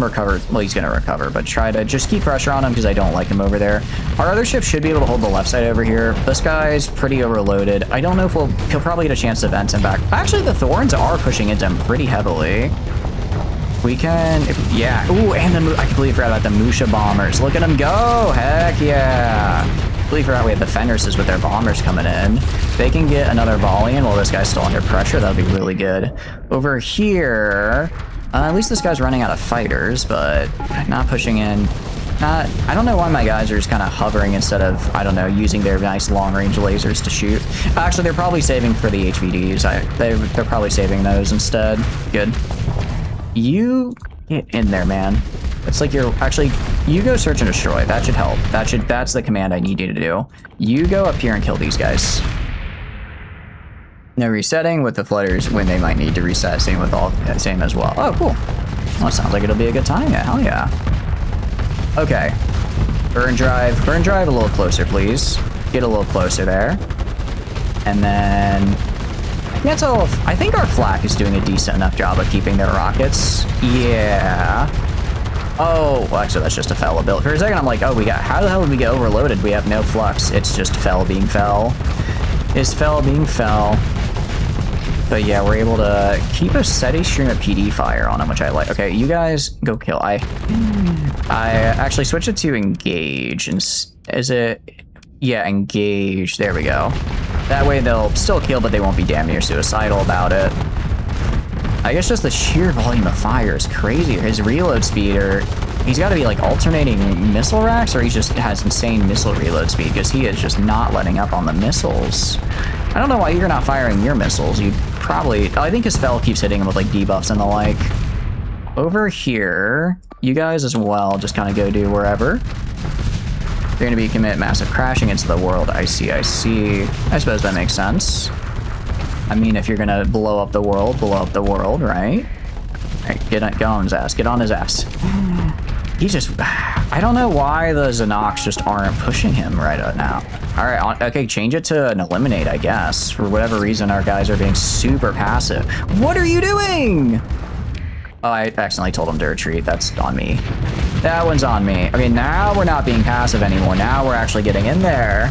recover. Well, he's gonna recover, but try to just keep pressure on him because I don't like him over there. Our other ship should be able to hold the left side over here. This guy's pretty overloaded. I don't know if he'll probably get a chance to vent him back. Actually, the Thorns are pushing into him pretty heavily. We can, yeah. Ooh, and I completely forgot about the Musha bombers. Look at them go! Heck yeah! Completely forgot we have the Fenrises with their bombers coming in. They can get another volley in while this guy's still under pressure. That'll be really good. Over here, at least this guy's running out of fighters, but not pushing in. I don't know why my guys are just kind of hovering instead of, I don't know, using their nice long-range lasers to shoot. Actually, they're probably saving for the HVDs. They're probably saving those instead. Good. You get in there, man. It's like you go search and destroy. That should help. That's the command I need you to do. You go up here and kill these guys. No resetting with the flutters when they might need to reset. Same as well. Oh, cool. Well, it sounds like it'll be a good time. Yeah, hell yeah. Okay. Burn drive a little closer, please. Get a little closer there. And then I think our flak is doing a decent enough job of keeping their rockets. Yeah. Oh, well, actually, that's just a Fel ability. For a second, I'm like, oh, how the hell did we get overloaded? We have no flux. It's just Fel being Fel. Is Fel being Fel. But yeah, we're able to keep a steady stream of PD fire on him, which I like. Okay, you guys go kill. I actually switched it to engage. And is it? Yeah, engage. There we go. That way they'll still kill, but they won't be damn near suicidal about it. I guess just the sheer volume of fire is crazy. His reload speed, or he's got to be like alternating missile racks, or he just has insane missile reload speed because he is just not letting up on the missiles. I don't know why you're not firing your missiles. You probably... I think his Fel keeps hitting him with like debuffs and the like. Over here, you guys as well just kind of go do wherever. You're going to be commit massive crashing into the world. I see, I see. I suppose that makes sense. I mean, if you're going to blow up the world, right? Alright, get on his ass. Get on his ass. He just... I don't know why the Xenox just aren't pushing him right now. Alright, okay, change it to an eliminate, I guess. For whatever reason, our guys are being super passive. What are you doing? Oh, I accidentally told him to retreat. That's on me. That one's on me. Okay, now we're not being passive anymore. Now we're actually getting in there.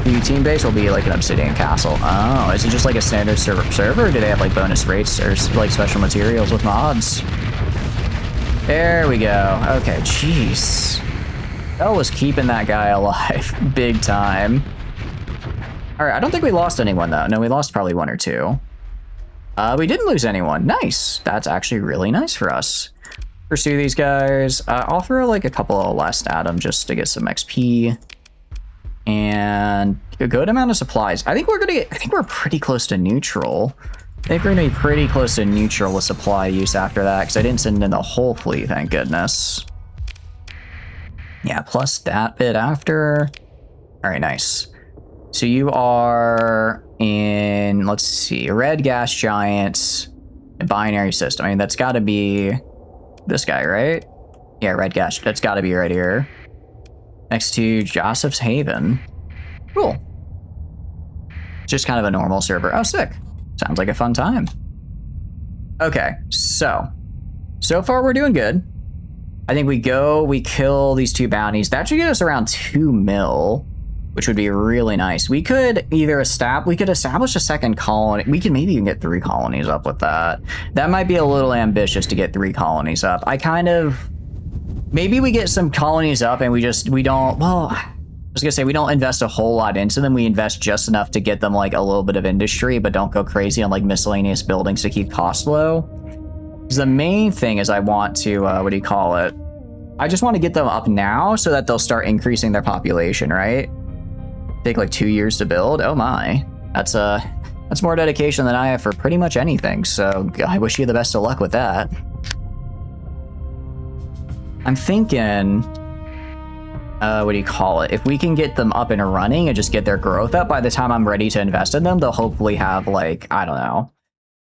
The team base will be like an obsidian castle. Oh, is it just like a standard server, or do they have like bonus rates or like special materials with mods? There we go. Okay, jeez. Bell was keeping that guy alive big time. All right, I don't think we lost anyone though. No, we lost probably one or two. We didn't lose anyone. Nice. That's actually really nice for us. Pursue these guys. I'll throw like a couple of last at them just to get some XP. And a good amount of supplies. I think we're pretty close to neutral. I think we're gonna be pretty close to neutral with supply use after that, because I didn't send in the whole fleet, thank goodness. Yeah, plus that bit after. All right, nice. So you are in, let's see, red gas giants, binary system. I mean, that's got to be this guy, right? Yeah, red gas. That's got to be right here. Next to Joseph's Haven. Cool. Just kind of a normal server. Oh, sick. Sounds like a fun time. Okay, so far we're doing good. I think we kill these two bounties. That should get us around 2 mil, which would be really nice. We could either establish a second colony. We could maybe even get 3 colonies up with that. That might be a little ambitious to get 3 colonies up. Maybe we get some colonies up and we don't, well, I was gonna say we don't invest a whole lot into them. We invest just enough to get them like a little bit of industry, but don't go crazy on like miscellaneous buildings to keep costs low. Because the main thing is I want to, what do you call it? I just want to get them up now so that they'll start increasing their population, right? Take like 2 years to build. Oh my, that's more dedication than I have for pretty much anything. So I wish you the best of luck with that. I'm thinking, what do you call it? If we can get them up and running and just get their growth up, by the time I'm ready to invest in them, they'll hopefully have like, I don't know.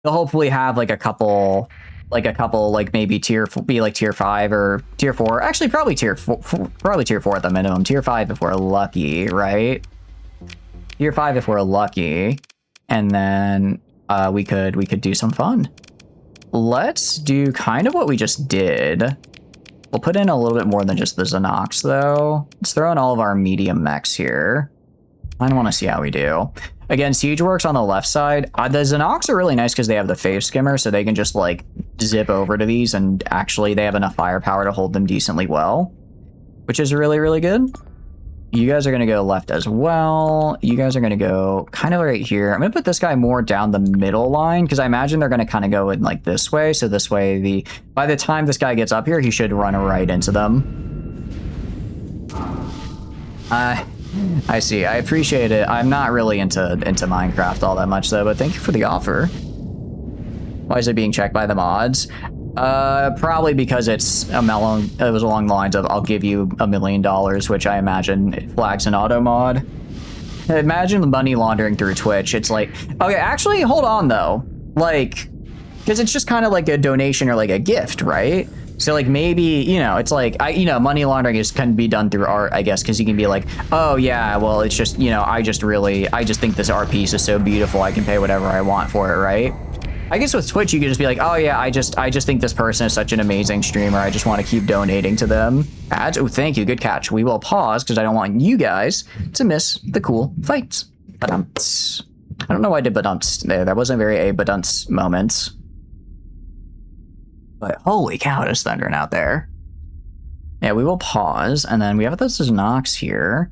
They'll hopefully have like a couple, like maybe tier 5 or tier 4. Actually, probably tier 4 at the minimum. Tier 5 if we're lucky, right? Tier 5 if we're lucky. And then we could do some fun. Let's do kind of what we just did. We'll put in a little bit more than just the Xenox, though. Let's throw in all of our medium mechs here. I want to see how we do. Again, Siege works on the left side. The Xenox are really nice because they have the phase skimmer, so they can just, like, zip over to these, and actually they have enough firepower to hold them decently well, which is really, really good. You guys are going to go left as well. You guys are going to go kind of right here. I'm going to put this guy more down the middle line because I imagine they're going to kind of go in like this way. So this way, by the time this guy gets up here, he should run right into them. I see. I appreciate it. I'm not really into Minecraft all that much though, but thank you for the offer. Why is it being checked by the mods? Probably because it was along the lines of I'll give you $1 million, which I imagine it flags an auto mod. Imagine money laundering through Twitch. It's like, okay, actually, hold on though. Like, because it's just kind of like a donation or like a gift, right? So like maybe, you know, it's like, money laundering can be done through art, I guess, because you can be like, oh yeah, well, it's just, you know, I just think this art piece is so beautiful, I can pay whatever I want for it, right? I guess with Twitch, you could just be like, oh yeah, I just think this person is such an amazing streamer. I just want to keep donating to them. Ads, oh, thank you, good catch. We will pause because I don't want you guys to miss the cool fights. Badumts. I don't know why I did badumts there. That wasn't very a badumts moment. But holy cow, it's thundering out there. Yeah, we will pause, and then we have this Nox here.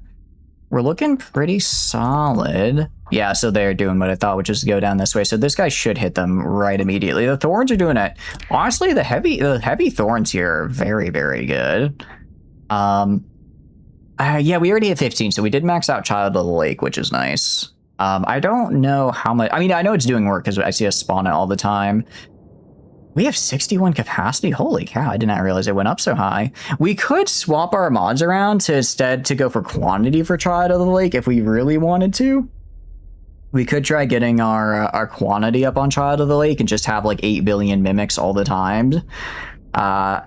we're looking pretty solid. Yeah, so they're doing what I thought, which is to go down this way. So this guy should hit them right immediately. The thorns are doing it. Honestly, the heavy thorns here are very, very good. Yeah, we already have 15, so we did max out Child of the Lake, which is nice. I don't know how much. I mean, I know it's doing work because I see us spawn it all the time. We have 61 capacity. Holy cow, I did not realize it went up so high. We could swap our mods around to instead to go for quantity for Child of the Lake if we really wanted to. We could try getting our quantity up on Child of the Lake and just have like 8 billion mimics all the time. I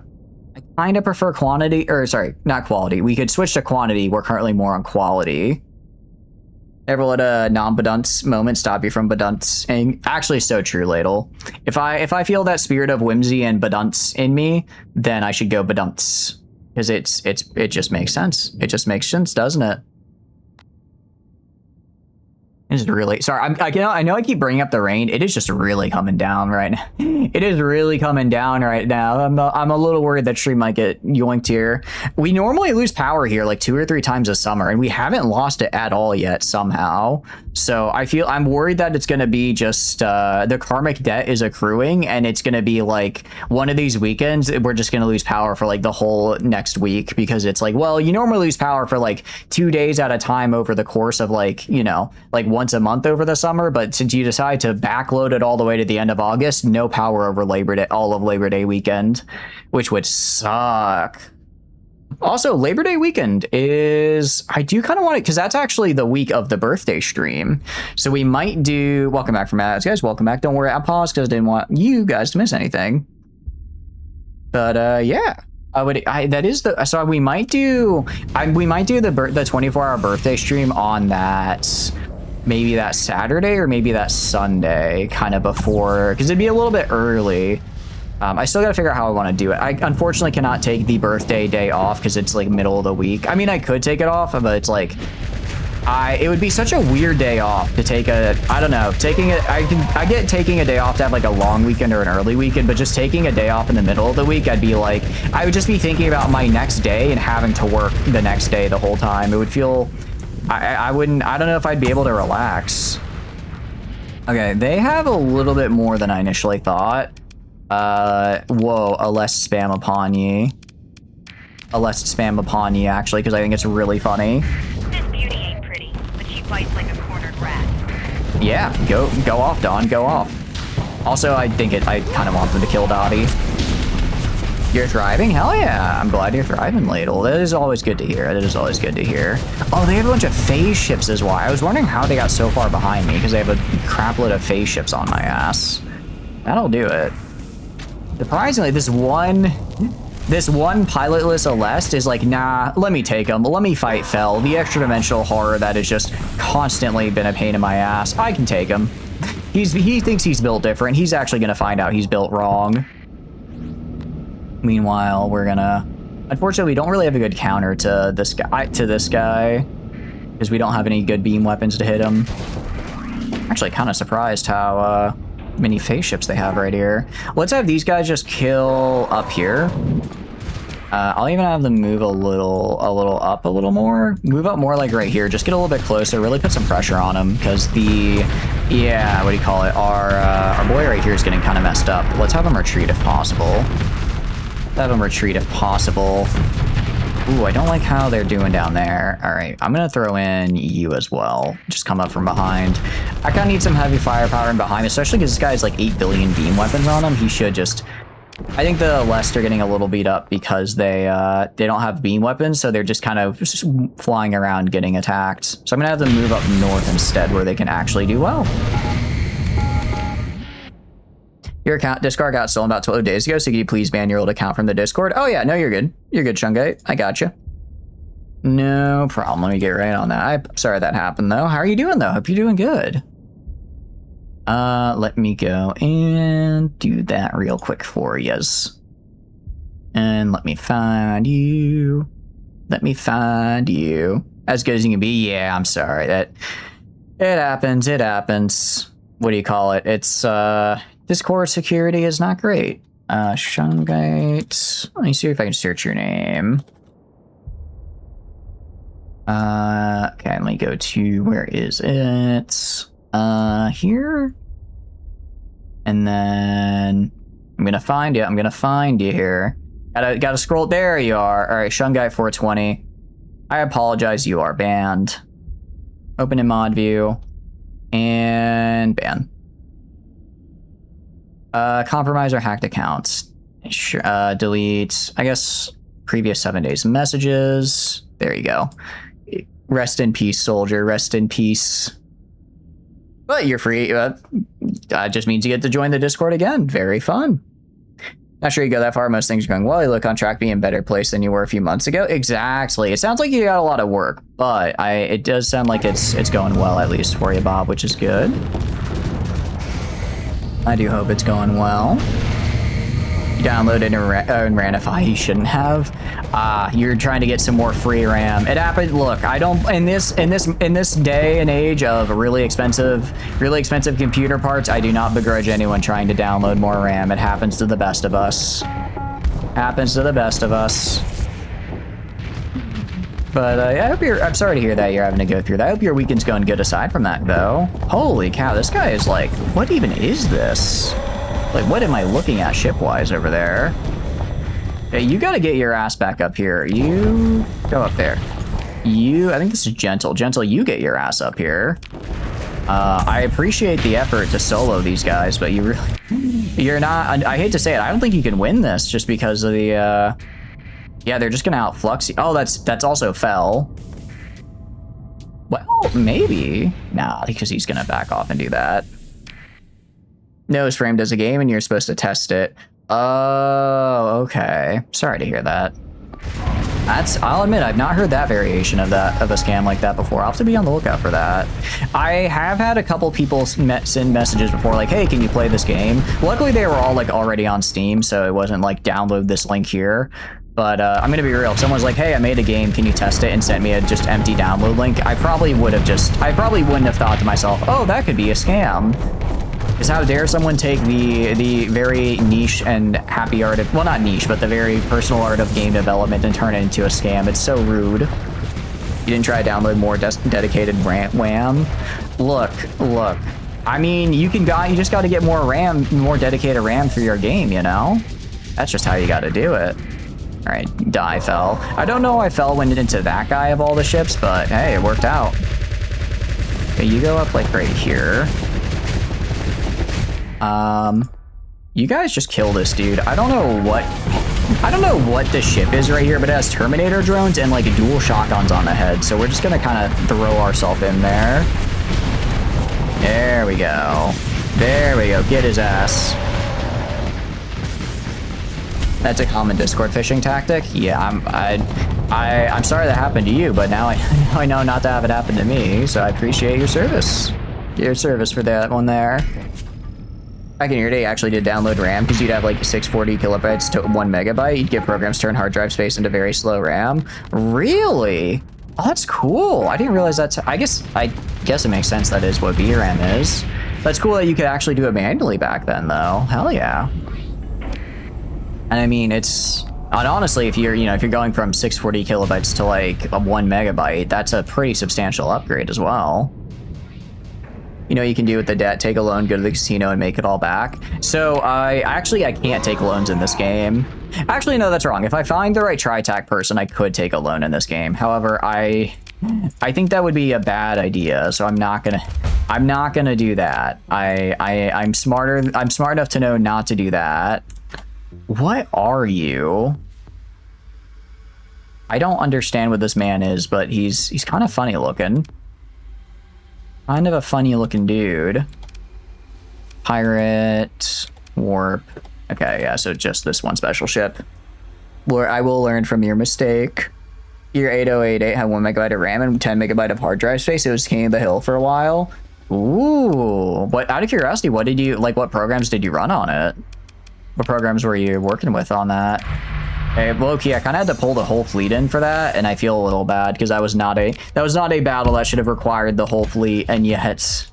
kind of prefer quantity, or sorry, not quality. We could switch to quantity. We're currently more on quality. Ever let a non-badunce moment stop you from badunce? Actually, so true, Ladle. If I feel that spirit of whimsy and badunce in me, then I should go badunce, because it just makes sense. It just makes sense, doesn't it? It's really sorry. I know I keep bringing up the rain. It is just really coming down right now. It is really coming down right now. I'm a little worried that stream might get yoinked here. We normally lose power here like 2 or 3 times a summer, and we haven't lost it at all yet somehow. So I'm worried that it's going to be just the karmic debt is accruing, and it's going to be like one of these weekends we're just going to lose power for like the whole next week, because it's like, well, you normally lose power for like 2 days at a time over the course of like, you know, like once a month over the summer, but since you decide to backload it all the way to the end of August, no power over Labor Day, all of Labor Day weekend, which would suck. Also, Labor Day weekend is, I do kind of want it, because that's actually the week of the birthday stream. So we might do, welcome back from ads, guys, welcome back. Don't worry, I paused because I didn't want you guys to miss anything. But yeah. So we might do the 24-hour birthday stream on that, maybe that Saturday or maybe that Sunday, kind of before, because it'd be a little bit early. I still gotta figure out how I want to do it. I unfortunately cannot take the birthday day off because it's like middle of the week. I mean, I could take it off, but it's like, it would be such a weird day off to take I don't know, I get taking a day off to have like a long weekend or an early weekend, but just taking a day off in the middle of the week, I'd be like, I would just be thinking about my next day and having to work the next day the whole time. It would feel, I don't know if I'd be able to relax. Okay, they have a little bit more than I initially thought. Whoa, a less spam upon ye. A less spam upon ye, actually, because I think it's really funny. This beauty ain't pretty, but she bites like a cornered rat. Yeah, go off, Dawn, go off. Also, I kind of want them to kill Dottie. You're thriving? Hell yeah, I'm glad you're thriving, Ladle. That is always good to hear. That is always good to hear. Oh, they have a bunch of phase ships is why. I was wondering how they got so far behind me, because they have a crapload of phase ships on my ass. That'll do it. Surprisingly, this one pilotless Aleste is like, nah, let me take him. Let me fight Fel, the extra dimensional horror that has just constantly been a pain in my ass. I can take him. He thinks he's built different. He's actually gonna find out he's built wrong. Meanwhile, we're gonna, unfortunately, we don't really have a good counter to this guy, because we don't have any good beam weapons to hit him. Actually, kind of surprised how many phase ships they have right here. Let's have these guys just kill up here. I'll even have them move a little up a little more. Move up more like right here. Just get a little bit closer. Really put some pressure on him, because yeah, what do you call it? Our boy right here is getting kind of messed up. Let's have him retreat if possible. Have him retreat if possible. Ooh, I don't like how they're doing down there. All right, I'm gonna throw in you as well. Just come up from behind. I kind of need some heavy firepower in behind, especially because this guy has like 8 billion beam weapons on him. He should just, I think the Lest are getting a little beat up because they don't have beam weapons, so they're just kind of just flying around getting attacked. So I'm gonna have them move up north instead, where they can actually do well. Your account Discord got stolen about 12 days ago, so could you please ban your old account from the Discord? Oh yeah, no, you're good. You're good, Shungite. I gotcha. No problem. Let me get right on that. I'm sorry that happened though. How are you doing though? Hope you're doing good. Let me go and do that real quick for yous. And let me find you. Let me find you. As good as you can be. Yeah, I'm sorry. It happens. It happens. What do you call it? It's Discord security is not great. Shungite. Let me see if I can search your name. Okay, let me go to, where is it? Here? And then I'm gonna find you. I'm gonna find you here. Gotta scroll. There you are. All right, Shungai 420. I apologize. You are banned. Open in mod view and ban. Compromise or hacked accounts. Delete. I guess previous 7 days messages. There you go. Rest in peace, soldier. Rest in peace. But you're free. That just means you get to join the Discord again. Very fun. Not sure you go that far. Most things are going well. You look on track to be in a better place than you were a few months ago. Exactly. It sounds like you got a lot of work, but it does sound like it's going well, at least for you, Bob, which is good. I do hope it's going well. You downloaded and ran a file you shouldn't have. You're trying to get some more free RAM. It happened. Look, I don't in this day and age of really expensive computer parts. I do not begrudge anyone trying to download more RAM. It happens to the best of us. Happens to the best of us. But I hope I'm sorry to hear that you're having to go through that. I hope your weekend's going good aside from that, though. Holy cow, this guy is like, what even is this? Like, what am I looking at ship-wise over there? Hey, you gotta get your ass back up here. You go up there. I think this is Gentle. Gentle, you get your ass up here. I appreciate the effort to solo these guys, but you're not, I hate to say it, I don't think you can win this just because of the, yeah, they're just gonna outflux you. Oh, that's also fell. Well, maybe. Nah, because he's gonna back off and do that. Nose framed as a game and you're supposed to test it. Oh, okay. Sorry to hear that. I'll admit, I've not heard that variation of a scam like that before. I'll have to be on the lookout for that. I have had a couple people send messages before, like, hey, can you play this game? Luckily, they were all like already on Steam, so it wasn't like download this link here. But I'm gonna be real. If someone's like, hey, I made a game, can you test it, and sent me a just empty download link, I probably wouldn't have thought to myself, oh, that could be a scam. Is how dare someone take the very niche and happy art of, well, not niche, but the very personal art of game development and turn it into a scam. It's so rude. You didn't try to download more dedicated RAM? Look. I mean, you just got to get more RAM, more dedicated RAM for your game, you know? That's just how you got to do it. All right, die fell. I don't know why fell went into that guy of all the ships, but hey, it worked out. Okay, you go up like right here. You guys just kill this dude. I don't know what the ship is right here, but it has Terminator drones and like dual shotguns on the head. So we're just gonna kind of throw ourselves in there. There we go. There we go. Get his ass. That's a common Discord phishing tactic. Yeah, I'm sorry that happened to you, but now I know not to have it happen to me. So I appreciate your service. Your service for that one there. Back in your day, actually did download RAM because you'd have like 640 kilobytes to 1 megabyte. You'd get programs turn hard drive space into very slow RAM. Really? Oh, that's cool. I didn't realize that's. I guess it makes sense. That is what VRAM is. That's cool that you could actually do it manually back then, though. Hell yeah. And I mean, and honestly, if you're going from 640 kilobytes to like a 1 megabyte, that's a pretty substantial upgrade as well. You know, you can do with the debt, take a loan, go to the casino, and make it all back. So I can't take loans in this game. Actually, no, that's wrong. If I find the right TriTac person, I could take a loan in this game. However, I think that would be a bad idea. So I'm not gonna do that. I'm smart enough to know not to do that. What are you? I don't understand what this man is, but he's kind of funny looking. Kind of a funny looking dude. Pirate, warp. Okay, yeah, so just this one special ship. Where I will learn from your mistake. Your 8088 had 1 megabyte of RAM and 10 megabyte of hard drive space. It was king of the hill for a while. Ooh. But out of curiosity, what programs did you run on it? What programs were you working with on that? Hey, low-key, I kind of had to pull the whole fleet in for that, and I feel a little bad because that was not a battle that should have required the whole fleet, and yet,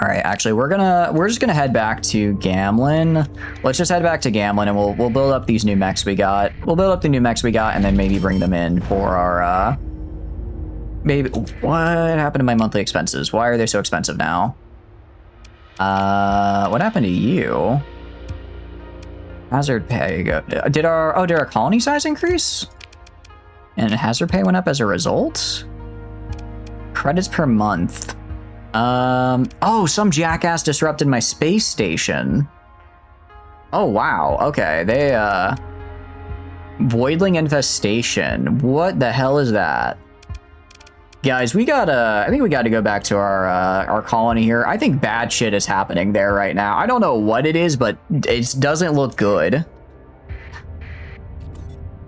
All right, actually, we're just gonna head back to Gamlin. Let's just head back to Gamlin, and we'll build up these new mechs we got. We'll build up the new mechs we got, and then maybe bring them in for our maybe. What happened to my monthly expenses? Why are they so expensive now? What happened to you? Hazard pay. Did our colony size increase? And hazard pay went up as a result. Credits per month. Oh, some jackass disrupted my space station. Oh, wow. Okay, they, Voidling infestation. What the hell is that? Guys, I think we gotta go back to our colony here. I think bad shit is happening there right now. I don't know what it is, but it doesn't look good.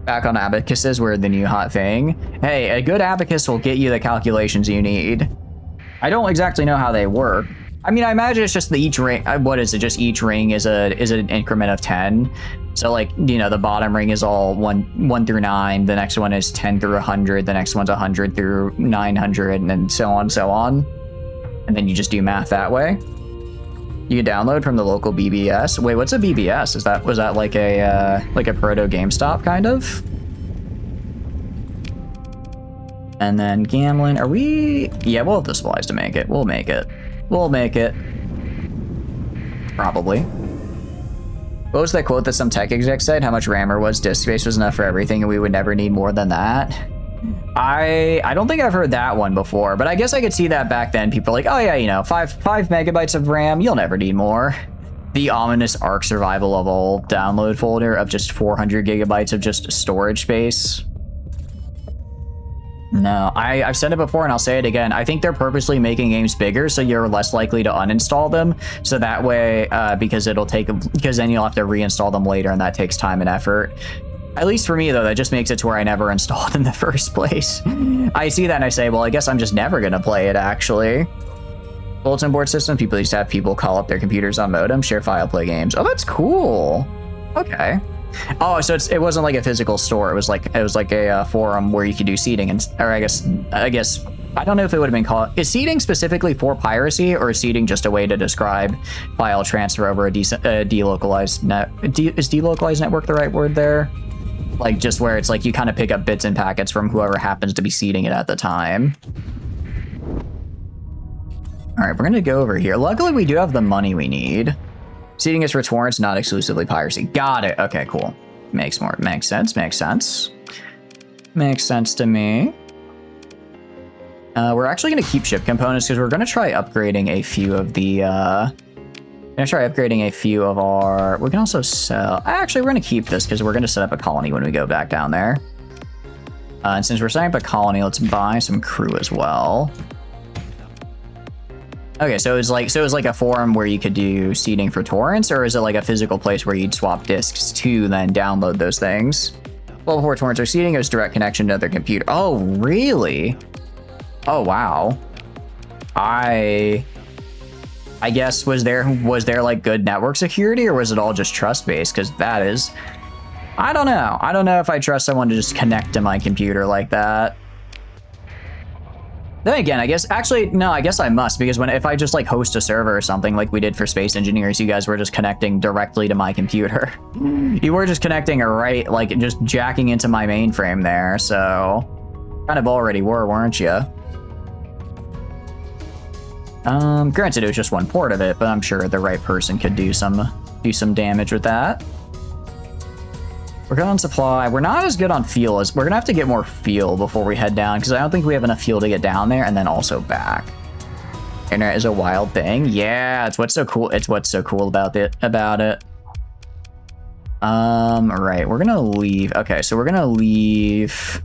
Back on abacuses, we're the new hot thing. Hey, a good abacus will get you the calculations you need. I don't exactly know how they work. I mean, I imagine it's just each ring. What is it? Just each ring is an increment of 10. So, like, you know, the bottom ring is all 1 through 9. The next one is 10 through 100. The next one's 100 through 900, and then so on, so on. And then you just do math that way. You can download from the local BBS. Wait, what's a BBS? Was that like a proto GameStop kind of? And then Gamlin, are we? Yeah, we'll have the supplies to make it. We'll make it. We'll make it. Probably. What was that quote that some tech exec said? How much RAM was? Disk space was enough for everything, and we would never need more than that. I don't think I've heard that one before, but I guess I could see that back then. People are like, oh yeah, you know, 5 megabytes of RAM, you'll never need more. The ominous Ark Survival of all download folder of just 400 gigabytes of just storage space. No, I've said it before and I'll say it again. I think they're purposely making games bigger so you're less likely to uninstall them. So that way, because then you'll have to reinstall them later and that takes time and effort. At least for me though, that just makes it to where I never installed in the first place. I see that and I say, well, I guess I'm just never gonna play it actually. Bulletin board system, people used to have people call up their computers on modem, share file, play games. Oh, that's cool. Okay. Oh, so it wasn't like a physical store. It was like a forum where you could do seeding, or I guess I don't know if it would have been called. Is seeding specifically for piracy, or is seeding just a way to describe file transfer over a delocalized net? Is delocalized network the right word there? Like just where it's like you kind of pick up bits and packets from whoever happens to be seeding it at the time. All right, we're gonna go over here. Luckily, we do have the money we need. Seeding is for torrents, not exclusively piracy. Got it. Okay, cool. Makes sense. Makes sense to me. We're actually going to keep ship components because we're going to try upgrading a few of the. We can also sell. Actually, we're going to keep this because we're going to set up a colony when we go back down there. And since we're setting up a colony, let's buy some crew as well. Okay, so it's like a forum where you could do seeding for torrents, or is it like a physical place where you'd swap disks to then download those things? Well, before torrents or seeding, it was direct connection to their computer. Oh, really? Oh, wow. I guess was there like good network security, or was it all just trust based? Because that is, I don't know. I don't know if I trust someone to just connect to my computer like that. Then again, I guess I must, because if I just like host a server or something like we did for Space Engineers, you guys were just connecting directly to my computer. You were just connecting like just jacking into my mainframe there, so kind of already weren't you? Granted, it was just one port of it, but I'm sure the right person could do some damage with that. We're good on supply. We're not as good on fuel as we're gonna have to get more fuel before we head down, because I don't think we have enough fuel to get down there and then also back. Internet is a wild thing. Yeah, it's what's so cool. It's what's so cool about it. Right, we're gonna leave. Okay, so we're gonna leave.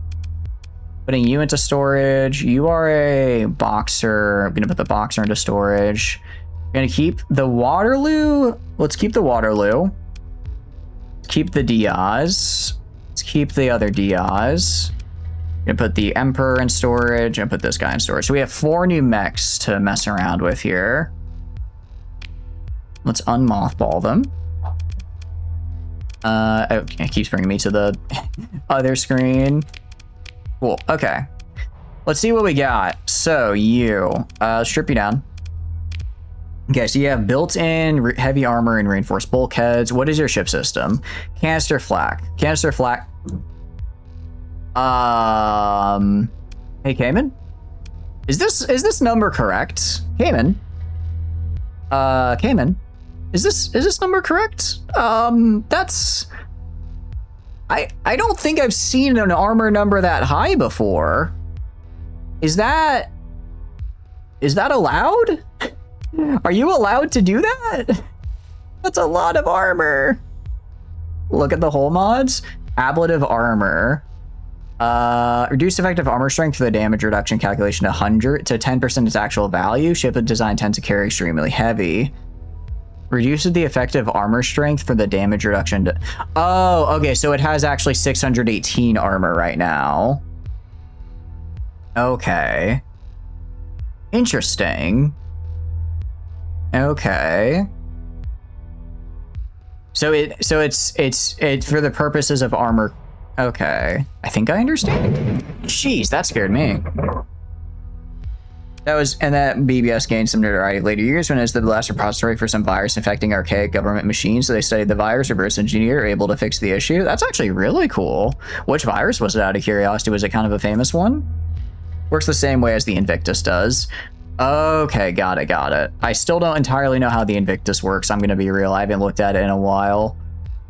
Putting you into storage. You are a boxer. I'm gonna put the boxer into storage. We're gonna keep the Waterloo. Let's keep the Waterloo. Keep the Diaz. Let's keep the other Diaz. I'm gonna put the Emperor in storage and put this guy in storage. So we have 4 new mechs to mess around with here. Let's unmothball them. Oh, it keeps bringing me to the other screen. Cool. Okay. Let's see what we got. So you, strip you down. Okay, so you have built-in heavy armor and reinforced bulkheads. What is your ship system? Canister flak. Canister flak. Hey, Cayman? Is this number correct? Cayman? Cayman? Is this number correct? That's... I don't think I've seen an armor number that high before. Is that allowed? Are you allowed to do that? That's a lot of armor. Look at the hull mods. Ablative armor. Reduce effective armor strength for the damage reduction calculation to 100 to 10% its actual value. Ship design tends to carry extremely heavy. Reduces the effective armor strength for the damage reduction to... Oh, okay, so it has actually 618 armor right now. Okay. Interesting. Okay. So it's for the purposes of armor. Okay. I think I understand. Jeez, that scared me. That BBS gained some notoriety later years when it's the last repository for some virus infecting archaic government machines. So they studied the virus, reverse engineer, able to fix the issue. That's actually really cool. Which virus was it, out of curiosity? Was it kind of a famous one? Works the same way as the Invictus does. Okay, got it. I still don't entirely know how the Invictus works. I'm going to be real. I haven't looked at it in a while.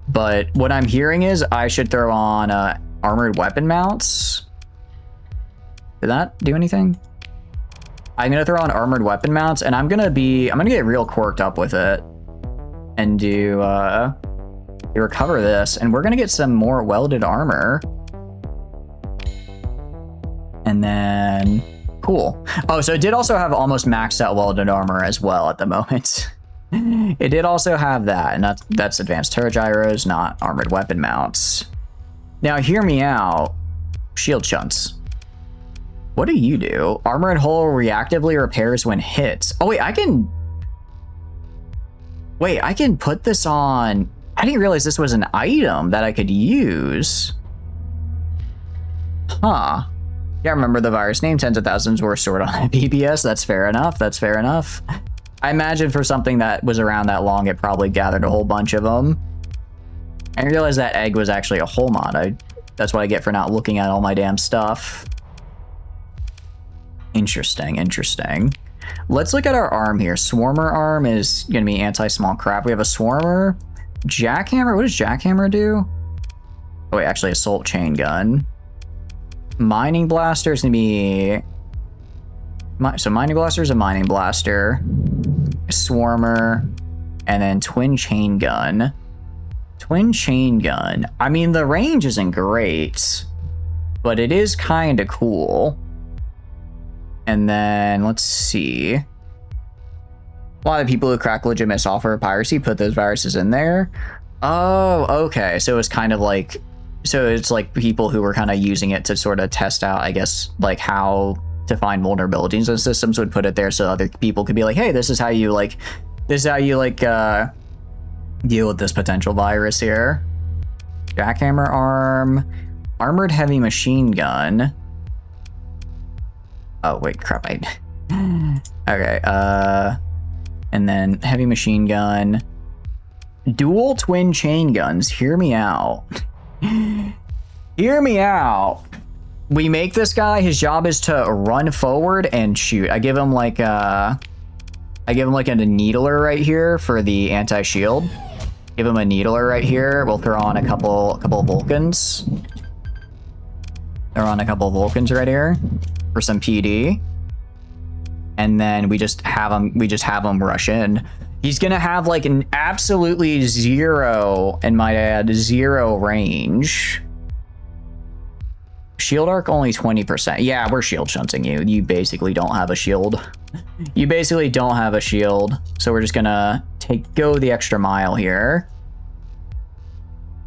But what I'm hearing is I should throw on armored weapon mounts. Did that do anything? I'm going to throw on armored weapon mounts, and I'm going to get real quirked up with it and do recover this, and we're going to get some more welded armor. And then cool. Oh, so it did also have almost maxed out welded armor as well at the moment. It did also have that, and that's advanced turret gyros, not armored weapon mounts. Now, hear me out. Shield shunts. What do you do? Armored hull reactively repairs when hits. Oh, wait, I can put this on. I didn't realize this was an item that I could use. Huh. Yeah, remember the virus name. Tens of thousands were stored on BBS. That's fair enough. I imagine for something that was around that long, it probably gathered a whole bunch of them. I realized that egg was actually a hull mod. That's what I get for not looking at all my damn stuff. Interesting. Let's look at our arm here. Swarmer arm is going to be anti-small crap. We have a swarmer. Jackhammer. What does jackhammer do? Oh, wait, actually, assault chain gun. Mining blaster is going to be... So mining blaster is a mining blaster. Swarmer. And then twin chain gun. I mean, the range isn't great, but it is kind of cool. And then, let's see. A lot of people who crack legitimate software piracy put those viruses in there. Oh, okay. So it's kind of like... So it's like people who were kind of using it to sort of test out, I guess, like how to find vulnerabilities in systems would put it there so other people could be like, hey, this is how you deal with this potential virus here. Jackhammer arm. Armored heavy machine gun. Oh, wait, crap. Okay, and then heavy machine gun. Dual twin chain guns. Hear me out. We make this guy, his job is to run forward and shoot. I give him like a needler right here for the anti-shield. Give him a needler right here. We'll throw on a couple of Vulcans. Throw on a couple of Vulcans right here for some PD. And then we just have him rush in. He's gonna have like an absolutely zero, and might add, zero range. Shield arc only 20%. Yeah, we're shield shunting you. You basically don't have a shield. So we're just gonna go the extra mile here.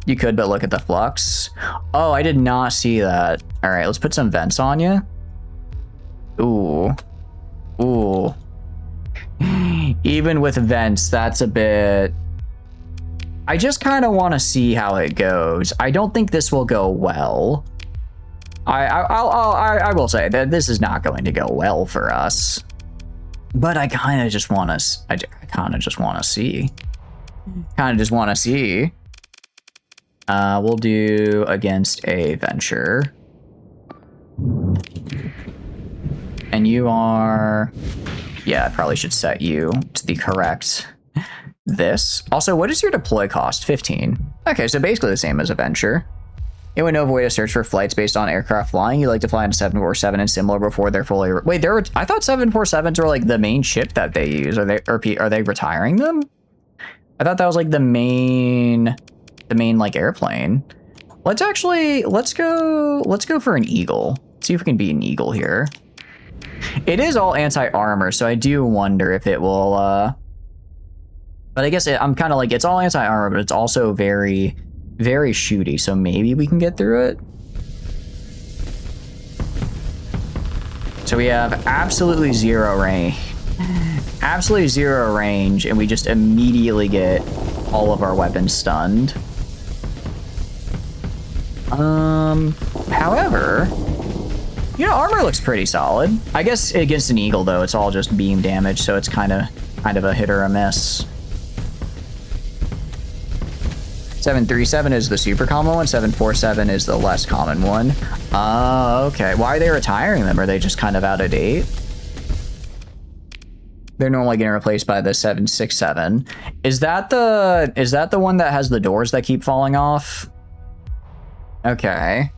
You could, but look at the flux. Oh, I did not see that. All right, let's put some vents on you. Ooh. Even with vents, that's a bit... I just kind of want to see how it goes. I don't think this will go well. I will say that this is not going to go well for us. But I kind of just want to. I kind of just want to see. Kind of just want to see. We'll do against a venture. And you are... Yeah, I probably should set you to the correct this. Also, what is your deploy cost? 15. Okay, so basically the same as a venture. It would know of a way to search for flights based on aircraft flying. You like to fly in a 747 and similar before they're fully... Wait, I thought 747s were like the main ship that they use. Are they retiring them? I thought that was like the main like airplane. Let's go for an Eagle. See if we can beat an Eagle here. It is all anti-armor, so I do wonder if it will, but I guess I'm kind of like, it's all anti-armor, but it's also very, very shooty, so maybe we can get through it. So we have absolutely zero range. Absolutely zero range, and we just immediately get all of our weapons stunned. However, you know, armor looks pretty solid. I guess against an Eagle, though, it's all just beam damage, so it's kind of a hit or a miss. 737 is the super common one. 747 is the less common one. Okay. Why are they retiring them? Are they just kind of out of date? They're normally getting replaced by the 767. Is that the one that has the doors that keep falling off? Okay.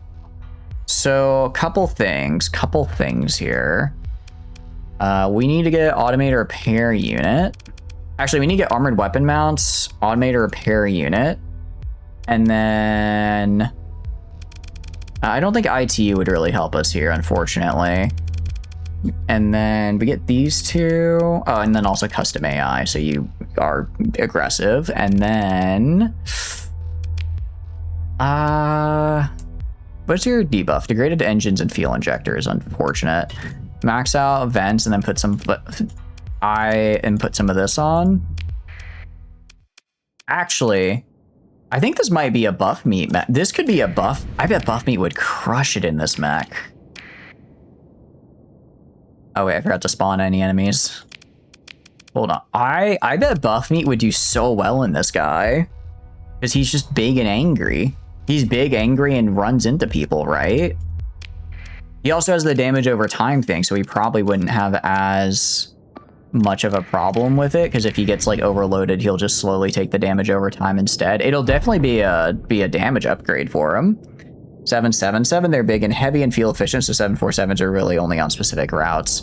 So, couple things here. We need to get automated repair unit. Actually, we need to get armored weapon mounts, automated repair unit, and then I don't think ITU would really help us here, unfortunately. And then we get these two. Oh, and then also custom AI, so you are aggressive. And then what's your debuff? Degraded engines and fuel injectors. Unfortunate. Max out vents and then put some put some of this on. Actually, I think this might be a buff meat mech. This could be a buff. I bet buff meat would crush it in this mech. Oh wait, I forgot to spawn any enemies. Hold on. I bet buff meat would do so well in this guy. Because he's just big and angry. He's big, angry, and runs into people, right? He also has the damage over time thing, so he probably wouldn't have as much of a problem with it, because if he gets like overloaded, he'll just slowly take the damage over time instead. It'll definitely be a damage upgrade for him. 777, they're big and heavy and fuel efficient, so 747s are really only on specific routes.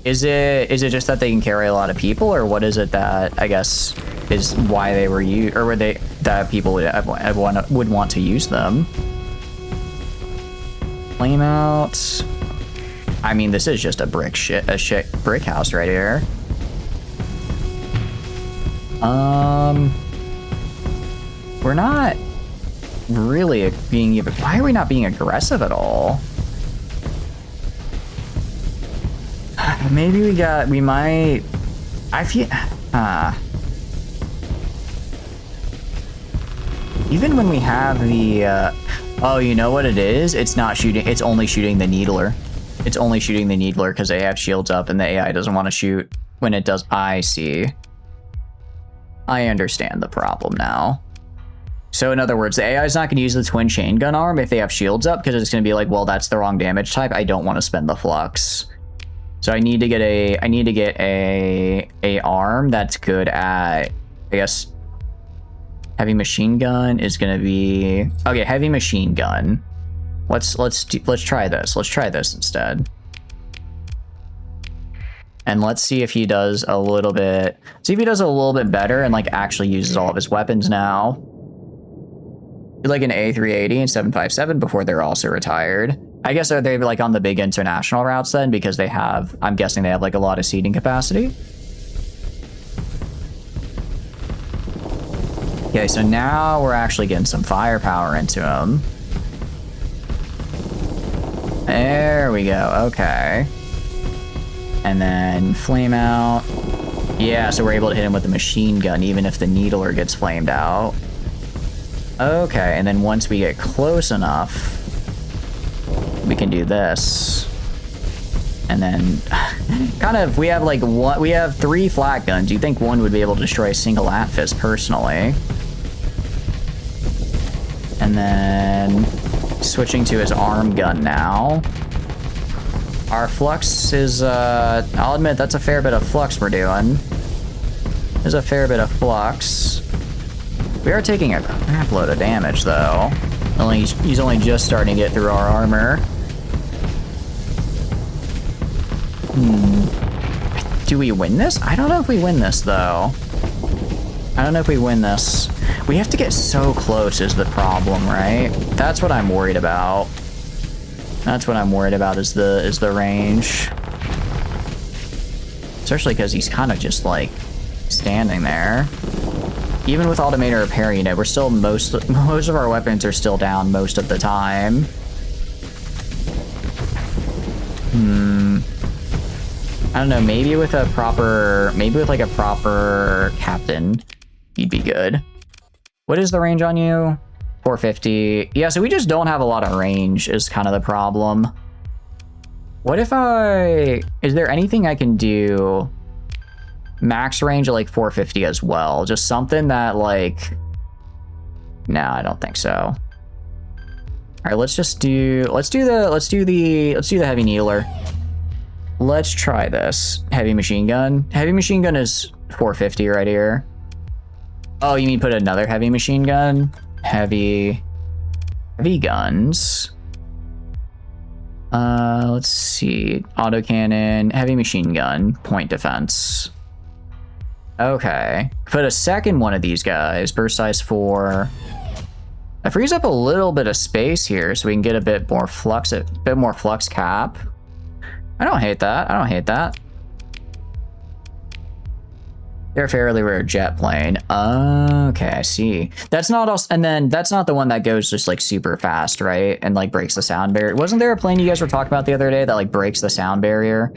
Is it just that they can carry a lot of people, or what is it that I guess is why they were used, or were they that people would want to use them? Flame out. I mean, this is just a brick house right here. We're not really being even. Why are we not being aggressive at all? Maybe we might. I feel. Even when we have the. Oh, you know what it is? It's not shooting. It's only shooting the needler. It's only shooting the needler because they have shields up and the AI doesn't want to shoot when it does. I see. I understand the problem now. So in other words, the AI is not going to use the twin chain gun arm if they have shields up, because it's going to be like, well, that's the wrong damage type. I don't want to spend the flux. So I need to get a arm that's good at, I guess, heavy machine gun is going to be okay. Heavy machine gun. Let's try this. Let's try this instead. And let's see if he does a little bit. See if he does a little bit better and like actually uses all of his weapons now. Like an A380 and 757 before they're also retired. I guess are they like on the big international routes then, because they have, I'm guessing they have like a lot of seating capacity. Okay, so now we're actually getting some firepower into them. There we go. Okay. And then flame out. Yeah, so we're able to hit him with the machine gun even if the needler gets flamed out. Okay, and then once we get close enough, we can do this. And then kind of, we have like one, we have 3 flat guns. You think one would be able to destroy a single Atfist personally. And then switching to his arm gun now. Our flux is, I'll admit, that's a fair bit of flux we're doing. There's a fair bit of flux. We are taking a crap load of damage, though. He's only just starting to get through our armor. Do we win this? I don't know if we win this, though. I don't know if we win this. We have to get so close is the problem, right? That's what I'm worried about. That's what I'm worried about is the range. Especially because he's kind of just like standing there. Even with automated repair unit, we're still most of our weapons are still down most of the time. I don't know, maybe with like a proper captain, he'd be good. What is the range on you? 450. Yeah, so we just don't have a lot of range is kind of the problem. What if is there anything I can do max range at like 450 as well? Just something that like, no, I don't think so. All right, let's do the heavy needler. Let's try this. Heavy machine gun. Heavy machine gun is 450 right here. Oh, you mean put another heavy machine gun? Heavy guns. Let's see. Autocannon, heavy machine gun, point defense. Okay. Put a second one of these guys, burst size 4. That frees up a little bit of space here so we can get a bit more flux cap. I don't hate that. I don't hate that. They're a fairly rare jet plane. Okay, I see. That's not us, and then that's not the one that goes just like super fast, right? And like breaks the sound barrier. Wasn't there a plane you guys were talking about the other day that like breaks the sound barrier?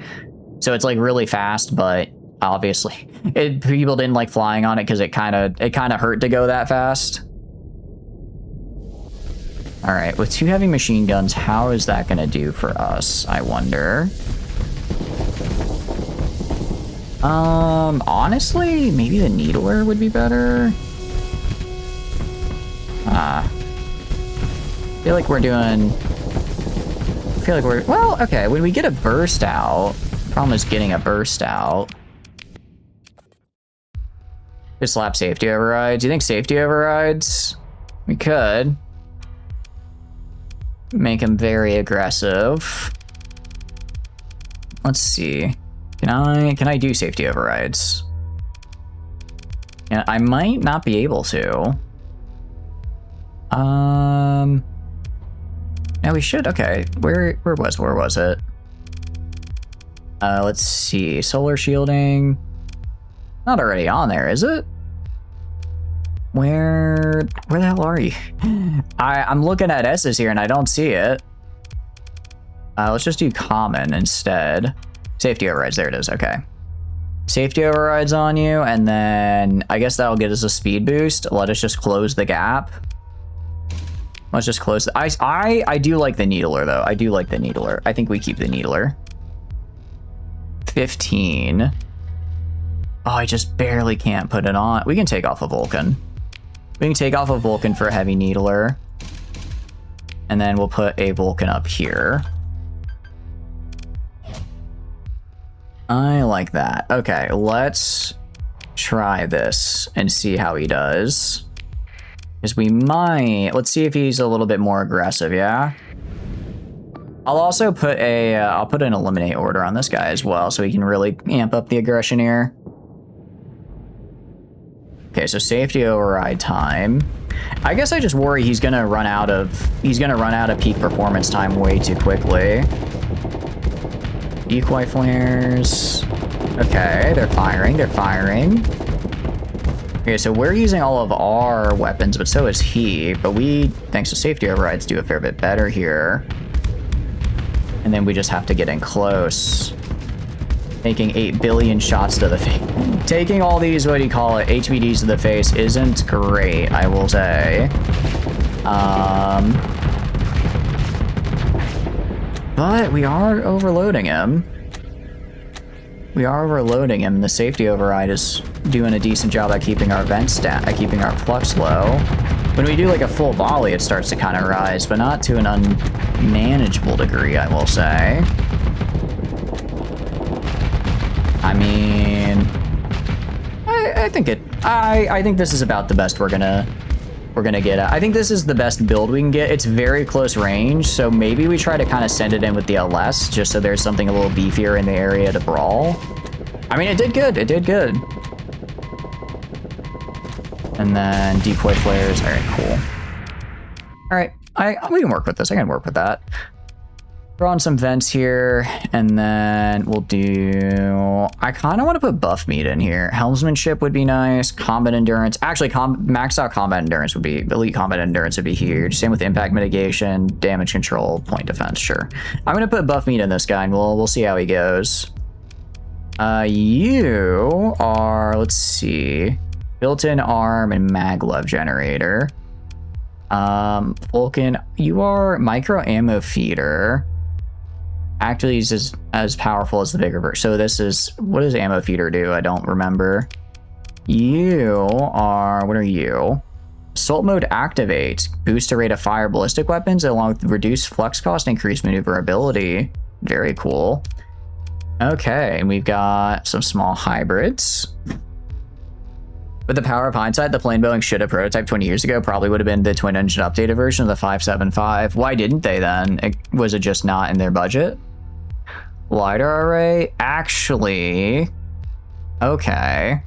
So it's like really fast, but obviously people didn't like flying on it because it kind of hurt to go that fast. All right, with 2 heavy machine guns, how is that gonna do for us? I wonder. Honestly, maybe the needler would be better. I feel like well, okay, when we get a burst out, the problem is getting a burst out. Just slap safety overrides. Do you think safety overrides? We could. Make him very aggressive. Let's see. Can I do safety overrides? Yeah, I might not be able to. Yeah, we should. Okay, where was it? Let's see. Solar shielding. Not already on there, is it? Where the hell are you? I'm looking at S's here and I don't see it. Let's just do common instead. Safety overrides, there it is, okay. Safety overrides on you, and then I guess that'll get us a speed boost. Let us just close the gap. Let's just close the, I do like the needler though. I do like the needler. I think we keep the needler. 15. Oh, I just barely can't put it on. We can take off a Vulcan. We can take off a Vulcan for a heavy needler. And then we'll put a Vulcan up here. I like that. Okay, let's try this and see how he does. Because we might... Let's see if he's a little bit more aggressive, yeah? I'll also put a... I'll put an eliminate order on this guy as well, so he can really amp up the aggression here. Okay, so safety override time. I guess I just worry he's gonna run out of peak performance time way too quickly. Decoy flares. Okay, they're firing. Okay, so we're using all of our weapons, but so is he. But we, thanks to safety overrides, do a fair bit better here. And then we just have to get in close. Making 8 billion shots to the face. Taking all these, what do you call it, HVDs to the face isn't great, I will say. But we are overloading him. We are overloading him. The safety override is doing a decent job at keeping our vent stat, at keeping our flux low. When we do like a full volley, it starts to kind of rise, but not to an unmanageable degree, I will say. I mean, I think this is about the best we're gonna get at. I think this is the best build we can get. It's very close range, so maybe we try to kind of send it in with the LS just so there's something a little beefier in the area to brawl. I mean, it did good. It did good. And then decoy flares. All right, cool. All right, we can work with this. I can work with that. Throw on some vents here, and then we'll do... I kind of want to put buff meat in here. Helmsmanship would be nice. Combat endurance. Actually, max out combat endurance would be... Elite combat endurance would be huge. Same with impact mitigation, damage control, point defense, sure. I'm going to put buff meat in this guy, and we'll see how he goes. You are... Let's see... Built-in arm and maglev generator. Vulcan, you are micro ammo feeder. Actually, is as powerful as the bigger version. So this is, what does ammo feeder do? I don't remember. You are, what are you? Assault mode activates. Boost the rate of fire ballistic weapons along with reduced flux cost and increased maneuverability. Very cool. Okay, and we've got some small hybrids. With the power of hindsight, the plane Boeing should have prototyped 20 years ago probably would have been the twin engine updated version of the 575. Why didn't they then? Was it just not in their budget? LiDAR array? Actually... Okay.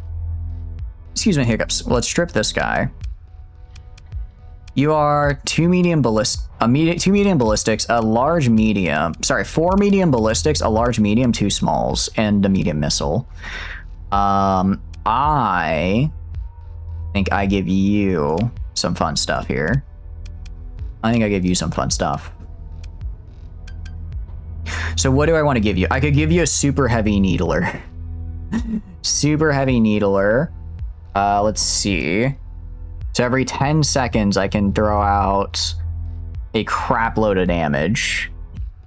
Excuse me, hiccups. Let's strip this guy. You are 2 medium ballistics, a large medium. Sorry, 4 medium ballistics, a large medium, 2 smalls, and a medium missile. I think I give you some fun stuff here. I think I give you some fun stuff. So what do I want to give you? I could give you a super heavy needler. Super heavy needler. Let's see. So every 10 seconds, I can throw out a crap load of damage.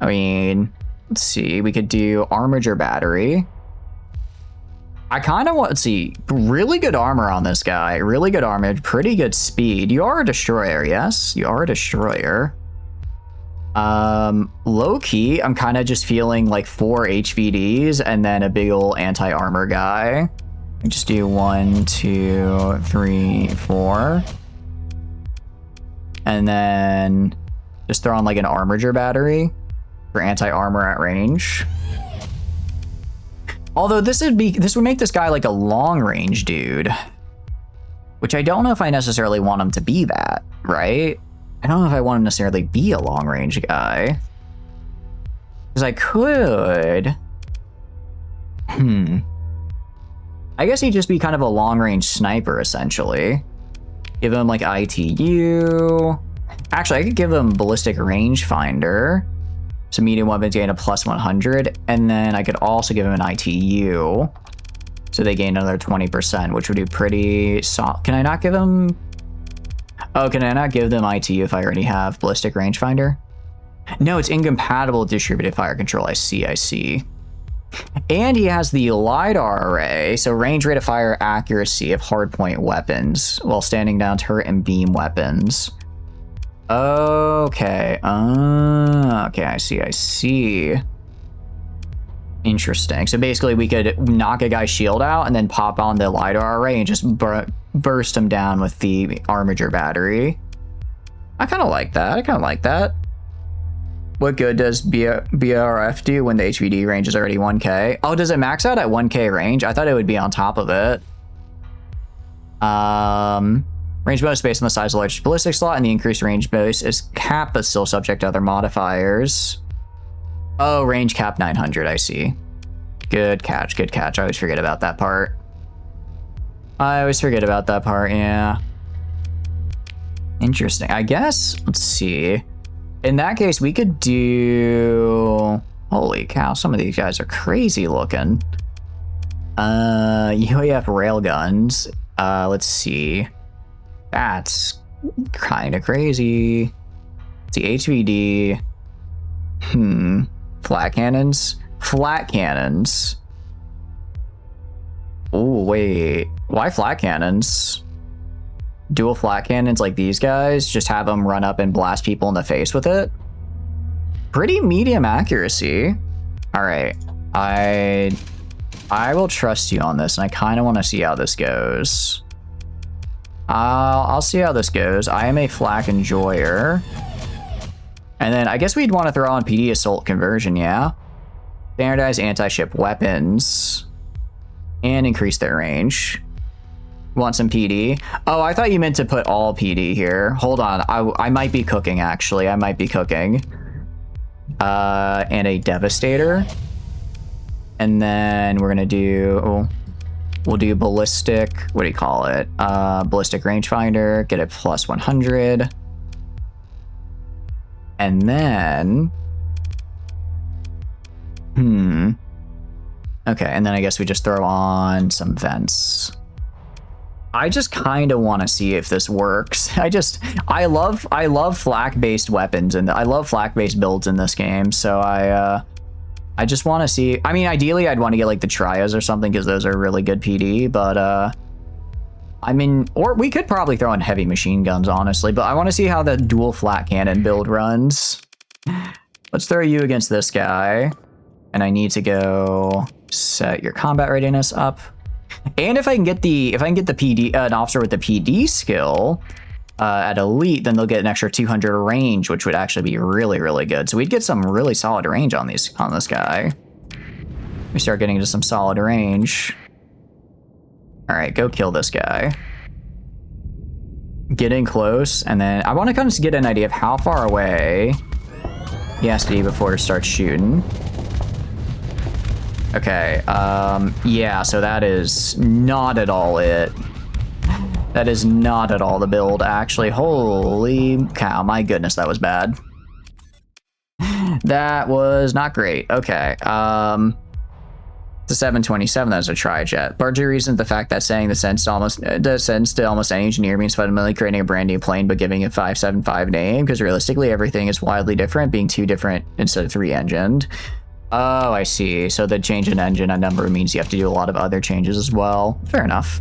I mean, let's see. We could do armature battery. I kind of want to see really good armor on this guy. Really good armor, pretty good speed. You are a destroyer, yes? You are a destroyer. Low key, I'm kind of just feeling like 4 HVDs and then a big old anti-armor guy. I just do 1, 2, 3, 4. And then just throw on like an armature battery for anti-armor at range. Although this would make this guy like a long range dude, which I don't know if I necessarily want him to be that, right? I don't know if I want him to necessarily be a long range guy. Because I could... I guess he'd just be kind of a long range sniper, essentially. Give him like ITU. Actually, I could give him ballistic rangefinder. So medium weapons gain a plus 100. And then I could also give him an ITU. So they gain another 20%, which would do pretty soft. Can I not give them... Oh, can I not give them ITU if I already have ballistic rangefinder? No, it's incompatible with distributed fire control. I see. And he has the LiDAR array, so range, rate of fire, accuracy of hardpoint weapons while standing down turret and beam weapons. Okay. Okay, I see. Interesting. So basically we could knock a guy's shield out and then pop on the LiDAR array and just burst him down with the armature battery. I kind of like that. What good does BRF do when the HVD range is already 1k? Oh, does it max out at 1k range? I thought it would be on top of it. Range bonus based on the size of the largest ballistic slot, and the increased range bonus is capped but still subject to other modifiers. Oh, range cap 900, I see. Good catch. I always forget about that part. Yeah. Interesting. I guess, let's see. In that case, we could do... Holy cow, some of these guys are crazy looking. UAF railguns. Let's see. That's kind of crazy. Let's see, HVD. Flat cannons. Oh, wait. Why flat cannons? Dual flat cannons like these guys? Just have them run up and blast people in the face with it? Pretty medium accuracy. All right. I will trust you on this, and I kind of want to see how this goes. I'll see how this goes. I am a flak enjoyer. And then I guess we'd want to throw on PD assault conversion, yeah? Standardize anti-ship weapons. And increase their range. Want some PD? Oh, I thought you meant to put all PD here. Hold on. I might be cooking, actually. I might be cooking. And a Devastator. And then we're going to do... We'll do ballistic... What do you call it? Ballistic rangefinder. Get it plus 100. And then... Okay, and then I guess we just throw on some vents. I just kind of want to see if this works. I love flak-based weapons, and I love flak-based builds in this game, so I just want to see... I mean, ideally, I'd want to get, like, the Trios or something, because those are really good PD, but, I mean... Or we could probably throw in heavy machine guns, honestly, but I want to see how the dual flat cannon build runs. Let's throw you against this guy. And I need to go set your combat readiness up. And if I can get the PD, an officer with the PD skill at elite, then they'll get an extra 200 range, which would actually be really, really good. So we'd get some really solid range on this guy. We start getting into some solid range. All right, go kill this guy. Getting close, and then I want to kind of get an idea of how far away he has to be before he starts shooting. Okay, yeah, so that is not at all it. That is not at all the build, actually. Holy cow, my goodness, that was bad. That was not great. Okay, the 727, that's a trijet. Largely reason the fact that saying the sense to almost any engineer means fundamentally creating a brand new plane but giving it 575 name, because realistically everything is wildly different, being 2 different instead of 3 engined. Oh, I see. So the change in engine a number means you have to do a lot of other changes as well. Fair enough.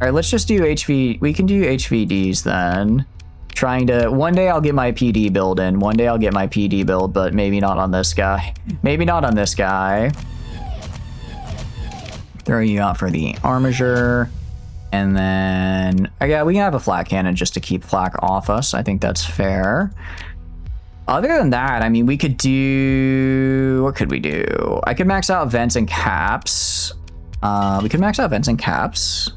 All right, let's just do HV. We can do HVDs then. Trying to... One day I'll get my PD build in. One day I'll get my PD build, but maybe not on this guy. Maybe not on this guy. Throw you out for the armature. And then... Yeah, we can have a flak cannon just to keep flak off us. I think that's fair. Other than that, I mean, we could do... What could we do? I could max out vents and caps. We could max out vents and caps.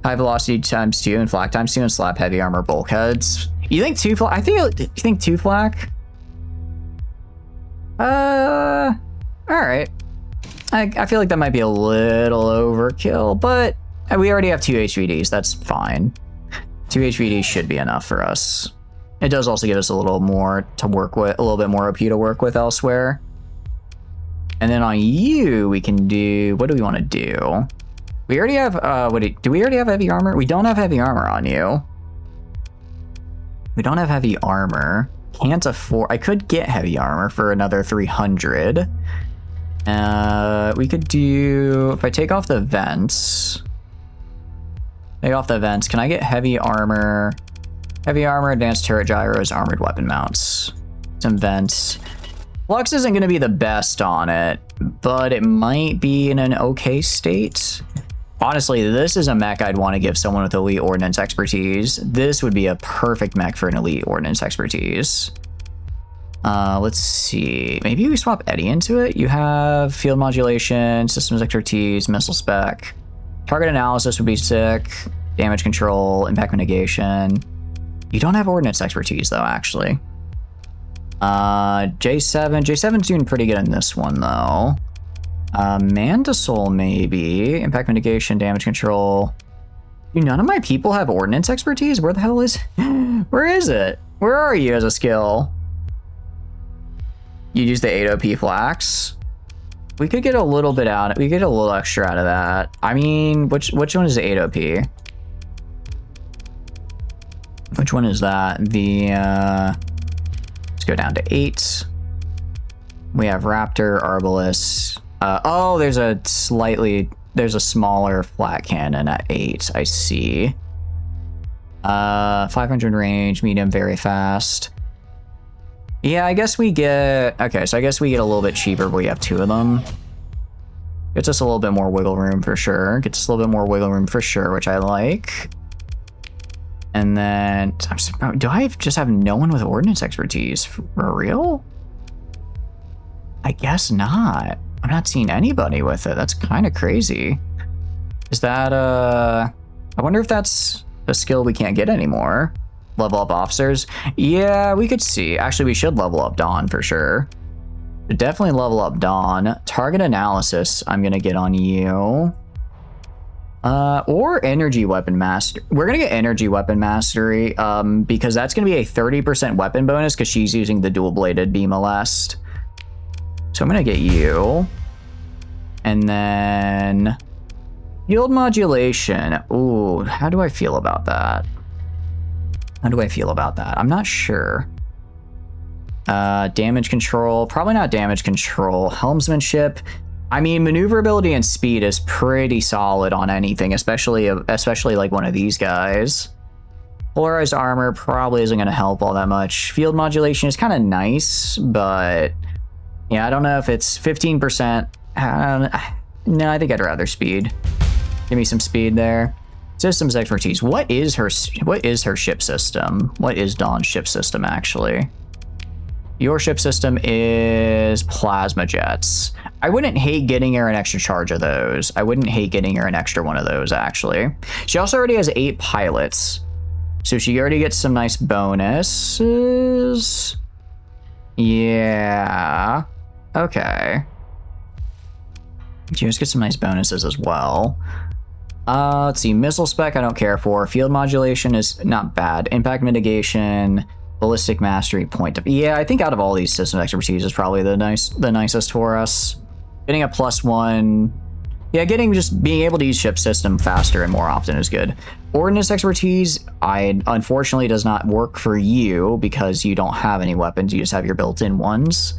High velocity times 2 and flak times 2 and slap heavy armor bulkheads. You think 2 flak? You think 2 flak? All right. I feel like that might be a little overkill, but we already have 2 HVDs. That's fine. 2 HVDs should be enough for us. It does also give us a little more to work with, a little bit more OP to work with elsewhere. And then on you, we can do, what do we want to do? We already have, do we already have heavy armor? We don't have heavy armor on you. We don't have heavy armor. Can't afford, I could get heavy armor for another 300. We could do, if I take off the vents, can I get heavy armor? Heavy armor, advanced turret gyros, armored weapon mounts. Some vents. Flux isn't going to be the best on it, but it might be in an okay state. Honestly, this is a mech I'd want to give someone with elite ordnance expertise. This would be a perfect mech for an elite ordnance expertise. Let's see. Maybe we swap Eddie into it. You have field modulation, systems expertise, missile spec. Target analysis would be sick. Damage control, impact mitigation. You don't have ordnance expertise, though, actually. J7's doing pretty good in this one, though. Mandasol, maybe. Impact mitigation, damage control. Dude, none of my people have ordnance expertise? Where the hell is... Where is it? Where are you as a skill? You use the 8OP flax? We could get a little bit out. We could get a little extra out of that. I mean, which one is the 8OP? Which one is that? The, let's go down to 8. We have Raptor, Arbalest, Oh, there's a smaller flat cannon at 8. I see. 500 range, medium, very fast. Yeah, I guess we get... Okay, so I guess we get a little bit cheaper, but we have 2 of them. Gets us a little bit more wiggle room for sure. Gets us a little bit more wiggle room for sure, which I like. And then... Do I just have no one with ordnance expertise? For real? I guess not. I'm not seeing anybody with it. That's kind of crazy. Is that, I wonder if that's a skill we can't get anymore. Level up officers? Yeah, we could see. Actually, we should level up Dawn for sure. Definitely level up Dawn. Target analysis, I'm gonna get on you. Or energy weapon master. We're gonna get energy weapon mastery, because that's gonna be a 30% weapon bonus because she's using the dual-bladed beam molest. So I'm gonna get you. And then yield modulation. Ooh, how do I feel about that? How do I feel about that? I'm not sure. Damage control, probably not damage control. Helmsmanship. I mean, maneuverability and speed is pretty solid on anything, especially like one of these guys. Polarized armor probably isn't going to help all that much. Field modulation is kind of nice, but yeah, I don't know if it's 15%. No, I think I'd rather speed. Give me some speed there. Systems expertise. What is her ship system? What is Dawn's ship system actually? Your ship system is plasma jets. I wouldn't hate getting her an extra charge of those. I wouldn't hate getting her an extra one of those actually. She also already has 8 pilots. So she already gets some nice bonuses. Yeah. Okay. She just gets some nice bonuses as well. Let's see, missile spec I don't care for. Field modulation is not bad. Impact mitigation, ballistic mastery, point of... Yeah, I think out of all these system expertise is probably the nicest for us. Getting a +1... Yeah, just being able to use ship system faster and more often is good. Ordnance expertise, unfortunately does not work for you because you don't have any weapons, you just have your built-in ones.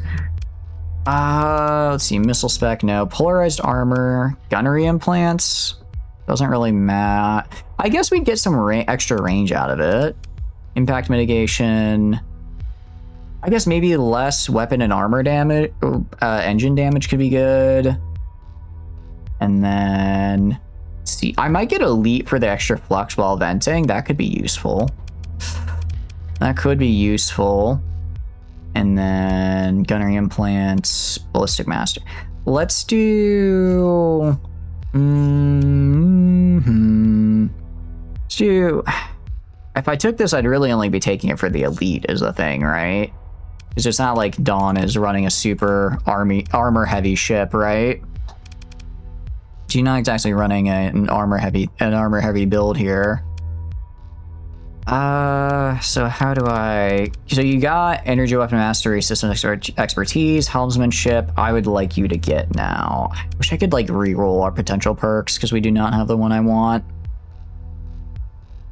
Let's see, missile spec, no. Polarized armor, gunnery implants... Doesn't really matter. I guess we'd get some extra range out of it. Impact mitigation. I guess maybe less weapon and armor damage. Engine damage could be good. And then... Let's see. I might get elite for the extra flux while venting. That could be useful. That could be useful. And then gunnery implants. Ballistic master. Let's do... If I took this, I'd really only be taking it for the elite is the thing, right? Because it's not like Dawn is running a super armor heavy ship, right? She's not exactly running an armor heavy build here. So how do I... So you got energy weapon mastery, system expertise, helmsmanship. I would like you to get now. I wish I could like re-roll our potential perks because we do not have the one I want.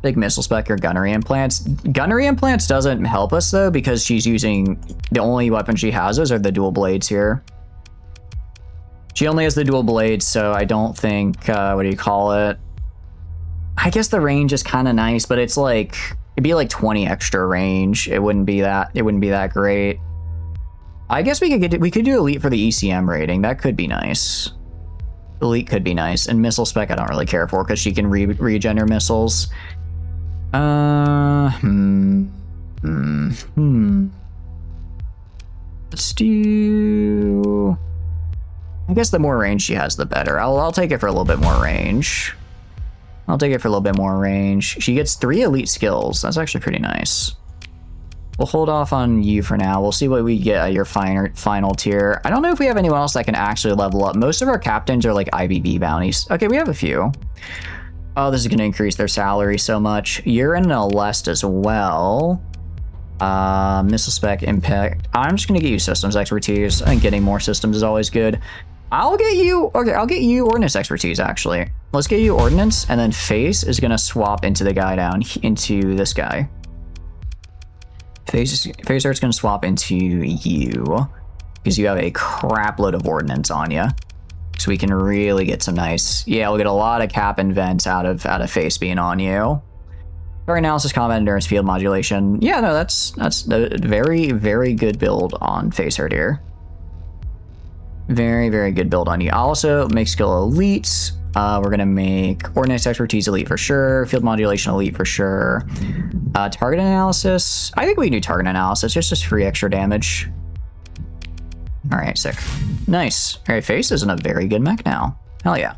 Big missile spec or gunnery implants. Gunnery implants doesn't help us though because she's using... The only weapon she has are the dual blades here. She only has the dual blades, so I don't think... what do you call it? I guess the range is kind of nice, but it's like... It'd be like 20 extra range. It wouldn't be that great. I guess we could do elite for the ECM rating. That could be nice. Elite could be nice. And missile spec I don't really care for because she can regen her missiles. Let's do... I guess the more range she has, the better. I'll take it for a little bit more range. I'll take it for a little bit more range. She gets 3 elite skills. That's actually pretty nice. We'll hold off on you for now. We'll see what we get at your final tier. I don't know if we have anyone else that can actually level up. Most of our captains are like IBB bounties. Okay, we have a few. Oh, this is going to increase their salary so much. You're in a lest as well. Missile spec, impact. I'm just going to get you systems expertise. I think getting more systems is always good. I'll get you ordnance expertise, actually. Let's get you ordnance, and then face is going to swap into the guy down, into this guy. Face art's going to swap into you, because you have a crap load of ordnance on you. So we can really get some nice... Yeah, we'll get a lot of cap and vents out of face being on you. Target analysis, combat endurance, field modulation. Yeah, no, that's a very, very good build on face hurt here. Very, very good build on you. I'll also make skill elite. We're gonna make ordnance expertise elite for sure. Field modulation elite for sure. Target analysis. I think we can do target analysis. Just free extra damage. All right, sick. Nice. All right, face is in a very good mech now. Hell yeah.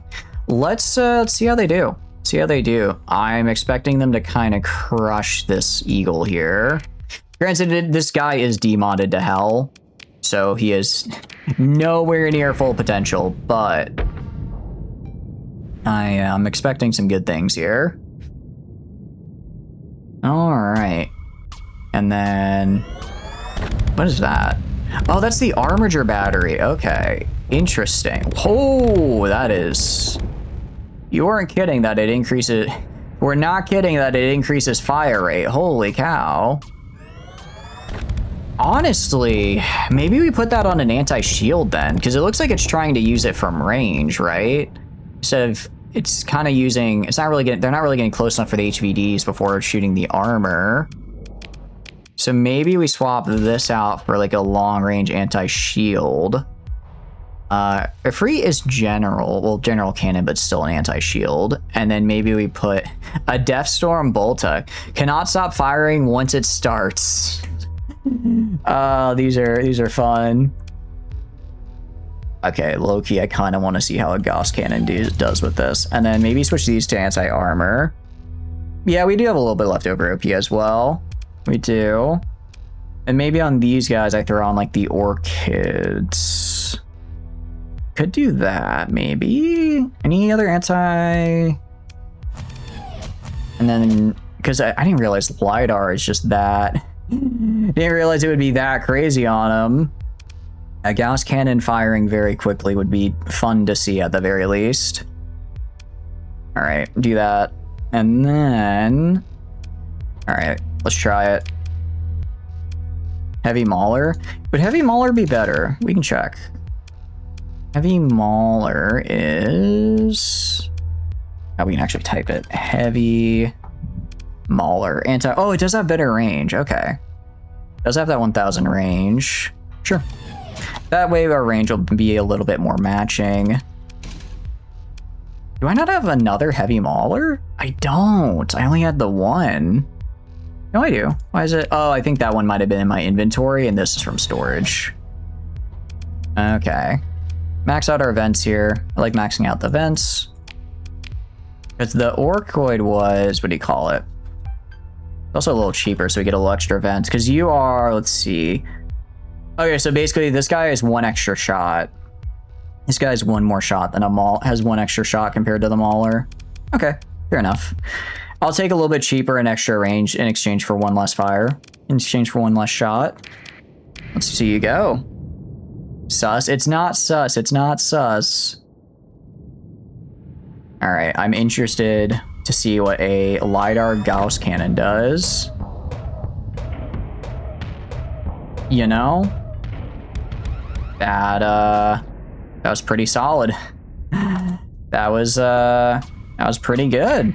Let's see how they do. See how they do. I'm expecting them to kind of crush this eagle here. Granted, this guy is demodded to hell, so he is nowhere near full potential, but I am expecting some good things here. All right. And then, what is that? Oh, that's the armature battery. Okay, interesting. Oh, that is... You weren't kidding that it increases... We're not kidding that it increases fire rate. Holy cow. Honestly, maybe we put that on an anti-shield then, because it looks like it's trying to use it from range, right? Instead of... It's kind of using... It's not really getting... They're not really getting close enough for the HVDs before shooting the armor. So maybe we swap this out for like a long-range anti-shield. Free is general, well, general cannon, but still an anti-shield. And then maybe we put a Deathstorm Bolta. Cannot stop firing once it starts. These are fun. Okay, low-key, I kind of want to see how a Gauss Cannon does with this. And then maybe switch these to anti-armor. Yeah, we do have a little bit left over OP as well. We do. And maybe on these guys, I throw on like the Orchids. Could do that, maybe. Any other anti... And then, because I didn't realize LiDAR is just that. Didn't realize it would be that crazy on them. A Gauss Cannon firing very quickly would be fun to see at the very least. All right, do that. And then... All right, let's try it. Heavy Mauler. Would Heavy Mauler be better? We can check. Heavy Mauler is... Oh, we can actually type it. Heavy Mauler. Oh, it does have better range. Okay. It does have that 1000 range. Sure. That way our range will be a little bit more matching. Do I not have another Heavy Mauler? I don't. I only had the one. No, I do. Why is it? Oh, I think that one might have been in my inventory, and this is from storage. Okay. Max out our vents here. I like maxing out the vents. Because the Orcoid was, what do you call it? It's also a little cheaper, so we get a little extra vents. Because you are, let's see. Okay, so basically this guy has one extra shot. This guy has one more shot than a Maul, has one extra shot compared to the Mauler. Okay, fair enough. I'll take a little bit cheaper and extra range in exchange for one less fire. In exchange for one less shot. Let's see you go. Sus? It's not sus. It's not sus. All right, I'm interested to see what a LiDAR Gauss Cannon does. You know? That was pretty solid. That was pretty good.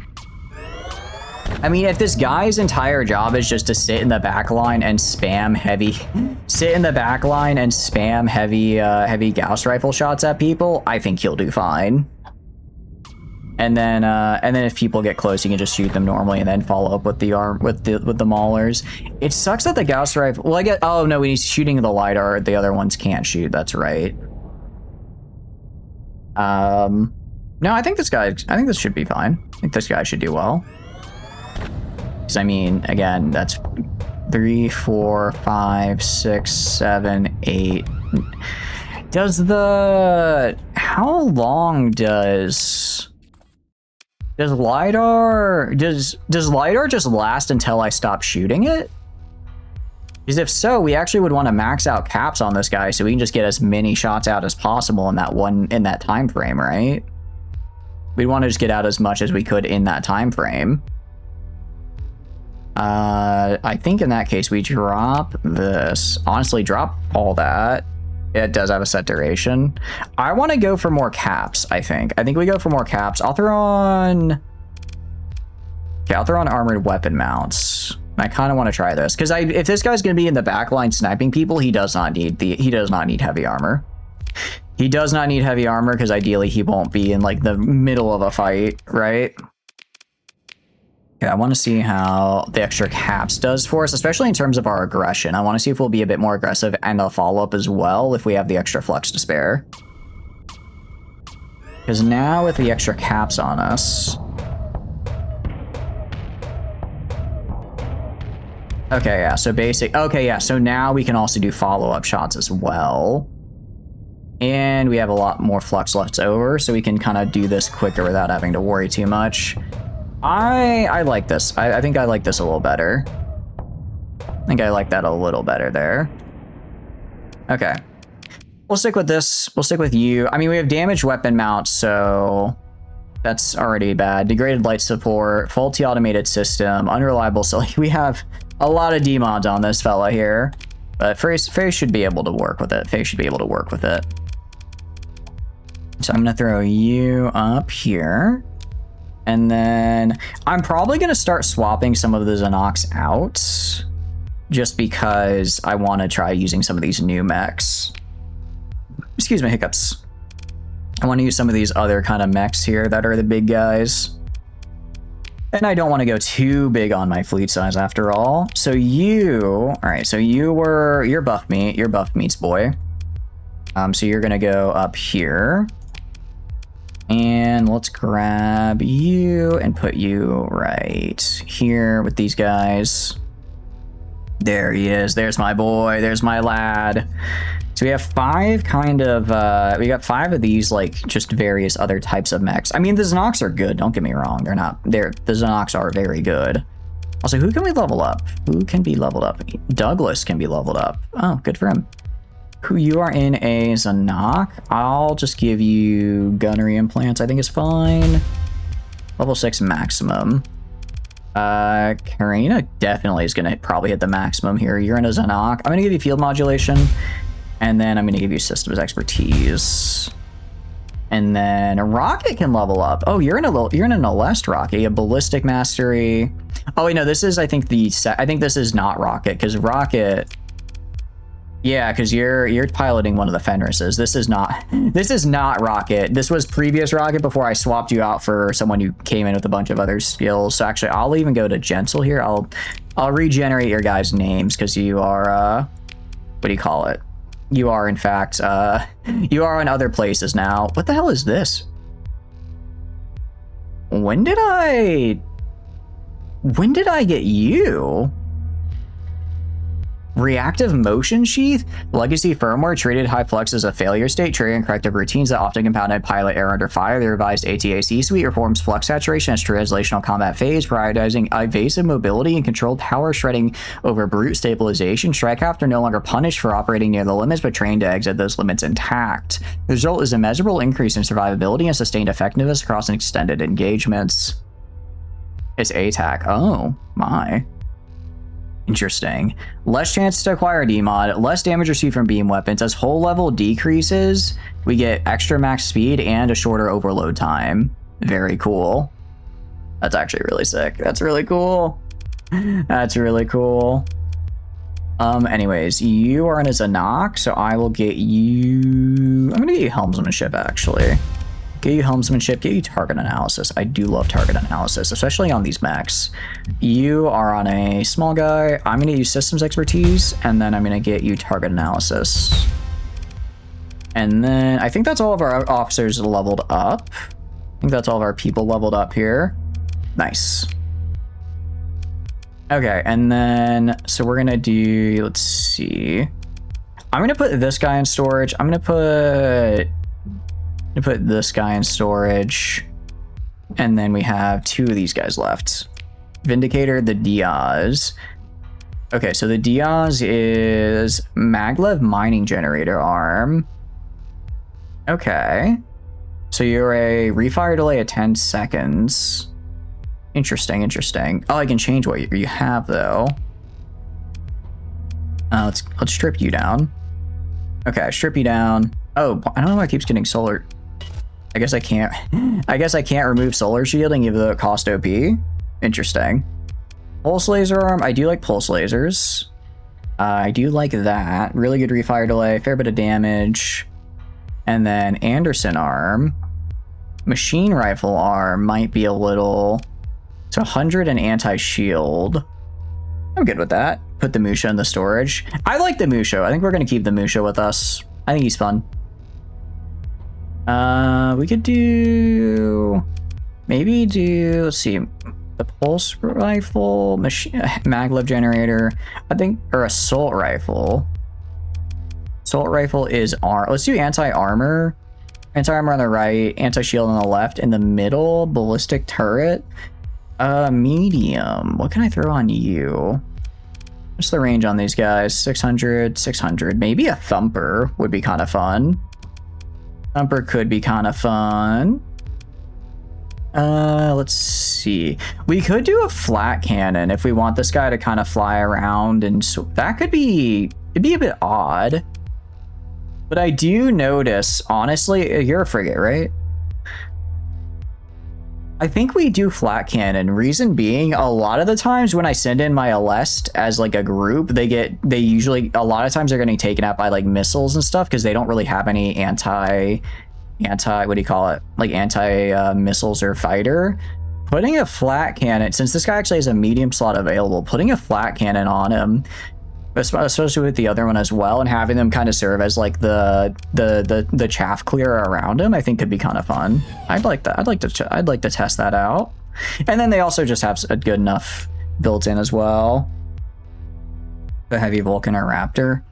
I mean, if this guy's entire job is just to sit in the back line and spam heavy, heavy Gauss rifle shots at people, I think he'll do fine. And then if people get close, you can just shoot them normally and then follow up with the Maulers. It sucks that the Gauss rifle. Well, I get. Oh no, when he's shooting the LiDAR, the other ones can't shoot. That's right. No, I think this should be fine. I think this guy should do well. Because I mean, again, that's 3, 4, 5, 6, 7, 8. How long does LiDAR just last until I stop shooting it? Because if so, we actually would want to max out caps on this guy so we can just get as many shots out as possible in that time frame, right? We'd want to just get out as much as we could in that time frame. I think in that case we drop this. Honestly, drop all that. It does have a set duration. I want to go for more caps, I think. I think we go for more caps. I'll throw on... Okay, I'll throw on armored weapon mounts. I kind of want to try this. Because if this guy's going to be in the back line sniping people, he does not need heavy armor. He does not need heavy armor because ideally he won't be in like the middle of a fight, right? Yeah, I want to see how the extra caps does for us, especially in terms of our aggression. I want to see if we'll be a bit more aggressive and a follow-up as well if we have the extra flux to spare. Because now with the extra caps on us... Okay, yeah, so so now we can also do follow-up shots as well. And we have a lot more flux left over, so we can kind of do this quicker without having to worry too much. I like this. I think I like this a little better. I think I like that a little better there. Okay. We'll stick with this. We'll stick with you. I mean, we have damaged weapon mounts, so that's already bad. Degraded light support, faulty automated system, unreliable. So like, we have a lot of demods on this fella here. But Faye should be able to work with it. Faye should be able to work with it. So I'm going to throw you up here. And then I'm probably going to start swapping some of the Xenox out just because I want to try using some of these new mechs. Excuse my hiccups. I want to use some of these other kind of mechs here that are the big guys. And I don't want to go too big on my fleet size after all. So all right, so you're buff meat, you're buff meats boy. So you're going to go up here. And let's grab you and put you right here with these guys. There he is. There's my boy. There's my lad. So we have five we got five of these, like, just various other types of mechs. I mean, the Xenox are good. Don't get me wrong. The Xenox are very good. Also, who can we level up? Who can be leveled up? Douglas can be leveled up. Oh, good for him. You are in a Xenox. I'll just give you gunnery implants. I think it's fine. Level 6 maximum. Karina definitely is going to probably hit the maximum here. You're in a Xenox. I'm going to give you field modulation. And then I'm going to give you systems expertise. And then a Rocket can level up. Oh, you're in an Alest Rocket. A ballistic mastery. Oh, wait, no, this is, I think this is not Rocket, because Rocket... Yeah, because you're piloting one of the Fenrises. This is not Rocket. This was previous Rocket before I swapped you out for someone who came in with a bunch of other skills. So actually, I'll even go to Gentle here. I'll regenerate your guys' names because you are what do you call it? You are in fact you are in other places now. What the hell is this? When did I get you? Reactive motion sheath? Legacy firmware treated high flux as a failure state, triggering corrective routines that often compounded pilot error under fire. The revised ATAC suite reforms flux saturation as translational combat phase, prioritizing evasive mobility and controlled power shredding over brute stabilization. Strikecraft are no longer punished for operating near the limits, but trained to exit those limits intact. The result is a measurable increase in survivability and sustained effectiveness across extended engagements. It's ATAC. Oh, my. Interesting. Less chance to acquire demod, less damage received from beam weapons. As hull level decreases, we get extra max speed and a shorter overload time. Very cool. That's actually really sick. That's really cool. That's really cool. Anyways, you are in a Xenox, so I will get you... I'm gonna get you helmsmanship, actually. Get you helmsmanship, get you target analysis. I do love target analysis, especially on these mechs. You are on a small guy. I'm going to use systems expertise, and then I'm going to get you target analysis. And then I think that's all of our officers leveled up. I think that's all of our people leveled up here. Nice. Okay, and then, so we're going to do, let's see. I'm going to put this guy in storage. I'm going to put this guy in storage, and then we have two of these guys left. Vindicator, the Diaz. Okay, so the Diaz is maglev mining generator arm. Okay. So you're a refire delay of 10 seconds. Interesting, interesting. Oh, I can change what you have, though. Let's strip you down. Okay, strip you down. Oh, I don't know why it keeps getting solar. I guess I can't. I guess I can't remove solar shielding even though it cost OP. Interesting. Pulse laser arm. I do like pulse lasers. I do like that. Really good refire delay, fair bit of damage. And then Anderson arm. Machine rifle arm might be a little. It's 100 and anti-shield. I'm good with that. Put the Musha in the storage. I like the Musha. I think we're going to keep the Musha with us. I think he's fun. We could do... Maybe do... Let's see. The pulse rifle, maglev generator, I think, or assault rifle. Assault rifle is let's do anti-armor. Anti-armor on the right, anti-shield on the left. In the middle, ballistic turret. Medium. What can I throw on you? What's the range on these guys? 600, 600. Maybe a thumper would be kind of fun. Thumper could be kind of fun. Let's see. We could do a flat cannon if we want this guy to kind of fly around, and so that could be, it'd be a bit odd. But I do notice, honestly, you're a frigate, right? I think we do flat cannon. Reason being, a lot of the times when I send in my Alest as like a group, they usually, a lot of times they're getting taken out by like missiles and stuff because they don't really have any anti, what do you call it? Like anti-missiles or fighter. Putting a flat cannon, since this guy actually has a medium slot available, putting a flat cannon on him, especially with the other one as well, and having them kind of serve as like the chaff clearer around him, I think could be kind of fun. I'd like that. I'd like to test that out. And then they also just have a good enough built in as well. The heavy Vulcan or Raptor.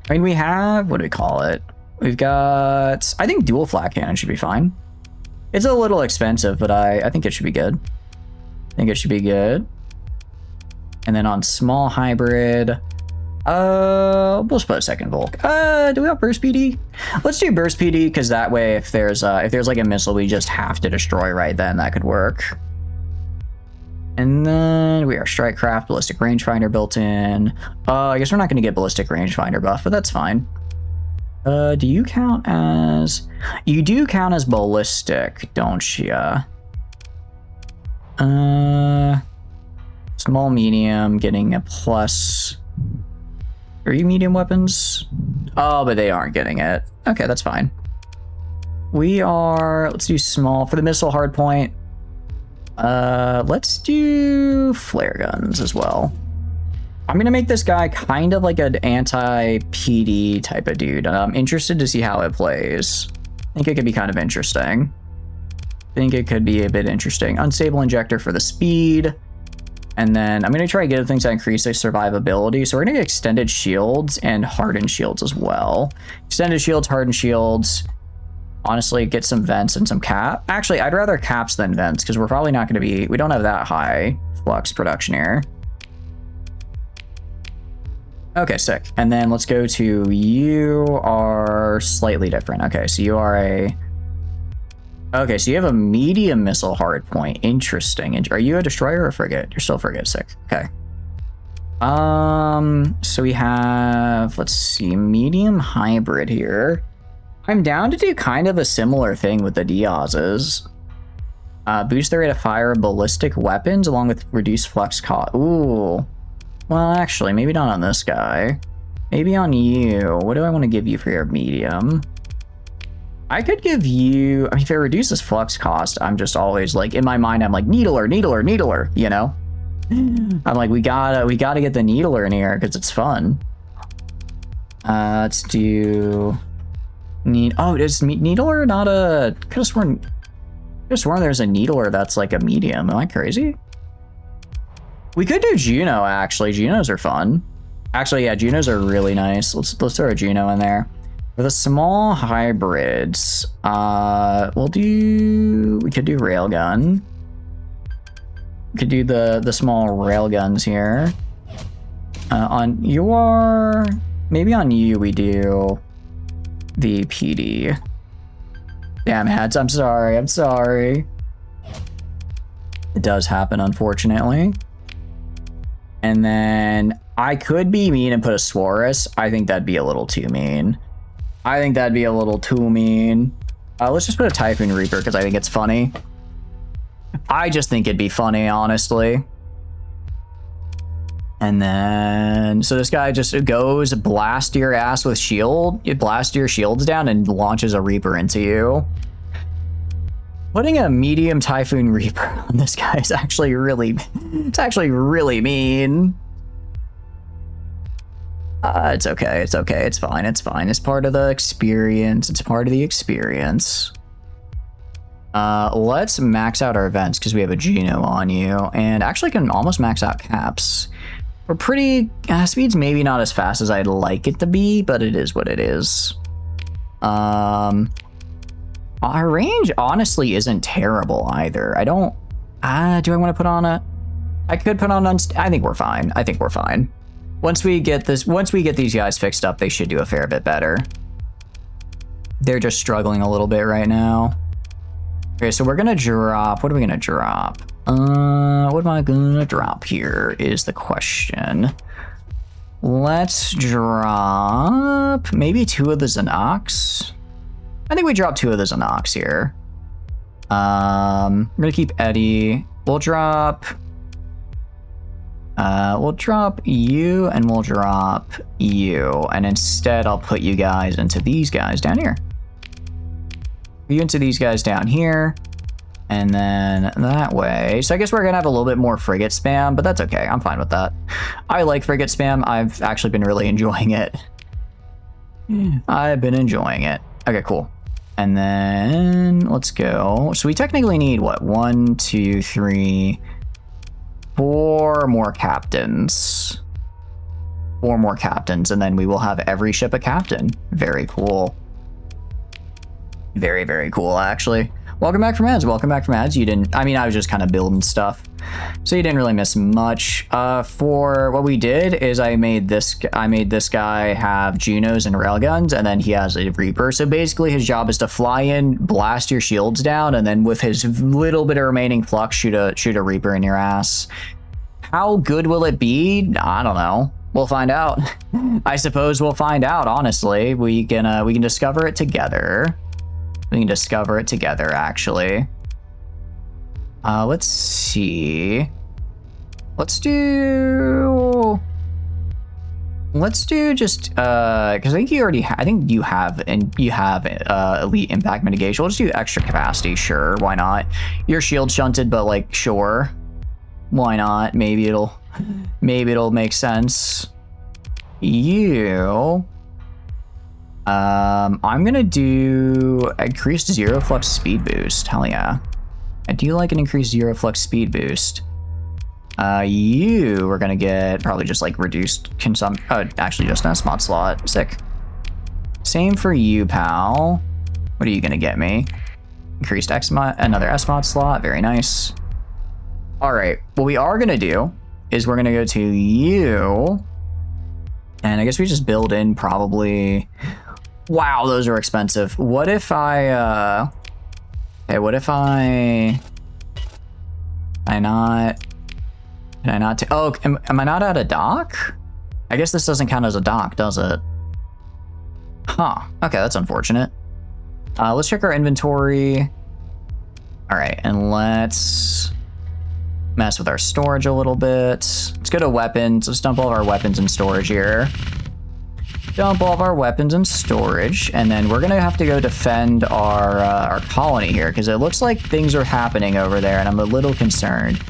I mean, we have, what do we call it? We've got, I think dual flat cannon should be fine. It's a little expensive, but I think it should be good. I think it should be good. And then on small hybrid, we'll just put a second Volk. Do we have burst PD? Let's do burst PD, because that way if there's like a missile we just have to destroy right then, that could work. And then we are strike craft, ballistic rangefinder built in. I guess we're not going to get ballistic rangefinder buff, but that's fine. Do you count as... You do count as ballistic, don't you? Small, medium, getting a plus... Are you medium weapons? Oh, but they aren't getting it. Okay, that's fine. We are... Let's do small. For the missile hardpoint, let's do flare guns as well. I'm going to make this guy kind of like an anti-PD type of dude. I'm interested to see how it plays. I think it could be kind of interesting. I think it could be a bit interesting. Unstable injector for the speed. And then I'm going to try to get things that increase their survivability. So we're going to get extended shields and hardened shields as well. Extended shields, hardened shields. Honestly, get some vents and some cap. Actually, I'd rather caps than vents because we're probably not going to be... We don't have that high flux production here. Okay, sick. And then let's go to you are slightly different. Okay, so you are a... Okay, so you have a medium missile hardpoint. Interesting. Are you a destroyer or a frigate? You're still a frigate. Sick. Okay. So we have, let's see, medium hybrid here. I'm down to do kind of a similar thing with the Diaz's. Boost the rate of fire of ballistic weapons along with reduced flux cost. Ooh. Well, actually, maybe not on this guy. Maybe on you. What do I want to give you for your medium? I could give you... I mean, if it reduces flux cost, I'm just always like... In my mind, I'm like, needler, needler, needler, you know? I'm like, we gotta get the needler in here because it's fun. Let's do... Oh, is needler not a... Could have sworn there's a needler that's like a medium. Am I crazy? We could do Juno, actually. Junos are fun. Actually, yeah, Junos are really nice. Let's throw a Juno in there. For the small hybrids, we could do railgun. We could do the small railguns here. Maybe on you we do the PD. Damn, Hats, I'm sorry. It does happen, unfortunately. And then I could be mean and put a Swarus. I think that'd be a little too mean. I think that'd be a little too mean. Let's just put a Typhoon Reaper because I think it's funny. I just think it'd be funny, honestly. And then, so this guy just goes, blast your ass with shield, you blast your shields down and launches a Reaper into you. Putting a medium Typhoon Reaper on this guy is actually really, it's actually really mean. It's okay, it's okay, it's fine, it's fine. It's part of the experience, it's part of the experience. Let's max out our events because we have a Geno on you and actually can almost max out caps. We're pretty, speed's maybe not as fast as I'd like it to be, but it is what it is. Our range honestly isn't terrible either. I don't, do I want to put on a, I could put on, I think we're fine. I think we're fine. Once we get these guys fixed up, they should do a fair bit better. They're just struggling a little bit right now. Okay, so we're gonna drop, what are we gonna drop? What am I gonna drop here is the question. Let's drop maybe 2 of the Xenox. I think we drop 2 of the Xenox here. We're gonna keep Eddie. We'll drop you and we'll drop you. And instead I'll put you guys into these guys down here. You into these guys down here. And then that way. So I guess we're going to have a little bit more frigate spam, but that's okay. I'm fine with that. I like frigate spam. I've actually been really enjoying it. I've been enjoying it. Okay, cool. And then let's go. So we technically need what? 1, 2, 3, 4 more captains. 4 more captains. And then we will have every ship a captain. Very cool. Very, very cool, actually. Welcome back from ads. Welcome back from ads. You didn't, I mean, I was just kind of building stuff. So you didn't really miss much. For what we did is I made this guy have Genos and railguns, and then he has a Reaper. So basically his job is to fly in, blast your shields down, and then with his little bit of remaining flux, shoot a Reaper in your ass. How good will it be? I don't know. We'll find out. I suppose we'll find out, honestly. We can discover it together. We can discover it together, actually. Let's see. Let's do just, because I think you already, I think you have elite impact mitigation. We'll just do extra capacity, sure, why not? You're shield shunted, but like, sure, why not? Maybe it'll make sense. You... I'm gonna do increased 0 flux speed boost. Hell yeah. I do like an increased 0 flux speed boost. You are gonna get probably just like reduced consumption. Oh, actually just an S-mod slot. Sick. Same for you, pal. What are you gonna get me? Increased X-mod, another S-mod slot. Very nice. All right. What we are gonna do is we're gonna go to you. And I guess we just build in probably... Wow, those are expensive. What if I, okay, what if I not, oh, am I not at a dock? I guess this doesn't count as a dock, does it? Huh, okay, that's unfortunate. Let's check our inventory. All right, and let's mess with our storage a little bit. Let's go to weapons. Let's dump all of our weapons in storage here. Dump all of our weapons in storage, and then we're gonna have to go defend our colony here because it looks like things are happening over there, and I'm a little concerned.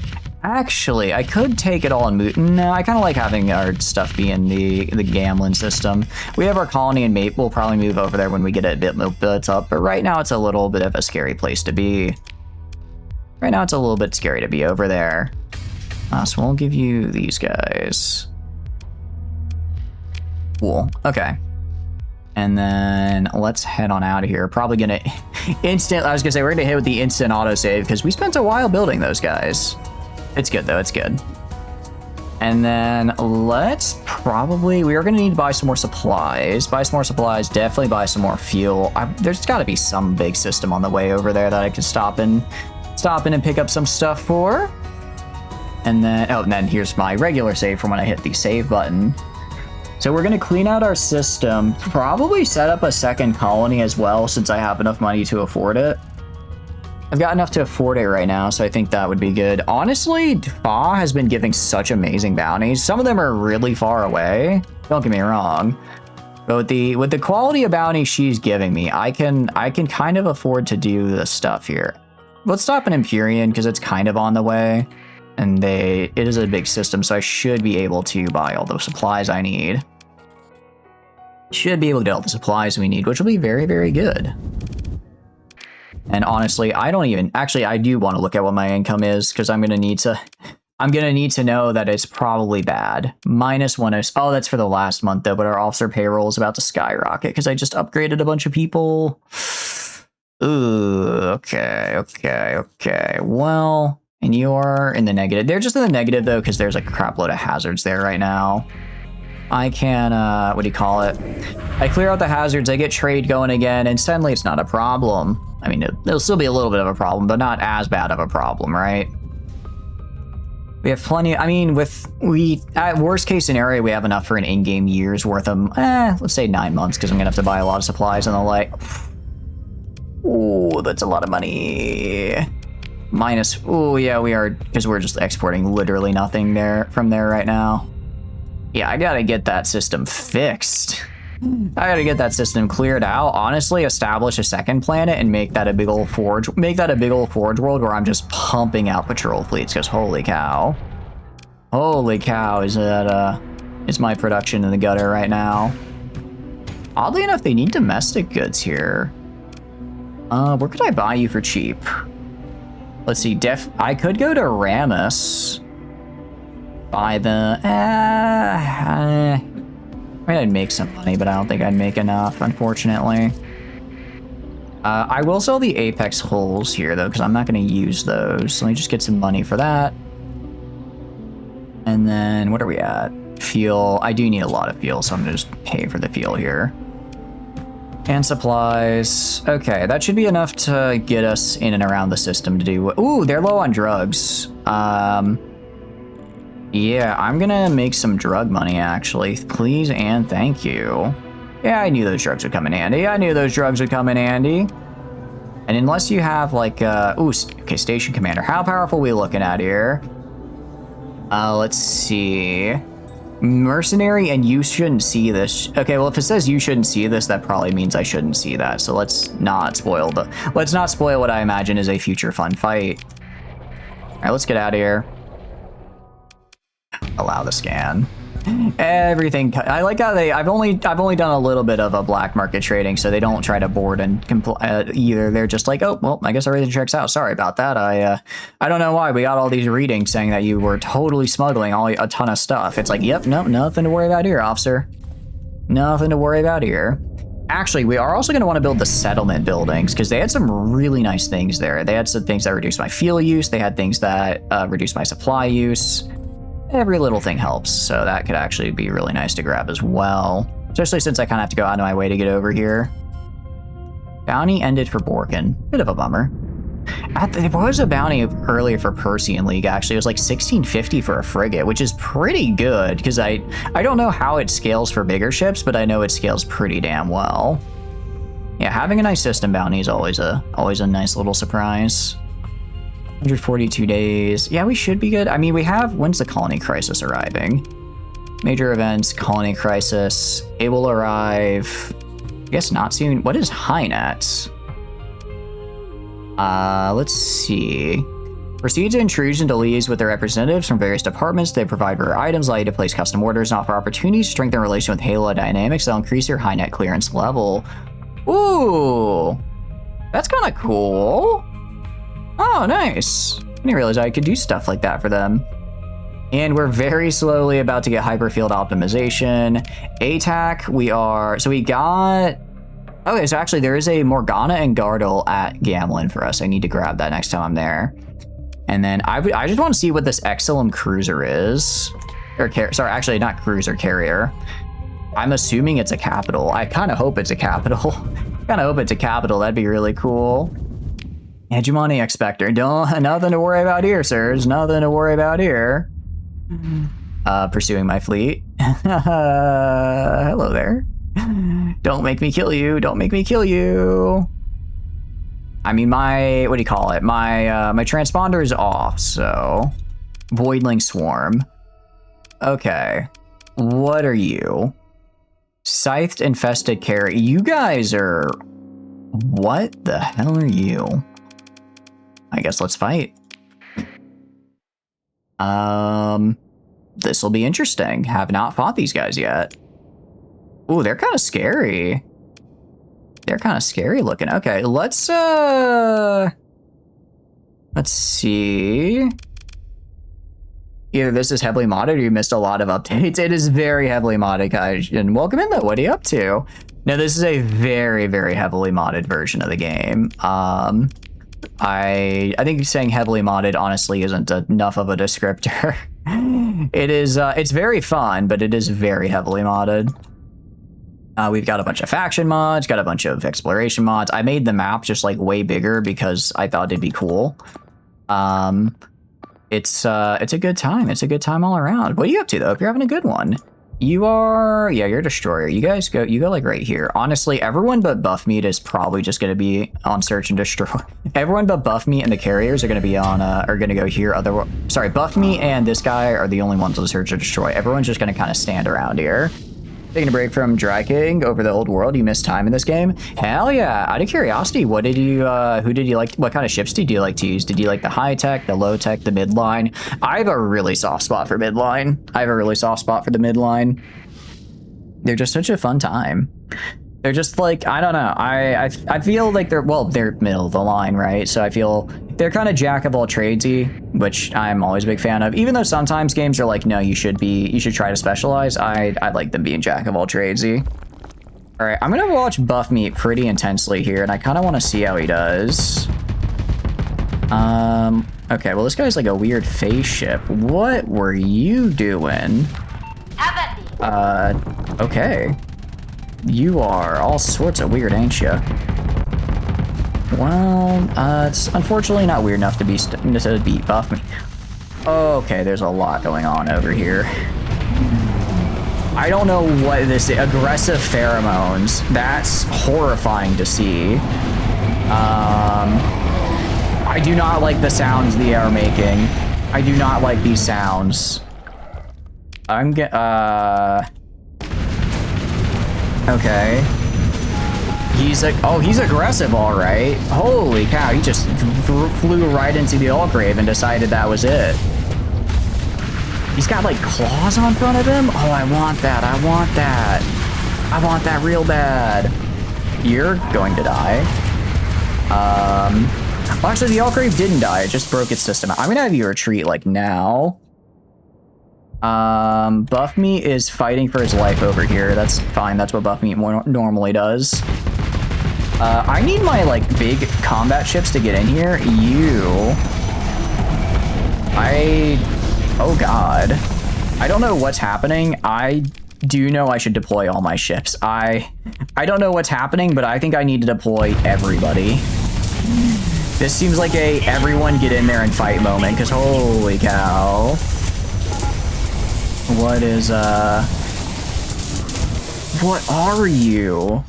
Actually, I could take it all in Mooten. No, I kind of like having our stuff be in the Gamlin system. We have our colony in Mape. We'll probably move over there when we get it a bit built up, but right now it's a little bit of a scary place to be. Right now it's a little bit scary to be over there. So we'll give you these guys. Cool. Okay. And then let's head on out of here. Probably gonna I was gonna say we're gonna hit with the instant autosave because we spent a while building those guys. It's good though, it's good. And then let's probably, we are gonna need to buy some more supplies. Buy some more supplies, definitely buy some more fuel. There's gotta be some big system on the way over there that I can stop in and pick up some stuff for. And then, oh, and then here's my regular save from when I hit the save button. So we're going to clean out our system, probably set up a second colony as well, since I have enough money to afford it. I've got enough to afford it right now, so I think that would be good. Honestly, Fa has been giving such amazing bounties. Some of them are really far away, don't get me wrong. But with the quality of bounty she's giving me, I can kind of afford to do this stuff here. Let's stop in Empyrean, because it's kind of on the way. And it is a big system, so I should be able to buy all the supplies I need. Should be able to get all the supplies we need, which will be very, very good. And honestly, I don't even... Actually, I do want to look at what my income is, because I'm going to need to know that it's probably bad. -1... Oh, that's for the last month, though, but our officer payroll is about to skyrocket, because I just upgraded a bunch of people. Ooh, okay. Well... And you're in the negative. They're just in the negative, though, because there's like a crap load of hazards there right now. I can, what do you call it? I clear out the hazards, I get trade going again, and suddenly it's not a problem. I mean, it'll still be a little bit of a problem, but not as bad of a problem, right? We have plenty, I mean, at worst case scenario, we have enough for an in-game year's worth of, let's say 9 months, because I'm gonna have to buy a lot of supplies and the like. Ooh, that's a lot of money. Oh yeah, we are, because we're just exporting literally nothing from there right now. Yeah, I gotta get that system fixed. I gotta get that system cleared out. Honestly, establish a second planet and make that a big old forge. Make that a big old forge world where I'm just pumping out patrol fleets, because holy cow. Holy cow, is my production in the gutter right now. Oddly enough, they need domestic goods here. Where could I buy you for cheap? Let's see, I could go to Ramus. Buy the... I mean, I'd make some money, but I don't think I'd make enough, unfortunately. I will sell the Apex hulls here, though, because I'm not going to use those. Let me just get some money for that. And then, what are we at? Fuel. I do need a lot of fuel, so I'm going to just pay for the fuel here. And supplies. Okay, that should be enough to get us in and around the system to do... Ooh, they're low on drugs. Yeah, I'm gonna make some drug money, actually. Please and thank you. Yeah, I knew those drugs would come in handy. And unless you have, like, ooh, okay, station commander. How powerful are we looking at here? Let's see... Mercenary, and you shouldn't see this. Okay, well, if it says you shouldn't see this, that probably means I shouldn't see that. So let's not spoil what I imagine is a future fun fight. All right, let's get out of here. Allow the scan. Everything. I like how I've only done a little bit of a black market trading, so they don't try to board and either. They're just like, oh well, I guess everything checks out. Sorry about that. I don't know why we got all these readings saying that you were totally smuggling a ton of stuff. It's like, yep, nope, nothing to worry about here, officer. Nothing to worry about here. Actually, we are also going to want to build the settlement buildings, because they had some really nice things there. They had some things that reduced my fuel use. They had things that reduced my supply use. Every little thing helps, so that could actually be really nice to grab as well. Especially since I kind of have to go out of my way to get over here. Bounty ended for Borkin. Bit of a bummer. There was a bounty earlier for Persian League, actually. It was like 1650 for a frigate, which is pretty good, because I don't know how it scales for bigger ships, but I know it scales pretty damn well. Yeah, having a nice system bounty is always a nice little surprise. 142 days. Yeah, we should be good. I mean, we have... When's the colony crisis arriving? Major events, colony crisis. It will arrive... I guess not soon. What is Hynat? Let's see. Proceeds to intrusion to liaise with their representatives from various departments. They provide rare items, allow you to place custom orders, and offer opportunities to strengthen relation with Halo Dynamics. They'll increase your Hynat clearance level. Ooh! That's kind of cool. Oh, nice. I didn't realize I could do stuff like that for them. And we're very slowly about to get hyperfield optimization. ATAC, we are... So we got... Okay, so actually there is a Morgana and Gardel at Gamlin for us. I need to grab that next time I'm there. And then I just want to see what this Exilum cruiser is. Or sorry, actually not cruiser, carrier. I'm assuming it's a capital. I kind of hope it's a capital. That'd be really cool. Hegemony Expector. Nothing to worry about here, sirs. Nothing to worry about here. pursuing my fleet. Hello there. Don't make me kill you. Don't make me kill you. I mean, what do you call it? My transponder is off, so Voidling Swarm. Okay. What are you? Scythed Infested Carry. You guys are... What the hell are you? I guess let's fight. This will be interesting. Have not fought these guys yet. Ooh, they're kind of scary. They're kind of scary looking. Okay, let's see. Either this is heavily modded or you missed a lot of updates. It is very heavily modded, guys. And welcome in, though. What are you up to? Now, this is a very, very heavily modded version of the game. I think saying heavily modded honestly isn't enough of a descriptor. It is, it's very fun, but it is very heavily modded. We've got a bunch of faction mods, got a bunch of exploration mods. I made the map just like way bigger because I thought it'd be cool. It's a good time. It's a good time all around. What are you up to though? If you're having a good one. You are, yeah, you're a destroyer. You go like right here. Honestly, everyone but Buffmeat is probably just going to be on search and destroy. Everyone but Buffmeat and the carriers are going to be on, are going to go here. Sorry, Buffmeat and this guy are the only ones on search and destroy. Everyone's just going to kind of stand around here. Taking a break from Dry King over the old world. You missed time in this game? Hell yeah. Out of curiosity, what did you, who did you like, what kind of ships did you like to use? Did you like the high tech, the low tech, the midline? I have a really soft spot for midline. They're just such a fun time. They're just like, I don't know. I feel like they're middle of the line, right? So I feel they're kind of jack of all tradesy, which I'm always a big fan of. Even though sometimes games are like, no, you should try to specialize. I like them being jack of all tradesy. All right, I'm gonna watch Buffmeat pretty intensely here, and I kind of want to see how he does. Okay, well this guy's like a weird phase ship. What were you doing? Okay. You are all sorts of weird, ain't you? Well, it's unfortunately not weird enough to beat Buffmeat. Okay, there's a lot going on over here. I don't know what this is. Aggressive pheromones. That's horrifying to see. I do not like the sounds they are making. I do not like these sounds. Okay. He's like, oh, he's aggressive, all right. Holy cow, he just flew right into the Allgrave and decided that was it. He's got like claws on front of him. Oh, I want that. I want that. I want that real bad. You're going to die. Well, actually, the Allgrave didn't die. It just broke its system. I'm gonna have you retreat like now. Buffmeat is fighting for his life over here. That's fine. That's what Buffmeat normally does. I need my, like, big combat ships to get in here. Oh, God. I don't know what's happening. I do know I should deploy all my ships. I don't know what's happening, but I think I need to deploy everybody. This seems like a everyone get in there and fight moment, because holy cow. What is, what are you?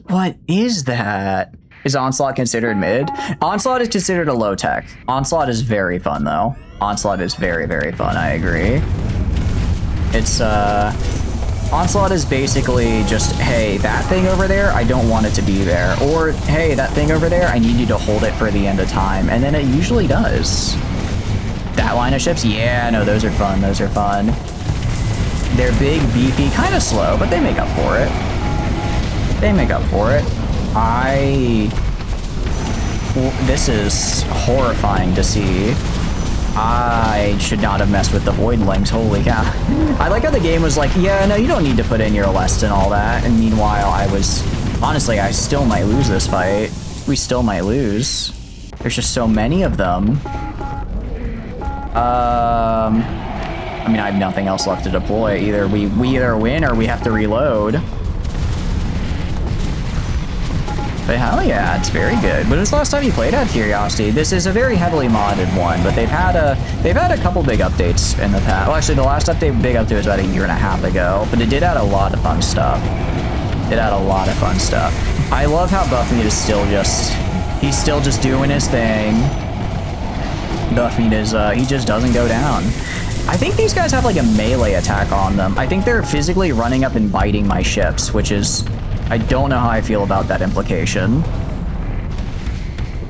What is that? Is Onslaught considered mid? Onslaught is considered a low tech. Onslaught is very fun, though. Onslaught is very, very fun, I agree. It's, Onslaught is basically just, hey, that thing over there, I don't want it to be there. Or, hey, that thing over there, I need you to hold it for the end of time. And then it usually does. That line of ships? Yeah, no, those are fun. Those are fun. They're big, beefy, kind of slow, but they make up for it. They make up for it. This is horrifying to see. I should not have messed with the Voidlings. Holy cow. I like how the game was like, yeah, no, you don't need to put in your Lest and all that. And meanwhile, honestly, I still might lose this fight. We still might lose. There's just so many of them. I mean, I have nothing else left to deploy. Either we either win or we have to reload. But hell yeah, it's very good. When was the last time you played out of curiosity? This is a very heavily modded one, but they've had a couple big updates in the past. Well, actually, the last big update was about a year and a half ago, but it did add a lot of fun stuff. It had a lot of fun stuff. I love how Buffmeat is he's still just doing his thing. Buffmeat is, he just doesn't go down. I think these guys have like a melee attack on them. I think they're physically running up and biting my ships, which is, I don't know how I feel about that implication.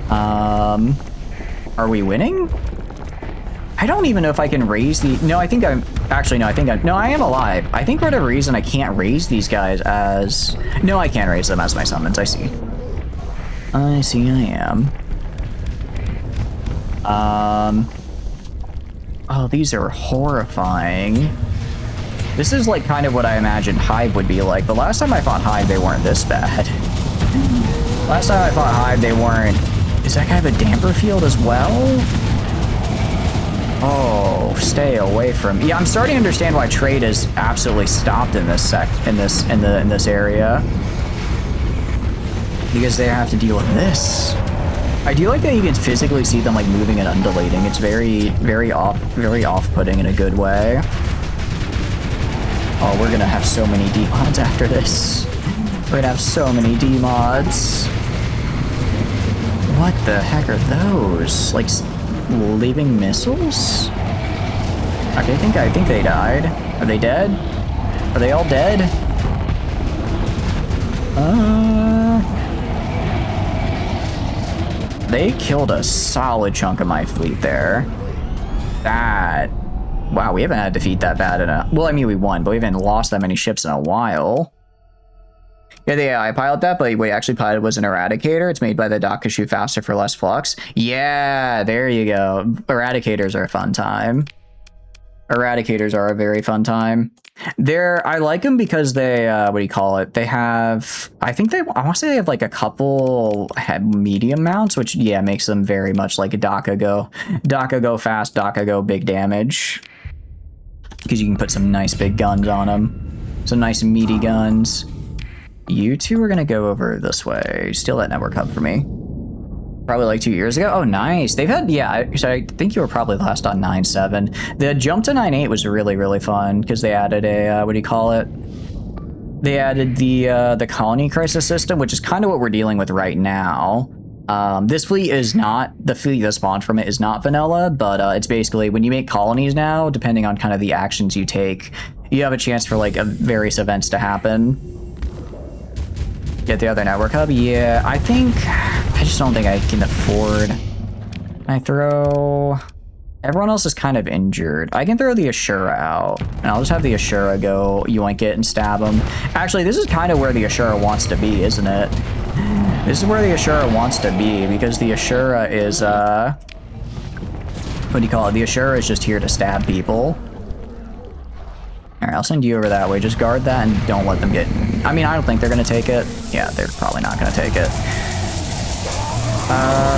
Are we winning? I don't even know if I can raise the... No, I think I'm... Actually, no, No, I am alive. I think for whatever reason I can't raise these guys as... No, I can raise them as my summons. I see. I am. Oh, these are horrifying. This is like kind of what I imagined Hive would be like. The last time I fought Hive, they weren't this bad. Last time I fought Hive, they weren't... Is that guy have a damper field as well? Oh, stay away from... Yeah, I'm starting to understand why trade is absolutely stopped in this in this area. Because they have to deal with this. I do like that you can physically see them like moving and undulating. It's very off-putting in a good way. Oh, we're gonna have so many D-mods after this. We're gonna have so many D-mods. What the heck are those? Like living missiles? Okay, I think they died. Are they dead? Are they all dead? They killed a solid chunk of my fleet there. Wow, we haven't had to defeat that bad in a... Well, I mean, we won, but we haven't lost that many ships in a while. Yeah, the AI pilot that, but what he actually piloted was an Eradicator. It's made by the dock to shoot faster for less flux. Yeah, there you go. Eradicators are a fun time. Eradicators are a very fun time. I like them because they, what do you call it? They have, I want to say they have like a couple medium mounts, which, yeah, makes them very much like a Daka go fast, Daka go big damage. Because you can put some nice big guns on them. Some nice meaty guns. You two are going to go over this way. Steal that network hub for me. Probably like 2 years ago. Oh, nice. They've had, yeah, so I think you were probably last on 9.7. The jump to 9.8 was really, really fun because they added a, what do you call it? They added the colony crisis system, which is kind of what we're dealing with right now. This fleet is not, the fleet that spawned from it is not vanilla, but it's basically when you make colonies now, depending on kind of the actions you take, you have a chance for like various events to happen. Get the other network hub? Yeah, I just don't think I can afford. I throw... Everyone else is kind of injured. I can throw the Ashura out, and I'll just have the Ashura go yoink it and stab him. Actually, this is kind of where the Ashura wants to be, isn't it? This is where the Ashura wants to be, because the Ashura is, what do you call it? The Ashura is just here to stab people. Alright, I'll send you over that way. Just guard that and don't let them get... I mean, I don't think they're going to take it. Yeah, they're probably not going to take it.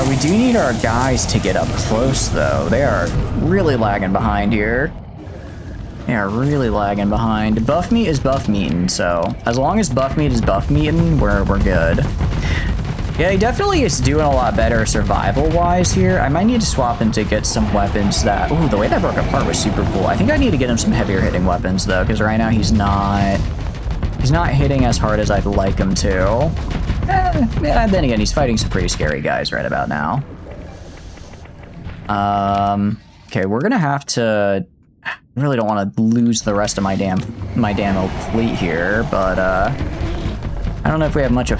We do need our guys to get up close, though. They are really lagging behind here. They are really lagging behind. Buffmeat is buff-meatin', so as long as Buffmeat is buff-meatin', we're good. Yeah, he definitely is doing a lot better survival-wise here. I might need to swap him to get some weapons that... Ooh, the way that broke apart was super cool. I think I need to get him some heavier-hitting weapons, though, because right now he's not hitting as hard as I'd like him to. Yeah, then again, he's fighting some pretty scary guys right about now. Okay, we're gonna have to... I really don't want to lose the rest of my damn old fleet here, but I don't know if we have much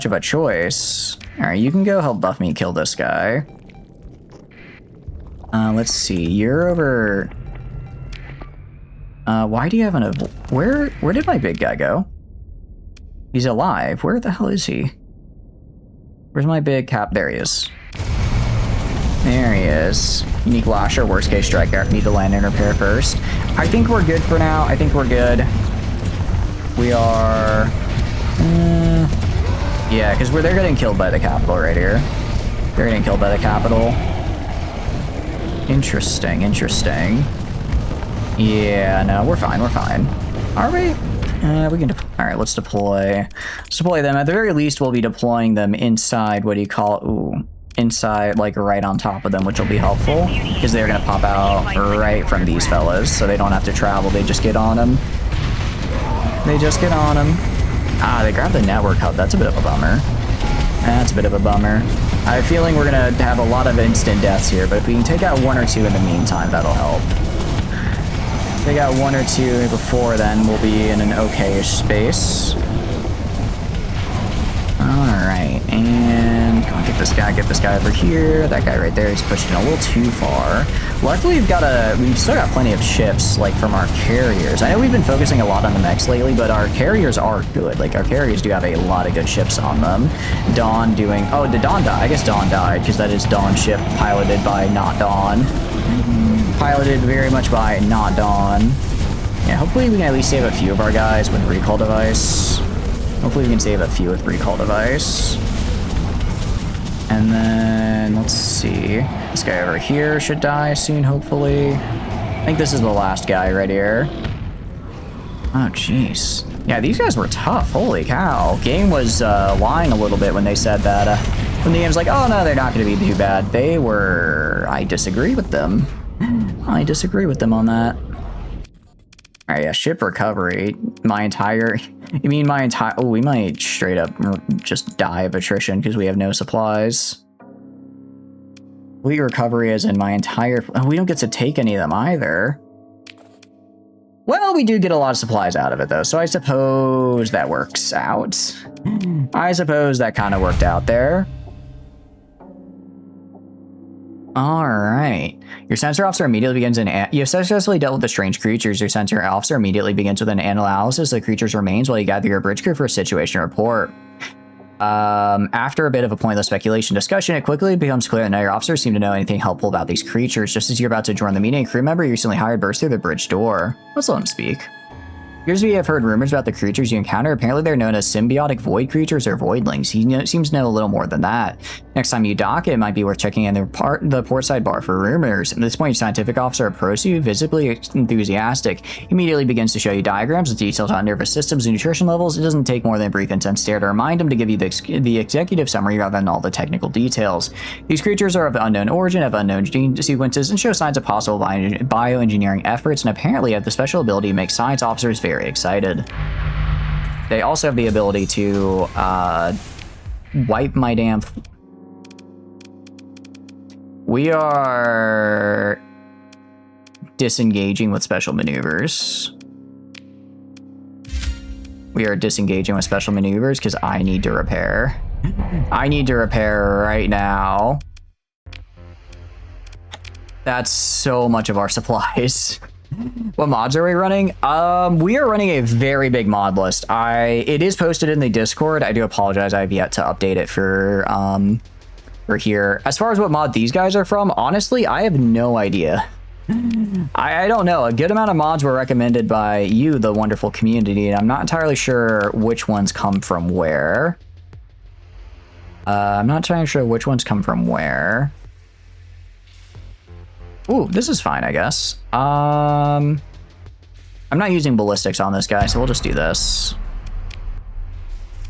of a choice. All right, you can go help Buffmeat kill this guy. Let's see. You're over. Why do you have an? Where did my big guy go? He's alive. Where the hell is he? Where's my big cap? There he is. There he is. Unique Lasher, worst case strike. Need to land and repair first. I think we're good for now. I think we're good. We are... yeah, because they're getting killed by the Capitol right here. They're getting killed by the Capitol. Interesting, interesting. Yeah, no, we're fine, we're fine. Are we? We can. All right, let's deploy. Let's deploy them. At the very least, we'll be deploying them inside. What do you call it? Ooh, inside, like right on top of them, which will be helpful because they're gonna pop out right from these fellas, so they don't have to travel. They just get on them. They just get on them. Ah, they grabbed the network hub. That's a bit of a bummer. That's a bit of a bummer. I have a feeling we're gonna have a lot of instant deaths here, but if we can take out 1 or 2 in the meantime, that'll help. Take out 1 or 2 before then, we'll be in an okay-ish space. Alright, and go and get this guy over here. That guy right there, he's pushed in a little too far. Luckily, we've still got plenty of ships, like, from our carriers. I know we've been focusing a lot on the mechs lately, but our carriers are good. Like, our carriers do have a lot of good ships on them. Dawn doing... Oh, did Dawn die? I guess Dawn died, because that is Dawn's ship, piloted by not Dawn. Piloted very much by not Dawn. Yeah, hopefully we can at least save a few of our guys with recall device. Hopefully we can save a few with recall device. And then, let's see. This guy over here should die soon, hopefully. I think this is the last guy right here. Oh, jeez. Yeah, these guys were tough. Holy cow. Game was lying a little bit when they said that. When the game's like, oh, no, they're not going to be too bad. They were... I disagree with them. I disagree with them on that. Alright, yeah, ship recovery. My entire... You mean my entire... Oh, we might straight up just die of attrition because we have no supplies. Fleet recovery as in my entire... Oh, we don't get to take any of them either. Well, we do get a lot of supplies out of it, though, so I suppose that works out. I suppose that kind of worked out there. Alright. Your sensor officer immediately begins an... You have successfully dealt with the strange creatures. Your sensor officer immediately begins with an analysis of the creature's remains while you gather your bridge crew for a situation report. After a bit of a pointless speculation discussion, it quickly becomes clear that none of your officers seem to know anything helpful about these creatures. Just as you're about to join the meeting, a crew member you recently hired bursts through the bridge door. Let's let him speak. Here's we have heard rumors about the creatures you encounter. Apparently they're known as symbiotic void creatures or voidlings. He seems to know a little more than that. Next time you dock, it might be worth checking in the portside bar for rumors. At this point, your scientific officer approaches you, visibly enthusiastic. He immediately begins to show you diagrams with details on nervous systems and nutrition levels. It doesn't take more than a brief intense stare to remind him to give you the executive summary rather than all the technical details. These creatures are of unknown origin, have unknown gene sequences, and show signs of possible bioengineering efforts, and apparently have the special ability to make science officers very excited. They also have the ability to wipe my damn... We are disengaging with special maneuvers. We are disengaging with special maneuvers because I need to repair. I need to repair right now. That's so much of our supplies. What mods are we running? We are running a very big mod list. It is posted in the Discord. I do apologize. I have yet to update it for here. As far as what mod these guys are from, honestly, I have no idea. I don't know. A good amount of mods were recommended by you, the wonderful community, and I'm not entirely sure which ones come from where. I'm not entirely sure which ones come from where. Ooh, this is fine, I guess. I'm not using ballistics on this guy, so we'll just do this.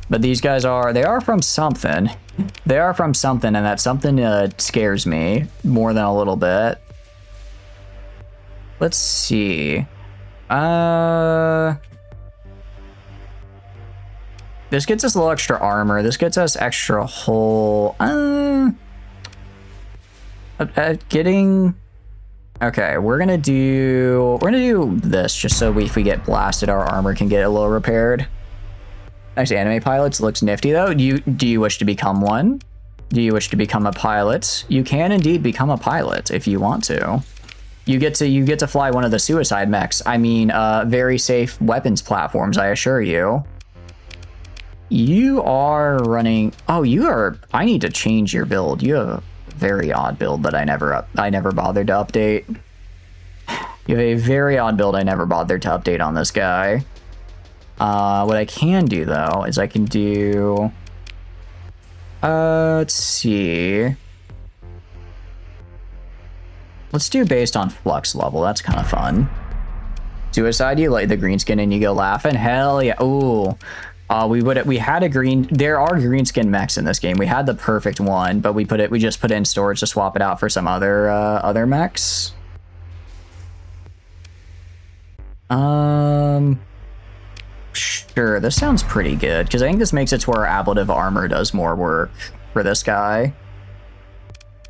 But these guys they are from something. They are from something, and that something scares me more than a little bit. Let's see. This gets us a little extra armor. This gets us extra hull. Getting... Okay, we're gonna do this just so if we get blasted, our armor can get a little repaired. Nice anime pilots, looks nifty though. Do you wish to become one? Do you wish to become a pilot? You can indeed become a pilot if you want to. You get to fly one of the suicide mechs. I mean, very safe weapons platforms, I assure you. You are running. Oh, you are. I need to change your build. You have a very odd build that I never bothered to update. You have a very odd build I never bothered to update on this guy. What I can do though is I can do. Let's see. Let's do based on flux level. That's kind of fun. Suicide you, like the green skin, and you go laughing? Hell yeah. Ooh. We had a green, there are green skin mechs in this game. We had the perfect one, but we just put it in storage to swap it out for some other mechs. Sure, this sounds pretty good, because I think this makes it to where ablative armor does more work for this guy.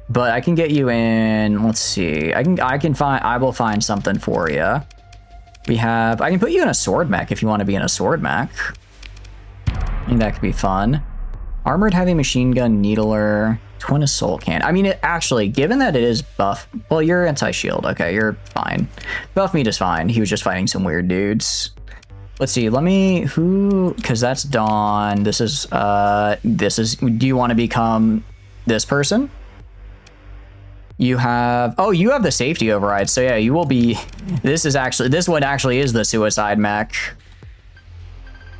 But I can get you in, let's see, I will find something for you. I can put you in a sword mech if you want to be in a sword mech. I think that could be fun. Armored heavy machine gun, needler, twin assault can. I mean, actually, given that it is buff, well, you're anti-shield. Okay, you're fine. Buff meat is fine. He was just fighting some weird dudes. Let's see, because that's Dawn. This is, do you want to become this person? You have the safety override. So yeah, you will be, this one actually is the suicide mech.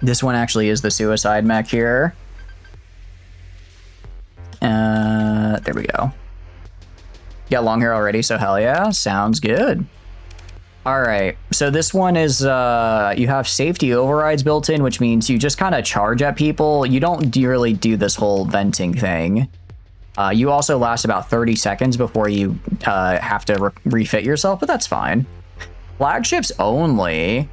This one actually is the suicide mech here. There we go. You got long hair already, so hell yeah, sounds good. All right, so this one is, you have safety overrides built in, which means you just kind of charge at people. You don't really do this whole venting thing. You also last about 30 seconds before you have to refit yourself, but that's fine. Flagships only.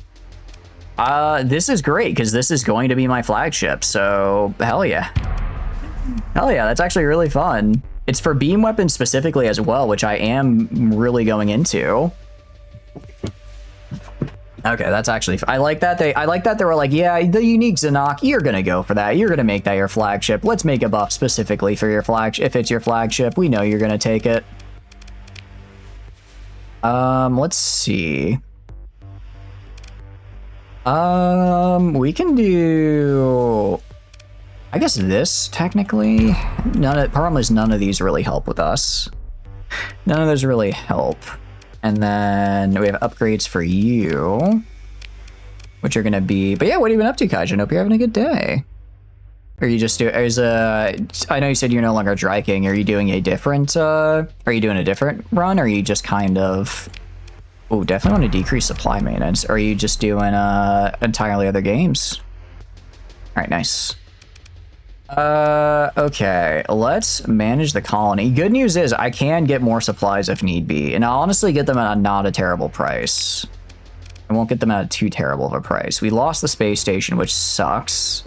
This is great, because this is going to be my flagship, so hell yeah. Hell yeah, that's actually really fun. It's for beam weapons specifically as well, which I am really going into. Okay, that's actually, I like that they were like, yeah, the unique Zanok, you're gonna go for that. You're gonna make that your flagship. Let's make a buff specifically for your flagship. If it's your flagship, we know you're gonna take it. Let's see. We can do, I guess this technically. Problem is none of these really help with us. None of those really help. And then we have upgrades for you, which are gonna be, but yeah, what have you been up to, Kaijin? Hope you're having a good day. Or you just I know you said you're no longer dry king. Are you doing a different, are you doing a different run? Or are you just kind of, oh, definitely want to decrease supply maintenance. Or are you just doing, entirely other games? All right, nice. Okay, let's manage the colony. Good news is I can get more supplies if need be, and I'll honestly get them at not a terrible price. I won't get them at too terrible of a price. We lost the space station, which sucks.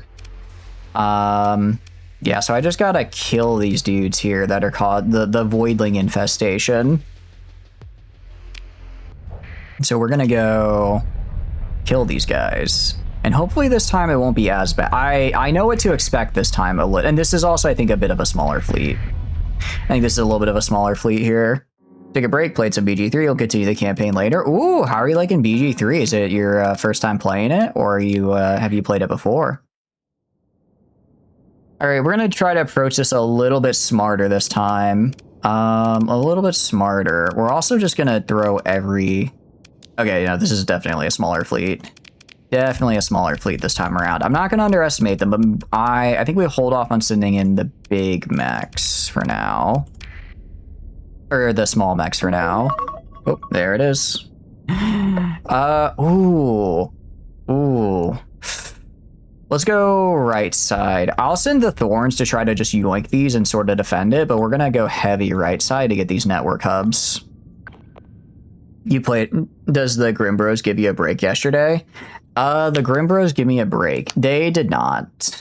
Yeah, so I just gotta kill these dudes here that are called the Voidling infestation. So we're gonna go kill these guys. And hopefully this time it won't be as bad. I know what to expect this time a little. And this is also, I think, a bit of a smaller fleet. I think this is a little bit of a smaller fleet here. Take a break, played some BG3. You'll continue the campaign later. Ooh, how are you liking BG3? Is it your first time playing it? Or have you played it before? All right, we're going to try to approach this a little bit smarter this time. A little bit smarter. We're also just going to throw every... Okay, yeah, this is definitely a smaller fleet. Definitely a smaller fleet this time around. I'm not going to underestimate them, but I think we hold off on sending in the big mechs for now. Or the small mechs for now. Oh, there it is. Ooh. Let's go right side. I'll send the Thorns to try to just yoink these and sort of defend it, but we're going to go heavy right side to get these network hubs. Does the Grimbros give you a break yesterday? The Grimbros give me a break. They did not.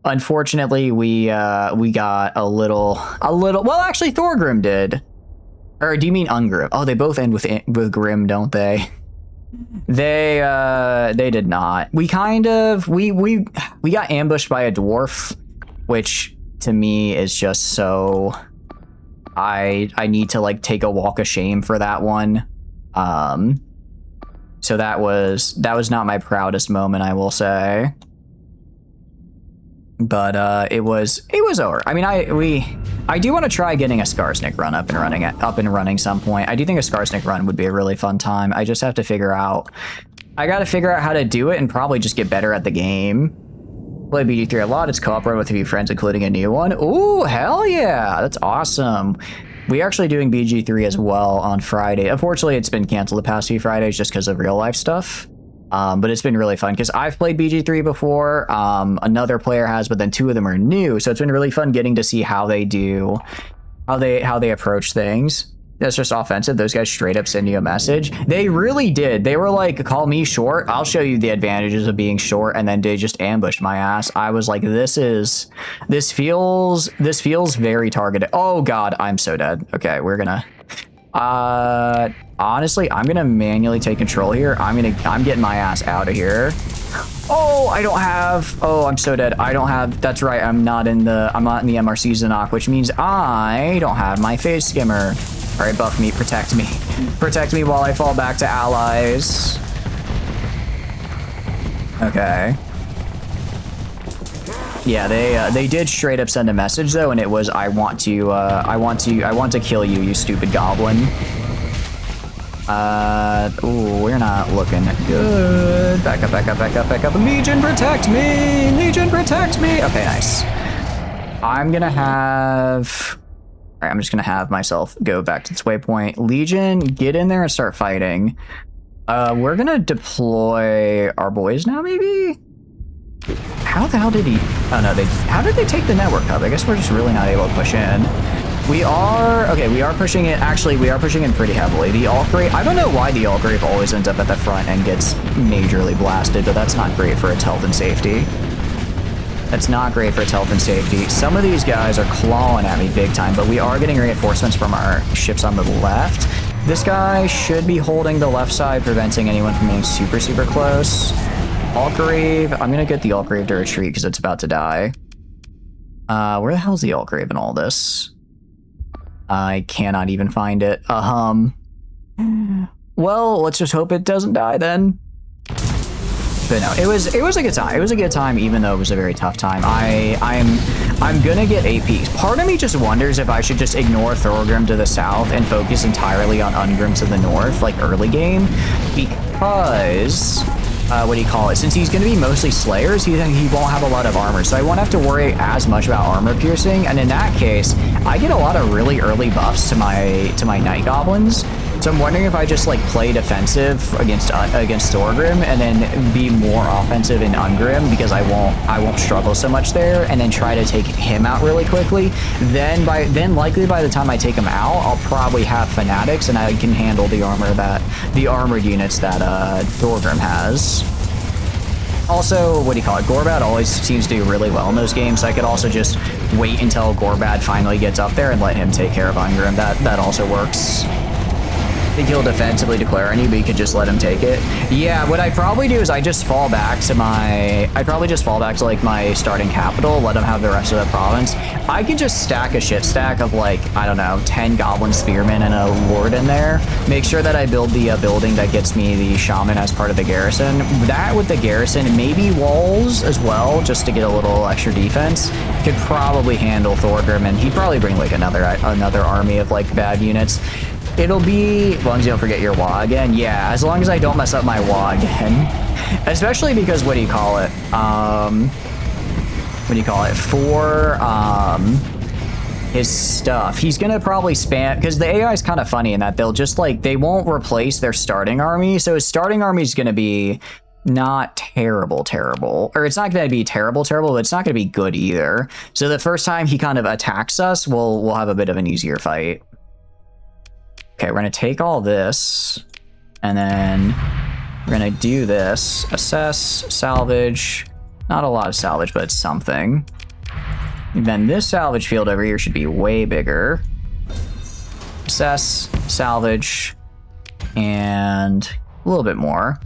Unfortunately, we got a little, well, actually Thorgrim did. Or do you mean Ungrim? Oh, they both end with Grim, don't they? They did not. We kind of, we got ambushed by a dwarf, which to me is just so, I need to like take a walk of shame for that one. So that was not my proudest moment, I will say. But it was over. I mean, I do want to try getting a Skarsnik run up and running some point. I do think a Skarsnik run would be a really fun time. I just have to figure out. I got to figure out how to do it and probably just get better at the game. Play BG3 a lot. It's co-op run with a few friends, including a new one. Ooh, hell yeah, that's awesome. We are actually doing BG3 as well on Friday. Unfortunately, it's been canceled the past few Fridays just because of real life stuff. But it's been really fun because I've played BG3 before. Another player has, but then 2 of them are new. So it's been really fun getting to see how they do, how they approach things. That's just offensive. Those guys straight up send you a message. They really did. They were like, call me short. I'll show you the advantages of being short. And then they just ambushed my ass. I was like, this feels very targeted. Oh God, I'm so dead. Okay, we're gonna, honestly, I'm gonna manually take control here. I'm getting my ass out of here. Oh, I'm so dead. That's right. I'm not in the MRC Zanok, which means I don't have my phase skimmer. All right, buff me, protect me. Protect me while I fall back to allies. Okay. Yeah, they did straight up send a message though, and it was, I want to kill you, you stupid goblin. Ooh, we're not looking good. Back up, back up, back up, back up. Legion, protect me! Legion, protect me! Okay, nice. I'm just gonna have myself go back to its waypoint. Legion, get in there and start fighting. We're gonna deploy our boys now, maybe? How the hell did he... Oh no, how did they take the network hub? I guess we're just really not able to push in. We are pushing it. Actually, we are pushing in pretty heavily. The Alt-Grave, I don't know why the Alt-Grave always ends up at the front and gets majorly blasted, but that's not great for its health and safety. That's not great for its health and safety. Some of these guys are clawing at me big time, but we are getting reinforcements from our ships on the left. This guy should be holding the left side, preventing anyone from getting super, super close. Alt-Grave, I'm gonna get the Alt-Grave to retreat because it's about to die. Where the hell's the Alt-Grave in all this? I cannot even find it. Well, let's just hope it doesn't die then. But no, it was a good time. It was a good time, even though it was a very tough time. I'm gonna get APs. Part of me just wonders if I should just ignore Thorgrim to the south and focus entirely on Ungrim to the north, like early game, because since he's gonna be mostly slayers, he won't have a lot of armor, so I won't have to worry as much about armor piercing. And in that case, I get a lot of really early buffs to my night goblins. So I'm wondering if I just like play defensive against Thorgrim and then be more offensive in Ungrim, because I won't struggle so much there, and then try to take him out really quickly. Then likely by the time I take him out, I'll probably have fanatics and I can handle the armored units that Thorgrim has. Also, Gorbad always seems to do really well in those games. So I could also just wait until Gorbad finally gets up there and let him take care of Ungrim. That also works. I think he'll defensively declare on you, but you could just let him take it. Yeah, what I probably do is I just fall back to like my starting capital, let him have the rest of the province. I could just stack a shit stack of like, I don't know, 10 goblin spearmen and a ward in there. Make sure that I build the building that gets me the shaman as part of the garrison. That with the garrison, maybe walls as well, just to get a little extra defense. Could probably handle Thorgrim, and he'd probably bring like another army of like bad units. It'll be, as long as you don't forget your WA again. Yeah, as long as I don't mess up my WA again. Especially because, for his stuff, he's gonna probably spam, because the AI is kind of funny in that they'll just like, they won't replace their starting army. So his starting army is gonna be not terrible, or it's not gonna be terrible, but it's not gonna be good either. So the first time he kind of attacks us, we'll have a bit of an easier fight. Okay, we're gonna take all this, and then we're gonna do this. Assess, salvage. Not a lot of salvage, but it's something. And then this salvage field over here should be way bigger. Assess, salvage, and a little bit more.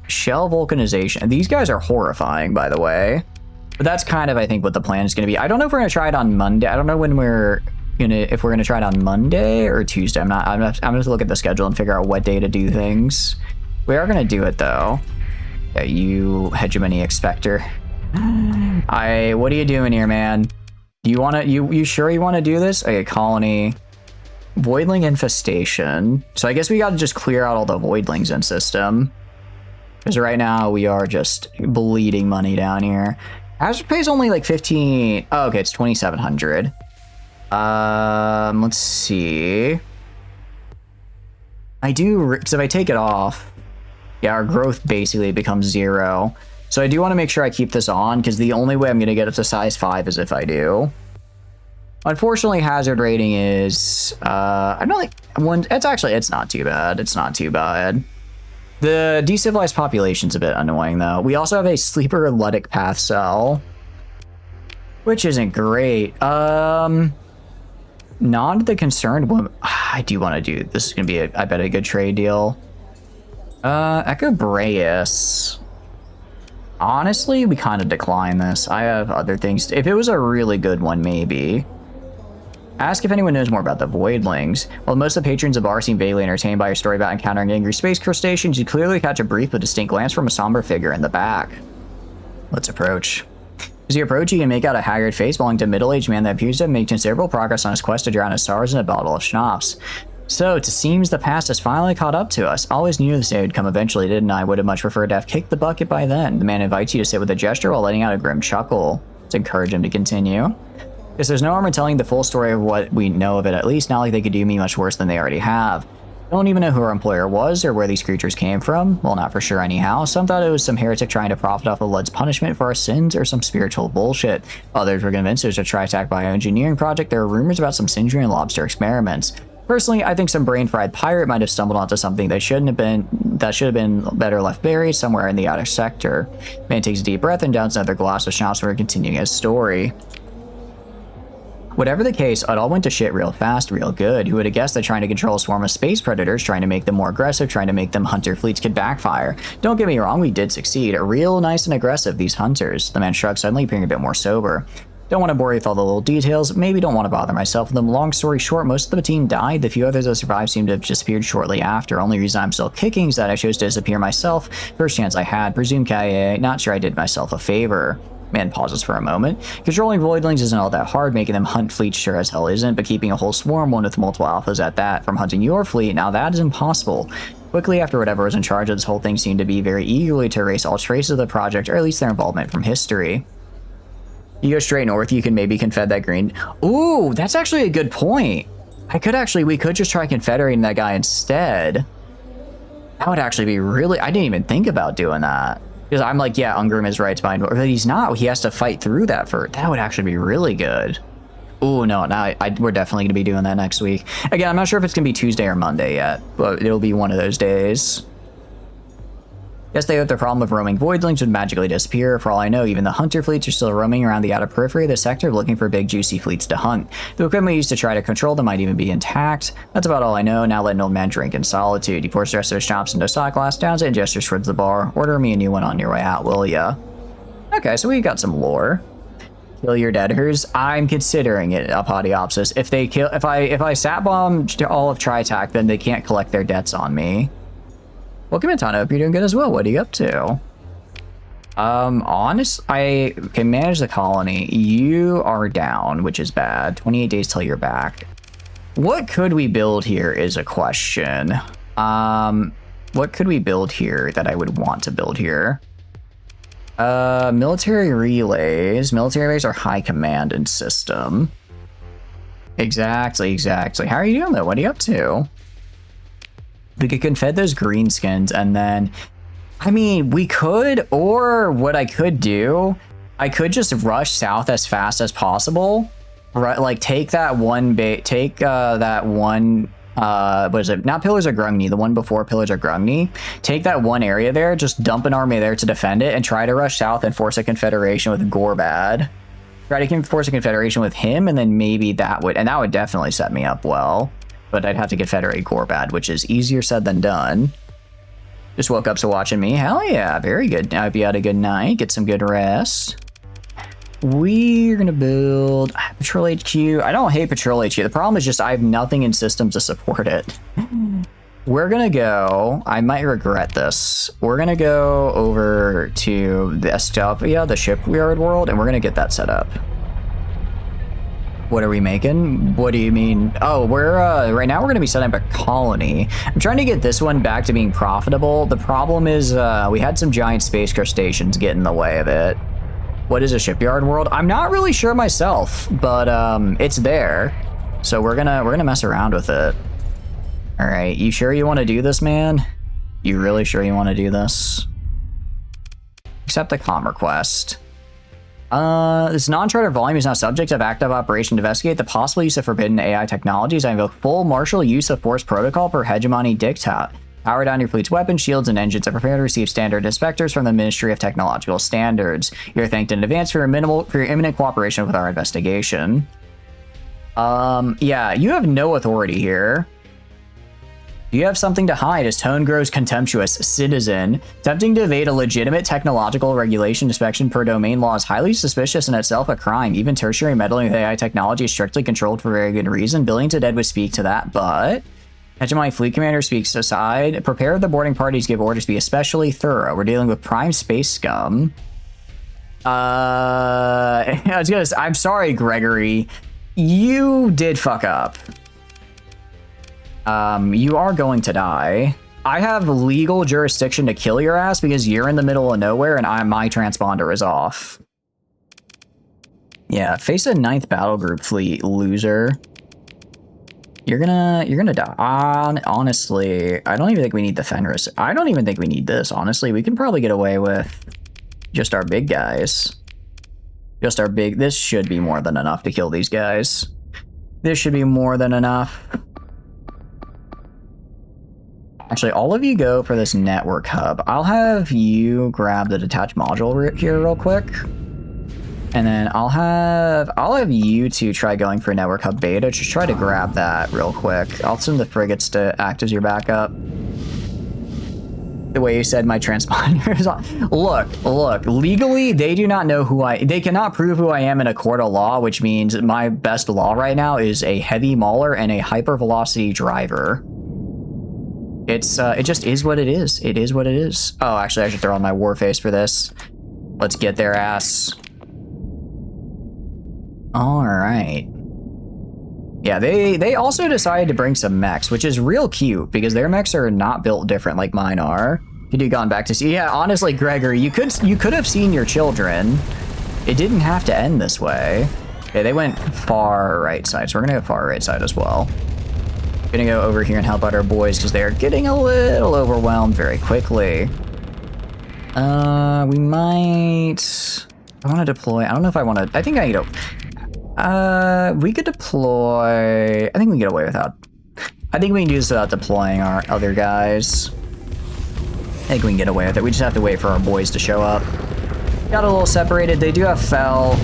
Shell vulcanization. These guys are horrifying, by the way. But that's kind of, I think, what the plan is gonna be. I don't know if we're gonna try it on Monday. I don't know if we're gonna try it on Monday or Tuesday. I'm gonna have to look at the schedule and figure out what day to do things. We are gonna do it though. Yeah, you hegemony expector. What are you doing here, man? You sure you wanna do this? Okay, colony. Voidling infestation. So I guess we gotta just clear out all the voidlings in system. Because right now we are just bleeding money down here. Hazard pay is only like 15. Oh, okay, it's 2,700. Let's see. I do, because if I take it off, yeah, our growth basically becomes 0. So I do want to make sure I keep this on, because the only way I'm going to get up to size 5 is if I do. Unfortunately, hazard rating is, I don't think, it's not too bad. It's not too bad. The decivilized population's a bit annoying, though. We also have a sleeper ludic path cell, which isn't great. Not the concerned woman. I do want to do, this is going to be, I bet, a good trade deal. Echo Breus. Honestly, we kind of decline this. I have other things. If it was a really good one, maybe. Ask if anyone knows more about the Voidlings. While most of the patrons of the bar seem vaguely entertained by your story about encountering angry space crustaceans, you clearly catch a brief but distinct glance from a somber figure in the back. Let's approach. As you approach, you can make out a haggard face belonging to a middle-aged man that appears to have made considerable progress on his quest to drown his sorrows in a bottle of schnapps. So, it seems the past has finally caught up to us. Always knew this day would come eventually, didn't I? Would have much preferred to have kicked the bucket by then. The man invites you to sit with a gesture while letting out a grim chuckle. Let's encourage him to continue. Because there's no harm in telling the full story of what we know of it, at least not like they could do me much worse than they already have. Don't even know who our employer was or where these creatures came from. Well, not for sure anyhow. Some thought it was some heretic trying to profit off of Lud's punishment for our sins or some spiritual bullshit. Others were convinced it was a tri-attack bioengineering project. There were rumors about some Syndrian lobster experiments. Personally, I think some brain-fried pirate might have stumbled onto something that should have been better left buried somewhere in the outer sector. Man takes a deep breath and downs another glass of schnapps before continuing his story. Whatever the case, it all went to shit real fast, real good. Who would have guessed that trying to control a swarm of space predators, trying to make them more aggressive, trying to make them hunter fleets could backfire? Don't get me wrong, we did succeed. Real nice and aggressive, these hunters. The man shrugged, suddenly appearing a bit more sober. Don't want to bore you with all the little details, maybe don't want to bother myself with them. Long story short, most of the team died. The few others that survived seemed to have disappeared shortly after. Only reason I'm still kicking is that I chose to disappear myself. First chance I had, presumed KIA, not sure I did myself a favor. Man pauses for a moment. Controlling voidlings isn't all that hard, making them hunt fleets sure as hell isn't, but keeping a whole swarm, one with multiple alphas at that, from hunting your fleet, now that is impossible. Quickly after whatever was in charge of this whole thing seemed to be very eagerly to erase all traces of the project, or at least their involvement from history. You go straight north, you can maybe confed that green. Ooh, that's actually a good point. We could just try confederating that guy instead. That would actually be really, I didn't even think about doing that. Because I'm like, yeah, Ungrim is right behind, but he's not. He has to fight through that first. That would actually be really good. Oh, no, we're definitely going to be doing that next week. Again, I'm not sure if it's going to be Tuesday or Monday yet, but it'll be one of those days. Yes, they have the problem of roaming voidlings would magically disappear. For all I know, even the hunter fleets are still roaming around the outer periphery of the sector looking for big juicy fleets to hunt. The equipment used to try to control them might even be intact. That's about all I know. Now let an old man drink in solitude. He pours the rest of his schnapps into a shot glass, downs it, and gestures towards the bar. Order me a new one on your way out, will ya? Okay, so we got some lore. Kill your debtors. I'm considering it, Apodiopsis. If I sat bomb all of Tri-Tac, then they can't collect their debts on me. Welcome in, Tana. Hope you're doing good as well. What are you up to? I can manage the colony. You are down, which is bad. 28 days till you're back. What could we build here is a question. What could we build here that I would want to build here? Military relays. Military relays are high command and system. Exactly. How are you doing, though? What are you up to? We could confed those greenskins, and then, I mean, we could, or what I could do, I could just rush south as fast as possible, right? Like take that one what is it? Not Pillars of Grungni, the one before Pillars of Grungni. Take that one area there, just dump an army there to defend it, and try to rush south and force a confederation with Gorbad. Try to force a confederation with him, and then maybe that would definitely set me up well. But I'd have to confederate Gorbad, which is easier said than done. Just woke up to watching me. Hell yeah, very good. I hope you had a good night. Get some good rest. We're gonna build Patrol HQ. I don't hate Patrol HQ. The problem is just I have nothing in systems to support it. We're gonna go, I might regret this. We're gonna go over to the Estopia, the shipyard world, and we're gonna get that set up. What are we making? What do you mean? Oh, we're, right now we're going to be setting up a colony. I'm trying to get this one back to being profitable. The problem is, we had some giant space crustaceans get in the way of it. What is a shipyard world? I'm not really sure myself, but it's there. So we're gonna mess around with it. All right, you sure you want to do this, man? You really sure you want to do this? Accept the comm request. This non-charter volume is now subject of active operation to investigate the possible use of forbidden AI technologies. I invoke full martial use of force protocol per hegemony diktat. Power down your fleet's weapons, shields, and engines and prepare to receive standard inspectors from the Ministry of Technological Standards. You're thanked in advance for your imminent cooperation with our investigation. Yeah, you have no authority here. You have something to hide as tone grows contemptuous. Citizen. Attempting to evade a legitimate technological regulation inspection per domain law is highly suspicious and itself a crime. Even tertiary meddling with AI technology is strictly controlled for very good reason. Billington Dead would speak to that, but... Hegemony Fleet Commander speaks aside. Prepare the boarding parties, give orders, be especially thorough. We're dealing with prime space scum. I'm sorry, Gregory. You did fuck up. You are going to die. I have legal jurisdiction to kill your ass because you're in the middle of nowhere and my transponder is off. Yeah, face a 9th battle group fleet, loser. You're gonna die. Honestly, I don't even think we need the Fenris. I don't even think we need this, honestly. We can probably get away with just our big guys. This should be more than enough to kill these guys. This should be more than enough. Actually, all of you go for this network hub. I'll have you grab the detached module here real quick. And then I'll have you two try going for network hub beta. Just try to grab that real quick. I'll send the frigates to act as your backup. The way you said my transponder is on. Look, legally, they do not know they cannot prove who I am in a court of law, which means my best law right now is a heavy mauler and a hypervelocity driver. It just is what it is. It is what it is. Oh, actually, I should throw on my war face for this. Let's get their ass. All right. Yeah, they also decided to bring some mechs, which is real cute because their mechs are not built different like mine are. Could you gone back to see? Yeah, honestly, Gregory, you could have seen your children. It didn't have to end this way. Okay, they went far right side, so we're gonna go far right side as well. Gonna go over here and help out our boys because they are getting a little overwhelmed very quickly. We might... I want to deploy... I don't know if I want to... I think I need to... we could deploy... I think we can get away without... I think we can do this without deploying our other guys. I think we can get away with it. We just have to wait for our boys to show up. Got a little separated. They do have fell.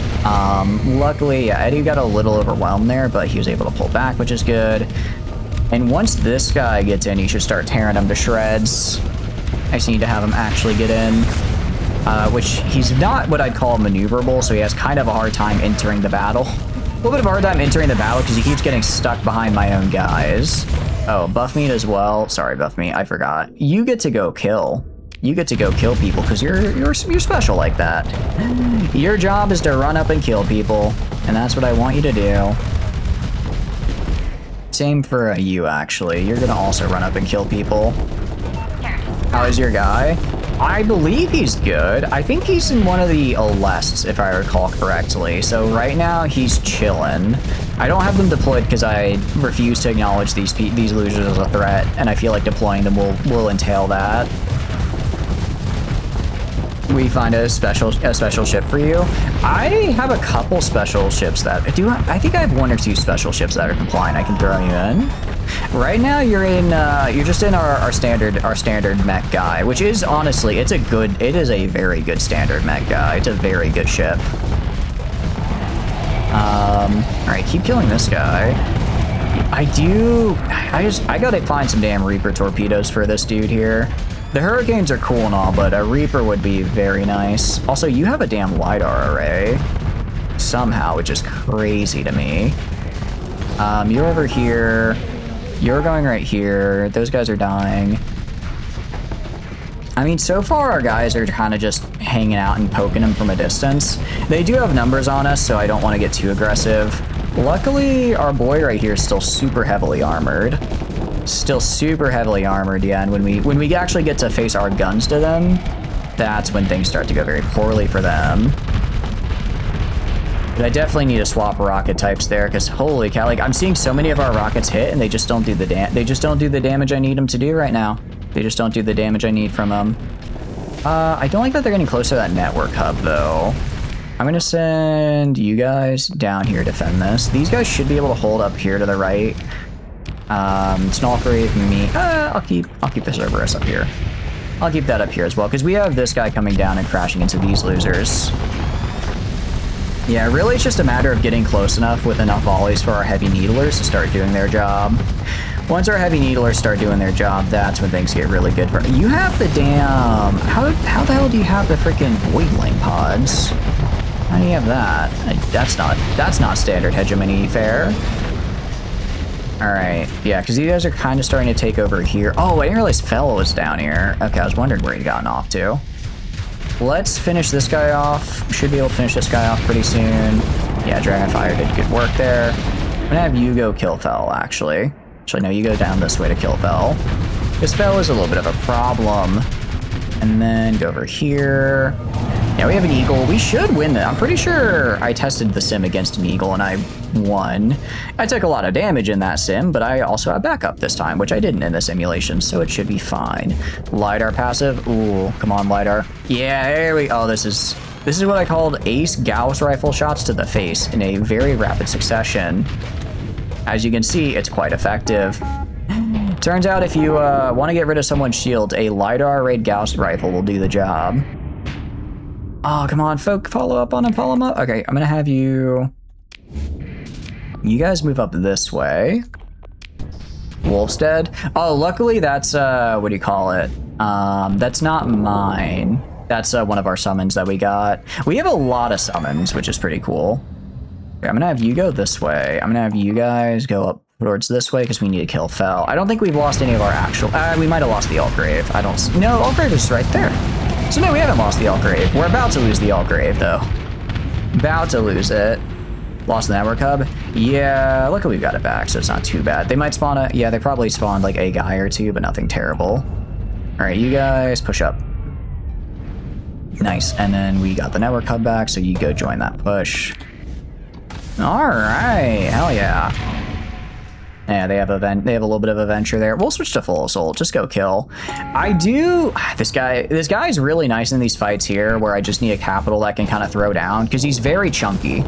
Luckily, yeah, Eddie got a little overwhelmed there, but he was able to pull back, which is good. And once this guy gets in, you should start tearing him to shreds. I just need to have him actually get in. Which he's not what I'd call maneuverable, so he has kind of a hard time entering the battle. A little bit of a hard time entering the battle because he keeps getting stuck behind my own guys. Oh, Buffmeat as well. Sorry, Buffmeat, I forgot. You get to go kill. You get to go kill people because you're special like that. Your job is to run up and kill people, and that's what I want you to do. Same for you, actually. You're gonna also run up and kill people. How is your guy? I believe he's good. I think he's in one of the Alests, if I recall correctly. So right now, he's chilling. I don't have them deployed because I refuse to acknowledge these losers as a threat, and I feel like deploying them will entail that. We find a special ship for you. I have a couple special ships that I think I have 1 or 2 special ships that are compliant. I can throw you in. Right now you're just in our standard mech guy, which is honestly it is a very good standard mech guy. It's a very good ship. All right, keep killing this guy. I gotta find some damn Reaper torpedoes for this dude here. The Hurricanes are cool and all, but a Reaper would be very nice. Also, you have a damn LiDAR array. Somehow, which is crazy to me. You're over here. You're going right here. Those guys are dying. I mean, so far our guys are kind of just hanging out and poking them from a distance. They do have numbers on us, so I don't want to get too aggressive. Luckily, our boy right here is still super heavily armored. Still super heavily armored, yeah, and when we actually get to face our guns to them, that's when things start to go very poorly for them. But I definitely need to swap rocket types there, because holy cow, like I'm seeing so many of our rockets hit and they just don't do the damage I need them to do right now. They just don't do the damage I need from them. I don't like that they're getting closer to that network hub though. I'm gonna send you guys down here to defend this. These guys should be able to hold up here to the right. Small upgrade me. I'll keep the Cerberus up here. I'll keep that up here as well, because we have this guy coming down and crashing into these losers. Yeah, really it's just a matter of getting close enough with enough volleys for our heavy needlers to start doing their job. Once our heavy needlers start doing their job, that's when things get really good. You have the damn... How the hell do you have the freaking Voidling pods? How do you have that? That's not standard hegemony fare. Alright, yeah, because you guys are kind of starting to take over here. Oh, I didn't realize Fell was down here. Okay, I was wondering where he'd gotten off to. Let's finish this guy off. Should be able to finish this guy off pretty soon. Yeah, Dragonfire did good work there. I'm gonna have you go kill Fell, actually. Actually, no, you go down this way to kill Fell. This Fell is a little bit of a problem. And then go over here. Yeah, we have an Eagle. We should win that. I'm pretty sure I tested the sim against an Eagle and I won. I took a lot of damage in that sim, but I also have backup this time, which I didn't in the simulation, so it should be fine. LiDAR passive. Ooh, come on, LiDAR. Yeah, there we go. Oh, this is what I called ace Gauss rifle shots to the face in a very rapid succession. As you can see, it's quite effective. Turns out if you want to get rid of someone's shield, a LiDAR arrayed Gauss rifle will do the job. Oh, come on, folk, follow up on him, follow him up. Okay, I'm gonna have you guys move up this way. Wolfstead. Oh, luckily that's, what do you call it? That's not mine. That's one of our summons that we got. We have a lot of summons, which is pretty cool. Okay, I'm gonna have you go this way. I'm gonna have you guys go up towards this way because we need to kill Fell. I don't think we've lost any of our actual... we might have lost the Altgrave. No, Altgrave is right there. So no, we haven't lost the Altgrave. We're about to lose the Altgrave, though. About to lose it. Lost the network hub. Yeah, luckily we've got it back, so it's not too bad. They might spawn a... Yeah, they probably spawned like a guy or two, but nothing terrible. All right, you guys push up. Nice, and then we got the network hub back, so you go join that push. All right, hell yeah. Yeah, they have a little bit of a venture there. We'll switch to full assault. Just go kill. This guy's really nice in these fights here, where I just need a capital that can kind of throw down because he's very chunky.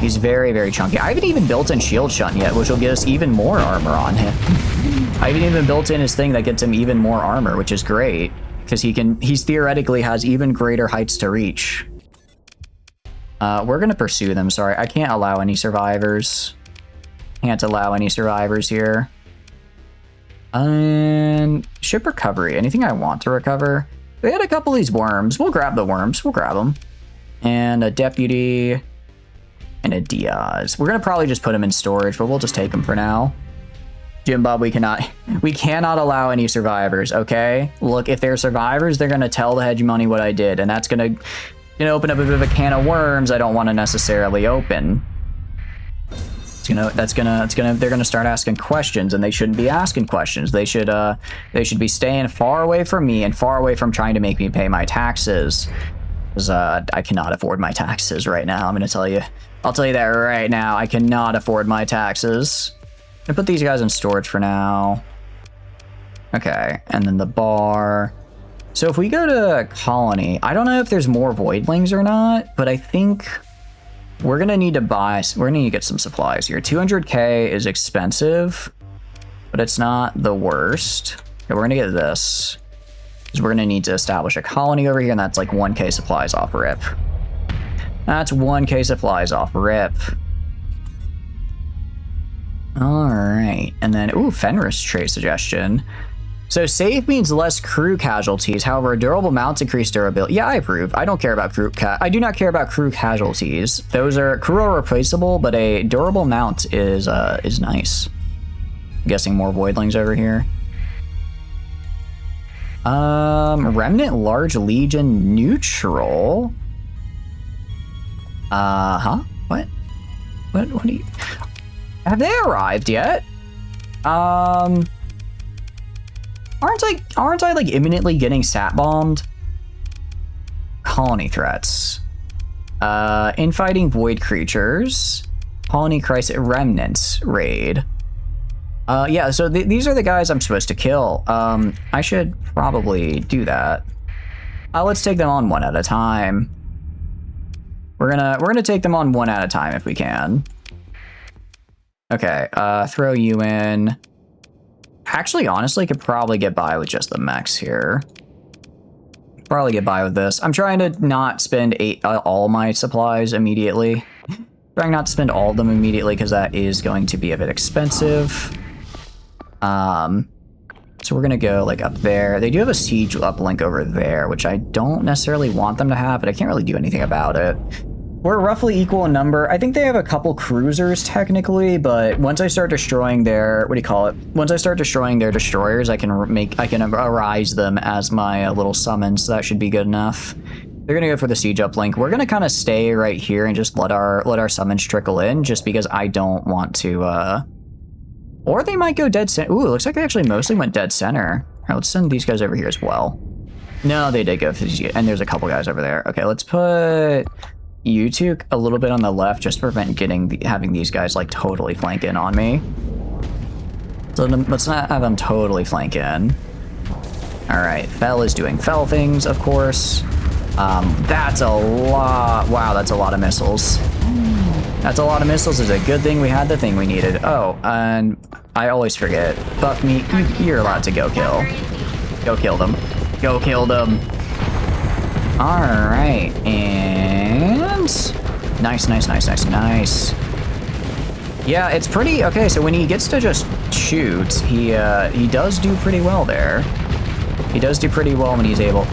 He's very, very chunky. I haven't even built in shield shunt yet, which will get us even more armor on him. I haven't even built in his thing that gets him even more armor, which is great because he's theoretically has even greater heights to reach. We're gonna pursue them. Sorry, I can't allow any survivors. Can't allow any survivors here. And ship recovery. Anything I want to recover? They had a couple of these worms. We'll grab the worms. We'll grab them. And a deputy and a Diaz. We're gonna probably just put them in storage, but we'll just take them for now. Jim Bob, we cannot allow any survivors. Okay, look, if they're survivors, they're gonna tell the hegemony what I did, and that's gonna open up a bit of a can of worms I don't want to necessarily open. They're gonna start asking questions, and they shouldn't be asking questions. They should be staying far away from me and far away from trying to make me pay my taxes, because I cannot afford my taxes right now. I'm gonna tell you. I'll tell you that right now. I cannot afford my taxes. I'm gonna put these guys in storage for now. Okay, and then the bar. So if we go to Colony, I don't know if there's more Voidlings or not, but I think we're gonna need to get some supplies here. 200k is expensive, but it's not the worst. Okay, we're gonna get this, because we're gonna need to establish a colony over here, and that's like 1k supplies off rip. That's 1k supplies off rip. All right, and then, ooh, Fenris trait suggestion. So safe means less crew casualties. However, durable mounts increase durability. Yeah, I approve. I don't care about crew. I do not care about crew casualties. Those are crew are replaceable, but a durable mount is nice. I'm guessing more voidlings over here. Remnant large legion neutral. What do you? Have they arrived yet? Aren't I like imminently getting sat bombed? Colony threats. Infighting void creatures. Colony crisis remnants raid. Yeah, so these are the guys I'm supposed to kill. I should probably do that. Let's take them on one at a time. We're gonna take them on one at a time if we can. Okay, throw you in. Actually, honestly, could probably get by with just the mechs here. Probably get by with this. I'm trying to not spend all my supplies immediately. Trying not to spend all of them immediately because that is going to be a bit expensive. So we're gonna go like up there. They do have a siege uplink over there, which I don't necessarily want them to have, but I can't really do anything about it. We're roughly equal in number. I think they have a couple cruisers technically, but once I start destroying their, Once I start destroying their destroyers, I can arise them as my little summons. So that should be good enough. They're gonna go for the siege uplink. We're gonna kind of stay right here and just let our summons trickle in, just because I don't want to. Or they might go dead center. Ooh, it looks like they actually mostly went dead center. All right, let's send these guys over here as well. No, they did go for these, and there's a couple guys over there. Okay, let's put you two a little bit on the left, just to prevent having these guys like totally flank in on me. So let's not have them totally flank in. All right, Fel is doing Fel things, of course. That's a lot. Wow, that's a lot of missiles. That's a lot of missiles. It's a good thing we had the thing we needed. Oh, and I always forget. Buff meat, you're allowed to go kill. Go kill them. Go kill them. All right, and nice. Yeah, it's pretty okay. So when he gets to just shoot, he does do pretty well there. He does do pretty well when he's able.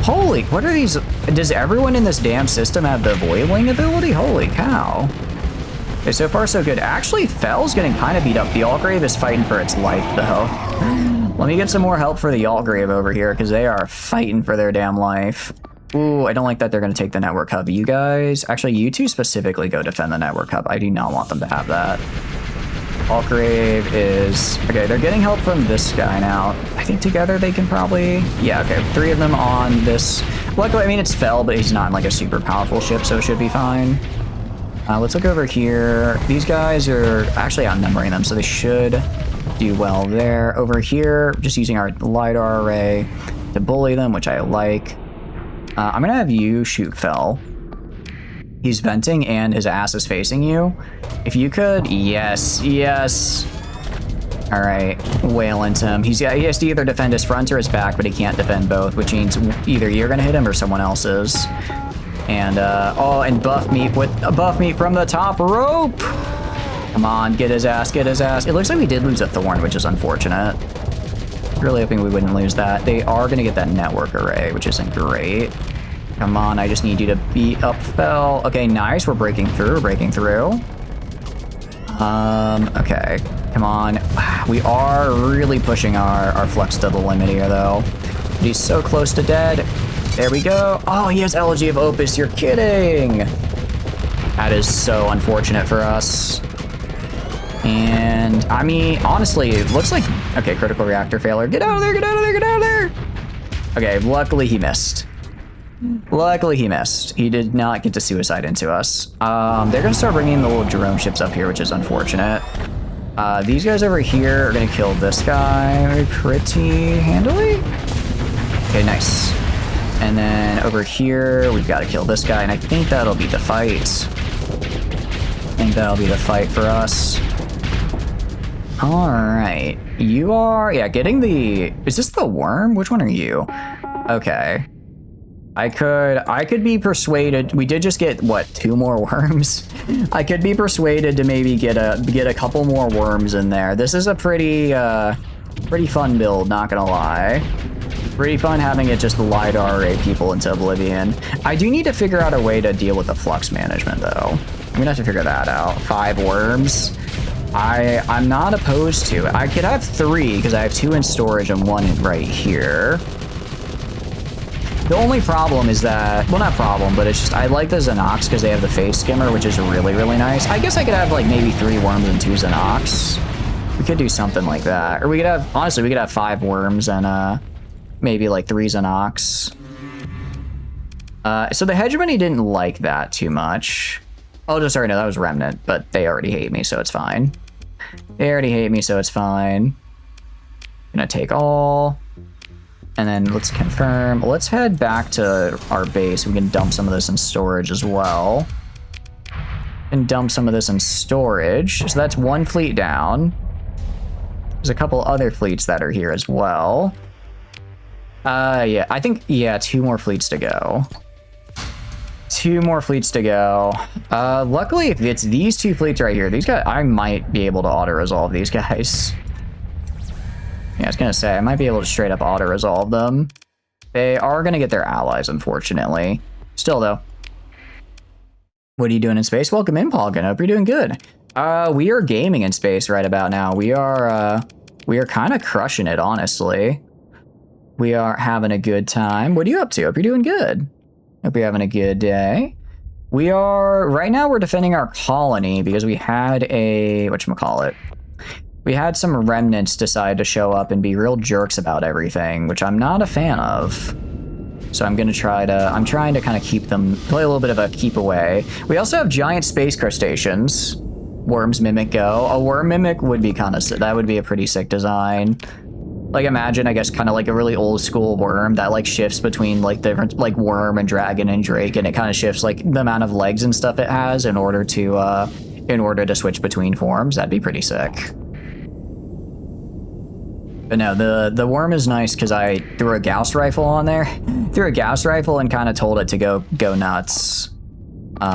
Holy, what are these? Does everyone in this damn system have the Void Wing ability? Holy cow. Okay, so far so good. Actually, Fel's getting kind of beat up. The Altgrave is fighting for its life, though. Let me get some more help for the Altgrave over here, because they are fighting for their damn life. Ooh, I don't like that they're going to take the network hub. You guys, actually, you two specifically go defend the network hub. I do not want them to have that. Altgrave is... Okay, they're getting help from this guy now. I think together they can probably... Yeah, okay, 3 of them on this. Luckily, I mean, it's Fel, but he's not in like a super powerful ship, so it should be fine. Let's look over here. These guys are actually outnumbering them, so they should do well there. Over here, just using our LiDAR array to bully them, which I like. I'm gonna have you shoot Fel. He's venting and his ass is facing you. If you could, yes. All right, wail into him. He has to either defend his front or his back, but he can't defend both, which means either you're gonna hit him or someone else is. And and buff meat from the top rope. Come on, get his ass. It looks like we did lose a thorn, which is unfortunate. Really hoping we wouldn't lose that. They are gonna get that network array, which isn't great. Come on, I just need you to beat up Fel. Okay, nice, we're breaking through. Okay, come on. We are really pushing our flux to the limit here, though. But he's so close to dead. There we go. Oh, he has Elegy of Opus. You're kidding. That is so unfortunate for us. And, I mean, honestly, it looks like... Okay, critical reactor failure. Get out of there. Okay, luckily he missed. He did not get to suicide into us. They're going to start bringing the little drone ships up here, which is unfortunate. These guys over here are going to kill this guy pretty handily. Okay, nice. And then over here, we've got to kill this guy, and I think that'll be the fight. For us. All right. You are, yeah, getting the... Is this the worm? Which one are you? Okay. I could be persuaded. We did just get, what, 2 more worms? I could be persuaded to maybe get a couple more worms in there. This is a pretty fun build, not gonna lie. Pretty fun having it just LiDAR array people into oblivion. I do need to figure out a way to deal with the flux management, though. I'm gonna have to figure that out. 5 worms. I'm not opposed to it. I could have 3 because I have 2 in storage and 1 right here. The only problem is that, well, not problem, but it's just I like the Xenox because they have the face skimmer, which is really, really nice. I guess I could have like maybe 3 worms and 2 Xenox. We could do something like that. Or we could have, honestly, we could have 5 worms and maybe like 3 Xenox. So the hegemony didn't like that too much. Oh, no, sorry, no, that was Remnant, but they already hate me, so it's fine. They already hate me, so it's fine. Gonna take all. And then let's confirm. Let's head back to our base. We can dump some of this in storage as well. And dump some of this in storage. So that's one fleet down. There's a couple other fleets that are here as well. Yeah, I think, yeah, 2 more fleets to go. 2 more fleets to go. Luckily, if it's these 2 fleets right here, these guys, I might be able to auto-resolve these guys. Yeah, I was gonna say, I might be able to straight up auto-resolve them. They are gonna get their allies, unfortunately. Still, though. What are you doing in space? Welcome in, Polgan. Hope you're doing good. We are gaming in space right about now. We are kind of crushing it, honestly. We are having a good time. What are you up to? Hope you're doing good. Hope you're having a good day. We are, right now we're defending our colony because we had a, whatchamacallit? We had some remnants decide to show up and be real jerks about everything, which I'm not a fan of. So I'm trying to kind of keep them, play a little bit of a keep away. We also have giant space crustaceans. Worms Mimic go. A worm mimic would be kind of, that would be a pretty sick design. Like imagine, I guess, kind of like a really old school worm that like shifts between like different, like worm and dragon and drake, and it kind of shifts like the amount of legs and stuff it has in order to switch between forms. That'd be pretty sick. But no, the worm is nice because I threw a Gauss rifle on there. Threw a Gauss rifle and kind of told it to go nuts.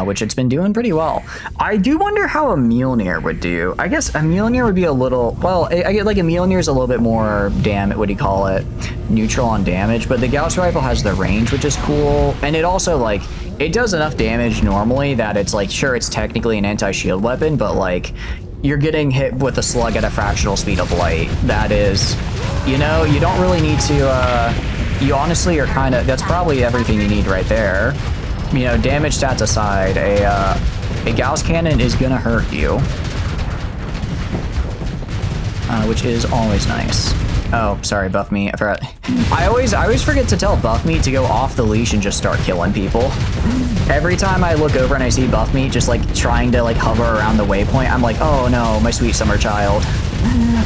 Which it's been doing pretty well. I do wonder how a Mjolnir would do. I guess a Mjolnir would be a little, well, I get like a Mjolnir is a little bit more, what do you call it? Neutral on damage, but the Gauss rifle has the range, which is cool. And it also like, it does enough damage normally that it's like, sure, it's technically an anti-shield weapon, but like, you're getting hit with a slug at a fractional speed of light. That is, you know, you don't really need to, you honestly are kind of, that's probably everything you need right there. You know, damage stats aside, a Gauss cannon is gonna hurt you. Which is always nice. Oh, sorry, Buff Meat. I forgot. I always forget to tell Buff Meat to go off the leash and just start killing people. Every time I look over and I see Buff Meat just like trying to like hover around the waypoint, I'm like, oh no, my sweet summer child.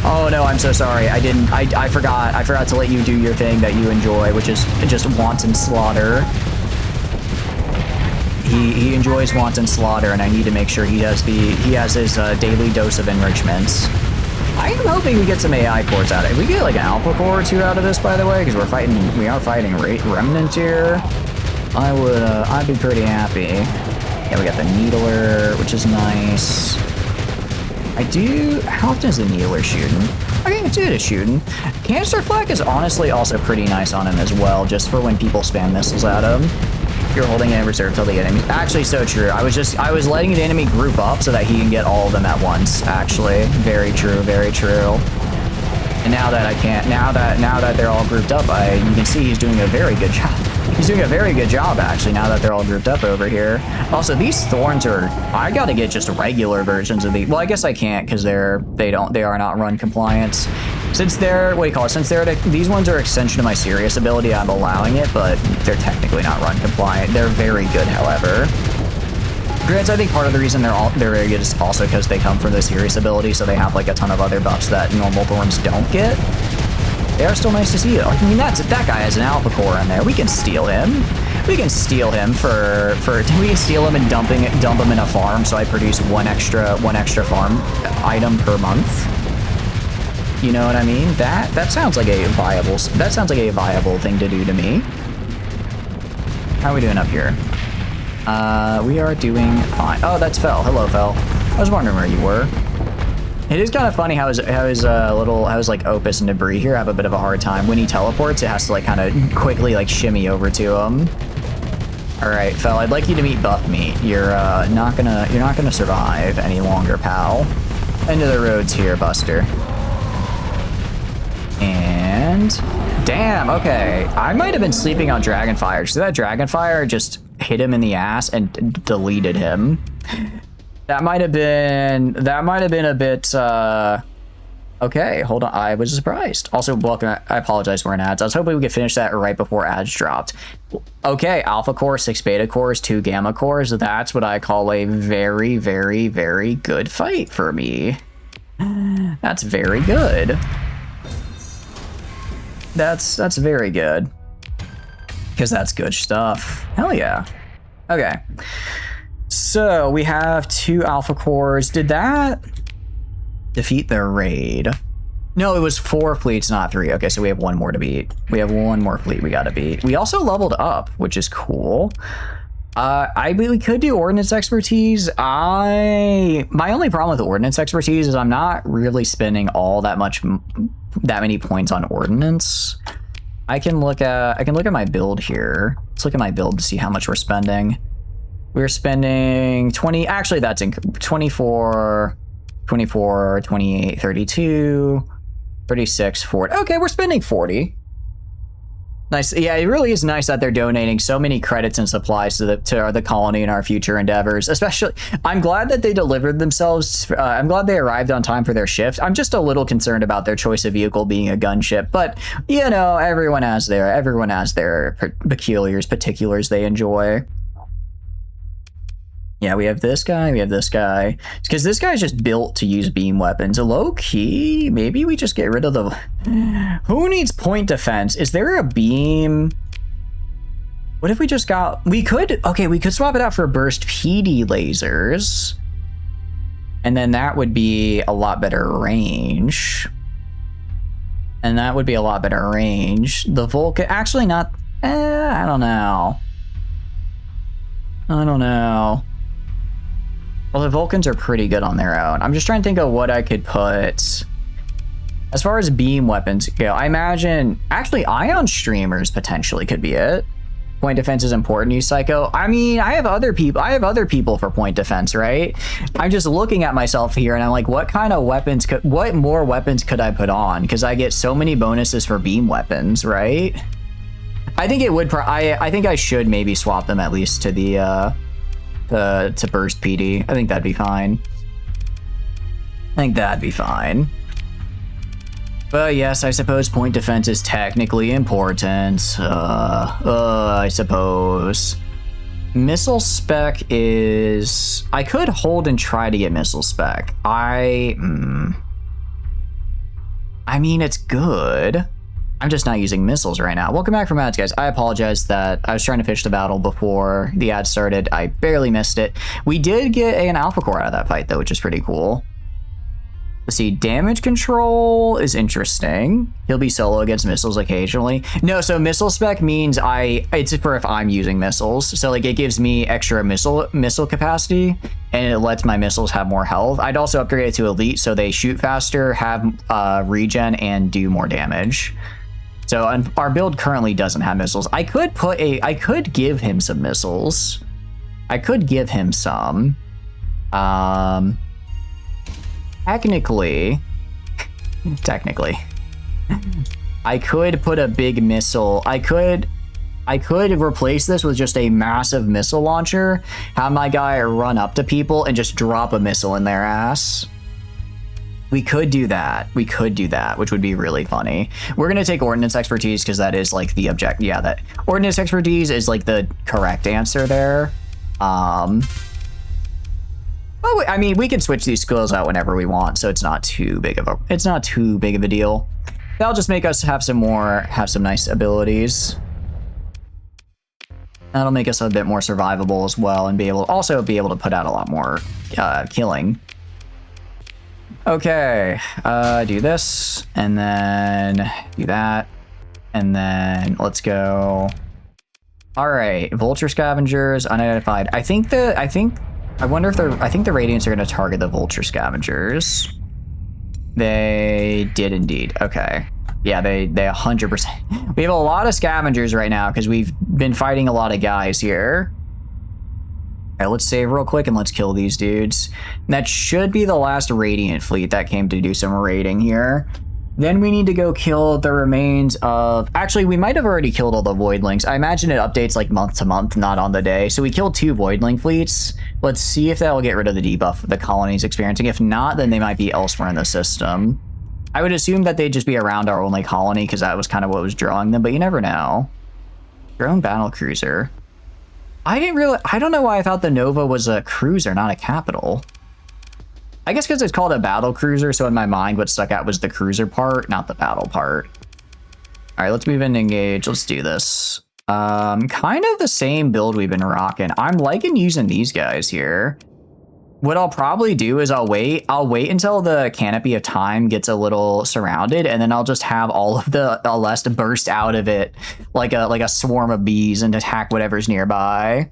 Oh no, I'm so sorry. I forgot to let you do your thing that you enjoy, which is just wanton slaughter. He enjoys wanton slaughter, and I need to make sure he has his daily dose of enrichments. I am hoping we get some AI cores out of it. If we get like an alpha core or 2 out of this, by the way, because we are fighting remnant here, I'd be pretty happy. Yeah, we got the needler, which is nice. How often is the needler shooting? Okay, it's good at shooting. Canister flak is honestly also pretty nice on him as well, just for when people spam missiles at him. You're holding it in reserve till the enemy. Actually, so true. I was letting the enemy group up so that he can get all of them at once. Actually, very true, very true. And now that I can't, now that they're all grouped up, you can see he's doing a very good job. He's doing a very good job, actually, now that they're all grouped up over here. Also, these thorns I gotta get just regular versions of these. Well, I guess I can't because they are not run compliant. Since these ones are extension of my serious ability, I'm allowing it, but they're technically not run compliant. They're very good, however. Granted, I think part of the reason they're very good is also because they come from the serious ability, so they have like a ton of other buffs that normal thorns don't get. They are still nice to see. I mean, that guy has an alpha core in there. We can steal him. We can steal him we can steal him and dump him in a farm, so I produce one extra farm item per month. You know what I mean? That sounds like a viable thing to do to me. How are we doing up here? We are doing fine. Oh, that's Fel. Hello, Fel. I was wondering where you were. It is kind of funny how his like Opus and Debris here have a bit of a hard time. When he teleports, it has to like kind of quickly like shimmy over to him. All right, Fel, I'd like you to meet Buff Meat. You're not gonna survive any longer, pal. End of the roads here, Buster. And damn, okay. I might have been sleeping on Dragonfire. So that Dragonfire just hit him in the ass and deleted him. That might have been a bit Okay, hold on. I was surprised. Also, welcome. I apologize for an ads. I was hoping we could finish that right before ads dropped. Okay, alpha core, 6 beta cores, 2 gamma cores. That's what I call a very, very, very good fight for me. That's very good. That's very good. Because that's good stuff. Hell yeah. Okay. So we have 2 alpha cores. Did that defeat their raid? No, it was 4 fleets, not 3. Okay, so we have 1 more to beat. We have 1 more fleet we gotta beat. We also leveled up, which is cool. We could do ordnance expertise. My only problem with ordnance expertise is I'm not really spending all that many points on ordnance. I can look at my build here. Let's look at my build to see how much we're spending. We're spending 20. Actually, that's 24, 28, 32, 36, 40. Okay, we're spending 40. Nice. Yeah, it really is nice that they're donating so many credits and supplies to the colony and our future endeavors. Especially, I'm glad that they delivered themselves. I'm glad they arrived on time for their shift. I'm just a little concerned about their choice of vehicle being a gunship. But you know, everyone has their particulars they enjoy. Yeah, we have this guy, because this guy's just built to use beam weapons. Low key, maybe we just get rid of the... Who needs point defense? Is there a beam? What if we just got... We could swap it out for burst PD lasers. And then that would be a lot better range. The Vulcan... Actually not... I don't know. Well, the Vulcans are pretty good on their own. I'm just trying to think of what I could put. As far as beam weapons go, I imagine... Actually, ion streamers potentially could be it. Point defense is important, you psycho. I mean, I have other people for point defense, right? I'm just looking at myself here and I'm like, what more weapons could I put on? Because I get so many bonuses for beam weapons, right? I think it would... I think I should maybe swap them at least to the... to burst PD. I think that'd be fine. But yes, I suppose point defense is technically important. I suppose. Missile spec is... I could hold and try to get missile spec. I mean, it's good. I'm just not using missiles right now. Welcome back from ads, guys. I apologize that I was trying to finish the battle before the ad started. I barely missed it. We did get an alpha core out of that fight, though, which is pretty cool. Let's see. Damage control is interesting. He'll be solo against missiles occasionally. No, so missile spec means it's for if I'm using missiles. So like it gives me extra missile capacity, and it lets my missiles have more health. I'd also upgrade it to elite so they shoot faster, have regen, and do more damage. So our build currently doesn't have missiles. I could give him some missiles. I could give him some. Technically, I could put a big missile. I could replace this with just a massive missile launcher, have my guy run up to people and just drop a missile in their ass. We could do that, which would be really funny. We're gonna take ordnance expertise because that is like the object. Yeah, that ordnance expertise is like the correct answer there. Well, I mean, we can switch these skills out whenever we want, so it's not too big of a deal. That'll just make us have some nice abilities. That'll make us a bit more survivable as well, and be able to put out a lot more killing. Okay, do this, and then do that, and then let's go. All right, vulture scavengers unidentified. I think the radiants are going to target the vulture scavengers. They did indeed. Okay. Yeah, they 100%. We have a lot of scavengers right now because we've been fighting a lot of guys here. All right, let's save real quick and let's kill these dudes. And that should be the last radiant fleet that came to do some raiding here. Then we need to go kill the remains of... Actually, we might have already killed all the voidlings. I imagine it updates like month to month, not on the day. So we killed 2 voidling fleets. Let's see if that'll get rid of the debuff the colony's experiencing. If not, then they might be elsewhere in the system. I would assume that they'd just be around our only colony because that was kind of what was drawing them, but you never know. Drone battle cruiser. I don't know why I thought the Nova was a cruiser, not a capital. I guess because it's called a battle cruiser, so in my mind what stuck out was the cruiser part, not the battle part. All right, let's move in and engage. Let's do this. Kind of the same build we've been rocking. I'm liking using these guys here. What I'll probably do is I'll wait until the canopy of time gets a little surrounded, and then I'll just have all of the Alesta burst out of it like a swarm of bees and attack whatever's nearby.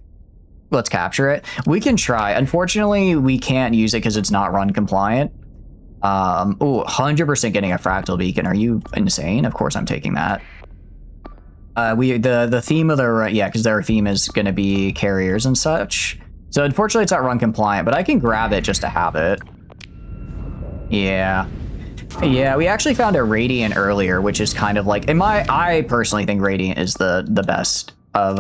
Let's capture it. We can try. Unfortunately, we can't use it because it's not run compliant. Oh, 100% getting a fractal beacon. Are you insane? Of course I'm taking that. The theme of the, yeah, because their theme is going to be carriers and such. So unfortunately it's not run compliant, but I can grab it just to have it. Yeah. Yeah, we actually found a Radiant earlier, which is kind of like, I personally think Radiant is the best of,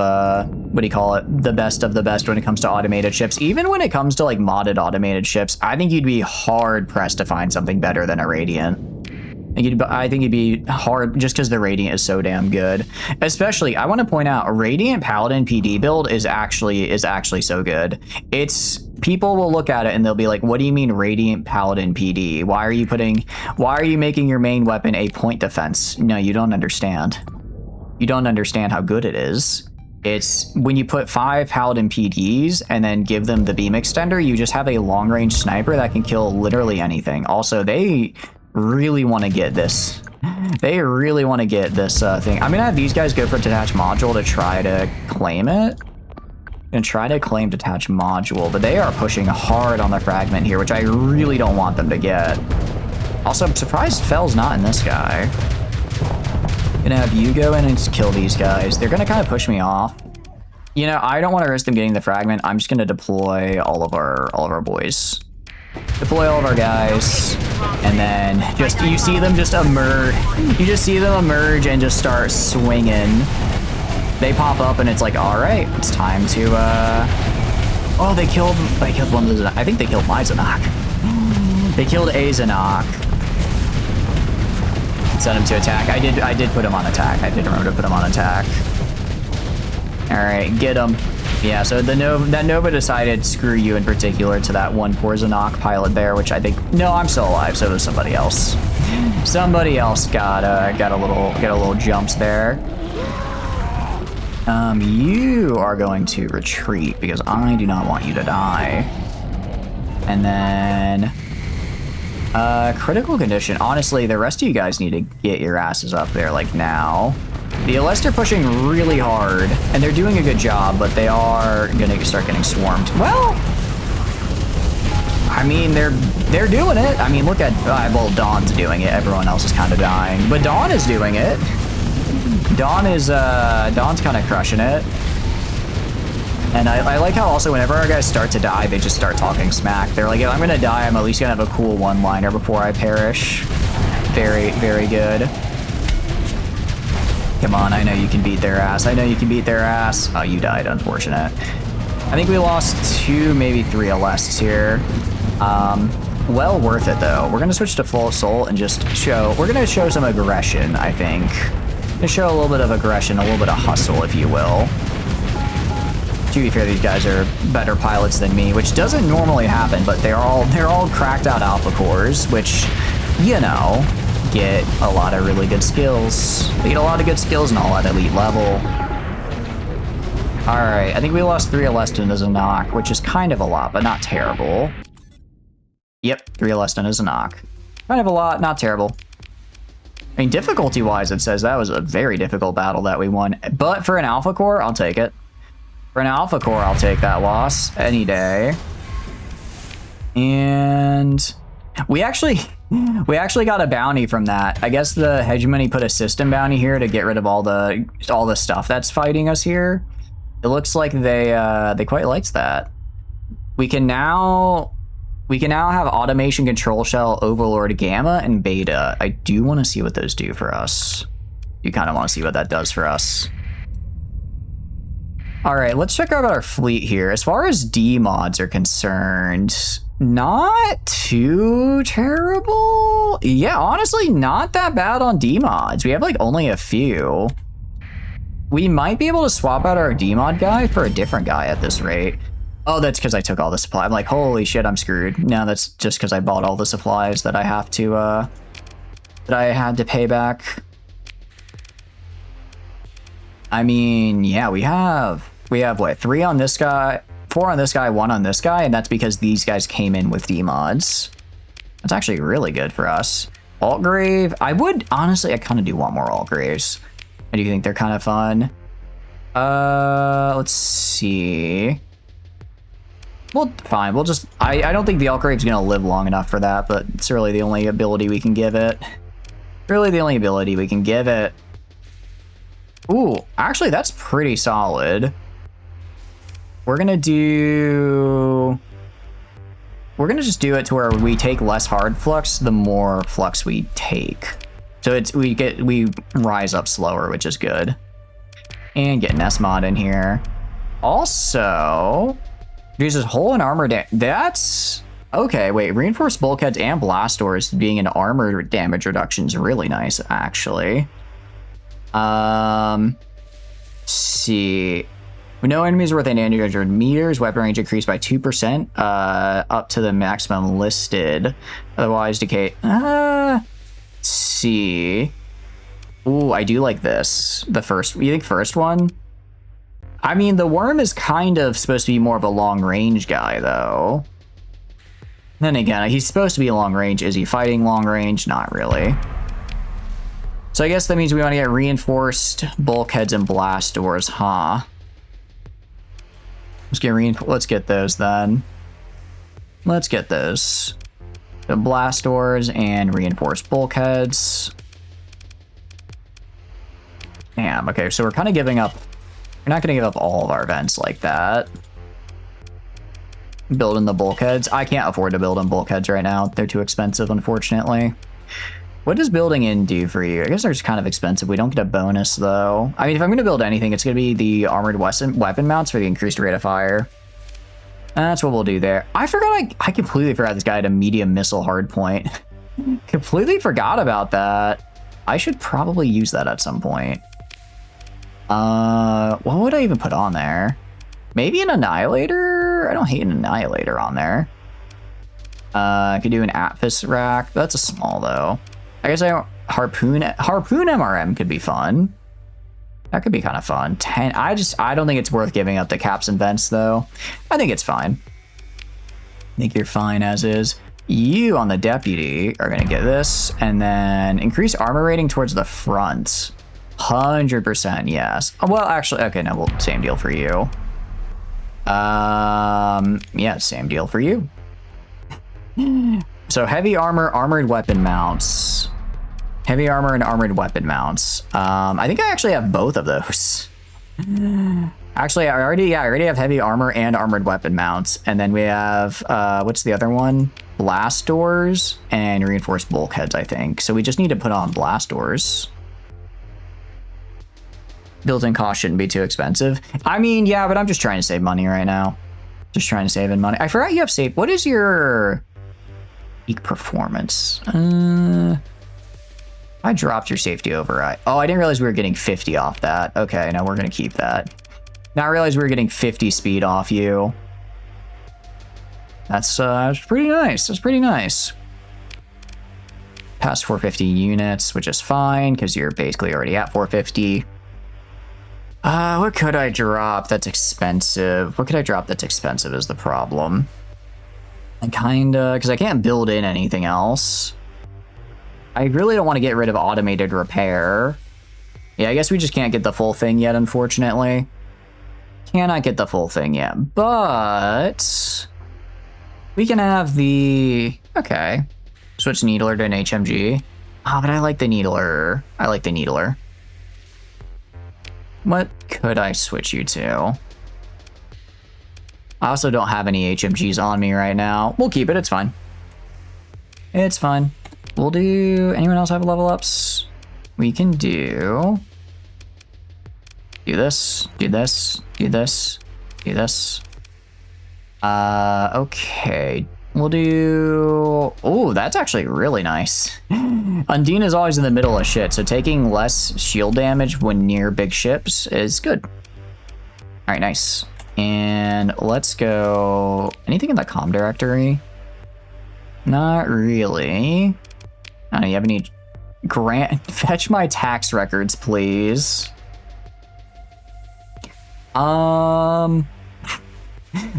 what do you call it? The best of the best when it comes to automated ships. Even when it comes to like modded automated ships, I think you'd be hard pressed to find something better than a Radiant. I think it'd be hard just because the Radiant is so damn good. Especially, I want to point out, a Radiant Paladin PD build is actually so good. People will look at it and they'll be like, what do you mean Radiant Paladin PD? Why are you making your main weapon a point defense? No, you don't understand. You don't understand how good it is. It's when you put 5 Paladin PDs and then give them the beam extender, you just have a long range sniper that can kill literally anything. Also, they really want to get this. They really want to get this thing. I'm gonna have these guys go for detached module to try to claim it. And try to claim detached module, but they are pushing hard on the fragment here, which I really don't want them to get. Also, I'm surprised Fell's not in this guy. Gonna have you go in and kill these guys. They're gonna kind of push me off. You know, I don't want to risk them getting the fragment. I'm just gonna deploy all of our boys. Deploy all of our guys, and then you see them just emerge. You just see them emerge and just start swinging. They pop up, and it's like, all right, it's time to. Oh, they killed one of the. I think they killed my Zanok. They killed a Zanok. Set him to attack. I did put him on attack. I did remember to put him on attack. All right, get him. Yeah, so that Nova decided screw you in particular to that one poor Zanok pilot there, which I think, no, I'm still alive, so does somebody else. Somebody else got a little jumps there. You are going to retreat because I do not want you to die. And then critical condition. Honestly, the rest of you guys need to get your asses up there like now. The Alesta are pushing really hard, and they're doing a good job, but they are gonna start getting swarmed. Well, I mean, they're doing it. I mean, look at, well, Dawn's doing it. Everyone else is kind of dying, but Dawn is doing it. Dawn's kind of crushing it. And I like how also whenever our guys start to die, they just start talking smack. They're like, if I'm gonna die, I'm at least gonna have a cool one-liner before I perish. Very, very good. Come on, I know you can beat their ass. I know you can beat their ass. Oh, you died, unfortunate. I think we lost 2, maybe 3 Alestas here. Well worth it though. We're gonna switch to full assault and just we're gonna show some aggression, I think. Gonna show a little bit of aggression, a little bit of hustle, if you will. To be fair, these guys are better pilots than me, which doesn't normally happen, but they're all cracked out alpha cores, which, you know, get a lot of really good skills. They get a lot of good skills and all at elite level. Alright, I think we lost 3 Alesta as a knock, which is kind of a lot, but not terrible. Yep, 3 Alesta as a knock. Kind of a lot, not terrible. I mean, difficulty-wise, it says that was a very difficult battle that we won. But for an alpha core, I'll take it. For an alpha core, I'll take that loss any day. And we actually got a bounty from that. I guess the hegemony put a system bounty here to get rid of all the stuff that's fighting us here. It looks like they quite likes that. We can now have automation control shell, overlord, gamma, and beta. I do want to see what those do for us. You kind of want to see what that does for us. All right, let's check out our fleet here. As far as D mods are concerned, not too terrible. Well, yeah, honestly, not that bad on D-mods. We have like only a few. We might be able to swap out our D-mod guy for a different guy at this rate. Oh, that's because I took all the supply. I'm like, holy shit, I'm screwed. No, that's just because I bought all the supplies that I have to, that I had to pay back. I mean, yeah, we have what, 3 on this guy, 4 on this guy, 1 on this guy, and that's because these guys came in with D-mods. That's actually really good for us. Altgrave, I would, honestly, I kind of do want more Altgraves. I do think they're kind of fun. Let's see. Well, fine, we'll just, I don't think the Altgrave's gonna live long enough for that, but it's really the only ability we can give it. Really the only ability we can give it. Ooh, actually, that's pretty solid. We're gonna just do it to where we take less hard flux the more flux we take. So we rise up slower, which is good. And get an S-mod in here. Also, uses hull and armor that's okay. Wait, reinforced bulkheads and blast doors being an armor damage reduction is really nice, actually. See. When no enemies within 800 meters, weapon range increased by 2%, up to the maximum listed. Otherwise, decay. See. Ooh, I do like this. The first, you think first one? I mean, the worm is kind of supposed to be more of a long range guy, though. Then again, he's supposed to be long range. Is he fighting long range? Not really. So I guess that means we want to get reinforced bulkheads and blast doors, huh? Let's get those then. Let's get those. The blast doors and reinforced bulkheads. Damn, okay, so we're kind of giving up. We're not going to give up all of our vents like that. Building the bulkheads. I can't afford to build in bulkheads right now. They're too expensive, unfortunately. What does building in do for you? I guess they're just kind of expensive. We don't get a bonus, though. I mean, if I'm going to build anything, it's going to be the armored weapon mounts for the increased rate of fire. That's what we'll do there. I forgot, I completely forgot this guy had a medium missile hardpoint. Completely forgot about that. I should probably use that at some point. What would I even put on there? Maybe an Annihilator? I don't hate an Annihilator on there. I could do an Atlas rack. That's a small, though. I guess Harpoon MRM could be fun. That could be kind of fun. 10. I don't think it's worth giving up the caps and vents, though. I think it's fine. I think you're fine as is. You on the deputy are going to get this, and then increase armor rating towards the front. 100% yes. Well, actually, okay, no, well, same deal for you. Yeah, same deal for you. So heavy armor, armored weapon mounts. Heavy armor and armored weapon mounts. I think I actually have both of those. Actually, I already have heavy armor and armored weapon mounts. And then we have, what's the other one? Blast doors and reinforced bulkheads, I think. So we just need to put on blast doors. Built-in cost shouldn't be too expensive. I mean, yeah, but I'm just trying to save money right now. Just trying to save in money. I forgot you have save. What is your peak performance? I dropped your safety override. Oh, I didn't realize we were getting 50 off that. Okay, now we're going to keep that. Now I realized we were getting 50 speed off you. That's pretty nice. That's pretty nice. Past 450 units, which is fine because you're basically already at 450. What could I drop that's expensive? What could I drop that's expensive is the problem. And kinda, because I can't build in anything else. I really don't want to get rid of automated repair. Yeah, I guess we just can't get the full thing yet, unfortunately. Cannot get the full thing yet, but we can have the, okay. Switch Needler to an HMG. Oh, but I like the Needler. I like the Needler. What could I switch you to? I also don't have any HMGs on me right now. We'll keep it, it's fine. It's fine. We'll do, anyone else have level ups? We can do this, do this, do this, do this. Okay. We'll do... Oh, that's actually really nice. Undine is always in the middle of shit, so taking less shield damage when near big ships is good. All right, nice. And let's go... Anything in the comm directory? Not really. I don't know, you have any... Fetch my tax records, please.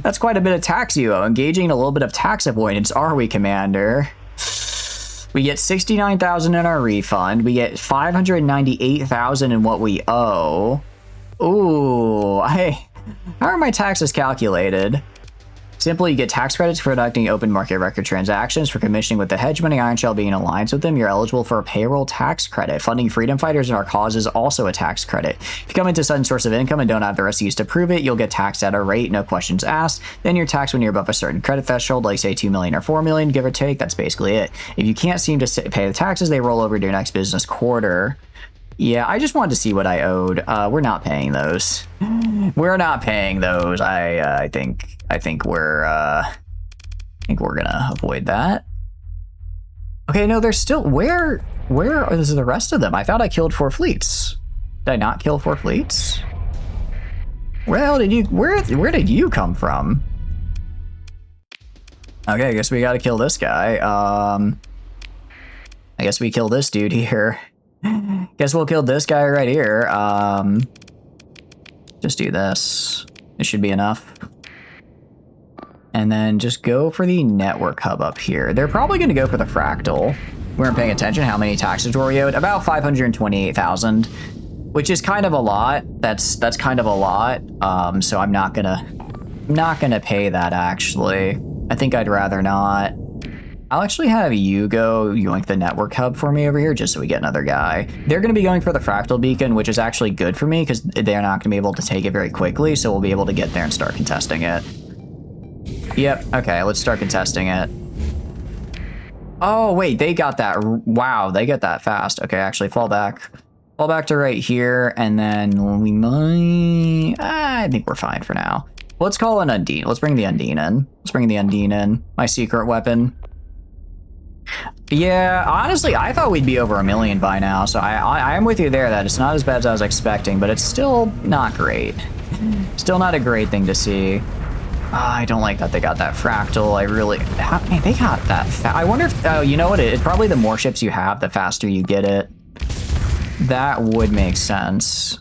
That's quite a bit of tax you owe. Engaging in a little bit of tax avoidance, are we, Commander? We get 69,000 in our refund. We get 598,000 in what we owe. Ooh, how are my taxes calculated? Simply, you get tax credits for conducting open market record transactions, for commissioning with the hedge money Iron Shell being in alliance with them. You're eligible for a payroll tax credit. Funding freedom fighters in our cause is also a tax credit. If you come into a sudden source of income and don't have the receipts to prove it, you'll get taxed at a rate, no questions asked. Then you're taxed when you're above a certain credit threshold, like say 2 million or 4 million, give or take. That's basically it. If you can't seem to pay the taxes, they roll over to your next business quarter. Yeah, I just wanted to see what I owed. We're not paying those. We're not paying those. I think we're gonna avoid that. Okay, no, there's still where is the rest of them? I thought I killed 4 fleets. Did I not kill 4 fleets? Well, where did you come from? Okay, I guess we gotta kill this guy. I guess we kill this dude here. Guess we'll kill this guy right here. Just do this. It should be enough. And then just go for the network hub up here. They're probably going to go for the fractal. We weren't paying attention. How many taxes were we owed? About 528,000, which is kind of a lot. That's kind of a lot. So I'm not gonna pay that actually. I think I'd rather not. I'll actually have you go yoink the network hub for me over here just so we get another guy. They're going to be going for the fractal beacon, which is actually good for me because they're not going to be able to take it very quickly, so we'll be able to get there and start contesting it. Yep, okay, let's start contesting it. Oh, wait, they got that. Wow, they get that fast. Okay, actually, fall back. Fall back to right here, and then we might... I think we're fine for now. Let's call an Undine. Let's bring the Undine in. Let's bring the Undine in. My secret weapon. Yeah, honestly, I thought we'd be over 1 million by now, so I am with you there that it's not as bad as I was expecting, but it's still not great. Still not a great thing to see. I don't like that they got that fractal. Man, they got that. I wonder if, oh, you know what? It's probably the more ships you have, the faster you get it. That would make sense.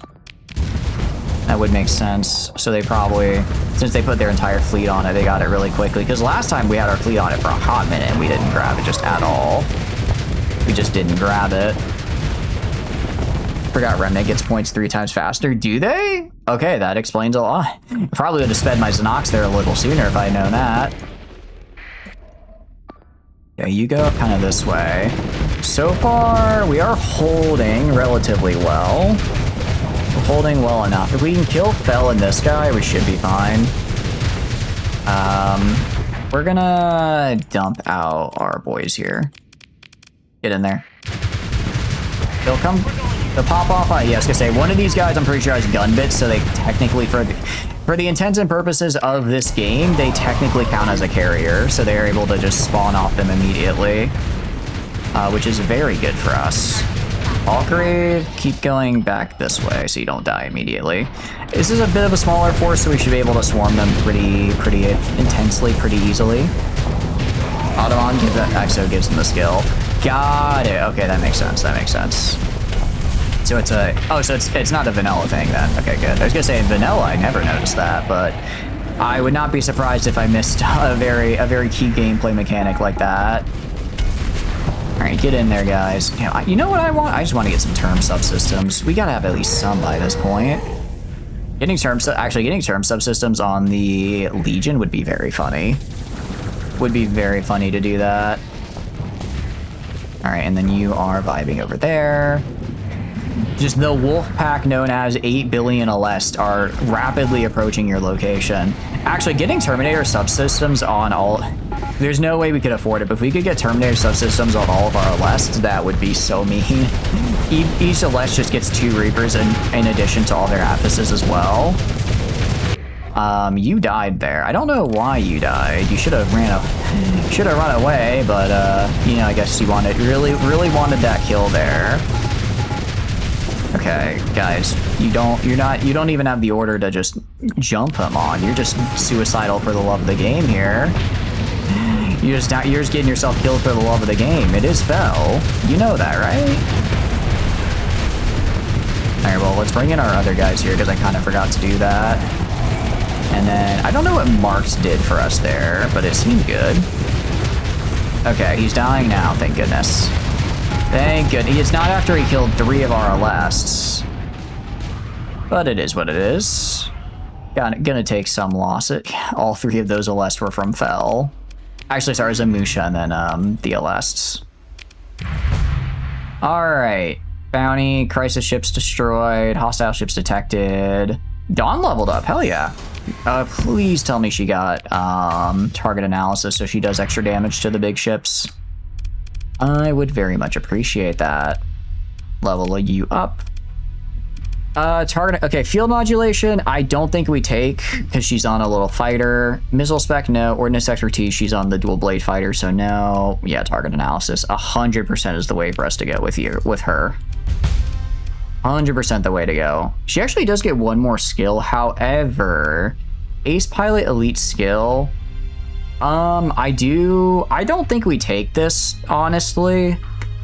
That would make sense. So they probably, since they put their entire fleet on it, they got it really quickly. Because last time we had our fleet on it for a hot minute and we didn't grab it just at all. We just didn't grab it. Forgot Remnant gets points 3 times faster. Do they? Okay, that explains a lot. Probably would have sped my Xenox there a little sooner if I had known that. Yeah, you go kind of this way. So far, we are holding relatively well. We're holding well enough. If we can kill Fel and this guy, we should be fine. We're gonna dump out our boys here. Get in there. They'll come. They'll pop off. Yeah, I was gonna say one of these guys. I'm pretty sure has gun bits, so they technically, for the intents and purposes of this game, they technically count as a carrier, so they're able to just spawn off them immediately, which is very good for us. Valkyrie, keep going back this way so you don't die immediately. This is a bit of a smaller force, so we should be able to swarm them pretty intensely, pretty easily. Automon gives that, Exo gives them the skill. Got it. Okay, that makes sense. That makes sense. So it's a, oh, so it's not a vanilla thing then. Okay, good. I was gonna say in vanilla, I never noticed that, but I would not be surprised if I missed a very key gameplay mechanic like that. All right, get in there, guys. You know what I want? I just want to get some term subsystems. We gotta have at least some by this point. Getting term subsystems on the Legion would be very funny. Would be very funny to do that. All right, and then you are vibing over there. Just the wolf pack known as 8 billion Alest are rapidly approaching your location. Actually, getting Terminator subsystems on all... There's no way we could afford it, but if we could get Terminator subsystems on all of our Alests, that would be so mean. Each Alest just gets 2 Reapers in addition to all their Aphyses as well. You died there. I don't know why you died. You should have ran up... Should have run away, but you know, I guess you wanted really wanted that kill there. Okay, guys, you don't even have the order to just jump him on. You're just suicidal for the love of the game here. You're just getting yourself killed for the love of the game. It is Fel. You know that, right? All right, well, let's bring in our other guys here because I kind of forgot to do that. And then I don't know what Marks did for us there, but it seemed good. Okay, he's dying now, thank goodness. Thank goodness. It's not after he killed 3 of our Alests. But it is what it is. Gonna take some loss. All 3 of those Alests were from Fel. Actually, sorry, Zamusha and then the Alests. Alright. Bounty, crisis ships destroyed, hostile ships detected. Dawn leveled up, hell yeah. Please tell me she got target analysis so she does extra damage to the big ships. I would very much appreciate that. Level you up. Target, okay, field modulation, I don't think we take, because she's on a little fighter. Missile spec, no. Ordnance expertise, she's on the dual blade fighter, so no. Yeah, target analysis, 100% is the way for us to go with her. 100% the way to go. She actually does get 1 more skill, however, Ace Pilot Elite skill, I don't think we take this, honestly,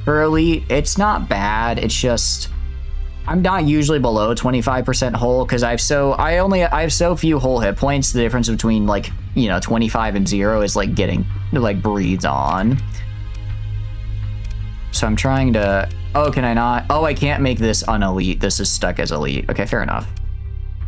for Elite. It's not bad, it's just, I'm not usually below 25% hull, because I have so few hull hit points. The difference between, like, you know, 25 and 0 is, like, getting, like, breathes on. So I'm trying to, oh, can I not? Oh, I can't make this unelite. This is stuck as elite. Okay, fair enough.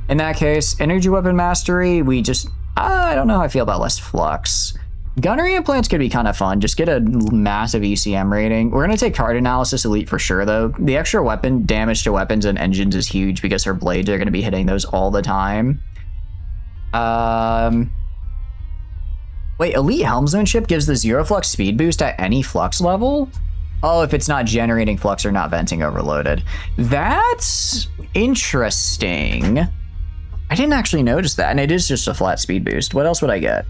In that case, energy weapon mastery, we just, I don't know how I feel about less flux. Gunnery implants could be kind of fun. Just get a massive ECM rating. We're going to take card analysis elite for sure, though. The extra weapon damage to weapons and engines is huge because her blades are going to be hitting those all the time. Wait, elite helmsmanship gives the 0 flux speed boost at any flux level? Oh, if it's not generating flux or not venting overloaded. That's interesting. I didn't actually notice that, and it is just a flat speed boost. What else would I get?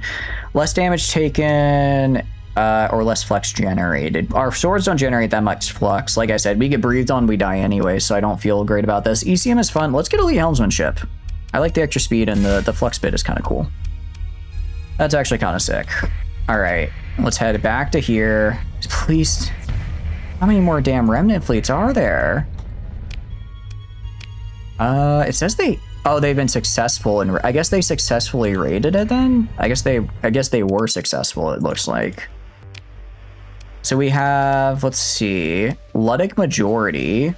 Less damage taken, or less flux generated. Our swords don't generate that much flux. Like I said, we get breathed on, we die anyway, so I don't feel great about this. ECM is fun. Let's get elite helmsmanship. I like the extra speed, and the flux bit is kind of cool. That's actually kind of sick. All right, let's head back to here. Please. How many more damn remnant fleets are there? It says they've been successful, and I guess they successfully raided it then? I guess they were successful, it looks like. So we have, let's see, Ludic majority.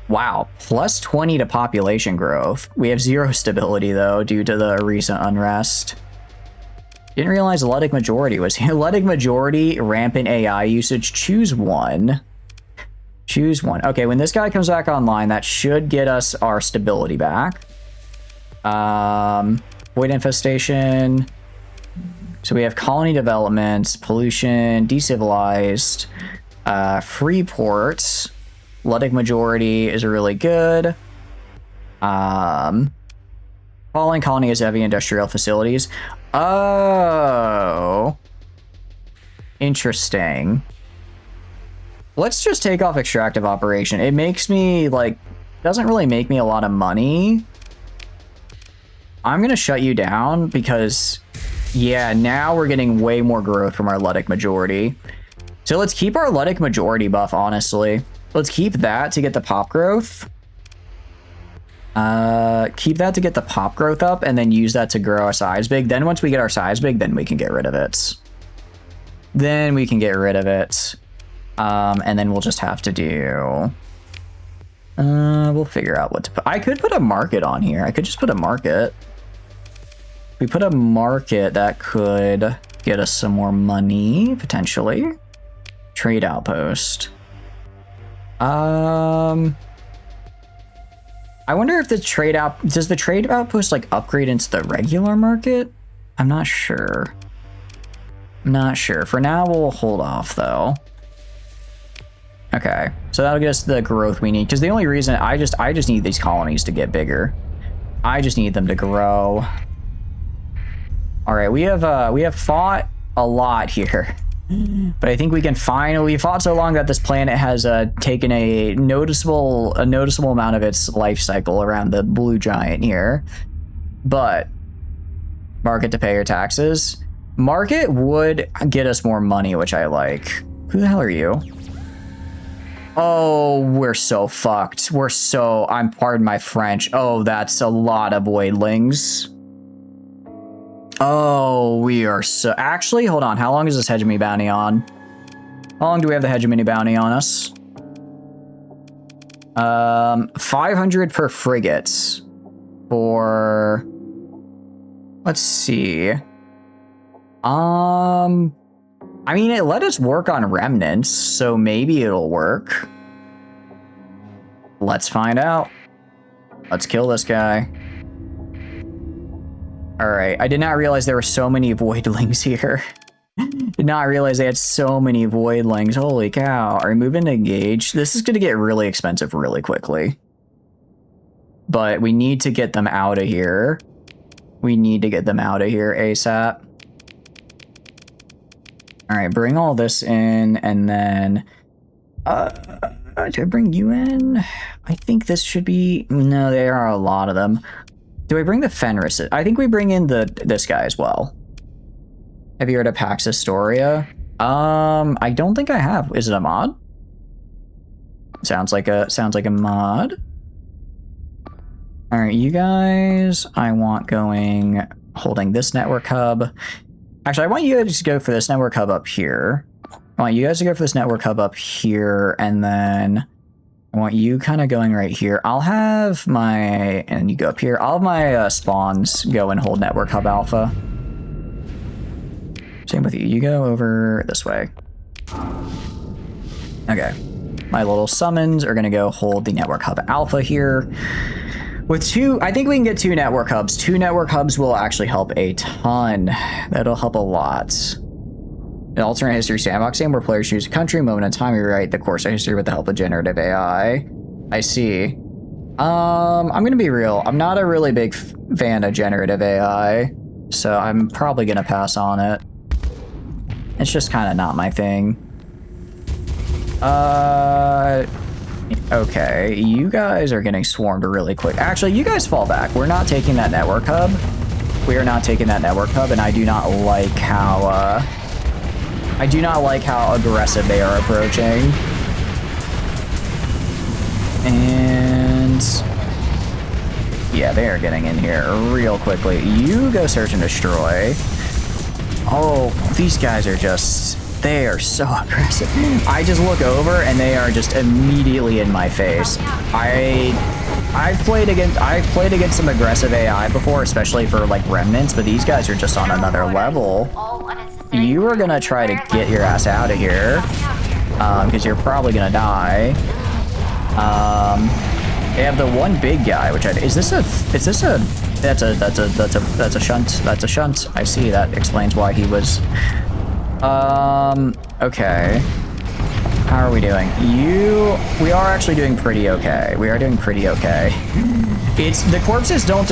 Wow, plus 20 to population growth. We have 0 stability though, due to the recent unrest. Didn't realize Ludic majority was here. Ludic majority, rampant AI usage, choose one. Choose one. Okay, when this guy comes back online, that should get us our stability back. Void infestation. So we have colony developments, pollution, decivilized, free ports. Ludic majority is really good. Following colony is heavy industrial facilities. Oh. Interesting. Let's just take off extractive operation. It makes me, like, doesn't really make me a lot of money. I'm going to shut you down because, yeah, now we're getting way more growth from our Ludic majority. So let's keep our Ludic majority buff, honestly. Let's keep that to get the pop growth. Keep that to get the pop growth up and then use that to grow our size big. Then once we get our size big, then we can get rid of it. Then we can get rid of it. And then we'll just have to do... we'll figure out what to put. I could put a market on here. I could just put a market. If we put a market, that could get us some more money, potentially. Trade outpost. I wonder if the trade out... Does the trade outpost, like, upgrade into the regular market? I'm not sure. I'm not sure. For now, we'll hold off, though. Okay, so that'll get us the growth we need, because the only reason I just need these colonies to get bigger. I just need them to grow. All right, we have fought a lot here. But I think we can finally, we fought so long that this planet has taken a noticeable amount of its life cycle around the blue giant here. But market to pay your taxes. Market would get us more money, which I like. Who the hell are you? Oh, we're so fucked. I'm pardon my French. Oh, that's a lot of voidlings. Oh, we are so... Actually, hold on. How long is this hegemony bounty on? How long do we have the hegemony bounty on us? 500 per frigates. For... Let's see. I mean, it let us work on remnants, so maybe it'll work. Let's find out. Let's kill this guy. All right, I did not realize there were so many voidlings here. Did not realize they had so many voidlings. Holy cow. Are we moving to engage? This is going to get really expensive really quickly. But we need to get them out of here. We need to get them out of here ASAP. All right, bring all this in, and then... do I bring you in? I think this should be... No, there are a lot of them. Do I bring the Fenris? I think we bring in this guy as well. Have you heard of Pax Astoria? I don't think I have. Is it a mod? Sounds like a mod. All right, you guys, I want going holding this network hub. Actually, I want you guys to go for this network hub up here. I want you guys to go for this network hub up here, and then I want you kind of going right here. I'll have my, and you go up here. I'll have my spawns go and hold network hub alpha. Same with you. You go over this way. Okay. My little summons are going to go hold the network hub alpha here. With two, I think we can get 2 network hubs. 2 network hubs will actually help a ton. That'll help a lot. An alternate history sandbox game where players choose a country, moment in time, rewrite the course of history with the help of generative AI. I see. I'm gonna be real. I'm not a really big fan of generative AI, so I'm probably gonna pass on it. It's just kind of not my thing. Okay, you guys are getting swarmed really quick. Actually, you guys fall back. We're not taking that network hub. We are not taking that network hub, and I do not like how, aggressive they are approaching. And yeah, they are getting in here real quickly. You go search and destroy. Oh, these guys are just, they are so aggressive. I just look over and they are just immediately in my face. I've played against some aggressive AI before, especially for like remnants, but these guys are just on another level. You are gonna try to get your ass out of here, because you're probably gonna die. They have the one big guy, which that's a shunt. That's a shunt. I see. That explains why he was. Okay. How are we doing? We are actually doing pretty okay. We are doing pretty okay. The corpses don't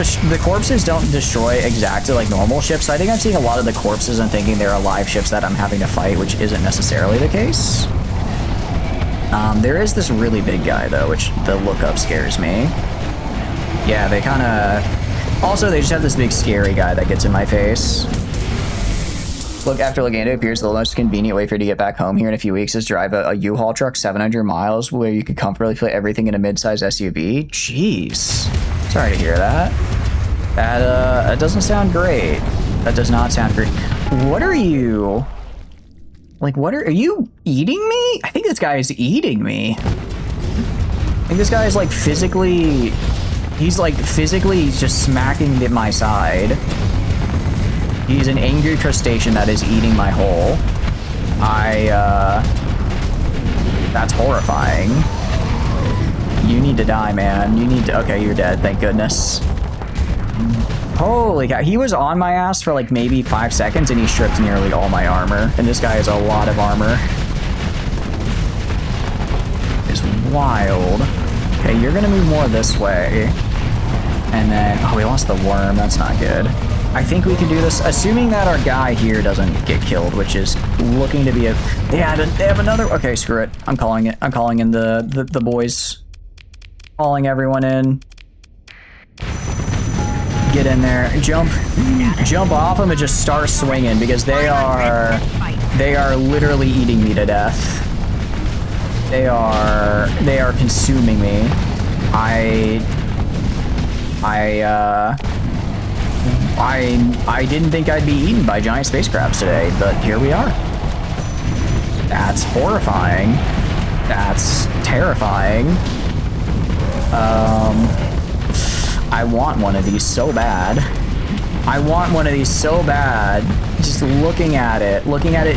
destroy exactly like normal ships. So I think I'm seeing a lot of the corpses and thinking they're alive ships that I'm having to fight, which isn't necessarily the case. There is this really big guy though, which the lookup scares me. Yeah, they kind of. Also, they just have this big scary guy that gets in my face. Look, after Legando appears, the most convenient way for you to get back home here in a few weeks is drive a U-Haul truck 700 miles where you could comfortably fit everything in a mid-size SUV. Jeez. Sorry to hear that. That doesn't sound great. That does not sound great. What are you... Like, are you eating me? I think this guy is eating me. I think this guy is like physically... He's like physically just smacking at my side. He's an angry crustacean that is eating my whole. That's horrifying. You need to die, man. You need to, okay, you're dead, thank goodness. Holy cow, he was on my ass for like maybe 5 seconds and he stripped nearly all my armor. And this guy has a lot of armor. It's wild. Okay, you're gonna move more this way. And then, oh, we lost the worm, that's not good. I think we can do this, assuming that our guy here doesn't get killed, which is looking to be a... They have another... Okay, screw it. I'm calling it. I'm calling in the boys. Calling everyone in. Get in there. Jump off them and just start swinging, because they are literally eating me to death. They are consuming me. I didn't think I'd be eaten by giant space crabs today, but here we are. That's horrifying. That's terrifying. I want one of these so bad. I want one of these so bad. Just looking at it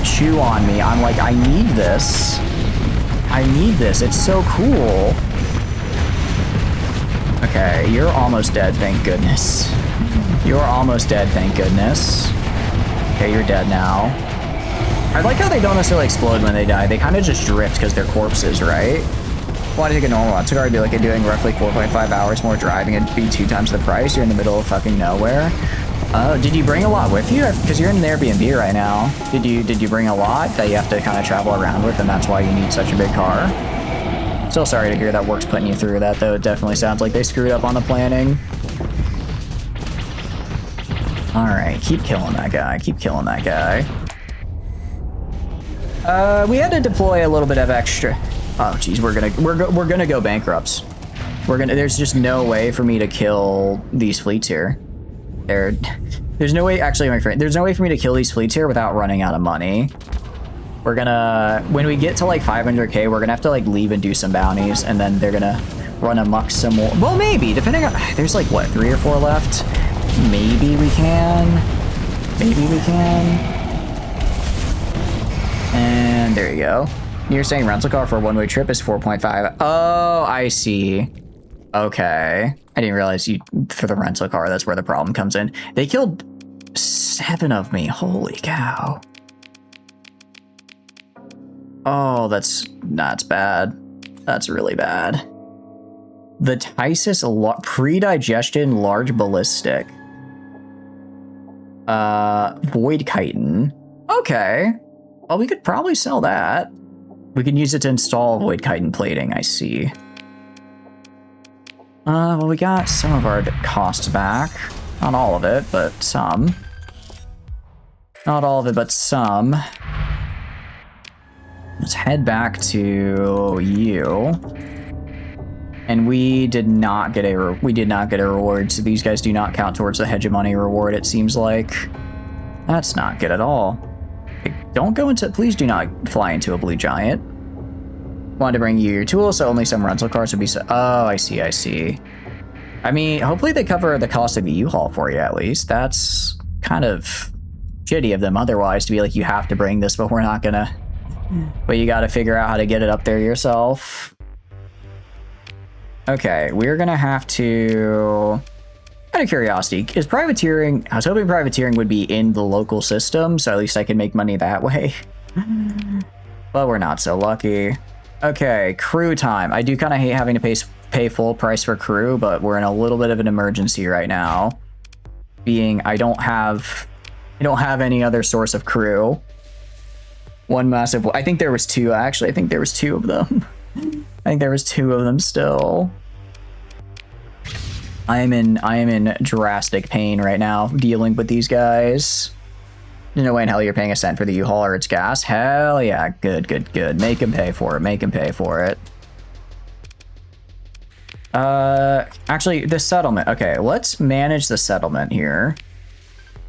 chew on me, I'm like, I need this. I need this. It's so cool. Okay, you're almost dead, thank goodness. You're almost dead, thank goodness. Okay, you're dead now. I like how they don't necessarily explode when they die. They kind of just drift because they're corpses, right? Why do you think a normal rental car would be like doing roughly 4.5 hours more driving and be 2 times the price? You're in the middle of fucking nowhere. Did you bring a lot with you? Because you're in an Airbnb right now. Did you bring a lot that you have to kind of travel around with, and that's why you need such a big car? Still sorry to hear that work's putting you through that, though. It definitely sounds like they screwed up on the planning. Alright, keep killing that guy. Keep killing that guy. We had to deploy a little bit of extra... Oh, geez, we're gonna go bankrupt. There's just no way for me to kill these fleets here. There's no way, actually, my friend, there's no way for me to kill these fleets here without running out of money. We're gonna, when we get to like 500k, we're gonna have to like leave and do some bounties, and then they're gonna run amok some more. Well, maybe, depending on, there's like, what, 3 or 4 left? Maybe we can. Maybe we can. And there you go. You're saying rental car for a one-way trip is 4.5. Oh, I see. Okay. I didn't realize for the rental car, that's where the problem comes in. They killed 7 of me. Holy cow. Oh, that's bad. That's really bad. The Tysus pre-digestion large ballistic. Void chitin. Okay. Well, we could probably sell that. We can use it to install void chitin plating, I see. Well, we got some of our costs back. Not all of it, but some. Not all of it, but some. Let's head back to you. And we did not get a reward, so these guys do not count towards the hegemony reward, it seems like. That's not good at all. Don't go into, please do not fly into a blue giant. Wanted to bring you your tools, so only some rental cars would be so. Oh, I see, I see. I mean, hopefully they cover the cost of the U-Haul for you at least. That's kind of shitty of them otherwise to be like, you have to bring this, but we're not gonna. But you gotta figure out how to get it up there yourself. Okay, we're gonna have to. Out of curiosity, is privateering... I was hoping privateering would be in the local system, so at least I can make money that way. But we're not so lucky. Okay, crew time. I do kind of hate having to pay full price for crew, but we're in a little bit of an emergency right now. Being I don't have any other source of crew. One massive... I think there was 2, actually. I think there was 2 of them. I think there was 2 of them still. I am in drastic pain right now dealing with these guys. There's no way in hell you're paying a cent for the U-Haul or its gas. Hell yeah. Good, good, good. Make him pay for it. Make him pay for it. Actually, the settlement. Okay, let's manage the settlement here.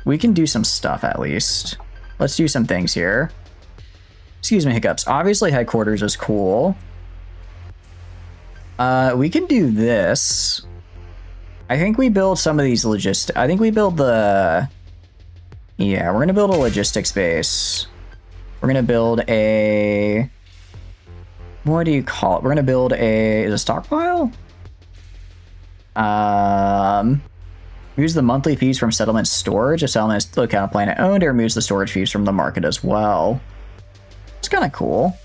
We can do some stuff at least. Let's do some things here. Excuse me, hiccups. Obviously, headquarters is cool. We can do this. I think we build some of these logistics. I think we build the... Yeah, we're going to build a logistics base. We're going to build a... What do you call it? We're going to build a... Is it a stockpile? Use the monthly fees from settlement storage. If settlement is locale planet owned, it removes the storage fees from the market as well. It's kind of cool.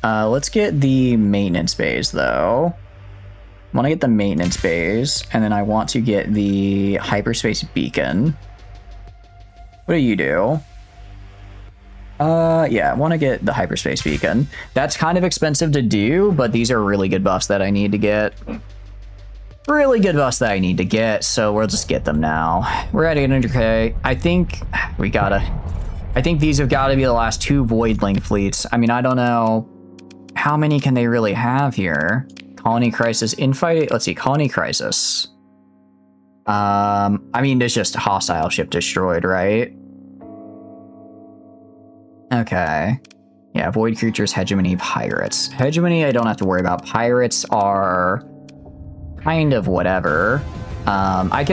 Let's get the maintenance bays, though. want to get the maintenance bays, and then I want to get the hyperspace beacon. What do you do? Yeah, I want to get the hyperspace beacon. That's kind of expensive to do, but these are really good buffs that I need to get. Really good buffs that I need to get, so we'll just get them now. We're at 800k. I think these have got to be the last 2 Voidling fleets. I mean, I don't know. How many can they really have here? Colony Crisis, Infight. Let's see, Colony Crisis. I mean, it's just a hostile ship destroyed, right? Okay. Yeah, Void Creatures, Hegemony, Pirates. Hegemony, I don't have to worry about. Pirates are kind of whatever. I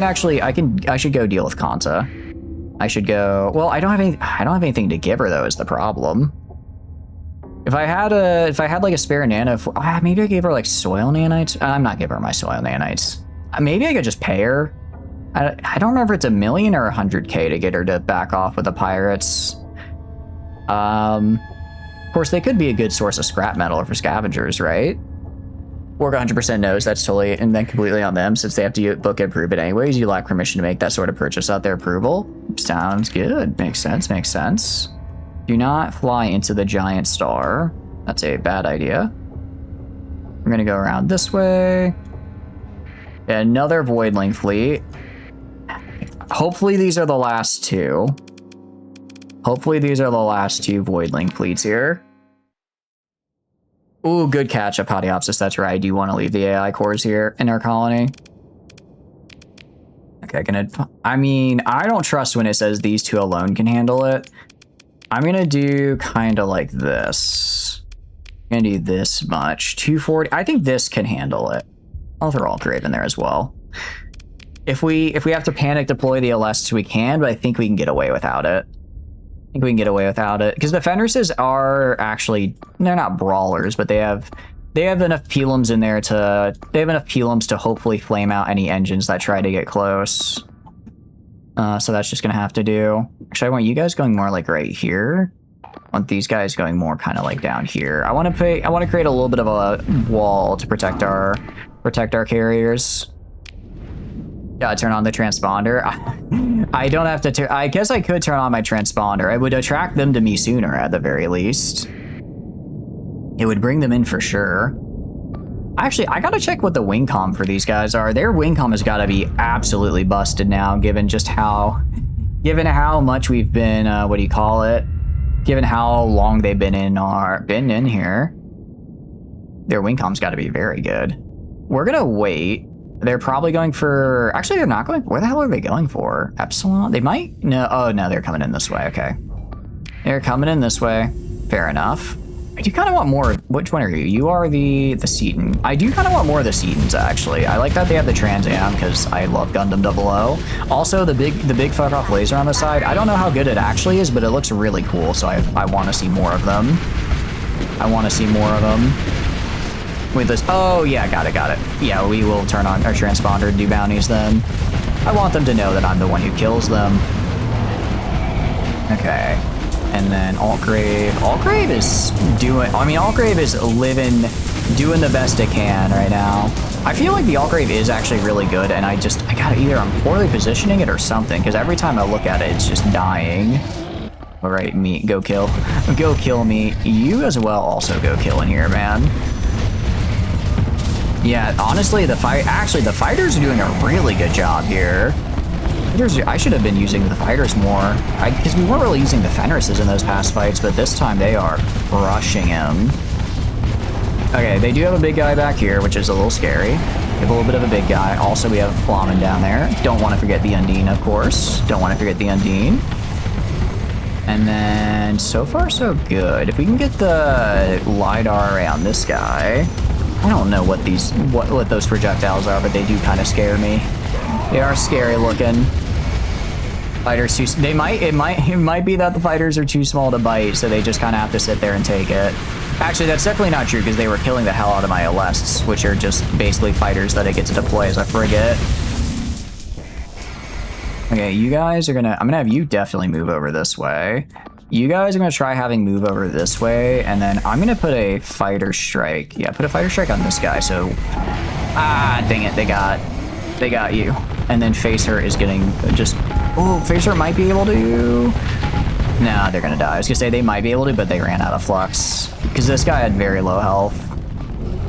should go deal with Kanta. I should go. Well, I don't have anything to give her though. Is the problem? If I had like a spare nano, maybe I gave her like soil nanites. I'm not giving her my soil nanites. Maybe I could just pay her. I don't remember if it's 1 million or 100k to get her to back off with the pirates. Of course, they could be a good source of scrap metal for scavengers, right? Org 100% knows that's totally and then completely on them since they have to book approve it anyways. You lack permission to make that sort of purchase without their approval. Sounds good. Makes sense. Makes sense. Do not fly into the giant star. That's a bad idea. We're gonna go around this way. Another Voidling fleet. Hopefully these are the last 2. Hopefully these are the last 2 Voidling fleets here. Ooh, good catch, Apodiopsis. That's right. I do want to leave the AI cores here in our colony. Okay, I mean, I don't trust when it says these 2 alone can handle it. I'm gonna do kind of like this. I'm gonna do this much. 240. I think this can handle it. I'll throw Altgrave in there as well. If we have to panic deploy the LS, we can, but I think we can get away without it. I think we can get away without it because the Fenrises are actually, they're not brawlers, but they have enough Pelums in there to hopefully flame out any engines that try to get close. So that's just gonna have to do. Actually, I want you guys going more like right here. I want these guys going more kind of like down here. I want to create a little bit of a wall to protect our carriers. Yeah, turn on the transponder. I don't have to. I guess I could turn on my transponder. It would attract them to me sooner, at the very least. It would bring them in for sure. Actually, I gotta check what the wing comm for these guys are. Their wing comm has got to be absolutely busted now, given how much we've been. What do you call it? Given how long they've been in here. Their wing comm's got to be very good. We're gonna wait. They're probably going for... Actually, they're not going... Where the hell are they going for? Epsilon? They might... No. Oh, no, they're coming in this way. Okay. They're coming in this way. Fair enough. I do kind of want more... Which one are you? You are the Seton. I do kind of want more of the Setons, actually. I like that they have the Trans Am because I love Gundam 00. Also, the big fuck-off laser on the side. I don't know how good it actually is, but it looks really cool, so I want to see more of them. I want to see more of them. Wait, this. Oh, yeah, got it. Yeah, we will turn on our transponder and do bounties then. I want them to know that I'm the one who kills them. Okay. And then Altgrave. Altgrave is doing... I mean, Altgrave is doing the best it can right now. I feel like the Altgrave is actually really good, and I gotta either I'm poorly positioning it or something, because every time I look at it, it's just dying. All right, me, go kill. Go kill me. You as well also go kill in here, man. Yeah, honestly, the fighters are doing a really good job here. I should have been using the fighters more, because we weren't really using the Fenrises in those past fights, but this time they are crushing him. Okay, they do have a big guy back here, which is a little scary. We have a little bit of a big guy. Also, we have Flamen down there. Don't want to forget the Undine, of course. Don't want to forget the Undine. And then, so far, so good. If we can get the LiDAR array on this guy... I don't know what those projectiles are, but they do kind of scare me. They are scary looking. Fighters too. It might be that the fighters are too small to bite, so they just kind of have to sit there and take it. Actually, that's definitely not true because they were killing the hell out of my LSs, which are just basically fighters that I get to deploy as a frigate. Okay, you guys are gonna. I'm gonna have you definitely move over this way. You guys are going to try having move over this way, and then I'm going to put a fighter strike. Yeah, put a fighter strike on this guy, so Ah, dang it, they got you. And then Facer is getting just, oh, Facer might be able to, nah, they're gonna die. I was gonna say they might be able to, but they ran out of flux because this guy had very low health.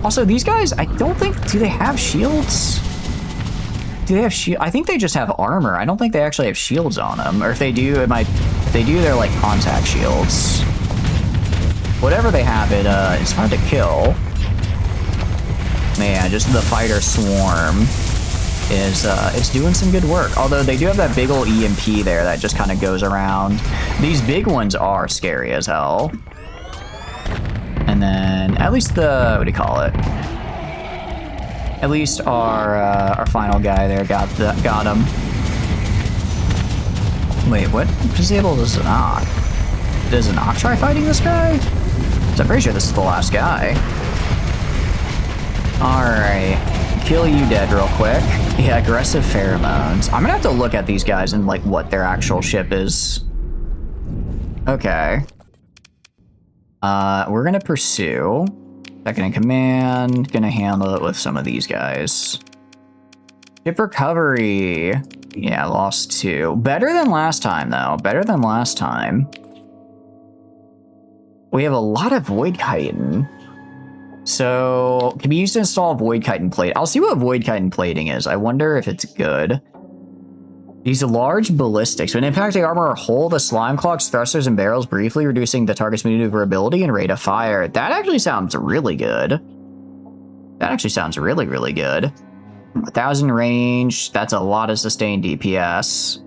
Also, these guys, I don't think, do they have shields? Do they have shield? I think they just have armor. I don't think they actually have shields on them. Or if they do, if they do, they're like contact shields. Whatever they have, it's hard to kill. Man, just the fighter swarm is it's doing some good work. Although they do have that big old EMP there that just kind of goes around. These big ones are scary as hell. And then at least the, what do you call it? At least our final guy there got him. Wait, what? Disable the Zanok. Does Zanok try fighting this guy? 'Cause I'm pretty sure this is the last guy. Alright. Kill you dead real quick. Yeah, aggressive pheromones. I'm gonna have to look at these guys and like what their actual ship is. Okay. We're gonna pursue. Second in command. Gonna handle it with some of these guys. Ship recovery. Yeah, lost 2. Better than last time, though. Better than last time. We have a lot of Void Chitin. So, can be used to install Void Chitin plate. I'll see what Void Chitin plating is. I wonder if it's good. These large ballistics. When impacting armor or hull, the slime clogs thrusters and barrels, briefly reducing the target's maneuverability and rate of fire. That actually sounds really good. That actually sounds really, really good. 1,000 range. That's a lot of sustained DPS.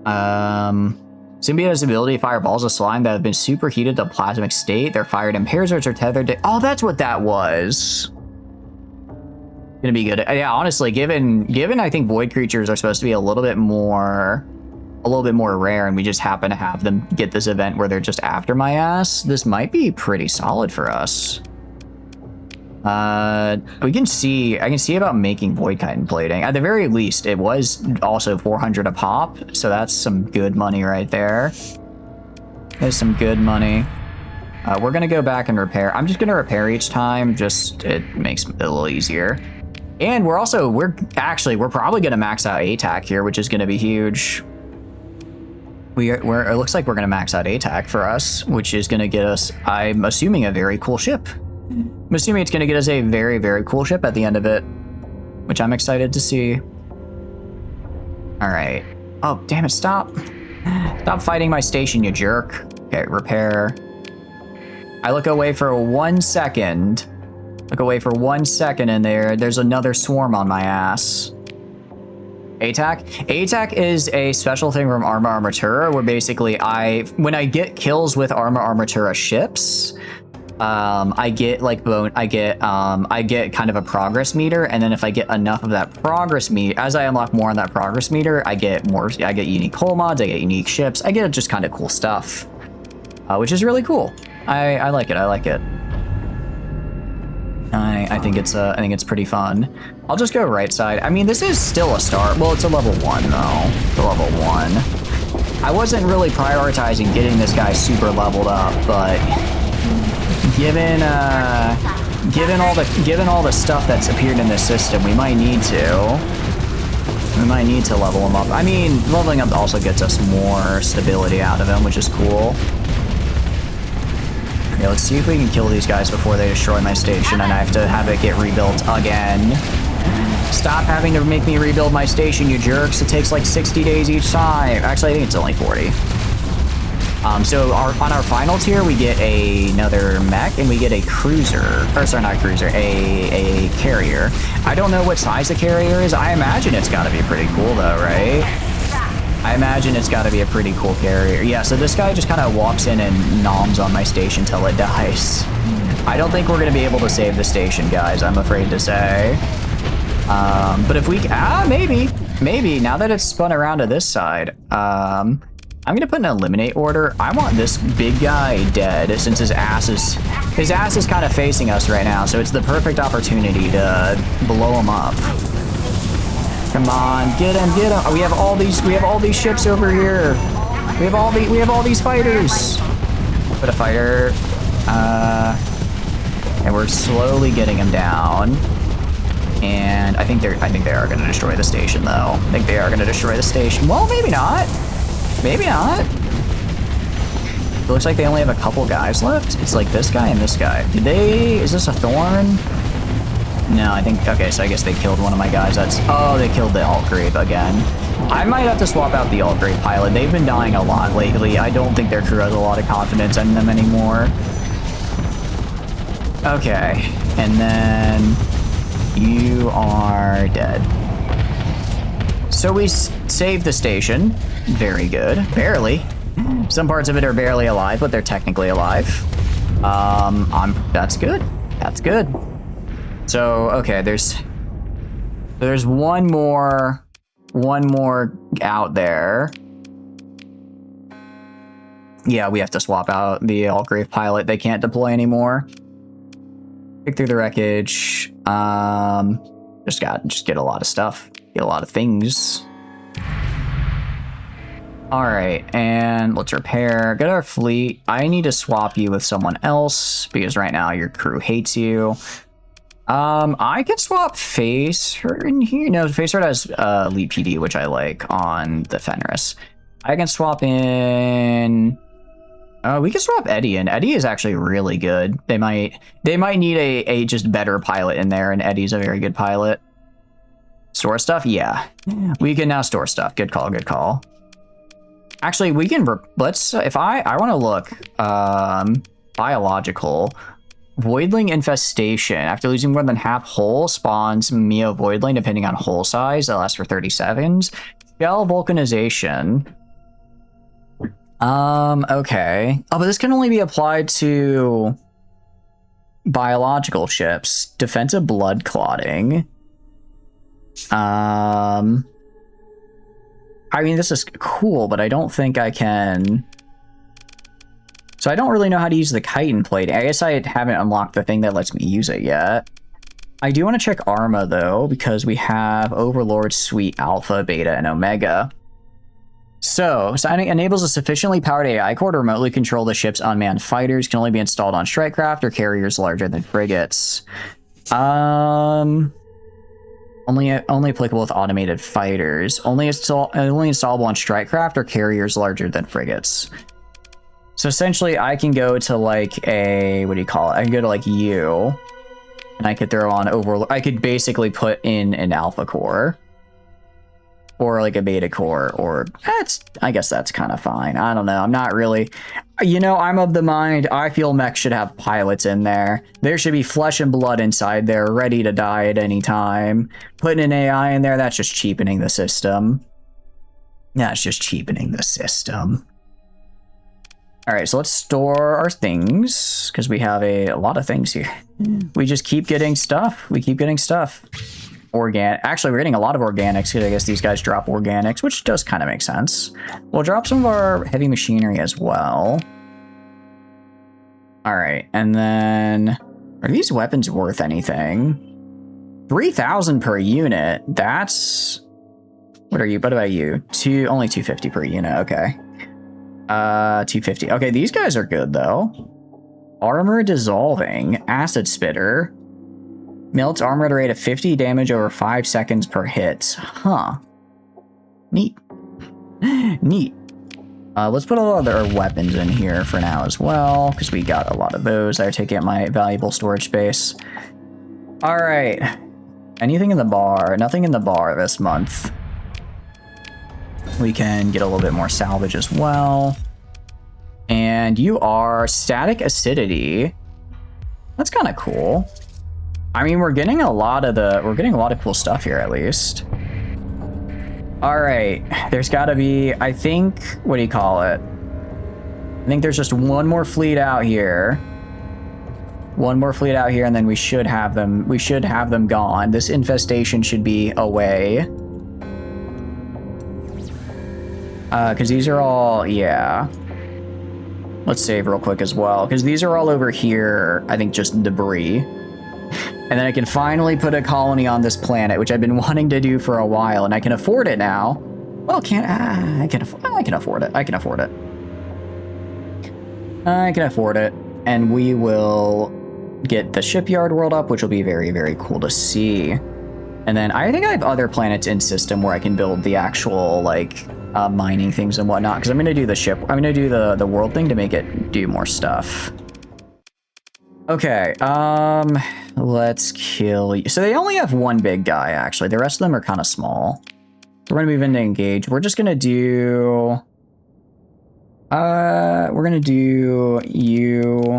Symbiote has the ability to fire balls of slime that have been superheated to plasmic state. They're fired in pairs or are tethered to... Oh, that's what that was. Gonna be good. Yeah, honestly, given I think void creatures are supposed to be a little bit more rare, and we just happen to have them get this event where they're just after my ass, this might be pretty solid for us. I can see about making Void Chitin plating. At the very least, it was also 400 a pop, so that's some good money right there. There's some good money. We're gonna go back and repair. I'm just gonna repair each time, just it makes it a little easier. And we're probably gonna max out ATAC here, which is gonna be huge. It looks like we're gonna max out ATAC for us, which is gonna get us, I'm assuming, a very cool ship. I'm assuming it's going to get us a very, very cool ship at the end of it, which I'm excited to see. All right. Oh, damn it. Stop. Stop fighting my station, you jerk. Okay, repair. I look away for 1 second. Look away for 1 second and there's another swarm on my ass. ATAC? ATAC is a special thing from Arma Armatura where basically when I get kills with Arma Armatura ships, I get kind of a progress meter, and then if I get enough of that progress meter, as I unlock more on that progress meter, I get unique hull mods, I get unique ships, I get just kind of cool stuff, which is really cool. I like it. I like it. I think it's pretty fun. I'll just go right side. I mean, this is still a start. Well, it's a level 1 though. It's a level 1. I wasn't really prioritizing getting this guy super leveled up, but given all the stuff that's appeared in this system, we might need to level him up. I mean, leveling up also gets us more stability out of him, which is cool. Okay, let's see if we can kill these guys before they destroy my station and I have to have it get rebuilt again. Stop having to make me rebuild my station, you jerks. It takes like 60 days each time. Actually, I think it's only 40. So on our final tier, we get another mech and we get a cruiser, or sorry, not a cruiser, a carrier. I don't know what size the carrier is. I imagine it's got to be pretty cool though, right? I imagine it's got to be a pretty cool carrier. Yeah, so this guy just kind of walks in and noms on my station till it dies. I don't think we're going to be able to save the station, guys, I'm afraid to say. But if we, maybe, now that it's spun around to this side, I'm gonna put an eliminate order. I want this big guy dead since his ass is kind of facing us right now, so it's the perfect opportunity to blow him up. Come on, get him, get him. Oh, we have all these ships over here. We have all these fighters. Put a fighter, and we're slowly getting him down. And And I think they are going to destroy the station, though. I think they are going to destroy the station. Well, maybe not. Maybe not. It looks like they only have a couple guys left. It's like this guy and this guy. Did they... Is this a Thorn? No, I think... Okay, so I guess they killed one of my guys. That's... Oh, they killed the Altgrave again. I might have to swap out the Altgrave pilot. They've been dying a lot lately. I don't think their crew has a lot of confidence in them anymore. Okay. And then... You are dead. So we saved the station. Very good. Barely. Some parts of it are barely alive, but they're technically alive. That's good. That's good. So, okay, there's one more out there. Yeah, we have to swap out the Altgrave pilot. They can't deploy anymore. Pick through the wreckage. Just get a lot of stuff. Get a lot of things. Alright, and let's repair. Get our fleet. I need to swap you with someone else because right now your crew hates you. I can swap Facer in here. No, Facer has Elite PD, which I like on the Fenris. I can swap in... we can swap Eddie in. Eddie is actually really good. They might need a just better pilot in there, and Eddie's a very good pilot. Store stuff? Yeah. We can now store stuff. Good call, good call. Actually, we can... Let's... If I want to look... biological... Voidling infestation. After losing more than half hull, spawns Mio Voidling depending on hull size. That lasts for 30 seconds. Shell vulcanization. Okay. Oh, but this can only be applied to biological ships. Defensive blood clotting. I mean, this is cool, but I don't think I can... So I don't really know how to use the chitin plate. I guess I haven't unlocked the thing that lets me use it yet. I do want to check Arma, though, because we have Overlord, Suite, Alpha, Beta, and Omega. So, signing enables a sufficiently powered AI core to remotely control the ship's unmanned fighters. Can only be installed on strike craft or carriers larger than frigates. Only applicable with automated fighters. Only installable on strike craft or carriers larger than frigates. So essentially, I can go to like a, what do you call it? I can go to like U, and I could throw on Overlord. I could basically put in an Alpha core, or like a Beta core, or I guess that's kind of fine. I don't know. I'm not really, you know, I'm of the mind. I feel mechs should have pilots in there. There should be flesh and blood inside there, ready to die at any time. Putting an AI in there, that's just cheapening the system. That's just cheapening the system. All right, so let's store our things because we have a lot of things here. We just keep getting stuff. We keep getting stuff. Actually, we're getting a lot of organics because I guess these guys drop organics, which does kind of make sense. We'll drop some of our heavy machinery as well. All right, and then are these weapons worth anything? 3,000 per unit. That's... What are you? What about you? Only 250 per unit. Okay. 250. Okay, these guys are good though. Armor dissolving, acid spitter, melts armor at a rate of 50 damage over 5 seconds per hit. Huh. Neat. Neat. Let's put a lot of other weapons in here for now as well, because we got a lot of those. They're taking up my valuable storage space. All right. Anything in the bar? Nothing in the bar this month. We can get a little bit more salvage as well. And you are static acidity. That's kind of cool. I mean, we're getting a lot of cool stuff here at least. All right, there's got to be, I think, what do you call it? I think there's just one more fleet out here. One more fleet out here, and then we should have them. We should have them gone. This infestation should be away. Because these are all, yeah. Let's save real quick as well, because these are all over here, I think just debris. And then I can finally put a colony on this planet, which I've been wanting to do for a while, and I can afford it now. Well, I can afford it. I can afford it. I can afford it. And we will get the shipyard world up, which will be very, very cool to see. And then I think I have other planets in system where I can build the actual, like, mining things and whatnot. Because I'm going to do the ship. I'm going to do the world thing to make it do more stuff. Okay, let's kill you. So they only have one big guy, actually. The rest of them are kind of small. We're going to move into engage. We're just going to do... we're going to do you...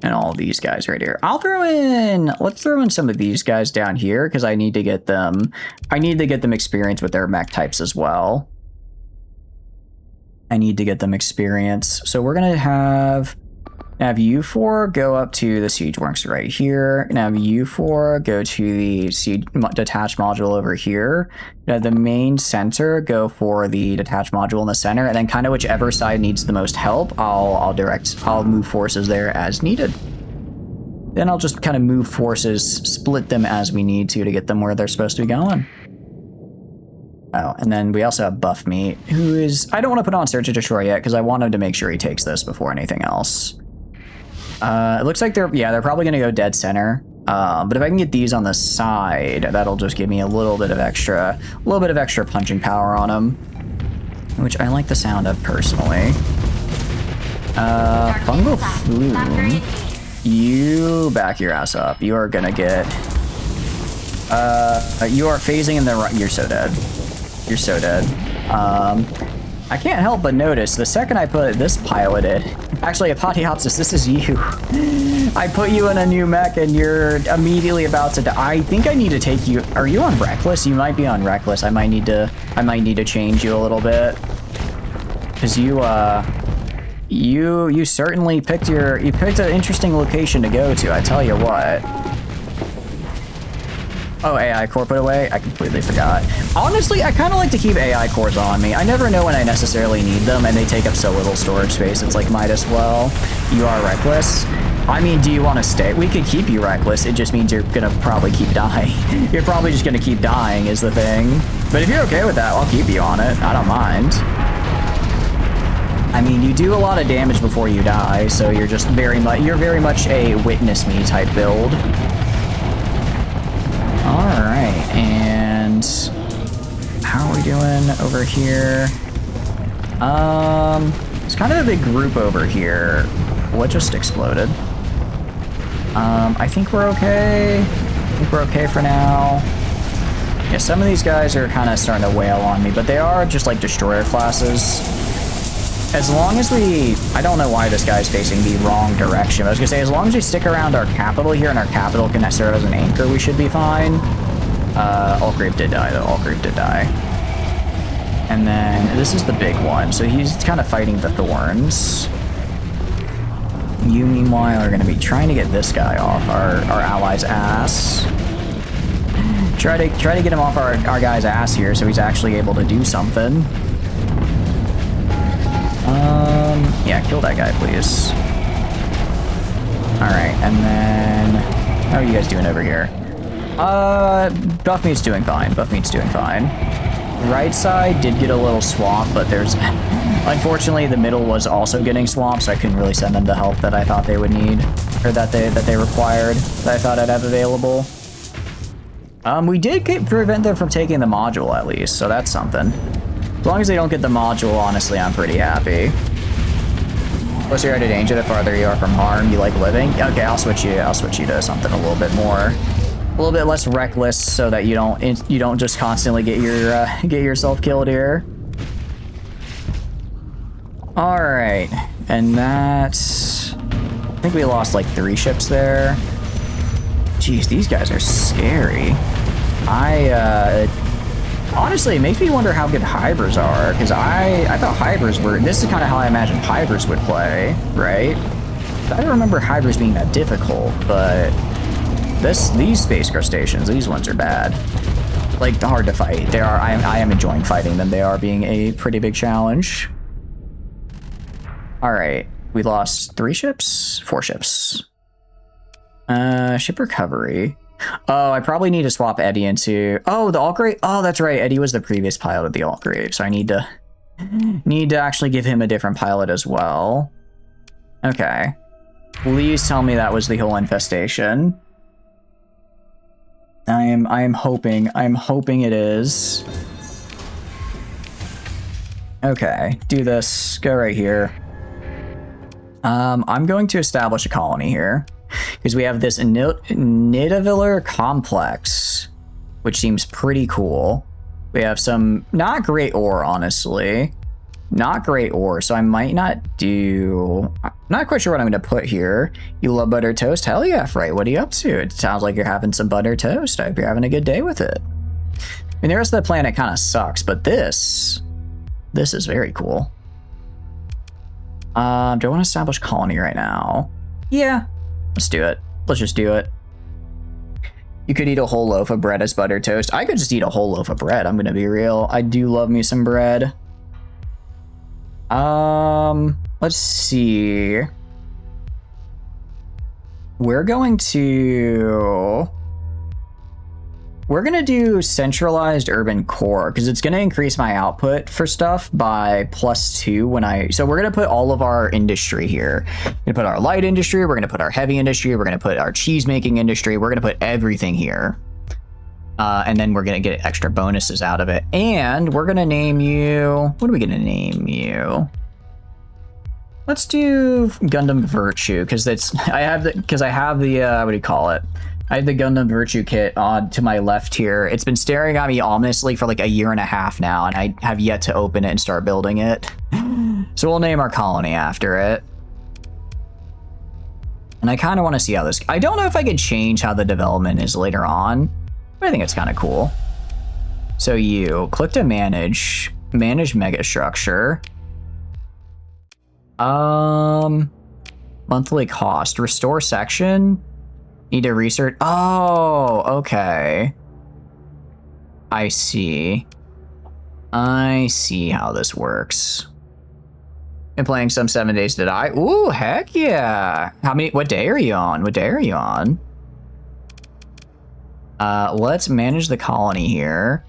and all these guys right here. Let's throw in some of these guys down here, because I need to get them experience with their mech types as well. I need to get them experience. So we're going to have you four go up to the siege works right here. And have you four go to the siege detached module over here. The main center go for the detached module in the center, and then kind of whichever side needs the most help, I'll move forces there as needed. Then I'll just kind of move forces, split them as we need to get them where they're supposed to be going. Oh, and then we also have Buff Meat, who is... I don't want to put on Search and Destroy yet, because I want him to make sure he takes this before anything else. It looks like they're probably going to go dead center. But if I can get these on the side, that'll just give me a little bit of extra punching power on them, which I like the sound of personally. Fungal Flume, you back your ass up. You are gonna get. You are phasing in the right. You're so dead. You're so dead. I can't help but notice the second I put this pilot in, actually Apatiopsis, this is you. I put you in a new mech and you're immediately about to die. I think I need to take you. Are you on Reckless? You might be on Reckless. I might need to change you a little bit. Cause you certainly picked an interesting location to go to, I tell you what. Oh, AI core put away? I completely forgot. Honestly, I kind of like to keep AI cores on me. I never know when I necessarily need them, and they take up so little storage space. It's like, might as well. You are Reckless. I mean, do you want to stay? We could keep you Reckless. It just means you're going to probably keep dying. You're probably just going to keep dying is the thing. But if you're okay with that, I'll keep you on it. I don't mind. I mean, you do a lot of damage before you die, so you're just very much a witness me type build. Alright, and how are we doing over here? It's kind of a big group over here. What just exploded? I think we're okay. I think we're okay for now. Yeah, some of these guys are kind of starting to wail on me, but they are just like destroyer classes. As long as I don't know why this guy's facing the wrong direction. I was gonna say, as long as we stick around our capital here and our capital can serve as an anchor, we should be fine. Altgrave did die though, Altgrave did die. And then this is the big one, so he's kind of fighting the thorns. You meanwhile are gonna be trying to get this guy off our ally's ass. Try to get him off our guy's ass here so he's actually able to do something. Yeah, kill that guy, please. Alright, and then... how are you guys doing over here? Buff Meat's doing fine. Buff Meat's doing fine. Right side did get a little swamp, but there's... unfortunately, the middle was also getting swamped, so I couldn't really send them the help that I thought they would need. Or that they required, that I thought I'd have available. We did prevent them from taking the module, at least, so that's something. As long as they don't get the module, honestly, I'm pretty happy. Closer you're out of danger, the farther you are from harm. You like living? Okay, I'll switch you to something a little bit less reckless, so that you don't just constantly get yourself killed here. All right, and that's... I think we lost like 3 ships there. Jeez, these guys are scary. Honestly, it makes me wonder how good Hybers are, because I thought Hybers were... this is kind of how I imagined Hybers would play, right? I don't remember Hybers being that difficult, but these space crustaceans, these ones are bad. Like, hard to fight. They are. I am enjoying fighting them. They are being a pretty big challenge. All right, we lost 3 ships, 4 ships. Ship recovery. Oh, I probably need to swap Eddie into... oh, the Altgrave. Oh, that's right. Eddie was the previous pilot of the Altgrave, so I need to actually give him a different pilot as well. Okay. Please tell me that was the whole infestation. I am hoping it is. Okay, do this. Go right here. I'm going to establish a colony here because we have this Nidavellir complex, which seems pretty cool. We have some not great ore, honestly. Not great ore, so I might not do... I'm not quite sure what I'm going to put here. You love butter toast? Hell yeah, Frey. What are you up to? It sounds like you're having some butter toast. I hope you're having a good day with it. I mean, the rest of the planet kind of sucks, but this is very cool. Do I want to establish colony right now? Yeah, let's do it. Let's just do it. You could eat a whole loaf of bread as butter toast. I could just eat a whole loaf of bread. I'm going to be real. I do love me some bread. Let's see. We're going to do centralized urban core because it's going to increase my output for stuff by +2 so we're going to put all of our industry here. We're going to put our light industry, we're going to put our heavy industry, we're going to put our cheese making industry, we're going to put everything here. And then we're going to get extra bonuses out of it. And we're going to name you, what are we going to name you? Let's do Gundam Virtue because I have the what do you call it? I have the Gundam Virtue kit on to my left here. It's been staring at me ominously for like 1.5 years now, and I have yet to open it and start building it. So we'll name our colony after it. And I kind of want to see how this... I don't know if I could change how the development is later on, but I think it's kind of cool. So you click to manage megastructure. Monthly cost, restore section. Need to research. Oh, okay. I see how this works. Been playing some 7 Days to Die. Ooh, heck yeah. What day are you on? Let's manage the colony here.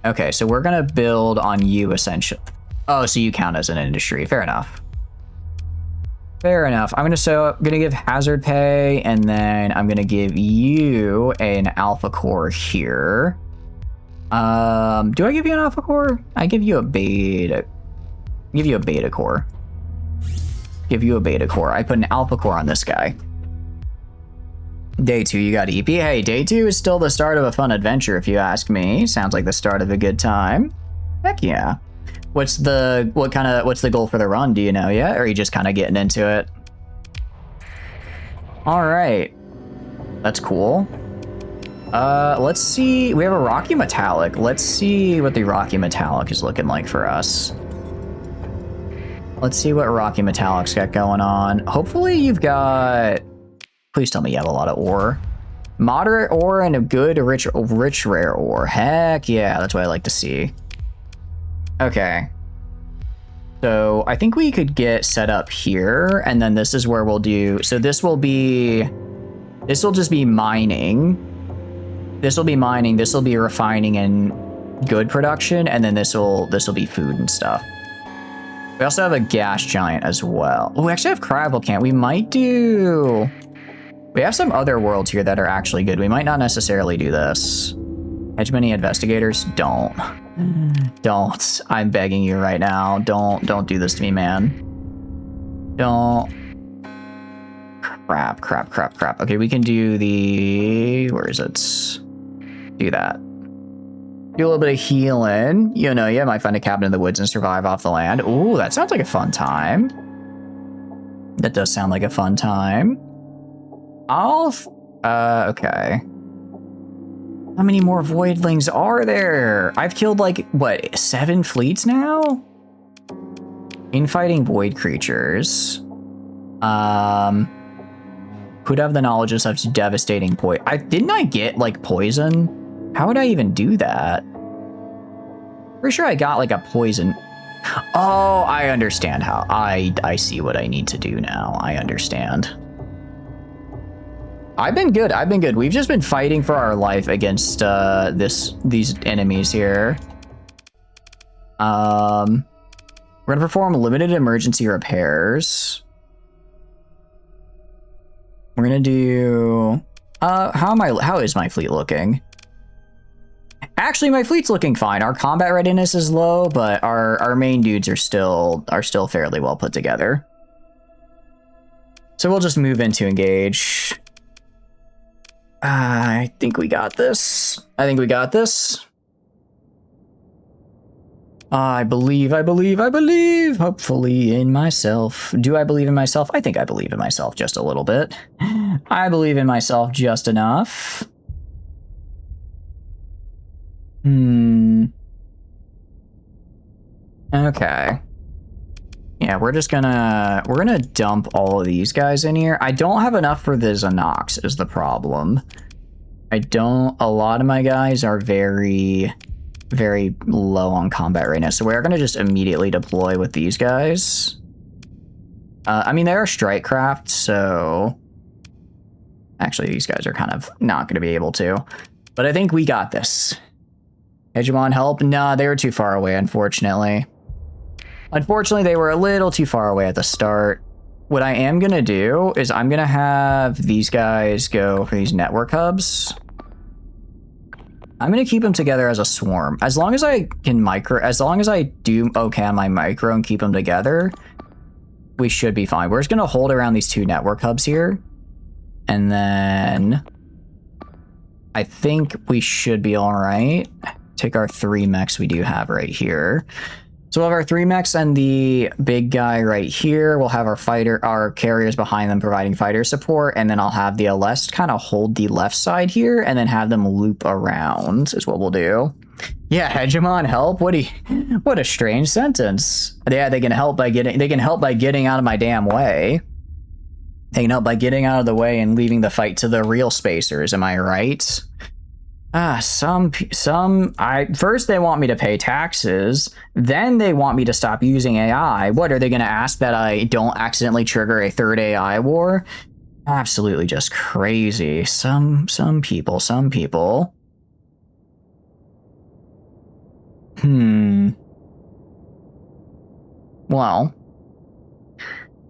Okay, so we're gonna build on you essentially. Oh, so you count as an industry. Fair enough. I'm gonna give hazard pay, and then I'm gonna give you an alpha core here. Do I give you an alpha core? I give you a beta. Give you a beta core. I put an alpha core on this guy. Day 2, you got EP. Hey, day 2 is still the start of a fun adventure, if you ask me. Sounds like the start of a good time. Heck yeah. What's the goal for the run? Do you know yet? Or are you just kind of getting into it? All right. That's cool. Let's see. We have a rocky metallic. Let's see what the rocky metallic is looking like for us. Let's see what rocky metallic's got going on. Hopefully you've got... Please tell me you have a lot of ore. Moderate ore and a good rich rare ore. Heck yeah, that's what I like to see. Okay. So I think we could get set up here, and then this is where we'll do... So this will just be mining. This will be refining and good production, and then this will be food and stuff. We also have a gas giant as well. Oh, we actually have crab volcano. We have some other worlds here that are actually good. We might not necessarily do this. Hegemony investigators, don't. I'm begging you right now. Don't do this to me, man. Don't. Crap. Okay, we can do where is it? Do that. Do a little bit of healing. You might find a cabin in the woods and survive off the land. Ooh, that sounds like a fun time. That does sound like a fun time. Okay. How many more voidlings are there? I've killed 7 fleets now? Infighting void creatures. Who'd have the knowledge of such devastating poison? Didn't I get poison? How would I even do that? Pretty sure I got a poison. Oh, I understand how. I see what I need to do now. I understand. I've been good. We've just been fighting for our life against these enemies here. We're gonna perform limited emergency repairs. We're gonna do How is my fleet looking? Actually, my fleet's looking fine. Our combat readiness is low, but our main dudes are still fairly well put together. So we'll just move into engage. I think we got this. I think we got this. I believe, hopefully in myself. Do I believe in myself? I think I believe in myself just a little bit. I believe in myself just enough. Okay. Yeah, we're gonna dump all of these guys in here. I don't have enough for the Xenox is the problem. A lot of my guys are very low on combat right now, so we're gonna just immediately deploy with these guys. I mean, they are strike craft, so actually these guys are kind of not gonna be able to, but I think we got this. Hegemon help? Nah, they were too far away, unfortunately. Unfortunately, they were a little too far away at the start. What I am gonna do is I'm gonna have these guys go for these network hubs. I'm gonna keep them together as a swarm. As long as I can as long as I do okay on my micro and keep them together, we should be fine. We're just gonna hold around these 2 network hubs here. And then I think we should be all right. Take our 3 mechs we do have right here. So we'll have our 3 mechs and the big guy right here. We'll have our carriers behind them providing fighter support, and then I'll have the LS kind of hold the left side here and then have them loop around is what we'll do. Yeah, Hegemon help? What a strange sentence. Yeah, they can help by getting out of my damn way. They can help by getting out of the way and leaving the fight to the real spacers, am I right? First they want me to pay taxes, then they want me to stop using AI. What, are they going to ask that I don't accidentally trigger a 3rd AI war? Absolutely just crazy. Some people. Well,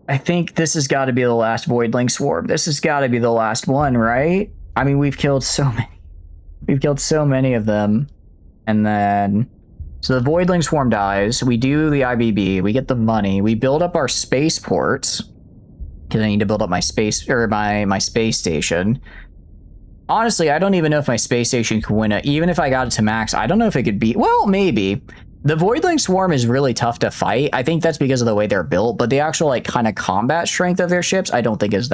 I think this has got to be the last Voidling Swarm. This has got to be the last one, right? I mean, we've killed so many. We've killed so many of them. And then, so the Voidling Swarm dies. We do the IBB. We get the money. We build up our spaceports. Because I need to build up my space, or my space station. Honestly, I don't even know if my space station could win it. Even if I got it to max, I don't know if it could beat. Well, maybe. The Voidling Swarm is really tough to fight. I think that's because of the way they're built. But the actual, like, kind of combat strength of their ships, I don't think is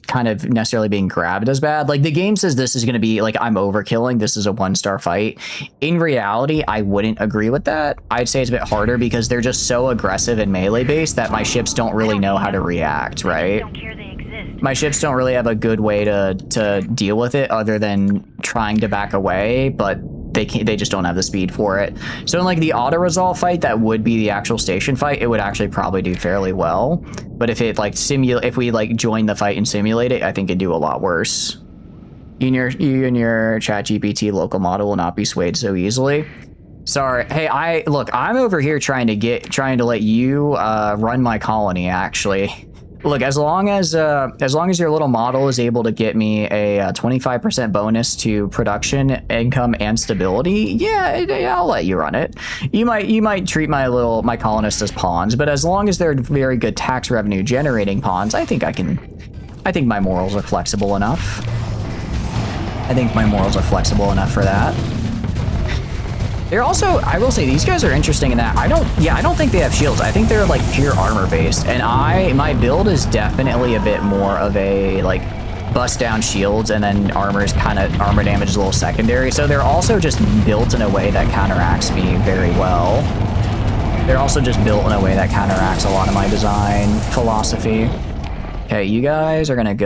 kind of necessarily being grabbed as bad. Like, the game says this is going to be like, I'm overkilling, this is a 1-star fight. In reality, I wouldn't agree with that. I'd say it's a bit harder because they're just so aggressive and melee based that my ships don't really know how to react, right? My ships don't really have a good way to deal with it other than trying to back away, but they just don't have the speed for it. So in like the auto resolve fight, that would be the actual station fight, it would actually probably do fairly well. But if it like if we like join the fight and simulate it, I think it'd do a lot worse. You and your ChatGPT local model will not be swayed so easily. Sorry. Hey, I'm over here trying to let you run my colony, actually. Look, as long as your little model is able to get me a 25% bonus to production, income, and stability, yeah, I'll let you run it. You might treat my colonists as pawns, but as long as they're very good tax revenue generating pawns, I think my morals are flexible enough. I think my morals are flexible enough for that. They're also, I will say, these guys are interesting in that I don't think they have shields. I think they're like pure armor based, and my build is definitely a bit more of a like bust down shields and then armor damage is a little secondary. So they're also just built in a way that counteracts me very well. They're also just built in a way that counteracts a lot of my design philosophy. Okay, you guys are gonna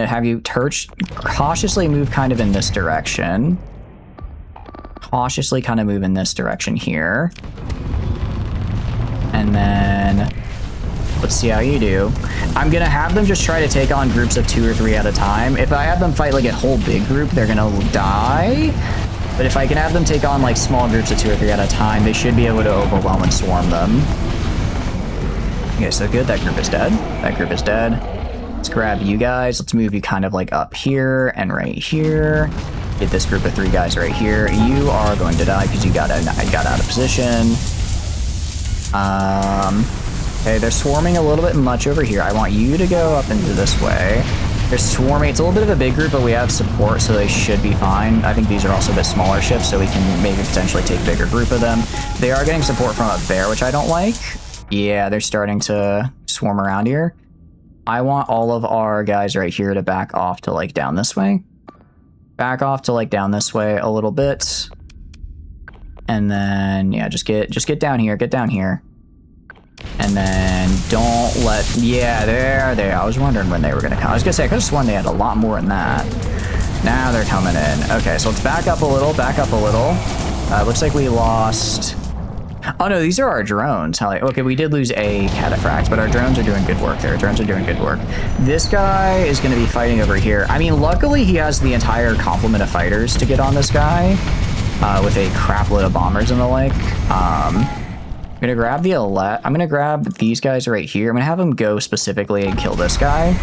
have you cautiously move kind of in this direction. Cautiously kind of move in this direction here. And then let's see how you do. I'm gonna have them just try to take on groups of 2 or 3 at a time. If I have them fight like a whole big group, they're gonna die. But if I can have them take on like small groups of 2 or 3 at a time, they should be able to overwhelm and swarm them. Okay, so good. That group is dead. That group is dead. Let's grab you guys. Let's move you kind of like up here and right here. Get this group of 3 guys right here. You are going to die because you got out of position. Okay, they're swarming a little bit much over here. I want you to go up into this way. They're swarming. It's a little bit of a big group, but we have support, so they should be fine. I think these are also a bit smaller ships, so we can maybe potentially take a bigger group of them. They are getting support from up there, which I don't like. Yeah, they're starting to swarm around here. I want all of our guys right here to back off to like down this way. Back off to like down this way a little bit. And then, yeah, just get down here, get down here. And then don't let, yeah, there they are. I was wondering when they were going to come. I was going to say, I could have sworn they had a lot more than that. Now they're coming in. Okay, so let's back up a little, looks like we lost, oh no, these are our drones. Okay, we did lose a cataphract, but our drones are doing good work there. Drones are doing good work. This guy is going to be fighting over here. I mean, luckily he has the entire complement of fighters to get on this guy, with a crap load of bombers and the like. I'm gonna grab I'm gonna grab these guys right here. I'm gonna have them go specifically and kill this guy.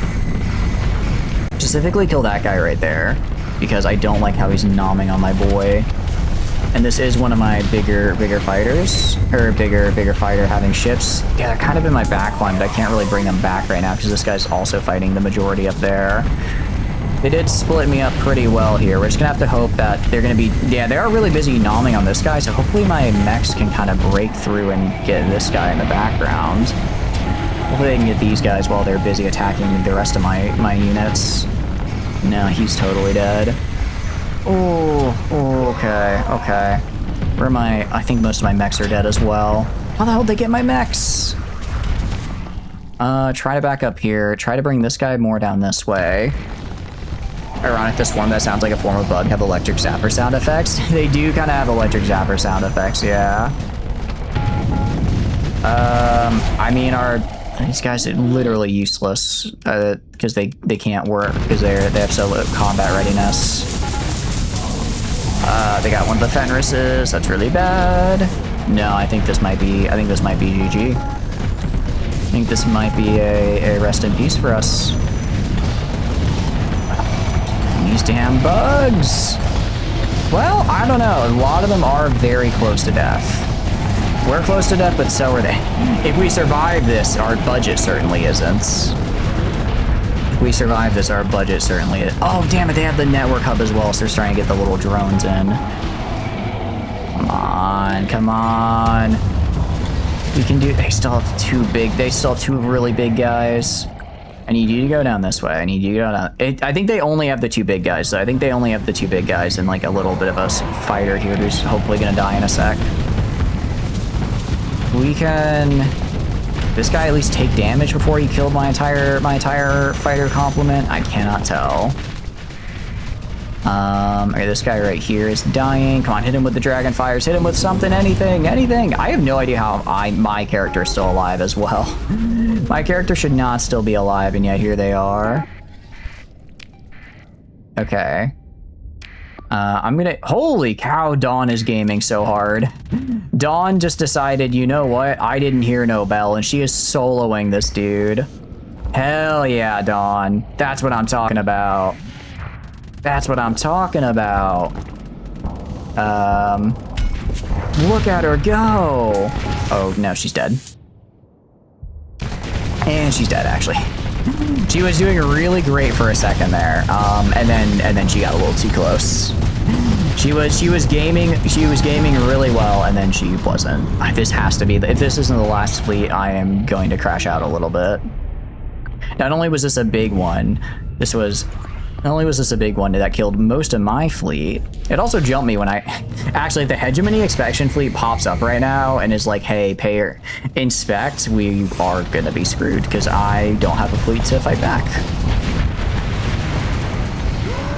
Specifically kill that guy right there, because I don't like how he's nomming on my boy. And this is one of my bigger fighters, or bigger fighter having ships. Yeah, they're kind of in my backline, but I can't really bring them back right now because this guy's also fighting the majority up there. They did split me up pretty well here. We're just gonna have to hope that they're gonna be, yeah, they are really busy nomming on this guy, so hopefully my mechs can kind of break through and get this guy in the background. Hopefully they can get these guys while they're busy attacking the rest of my units. No, he's totally dead. Oh, okay. Where am I think most of my mechs are dead as well. How the hell did they get my mechs? Try to back up here. Try to bring this guy more down this way. Ironic, this one that sounds like a form of bug have electric zapper sound effects. They do kind of have electric zapper sound effects, yeah. I mean, these guys are literally useless because they can't work because they have so low combat readiness. They got one of the Fenrises. That's really bad. No, I think this might be GG. I think this might be a rest in peace for us. These damn bugs. Well, I don't know. A lot of them are very close to death. We're close to death, but so are they. If we survive this, our budget certainly isn't. If we survive this, our budget certainly is. Oh, damn it. They have the network hub as well, so they're trying to get the little drones in. Come on. We can do, they still have two really big guys. I need you to go down this way. I need you to go down. I think they only have the 2 big guys, so I think they only have the 2 big guys and like a little bit of a fighter here who's hopefully gonna die in a sec. We can, this guy at least take damage before he killed my entire fighter complement? I cannot tell. Okay, this guy right here is dying. Come on, hit him with the dragon fires. Hit him with something, anything. I have no idea how my character is still alive as well. My character should not still be alive, and yet here they are. Okay. Holy cow, Dawn is gaming so hard. Dawn just decided, you know what? I didn't hear no bell, and she is soloing this dude. Hell yeah, Dawn. That's what I'm talking about. That's what I'm talking about. Look at her go. Oh, no, she's dead. And she's dead, actually. She was doing really great for a second there. And then she got a little too close. She was gaming really well, and then she wasn't. This has to be, if this isn't the last fleet, I am going to crash out a little bit. Not only was this a big one, not only was this a big one that killed most of my fleet, it also jumped me when actually the hegemony inspection fleet pops up right now and is like, hey, inspect, we are gonna be screwed because I don't have a fleet to fight back.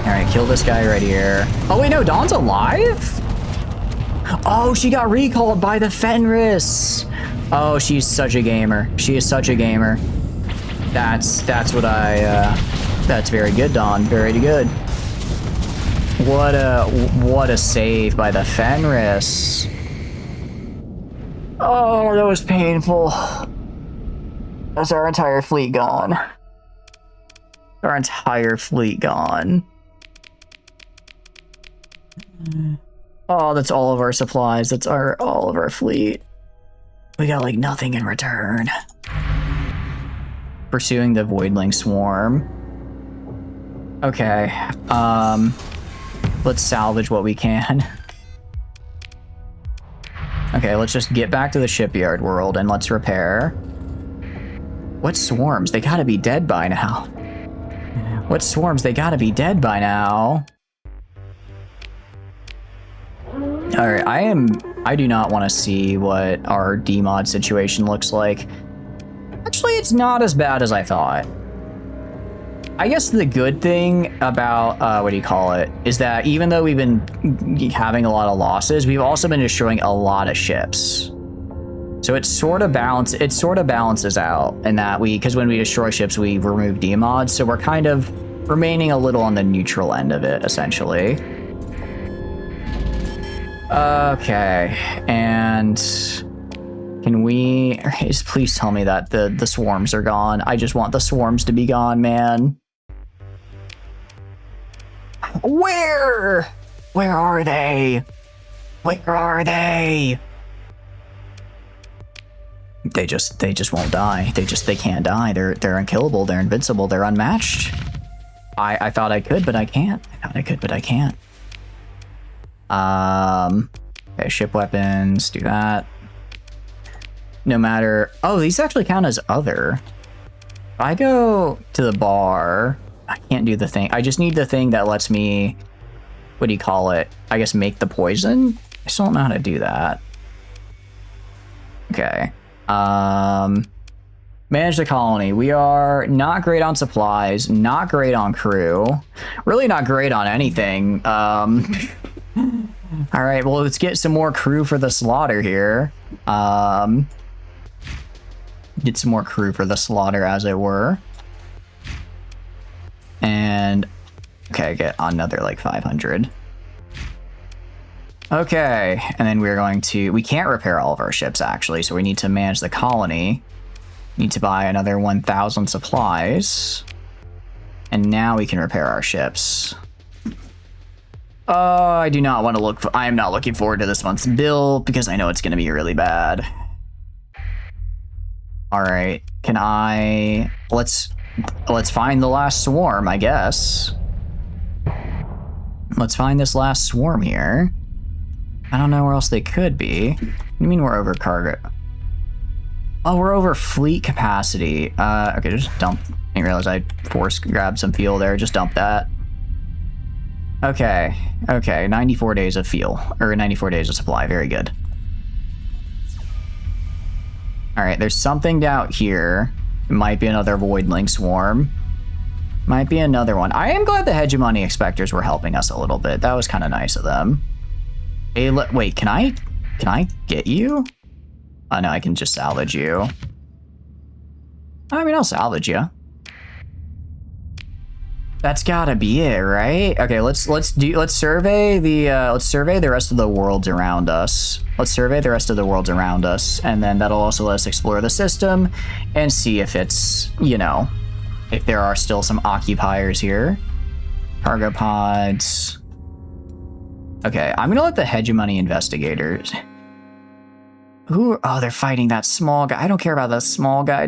All right, kill this guy right here. Oh wait, no, Dawn's alive? Oh, she got recalled by the Fenris. Oh, she's such a gamer. She is such a gamer. That's very good, Dawn. Very good. What a save by the Fenris. Oh, that was painful. That's our entire fleet gone. Our entire fleet gone. Oh, that's all of our supplies. That's all of our fleet. We got like nothing in return. Pursuing the Voidling Swarm. Okay. Let's salvage what we can. Okay, let's just get back to the shipyard world and let's repair. What swarms? They gotta be dead by now. What swarms? They gotta be dead by now. Alright, I do not want to see what our demod situation looks like. Actually, it's not as bad as I thought. I guess the good thing about, what do you call it, is that even though we've been having a lot of losses, we've also been destroying a lot of ships. So it sort of balances out in that because when we destroy ships, we remove demods, so we're kind of remaining a little on the neutral end of it, essentially. Okay, and can we please tell me that the swarms are gone? I just want the swarms to be gone, man. Where are they? Where are they? They just won't die. They can't die. They're unkillable. They're invincible. They're unmatched. I thought I could, but I can't. I thought I could, but I can't. Okay, ship weapons, do that. No matter. Oh, these actually count as other. If I go to the bar, I can't do the thing. I just need the thing that lets me, what do you call it? I guess make the poison. I still don't know how to do that. Okay. Manage the colony. We are not great on supplies, not great on crew, really not great on anything. All right, well, let's get some more crew for the slaughter here. Get some more crew for the slaughter, as it were. And, okay, get another, like, 500. Okay, and then we're going to... We can't repair all of our ships, actually, so we need to manage the colony. Need to buy another 1,000 supplies. And now we can repair our ships. I do not want to look... I am not looking forward to this month's bill, because I know it's going to be really bad. Alright, can I... Let's find the last swarm, I guess. Let's find this last swarm here. I don't know where else they could be. What do you mean we're over cargo? Oh, we're over fleet capacity. Okay, just dump. I didn't realize I grabbed some fuel there. Just dump that. Okay, 94 days of fuel, or 94 days of supply, very good. Alright, there's something out here. It might be another Voidling Swarm. Might be another one. I am glad the Hegemony Expectors were helping us a little bit. That was kind of nice of them. Hey, wait, can I get you? Oh no, I can just salvage you. I mean, I'll salvage you. That's gotta be it, right? Okay, let's survey the rest of the worlds around us. Let's survey the rest of the worlds around us, and then that'll also let us explore the system and see if it's, you know, if there are still some occupiers here. Cargo pods. Okay, I'm gonna let the Hegemony Investigators. Oh, they're fighting that small guy. I don't care about that small guy.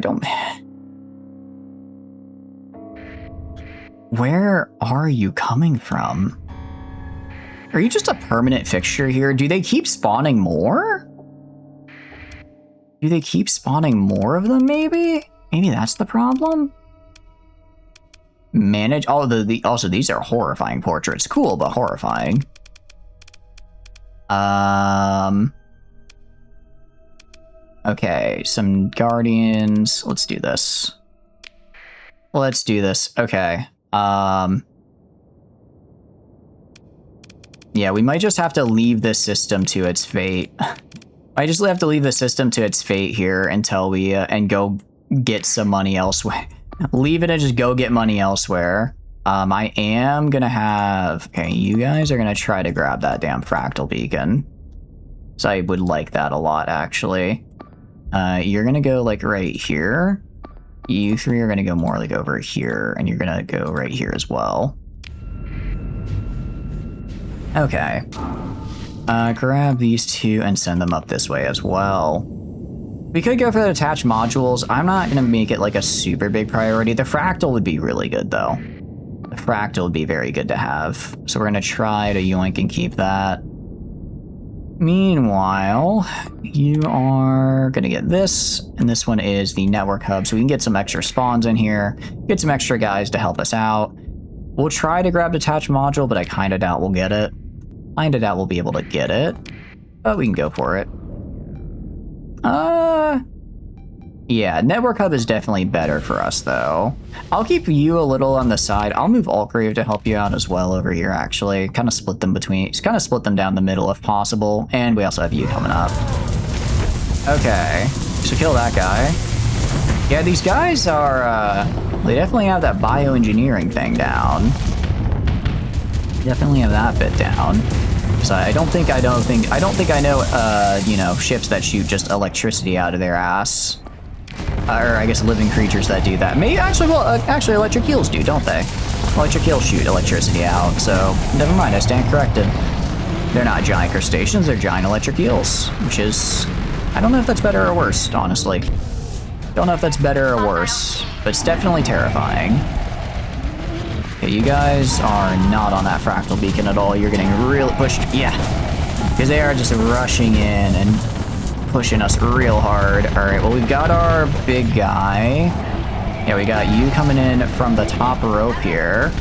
Where are you coming from? Are you just a permanent fixture here? Do they keep spawning more? Do they keep spawning more of them, maybe? Maybe that's the problem? Manage... Oh, also, these are horrifying portraits. Cool, but horrifying. Okay, some Guardians. Let's do this. Let's do this. Okay. Yeah, we might just have to leave this system to its fate. I just have to leave the system to its fate here until we, and go get some money elsewhere. Leave it and just go get money elsewhere. I am gonna have... Okay, you guys are gonna try to grab that damn fractal beacon. So I would like that a lot, actually. You're gonna go, like, right here. You three are gonna go more like over here, and you're gonna go right here as well. Okay. Grab these two and send them up this way as well. We could go for the attached modules. I'm not gonna make it like a super big priority. The fractal would be really good though. The fractal would be very good to have. So we're gonna try to yoink and keep that. Meanwhile, you are gonna get this, and this one is the network hub, so we can get some extra spawns in here, get some extra guys to help us out. We'll try to grab detached module, but I kinda doubt we'll get it. Kinda doubt we'll be able to get it, but we can go for it. Yeah, network hub is definitely better for us though. I'll keep you a little on the side. I'll move Altgrave to help you out as well over here actually. Kind of split them down the middle if possible. And we also have you coming up. Okay, so kill that guy. Yeah, these guys are, they definitely have that bioengineering thing down. Definitely have that bit down. So I don't think I know, you know, ships that shoot just electricity out of their ass. Or I guess living creatures that do that. Maybe actually, well, actually electric eels do, don't they? Electric eels shoot electricity out, so never mind, I stand corrected. They're not giant crustaceans, they're giant electric eels, which is, I don't know if that's better or worse, honestly. Don't know if that's better or worse, but it's definitely terrifying. Okay, you guys are not on that fractal beacon at all. You're getting really pushed, yeah, because they are just rushing in and pushing us real hard. All right, well, we've got our big guy. Yeah, we got you coming in from the top rope here.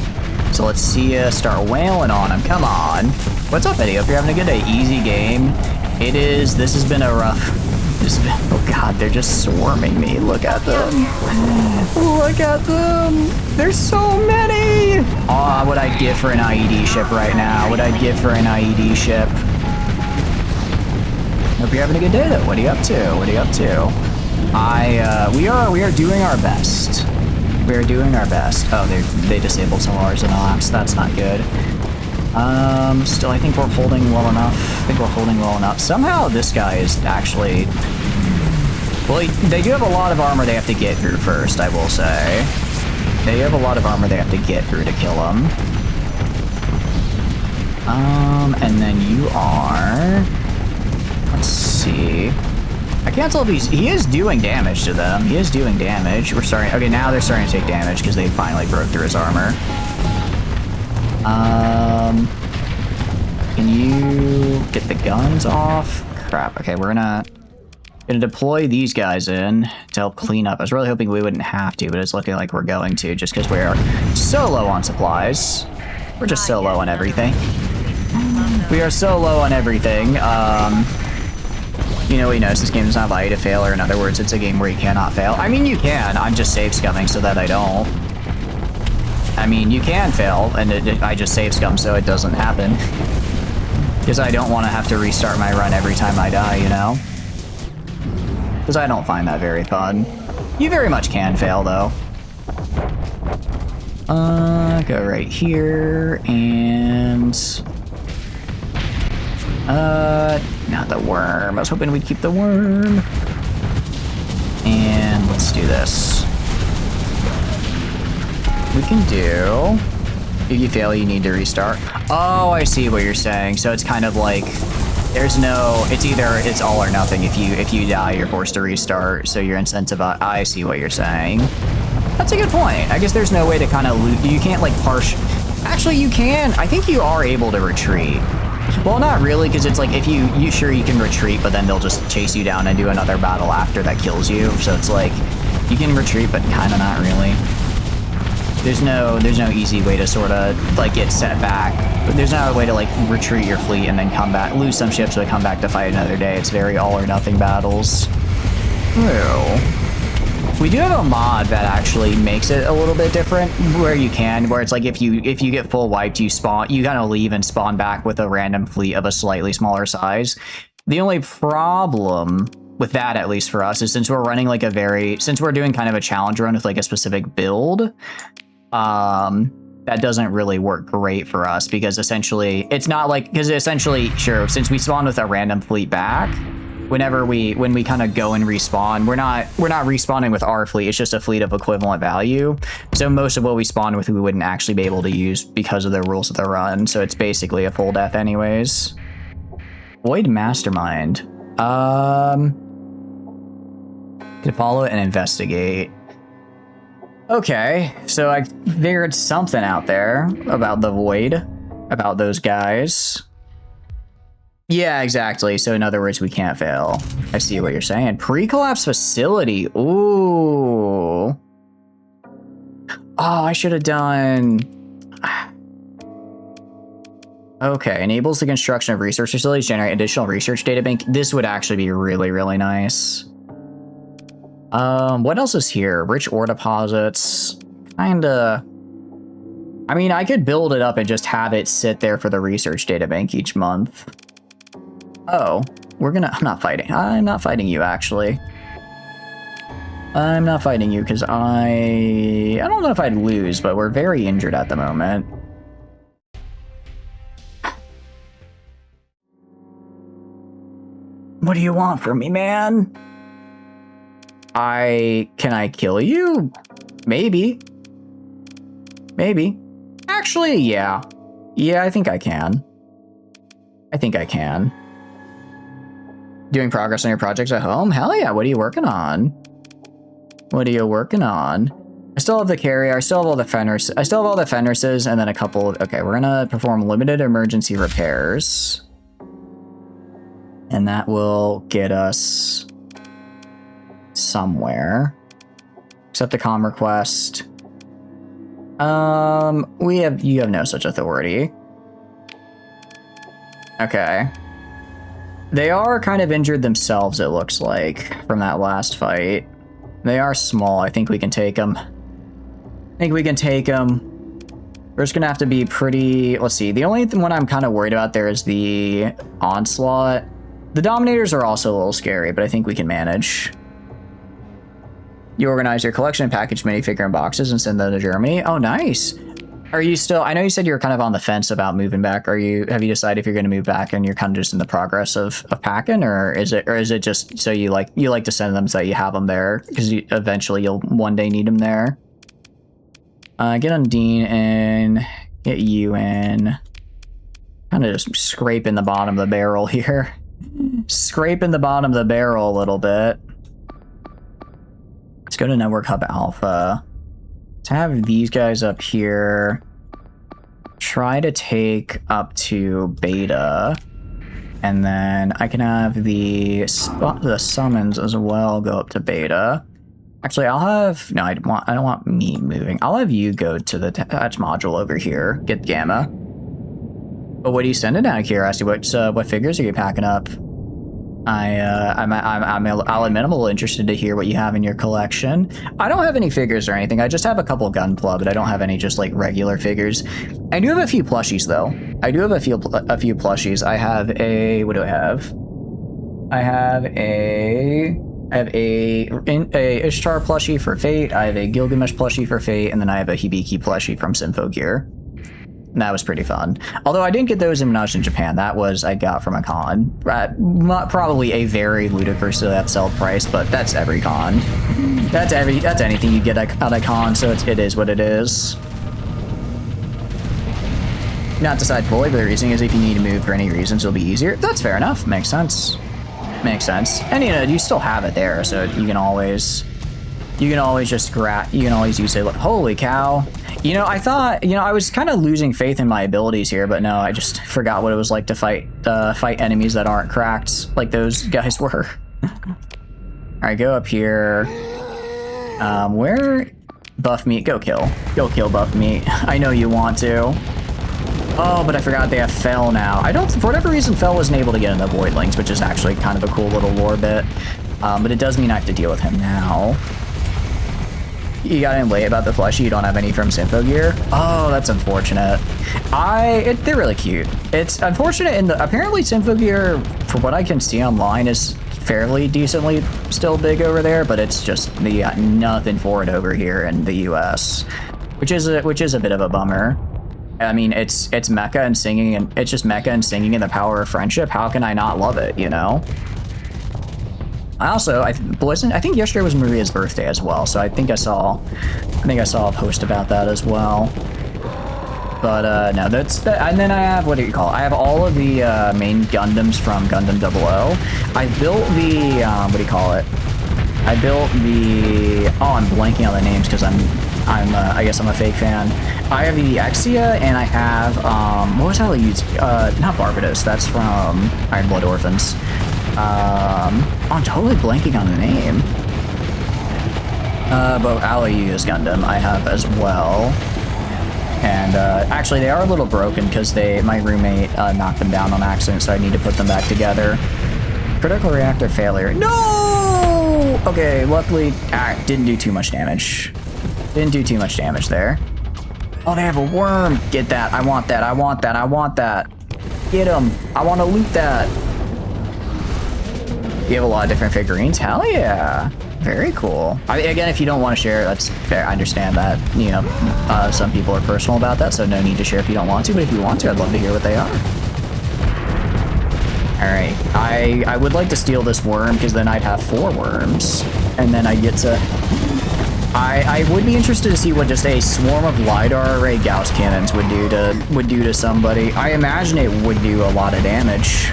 So let's see you start wailing on him. Come on. What's up, Eddie? Hope you're having a good day. Easy game. It is. This has been a rough... oh, God, they're just swarming me. Look at them. Look at them. There's so many. Aw, what I'd give for an IED ship right now. What I'd give for an IED ship. Hope you're having a good day, though. What are you up to? What are you up to? We are doing our best. We are doing our best. Oh, they disabled some of ours in ops. That's not good. Still, I think we're holding well enough. Somehow this guy is actually... Well, they do have a lot of armor they have to get through first, I will say. They have a lot of armor they have to get through to kill him. And then you are... Let's see. I can't tell if he is doing damage to them. He is doing damage. Okay, now they're starting to take damage because they finally broke through his armor. Can you get the guns off? Crap. Okay, we're gonna deploy these guys in to help clean up. I was really hoping we wouldn't have to, but it's looking like we're going to just because we are so low on supplies. We're just so low on everything. We are so low on everything. You know, we notice this game does not allow you to fail, or in other words, it's a game where you cannot fail. I mean, you can. I'm just save scumming so that I don't. I mean, you can fail, and I just save scum so it doesn't happen. Because I don't want to have to restart my run every time I die, you know? Because I don't find that very fun. You very much can fail, though. Go right here, and... not the worm. I was hoping we'd keep the worm. And let's do this. We can do... If you fail, you need to restart. Oh, I see what you're saying. So it's kind of like... There's no... It's all or nothing. If you die, you're forced to restart. So you're incentivized. I see what you're saying. That's a good point. I guess there's no way to kind of loot... You can't, like, Actually, you can. I think you are able to retreat. Well, not really, because it's like if you can retreat, but then they'll just chase you down and do another battle after that kills you. So it's like you can retreat, but kind of not really. There's no easy way to sort of like get set back. But there's not a way to like retreat your fleet and then come back, lose some ships, but come back to fight another day. It's very all or nothing battles. True. We do have a mod that actually makes it a little bit different, where it's like if you get full wiped, you kind of leave and spawn back with a random fleet of a slightly smaller size. The only problem with that, at least for us, is since we're running like since we're doing kind of a challenge run with like a specific build, that doesn't really work great for us because essentially it's not like, sure, since we spawn with a random fleet back, when we kind of go and respawn, we're not respawning with our fleet. It's just a fleet of equivalent value. So most of what we spawn with, we wouldn't actually be able to use because of the rules of the run. So it's basically a full death anyways. Void Mastermind. To follow it and investigate. Okay, so I figured something out there about the Void, about those guys. Yeah, exactly. So in other words, we can't fail. I see what you're saying. Pre-collapse facility. Ooh. Oh, I should have done... Okay, enables the construction of research facilities, generate additional research data bank. This would actually be really, really nice. What else is here? Rich ore deposits. Kinda... I mean, I could build it up and just have it sit there for the research data bank each month. Oh, I'm not fighting. I'm not fighting you, actually. I'm not fighting you because I don't know if I'd lose, but we're very injured at the moment. What do you want from me, man? Can I kill you? Maybe. Maybe. Actually, yeah. Yeah, I think I can. I think I can. Doing progress on your projects at home? Hell yeah, what are you working on? What are you working on? I still have the carrier, I still have all the fenders, I still have all the fenderses, and then a couple of, okay, we're gonna perform limited emergency repairs. And that will get us somewhere. Accept the comm request. You have no such authority. Okay. They are kind of injured themselves, it looks like, from that last fight. They are small. I think we can take them. I think we can take them. We're just going to have to be pretty... Let's see. The only one I'm kind of worried about there is the Onslaught. The Dominators are also a little scary, but I think we can manage. You organize your collection and package minifigure in boxes and send them to Germany. Oh, nice. Are you still... I know you said you were kind of on the fence about moving back. Have you decided if you're going to move back and you're kind of just in the progress of packing, or is it just so you like to send them so that you have them there because eventually you'll one day need them there? Get Undine and get you in. Kind of just scraping the bottom of the barrel here. Scraping the bottom of the barrel a little bit. Let's go to Network Hub Alpha. To have these guys up here, try to take up to Beta, and then I can have the summons as well go up to Beta. Actually, I'll have I don't want me moving. I'll have you go to the attach module over here, get Gamma. But what are you sending out of curiosity? What figures are you packing up? I'll admit I'm a little interested to hear what you have in your collection. I don't have any figures or anything. I just have a couple Gunpla, but I don't have any just like regular figures. I do have a few plushies though. I do have a few plushies. I have a... What do I have? I have a Ishtar plushie for Fate. I have a Gilgamesh plushie for Fate, and then I have a Hibiki plushie from Symphogear. That was pretty fun. Although I didn't get those when I was in Japan. That was I got from a con. Probably a very ludicrously upsell price, but that's every con. That's anything you get at a con, so it is what it is. Not decide fully, but the reasoning is if you need to move for any reasons, it'll be easier. That's fair enough. Makes sense. Makes sense. And you still have it there, so you can always just you can always use it. Holy cow. I thought, I was kind of losing faith in my abilities here, but no, I just forgot what it was like to fight enemies that aren't cracked like those guys were. All right, go up here. Where? Buff Meat, go kill Buff Meat. I know you want to. Oh, but I forgot they have Fel now. For whatever reason, Fel wasn't able to get into Voidlings, which is actually kind of a cool little lore bit. But it does mean I have to deal with him now. You got any late about the plushie? You don't have any from Symphogear? Oh, that's unfortunate. They're really cute. It's unfortunate apparently Symphogear, from what I can see online, is fairly decently still big over there, but it's just they got nothing for it over here in the US, which is a bit of a bummer. I mean, it's mecha and singing, and it's just mecha and singing and the power of friendship. How can I not love it, I think yesterday was Maria's birthday as well, so I think I saw a post about that as well. But no, and then I have, what do you call it? I have all of the main Gundams from Gundam 00. I built the, what do you call it? I built the, oh, I'm blanking on the names because I guess I'm a fake fan. I have the Exia, and I have, what was that I used? Not Barbados, that's from Iron Blood Orphans. I'm totally blanking on the name. But Alayu's Gundam I have as well. And actually, they are a little broken because my roommate knocked them down on accident, so I need to put them back together. Critical reactor failure. No! Okay, luckily, didn't do too much damage. Didn't do too much damage there. Oh, they have a worm. Get that. I want that. I want that. I want that. Get him. I want to loot that. You have a lot of different figurines. Hell yeah. Very cool. Again, if you don't want to share, that's fair. I understand that, you know, some people are personal about that, so no need to share if you don't want to, but if you want to, I'd love to hear what they are. Alright, I would like to steal this worm, because then I'd have 4 worms, and then I get to... I would be interested to see what just a swarm of LiDAR array Gauss cannons would do to somebody. I imagine it would do a lot of damage.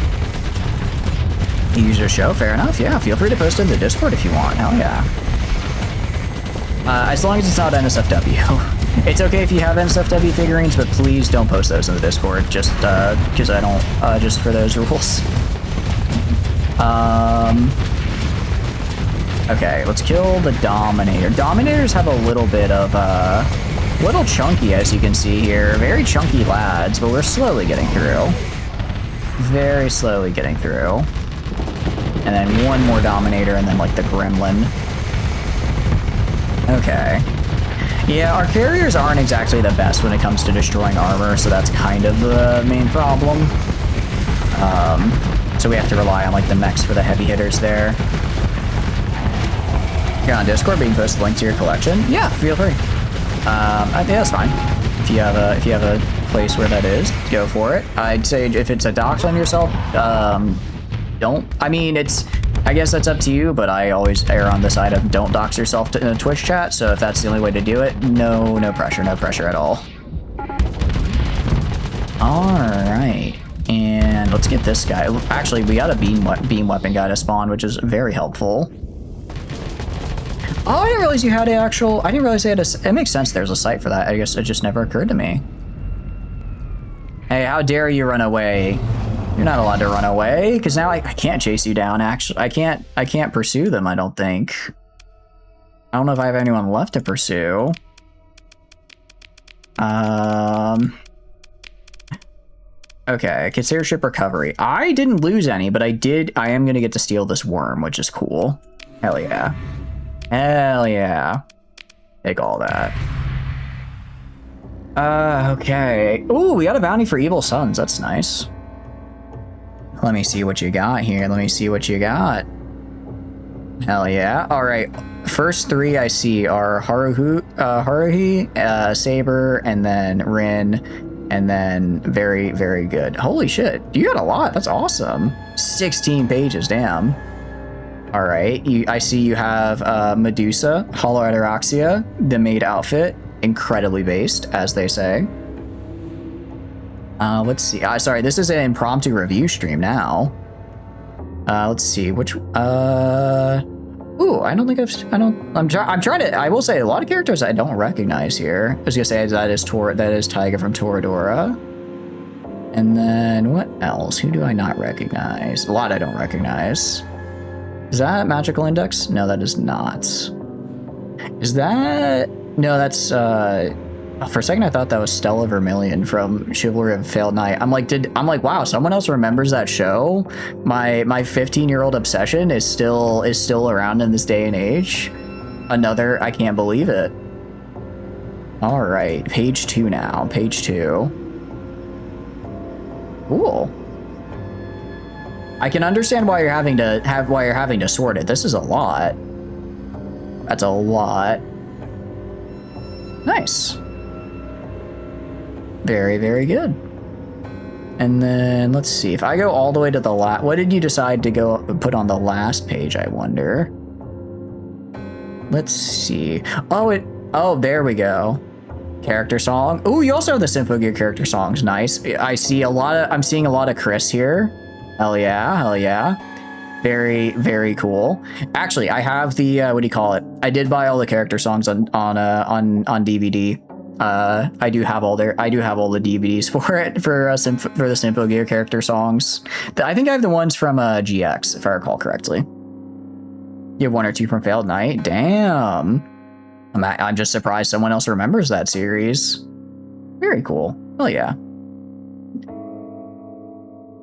User show, fair enough. Yeah, feel free to post it in the Discord if you want. Hell yeah. As long as it's not NSFW. It's okay if you have NSFW figurines, but please don't post those in the Discord. Just because I don't. Just for those rules. Okay, let's kill the Dominator. Dominators have a little bit of little chunky, as you can see here. Very chunky lads, but we're slowly getting through. Very slowly getting through. And then one more Dominator, and then, like, the Gremlin. Okay. Yeah, our carriers aren't exactly the best when it comes to destroying armor, so that's kind of the main problem. So we have to rely on, like, the mechs for the heavy hitters there. You're on Discord, being posted a link to your collection? Yeah, feel free. Yeah, that's fine. If you have a place where that is, go for it. I'd say if it's a dox on yourself, don't. I mean, I guess that's up to you, but I always err on the side of don't dox yourself in a Twitch chat, so if that's the only way to do it, no pressure at all. Alright, and let's get this guy. Actually, we got a beam weapon guy to spawn, which is very helpful. Oh, I didn't realize you had I didn't realize they had it makes sense there's a site for that. I guess it just never occurred to me. Hey, how dare you run away? You're not allowed to run away, because now I can't chase you down, actually. I can't pursue them, I don't think. I don't know if I have anyone left to pursue. Okay, consider ship recovery. I didn't lose any, but I am gonna get to steal this worm, which is cool. Hell yeah. Hell yeah. Take all that. Okay. Ooh, we got a bounty for Evil Sons. That's nice. Let me see what you got here. Let me see what you got. Hell yeah. All right. First 3 I see are Haruhi, Saber, and then Rin, and then very, very good. Holy shit. You got a lot. That's awesome. 16 pages. Damn. All right. I see you have Medusa, Hollow Ataraxia, the maid outfit. Incredibly based, as they say. Let's see. Sorry, this is an impromptu review stream now. Let's see which. Ooh, I don't think I'm trying to. I will say a lot of characters I don't recognize here. I was gonna say that is Taiga from Toradora. And then what else? Who do I not recognize? A lot I don't recognize. Is that Magical Index? No, that is not. Is that? No, that's. For a second, I thought that was Stella Vermilion from Chivalry of a Failed Knight. I'm like, wow, someone else remembers that show. My 15-year-old obsession is still around in this day and age. I can't believe it. All right, page 2 now. Page 2. Cool. I can understand why you're having to sort it. This is a lot. That's a lot. Nice. Very, very good. And then let's see if I go all the way to the last. What did you decide to go put on the last page? I wonder. Let's see. Oh, there we go. Character song. Ooh, you also have the Symphogear character songs. Nice. I'm seeing a lot of Chris here. Hell yeah, hell yeah. Very, very cool. Actually, I have the what do you call it? I did buy all the character songs on DVD. I do have all the DVDs for it for the Symphogear character songs. I think I have the ones from GX, if I recall correctly. You have 1 or 2 from Failed Knight. Damn. I'm just surprised someone else remembers that series. Very cool. Oh yeah.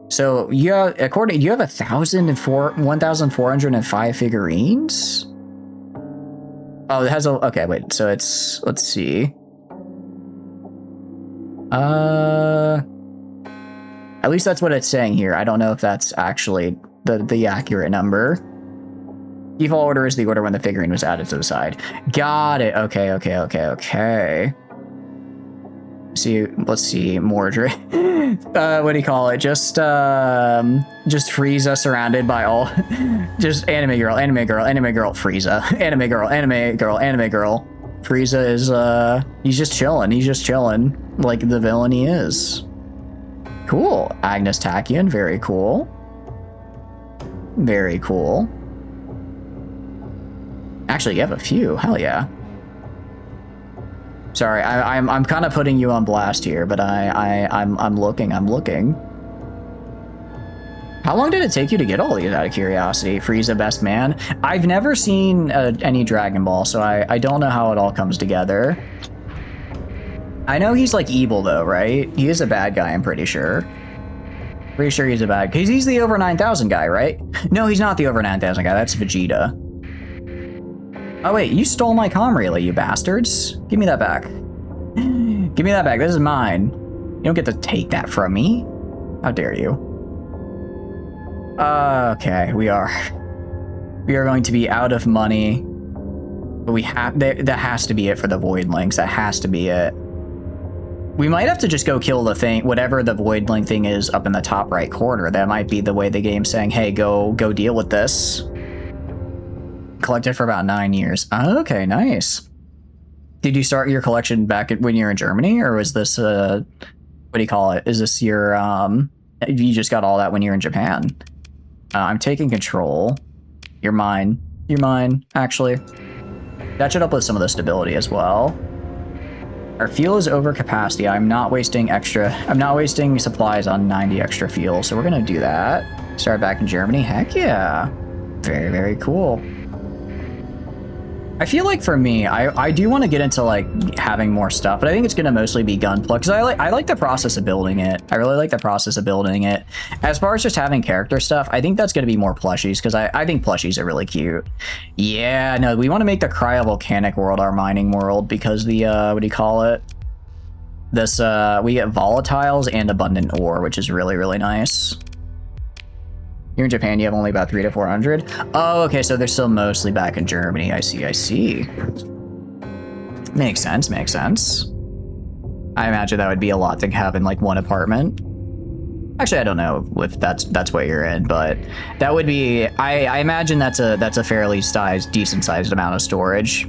So you have 1,405 figurines. Oh, it has a. Okay, wait. So it's. Let's see. At least that's what it's saying here. I don't know if that's actually the accurate number. Default order is the order when the figurine was added to the side. Got it. Okay. Let's see. Mordred. What do you call it? Just Frieza surrounded by all. Just anime girl, Frieza. Anime girl. Frieza is he's just chilling like the villain he is. Cool. Agnes Tachyon, very cool. Actually, you have a few. Hell yeah. Sorry, I'm kind of putting you on blast here, but I'm looking. How long did it take you to get all these out of curiosity? Frieza best man. I've never seen any Dragon Ball, so I don't know how it all comes together. I know he's like evil though, right? He is a bad guy, I'm pretty sure. Pretty sure he's a bad guy. He's the over 9,000 guy, right? No, he's not the over 9,000 guy. That's Vegeta. Oh wait, you stole my comm relay, you bastards. Give me that back. Give me that back. This is mine. You don't get to take that from me. How dare you? Okay, we are going to be out of money. But we have that has to be it for the Void Links. That has to be it. We might have to just go kill the thing, whatever the Void Link thing is up in the top right corner. That might be the way the game's saying, hey, go deal with this. Collected for about 9 years. Okay, nice. Did you start your collection back when you were in Germany, or was this what do you call it? Is this your you just got all that when you were in Japan? I'm taking control. You're mine. Actually, that should uplift some of the stability as well. Our fuel is over capacity. I'm not wasting supplies on 90 extra fuel, so we're gonna do that. Start back in Germany. Heck yeah. Very, very cool. I feel like for me, I do want to get into like having more stuff, but I think it's going to mostly be gunpla because I like the process of building it. I really like the process of building it. As far as just having character stuff, I think that's going to be more plushies because I think plushies are really cute. Yeah, no, we want to make the cryovolcanic world our mining world because the what do you call it? This we get volatiles and abundant ore, which is really, really nice. You're in Japan, you have only about 300 to 400. Oh, okay, so they're still mostly back in Germany. I see. Makes sense. I imagine that would be a lot to have in like one apartment. Actually, I don't know if that's what you're in, but that would be. I imagine that's a fairly decent sized amount of storage.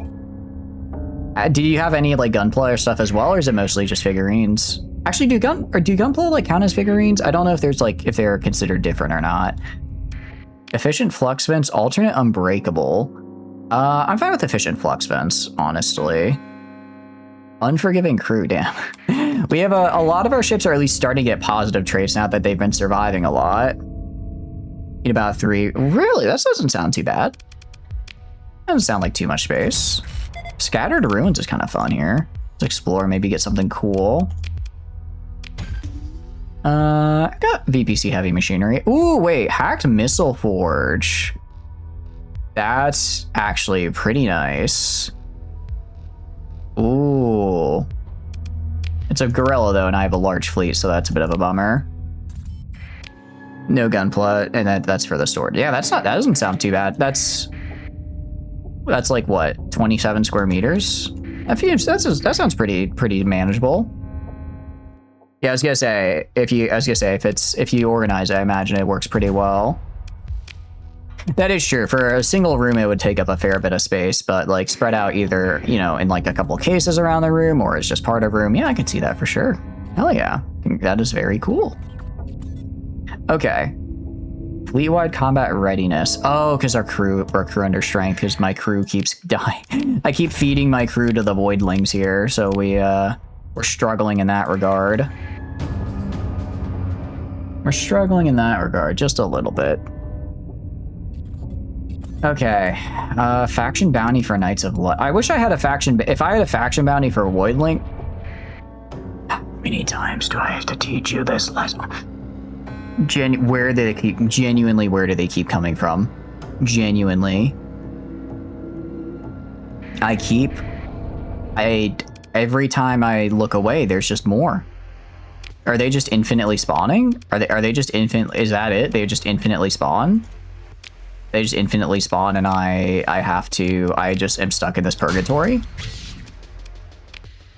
Do you have any like gunpla or stuff as well, or is it mostly just figurines? Actually, do gunpla like count as figurines? I don't know if they're considered different or not. Efficient flux vents, alternate unbreakable. I'm fine with efficient flux vents, honestly. Unforgiving crew, damn. We have a lot of our ships are at least starting to get positive traits now that they've been surviving a lot. Need about 3. Really? That doesn't sound too bad. Doesn't sound like too much space. Scattered ruins is kind of fun here. Let's explore, maybe get something cool. I got VPC heavy machinery. Ooh, wait, hacked missile forge. That's actually pretty nice. Ooh. It's a gorilla though, and I have a large fleet, so that's a bit of a bummer. No gunpla, and that's for the sword. Yeah, that doesn't sound too bad. That's like what, 27 square meters? That sounds pretty manageable. Yeah, I was gonna say if you organize it, I imagine it works pretty well. That is true. For a single room, it would take up a fair bit of space, but like spread out either, you know, in like a couple cases around the room or it's just part of a room. Yeah, I can see that for sure. Hell yeah. That is very cool. Okay. Fleet-wide combat readiness. Oh, because our crew under strength, because my crew keeps dying. I keep feeding my crew to the voidlings here, so we're struggling in that regard. We're struggling in that regard, just a little bit. Okay, faction bounty for Knights of Light. I wish I had a faction. If I had a faction bounty for Voidling. How many times do I have to teach you this lesson? Where do they keep? Genuinely, where do they keep coming from? Genuinely, every time I look away, there's just more. Are they just infinitely spawning? Are they just infinite? Is that it? They just infinitely spawn? They just infinitely spawn and I just am stuck in this purgatory?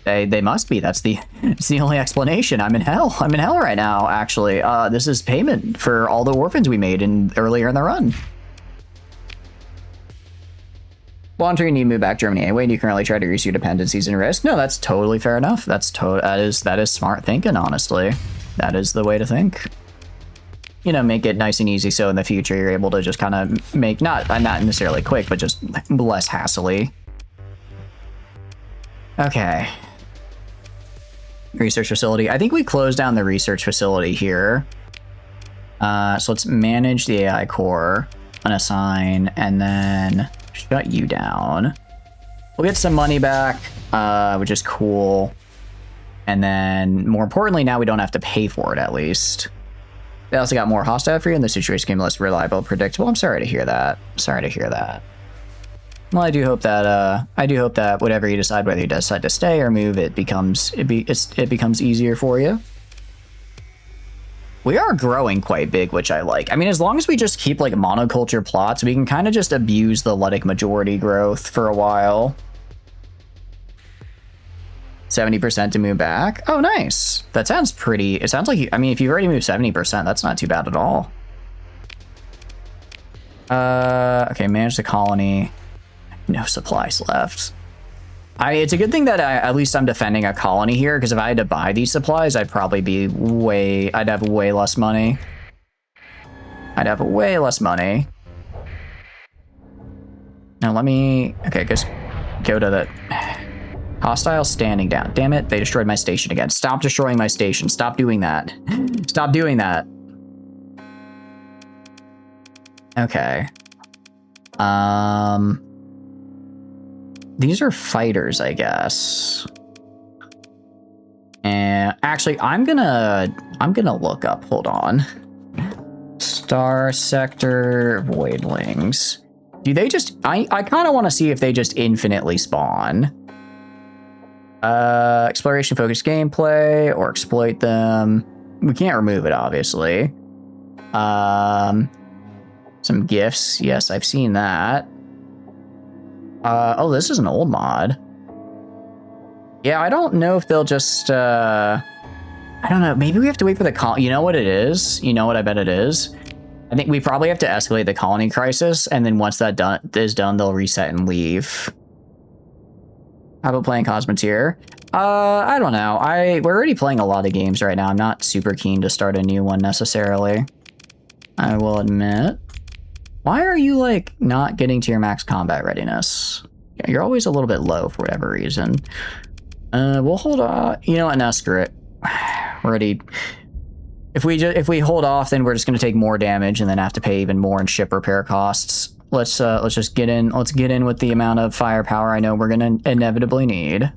They must be. It's the only explanation. I'm in hell. I'm in hell right now, actually. This is payment for all the orphans we made earlier in the run. Volunteer, you need to move back to Germany anyway, and you currently try to reduce your dependencies and risk. No, that's totally fair enough. That is smart thinking, honestly. That is the way to think. You know, make it nice and easy so in the future you're able to just kind of make, not necessarily quick, but just less hassly. Okay. Research facility. I think we closed down the research facility here. So let's manage the AI core, unassign, and then shut you down. We'll get some money back, which is cool. And then, more importantly, now we don't have to pay for it, at least. They also got more hostile for you, and the situation became less reliable, predictable. I'm sorry to hear that. Sorry to hear that. Well, I do hope that whatever you decide, whether you decide to stay or move, it becomes easier for you. We are growing quite big, which I like. I mean, as long as we just keep like monoculture plots, we can kind of just abuse the Ludic majority growth for a while. 70% to move back. Oh, nice. That sounds pretty. It sounds like, I mean, if you've already moved 70%, that's not too bad at all. Okay, manage the colony. No supplies left. It's a good thing that at least I'm defending a colony here, because if I had to buy these supplies, I'd probably be I'd have way less money. I'd have way less money. Now let me, okay, just go to the hostile standing down. Damn it, they destroyed my station again. Stop destroying my station. Stop doing that. Stop doing that. Okay. These are fighters, I guess. And actually, I'm gonna look up. Hold on. Starsector voidlings. Do they just? I kind of want to see if they just infinitely spawn. Exploration focused gameplay or exploit them. We can't remove it, obviously. Some gifts. Yes, I've seen that. Oh, this is an old mod. Yeah, I don't know if they'll just, I don't know. Maybe we have to wait for the you know what it is? You know what I bet it is? I think we probably have to escalate the colony crisis, and then once that is done, they'll reset and leave. How about playing Cosmoteer? I don't know. We're already playing a lot of games right now. I'm not super keen to start a new one necessarily. I will admit. Why are you, like, not getting to your max combat readiness? Yeah, you're always a little bit low for whatever reason. We'll hold off. You know what? No, screw it. We're already... If we hold off, then we're just going to take more damage and then have to pay even more in ship repair costs. Let's just get in. Let's get in with the amount of firepower I know we're going to inevitably need.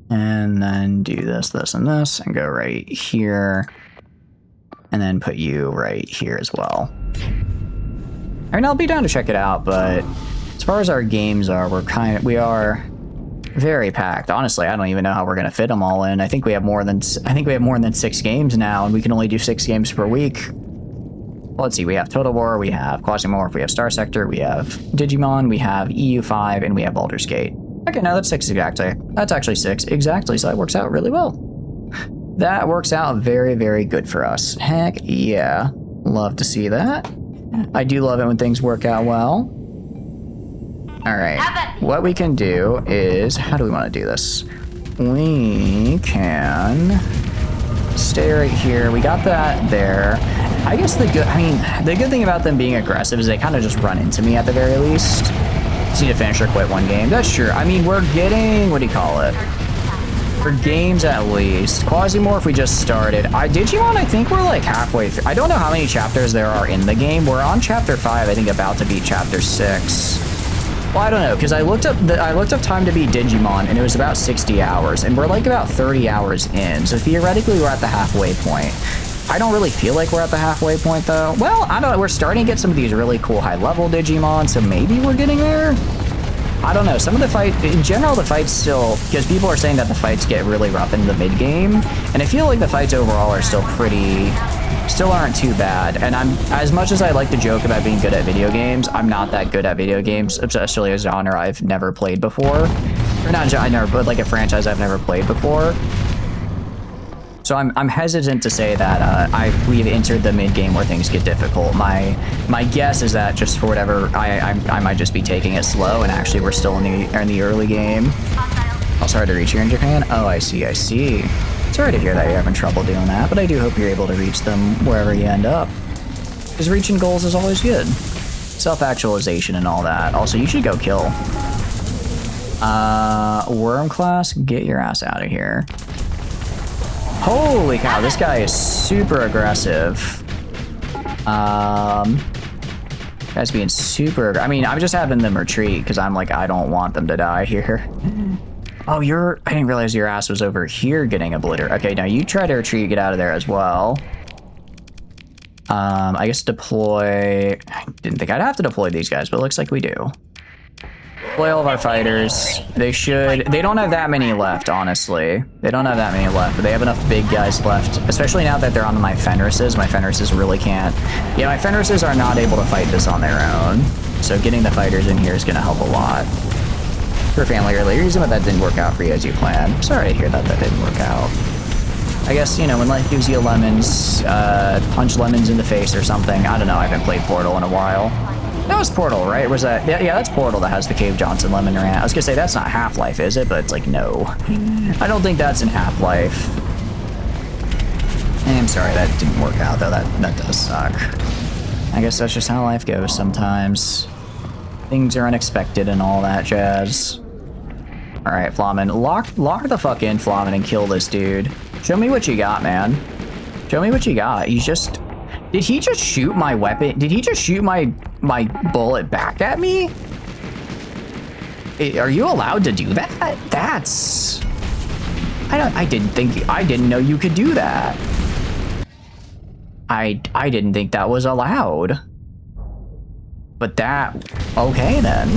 And then do this, this, and this, and go right here. And then put you right here as well. I mean, I'll be down to check it out, but as far as our games are, we are very packed. Honestly, I don't even know how we're gonna fit them all in. I think we have more than 6 games now, and we can only do 6 games per week. Well, let's see. We have Total War, we have Quasimorph, we have Starsector, we have Digimon, we have EU5, and we have Baldur's Gate. Okay, no, that's 6 exactly. That's actually 6 exactly, so that works out really well. That works out very, very good for us. Heck yeah. Love to see that. I do love it when things work out well. All right, what we can do is, how do we want to do this? We can stay right here. We got that there. I guess the good thing about them being aggressive is they kind of just run into me at the very least. Just need to finish or quit one game. That's true. I mean, we're getting, what do you call it? For games at least. Quasimorph we just started. Digimon, I think we're like halfway through. I don't know how many chapters there are in the game. We're on chapter 5, I think about to beat chapter 6. Well, I don't know, because I looked up time to beat Digimon, and it was about 60 hours, and we're like about 30 hours in, so theoretically we're at the halfway point. I don't really feel like we're at the halfway point, though. Well, I don't know, we're starting to get some of these really cool high-level Digimon, so maybe we're getting there? I don't know, some of the fight, in general, the fights still, because people are saying that the fights get really rough in the mid-game, and I feel like the fights overall are still aren't too bad. And as much as I like to joke about being good at video games, I'm not that good at video games, especially a genre I've never played before. Or not a genre, but like a franchise I've never played before. So I'm hesitant to say that we've entered the mid-game where things get difficult. My guess is that just for whatever, I might just be taking it slow, and actually we're still in the early game. Also hard to reach here in Japan? Oh, I see. Sorry to hear that you're having trouble doing that, but I do hope you're able to reach them wherever you end up. Because reaching goals is always good. Self-actualization and all that. Also, you should go kill. Worm class, get your ass out of here. Holy cow, this guy is super aggressive. Guy's being super... I mean, I'm just having them retreat because I'm like, I don't want them to die here. Oh, I didn't realize your ass was over here getting obliterated. Okay, now you try to retreat, get out of there as well. I guess deploy... I didn't think I'd have to deploy these guys, but it looks like we do. Deploy all of our fighters. They don't have that many left, honestly. They don't have that many left, but they have enough big guys left, especially now that they're on my Fenrises. My Fenrises really can't... Yeah, my Fenrises are not able to fight this on their own. So getting the fighters in here is going to help a lot. For family earlier reason, but that didn't work out for you as you planned. Sorry to hear that didn't work out. I guess, you know, when life gives you lemons, punch lemons in the face or something. I don't know, I haven't played Portal in a while. That was Portal, right? Was that? Yeah, that's Portal that has the Cave Johnson lemon rant. I was gonna say, that's not Half-Life, is it? But it's like, no. I don't think that's in Half-Life. I'm sorry, that didn't work out, though. That does suck. I guess that's just how life goes sometimes. Things are unexpected and all that jazz. Alright, Flamen. Lock the fuck in, Flamen, and kill this dude. Show me what you got, man. Show me what you got. Did he just shoot my weapon? Did he just shoot my bullet back at me? Are you allowed to do that? That's... I didn't know you could do that. I didn't think that was allowed. But okay then.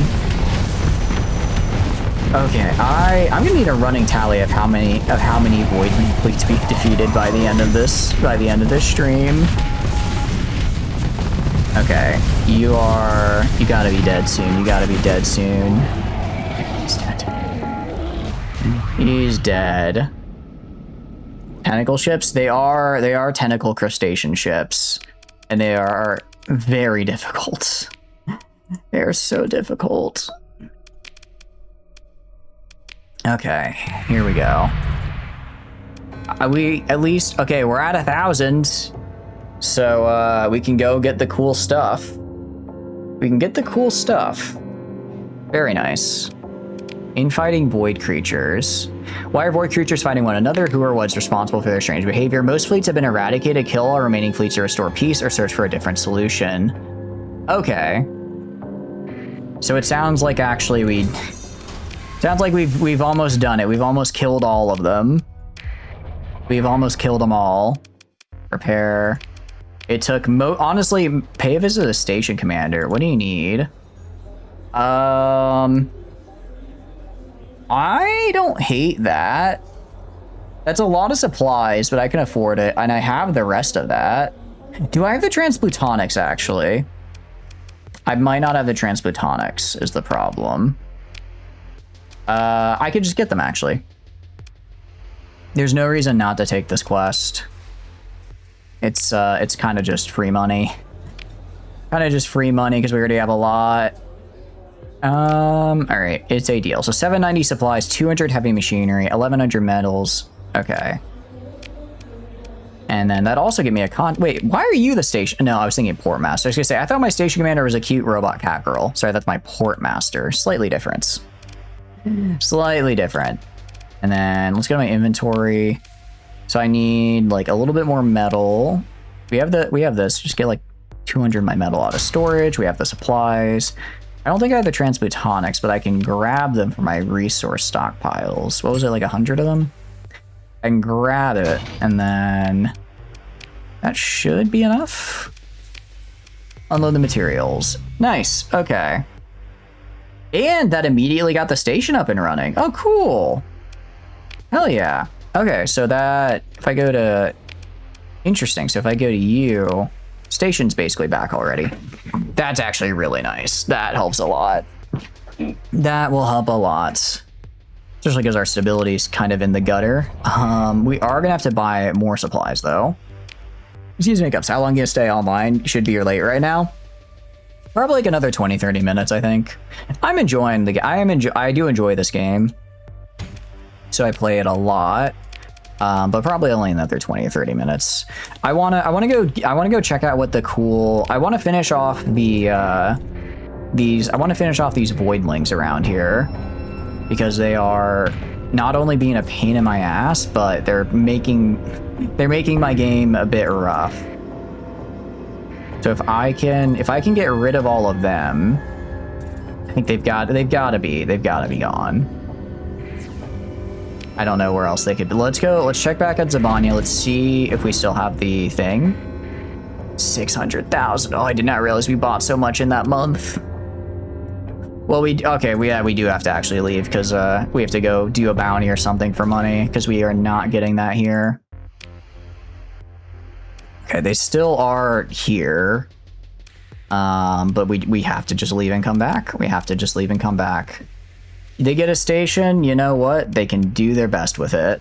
Okay, I'm gonna need a running tally of how many Void fleets we've defeated by the end of this stream. Okay, you gotta be dead soon. You gotta be dead soon. He's dead. He's dead. Tentacle ships? They are tentacle crustacean ships, and they are very difficult. They are so difficult. Okay, here we go. We at least, okay, we're at 1,000. So we can go get the cool stuff. We can get the cool stuff. Very nice. Infighting void creatures. Why are void creatures fighting one another? Who or what's responsible for their strange behavior? Most fleets have been eradicated. Kill all remaining fleets to restore peace or search for a different solution. Okay. So it sounds like actually we've almost done it. We've almost killed all of them. We've almost killed them all. Repair. It took honestly, pay a visit to the station commander. What do you need? I don't hate that. That's a lot of supplies, but I can afford it, and I have the rest of that. Do I have the Transplutonics, actually? I might not have the Transplutonics, is the problem. I could just get them, actually. There's no reason not to take this quest. It's kind of just free money. Kind of just free money because we already have a lot. All right, it's a deal. So 790 supplies, 200 heavy machinery, 1100 metals. Okay. And then that also gave me a wait, why are you the station? No, I was thinking port master. I was gonna say, I thought my station commander was a cute robot cat girl. Sorry, that's my port master. Slightly different. Slightly different. And then let's go to my inventory. So I need like a little bit more metal. We have this. Just get like 200 of my metal out of storage. We have the supplies. I don't think I have the transplutonics, but I can grab them from my resource stockpiles. What was it, like 100 of them? I can grab it, and then that should be enough. Unload the materials. Nice. Okay. And that immediately got the station up and running. Oh, cool. Hell yeah. Okay, so that, if I go to, interesting. So if I go to you, station's basically back already. That's actually really nice. That helps a lot. That will help a lot. Especially because our stability is kind of in the gutter. We are gonna have to buy more supplies though. Excuse me, Cups. How long are you gonna stay online? Should be your late right now. Probably like another 20-30 minutes, I think. I'm enjoying the game. I do enjoy this game. So I play it a lot. But probably only another 20 or 30 minutes. I wanna go check out what the cool. I wanna finish off the these voidlings around here, because they are not only being a pain in my ass, but they're making my game a bit rough. So if I can get rid of all of them, I think they've got to be gone. I don't know where else they could be. Let's check back at Zabanya. Let's see if we still have the thing. 600,000. Oh, I did not realize we bought so much in that month. Well, we do have to actually leave because we have to go do a bounty or something for money because we are not getting that here. Okay, they still are here. But we have to just leave and come back. They get a station, you know what? They can do their best with it.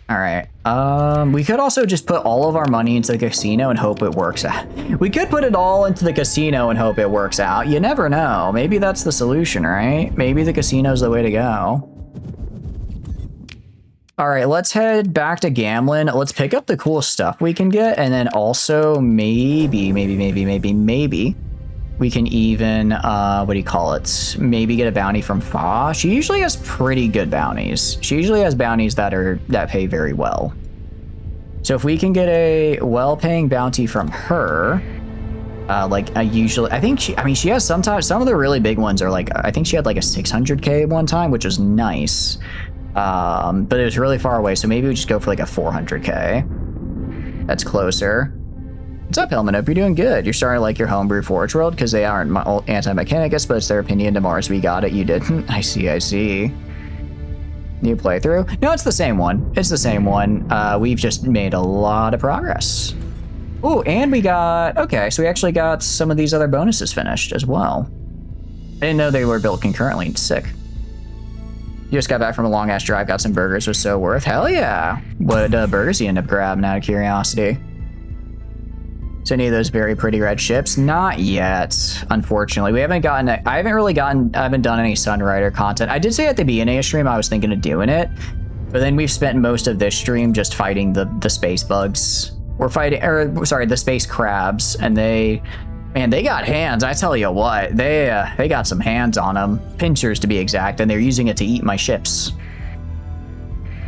All right. We could also just put all of our money into the casino and hope it works out. We could put it all into the casino and hope it works out. You never know. Maybe that's the solution, right? Maybe the casino's the way to go. All right, let's head back to gambling. Let's pick up the cool stuff we can get, and then also maybe we can even, what do you call it? Maybe get a bounty from Fa. She usually has pretty good bounties. She usually has bounties that pay very well. So if we can get a well-paying bounty from her, she has sometimes, some of the really big ones are like, I think she had like a 600K one time, which was nice. But it was really far away. So maybe we just go for like a 400K. That's closer. What's up, Helmet? Hope you're doing good. You're starting to like your homebrew Forge World because they aren't anti-mechanic, but it's their opinion. To Mars, we got it. You didn't. I see. New playthrough? No, it's the same one. We've just made a lot of progress. Oh, and we got... Okay, so we actually got some of these other bonuses finished as well. I didn't know they were built concurrently. Sick. You just got back from a long-ass drive, got some burgers, was so worth. Hell yeah. What burgers you end up grabbing out of curiosity? So any of those very pretty red ships? Not yet, unfortunately. We haven't gotten... I haven't done any Sunrider content. I did say at the beginning of stream I was thinking of doing it, but then we've spent most of this stream just fighting the space bugs. The space crabs, and they got hands. I tell you what, they got some hands on them. Pincers to be exact, and they're using it to eat my ships.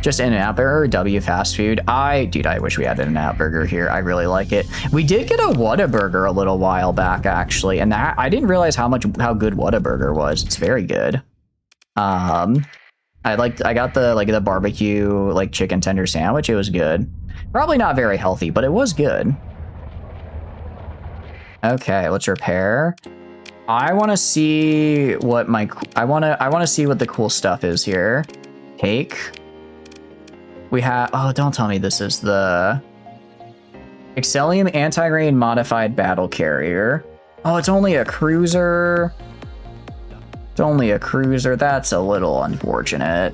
Just In-N-Out Burger, W fast food. I wish we had an In-N-Out Burger here. I really like it. We did get a Whataburger a little while back, actually, and that I didn't realize how good Whataburger was. It's very good. I got the barbecue chicken tender sandwich. It was good. Probably not very healthy, but it was good. Okay, let's repair. I want to see what I want to see what the cool stuff is here. Take. We have, oh, don't tell me this is the Excellium Anti-Rain Modified Battle Carrier. Oh, it's only a cruiser. It's only a cruiser. That's a little unfortunate.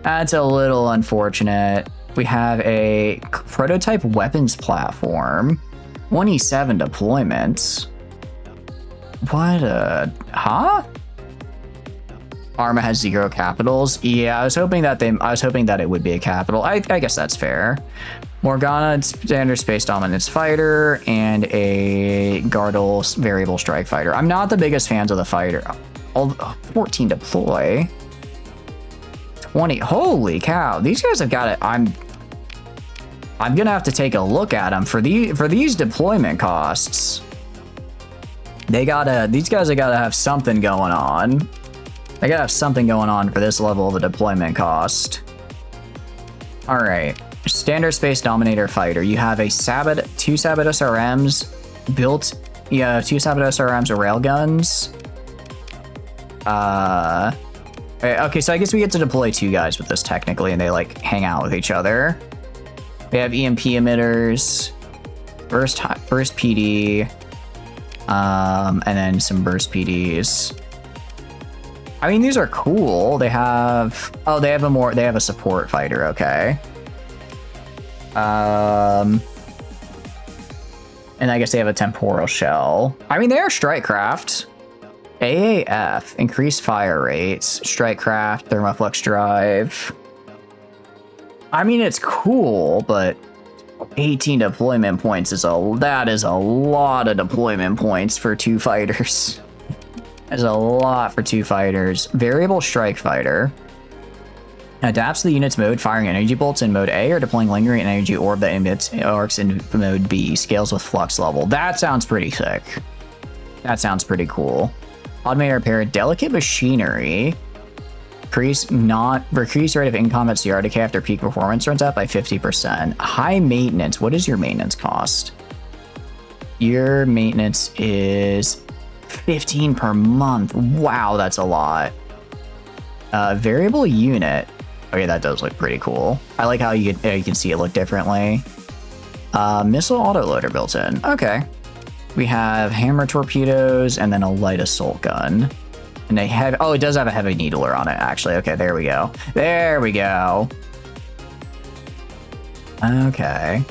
That's a little unfortunate. We have a prototype weapons platform. 27 deployments. What a... Huh? Arma has 0 capitals. Yeah, I was hoping that it would be a capital. I guess that's fair. Morgana, standard space dominance fighter, and a Gardel variable strike fighter. I'm not the biggest fans of the fighter. 14 deploy. 20. Holy cow! These guys have got it. I'm gonna have to take a look at them for these deployment costs. These guys have gotta have something going on. They gotta have something going on for this level of a deployment cost. All right. Standard Space Dominator Fighter. You have a two Sabot SRMs built. You have 2 Sabot SRMs or railguns. Okay, so I guess we get to deploy 2 guys with this technically, and they like hang out with each other. We have EMP emitters, burst PD, and then some burst PDs. I mean, these are cool. They have a support fighter. Okay. And I guess they have a temporal shell. I mean, they are strike craft. AAF, increased fire rates, strike craft, thermoflux drive. I mean, it's cool, but 18 deployment points that is a lot of deployment points for 2 fighters. That's a lot for 2 fighters. Variable strike fighter. Adapts to the unit's mode, firing energy bolts in mode A or deploying lingering energy orb that emits arcs in mode B. Scales with flux level. That sounds pretty sick. That sounds pretty cool. Automated repair, delicate machinery. Increase rate of in-combat CR decay after peak performance runs up by 50%. High maintenance. What is your maintenance cost? Your maintenance is 15 per month. Wow, that's a lot. Variable unit. Okay, that does look pretty cool. I like how you can see it look differently. Missile autoloader built in. Okay. We have hammer torpedoes and then a light assault gun. And they have, oh, it does have a heavy needler on it, actually. Okay, there we go. There we go. Okay.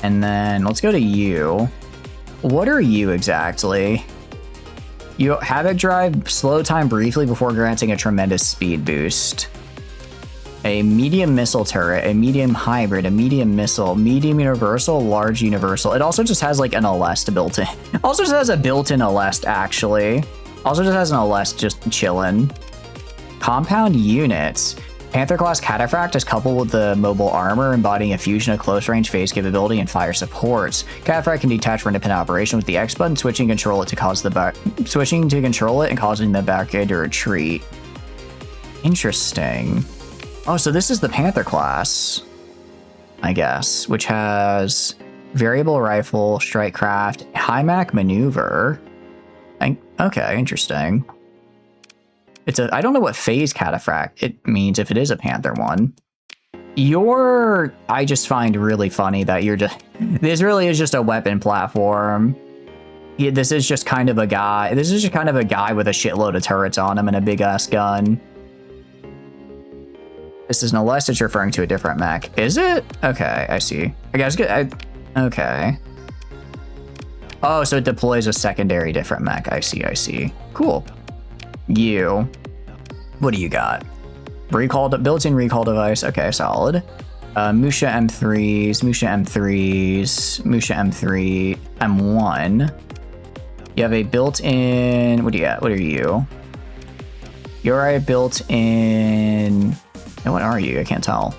And then let's go to you. What are you exactly? You Havoc Drive, slow time briefly before granting a tremendous speed boost. A medium missile turret, a medium hybrid, a medium missile, medium universal, large universal. It also just has like an Alest built in. Also just has a built-in Alest, actually. Also just has an Alest just chillin'. Compound units. Panther class Cataphract is coupled with the mobile armor, embodying a fusion of close range phase capability and fire supports. Cataphract can detach for independent operation with the X button, switching to control it and causing the barricade to retreat. Interesting. Oh, so this is the Panther class, I guess, which has variable rifle, strike craft, high Mach maneuver. Okay, interesting. I don't know what phase cataphract it means if it is a Panther one. I just find really funny that this really is just a weapon platform. Yeah, this is just kind of a guy with a shitload of turrets on him and a big ass gun. This is no less, it's referring to a different mech. Is it? Okay, I see. Okay. Oh, so it deploys a secondary different mech. I see. Cool. You. What do you got? Built-in recall device. Okay, solid. Musha M3s, Musha M3, M1. You have a built-in... What do you got? What are you? You're a built-in... What are you? I can't tell.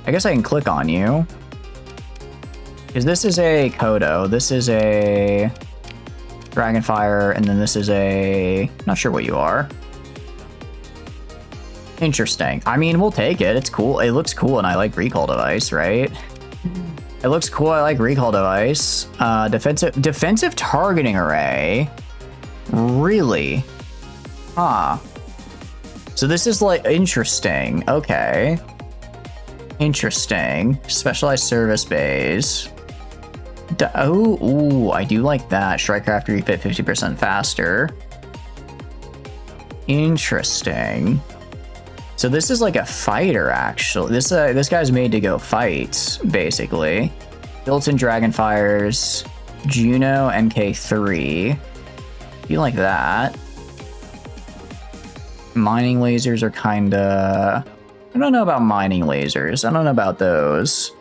I guess I can click on you. Because this is a Kodo, this is a Dragonfire, and then this is a... Not sure what you are. Interesting. I mean, we'll take it. It's cool. It looks cool, and I like recall device, right? It looks cool. I like recall device. Defensive targeting array. Really? Huh. So this is like interesting. Okay. Interesting. Specialized service bays. Ooh, I do like that. Striker after refit 50% faster. Interesting. So this is like a fighter, actually. This guy's made to go fight, basically. Built-in dragon fires, Juno MK3. You like that? Mining lasers are kinda... I don't know about mining lasers. I don't know about those.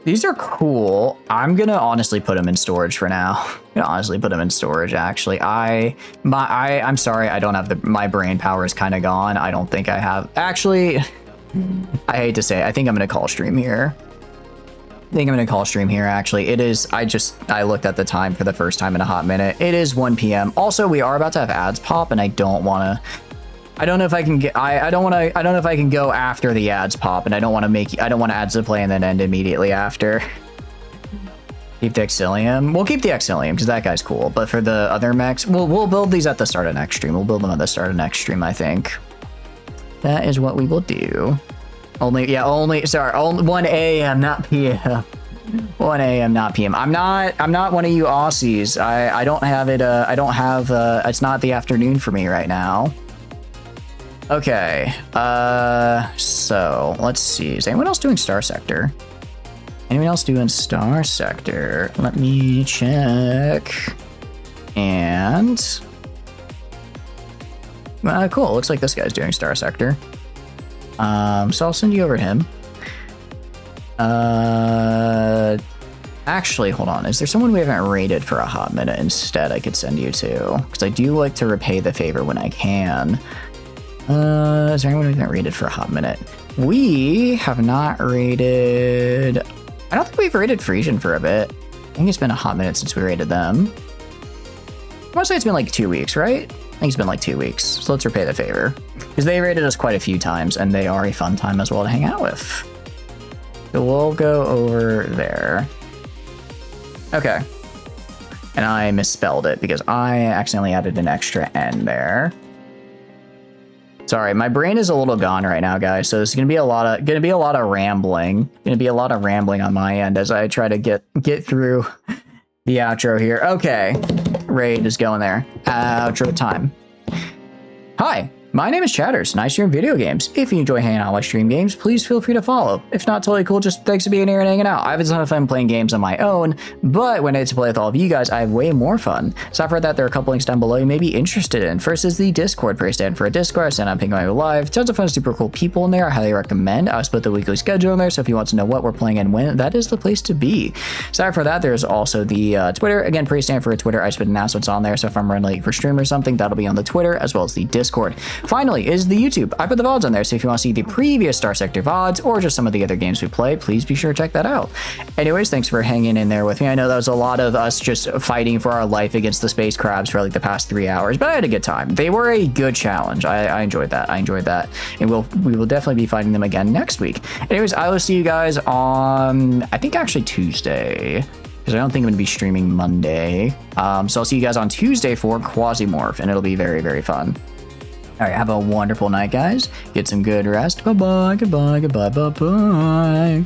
These are cool. I'm gonna honestly put them in storage for now. I'm gonna honestly put them in storage, actually. I'm sorry, I don't have my brain power is kind of gone. I don't think I have. Actually, I hate to say it, I think I'm gonna call stream here. Actually. It is, I looked at the time for the first time in a hot minute. It is 1 p.m. Also, we are about to have ads pop, and I don't want to... I don't know if I can get, I don't know if I can go after the ads pop, and I don't want ads to play and then end immediately after. Keep the Exilium. We'll keep the Exilium because that guy's cool. But for the other mechs, we'll build these at the start of next stream. We'll build them at the start of next stream, I think. That is what we will do. Only 1 a.m. not p.m. 1 a.m. not p.m. I'm not one of you Aussies. I don't have it. It's not the afternoon for me right now. Okay, so let's see. Is anyone else doing Starsector? Anyone else doing Starsector? Let me check. And cool. Looks like this guy's doing Starsector. So I'll send you over to him. Actually, hold on. Is there someone we haven't rated for a hot minute instead I could send you to? Because I do like to repay the favor when I can. Is there anyone we haven't rated for a hot minute? We have not rated... I don't think we've rated Frisian for a bit. I think it's been a hot minute since we rated them. I want to say it's been like 2 weeks, right? I think it's been like 2 weeks. So let's repay the favor. Because they rated us quite a few times, and they are a fun time as well to hang out with. So we'll go over there. Okay. And I misspelled it because I accidentally added an extra N there. Sorry, my brain is a little gone right now, guys. So it's gonna be a lot of rambling. On my end as I try to get through the outro here. Okay, Raid is going there. Outro time. Hi. My name is Chatters, and I stream video games. If you enjoy hanging out while I stream games, please feel free to follow. If not, totally cool, just thanks for being here and hanging out. I have a ton of fun playing games on my own, but when I get to play with all of you guys, I have way more fun. So for that, there are a couple links down below you may be interested in. First is the Discord, where I stand for a Discord, I stand up Ping Live. Tons of fun, super cool people in there. I highly recommend. I'll split the weekly schedule in there, so if you want to know what we're playing and when, that is the place to be. So for that, there's also the Twitter. Again, pretty stand for a Twitter. I just put announcements on there, so if I'm running late for stream or something, that'll be on the Twitter, as well as the Discord. Finally is the YouTube. I put the VODs on there, so if you want to see the previous Starsector VODs or just some of the other games we play, please be sure to check that out. Anyways, thanks for hanging in there with me. I know that was a lot of us just fighting for our life against the space crabs for like the past 3 hours, but I had a good time. They were a good challenge. I enjoyed that. And we will definitely be fighting them again next week. Anyways, I will see you guys on, I think actually Tuesday, because I don't think I'm going to be streaming Monday. So I'll see you guys on Tuesday for Quasimorph, and it'll be very, very fun. All right, have a wonderful night, guys. Get some good rest. Bye-bye, goodbye, bye-bye.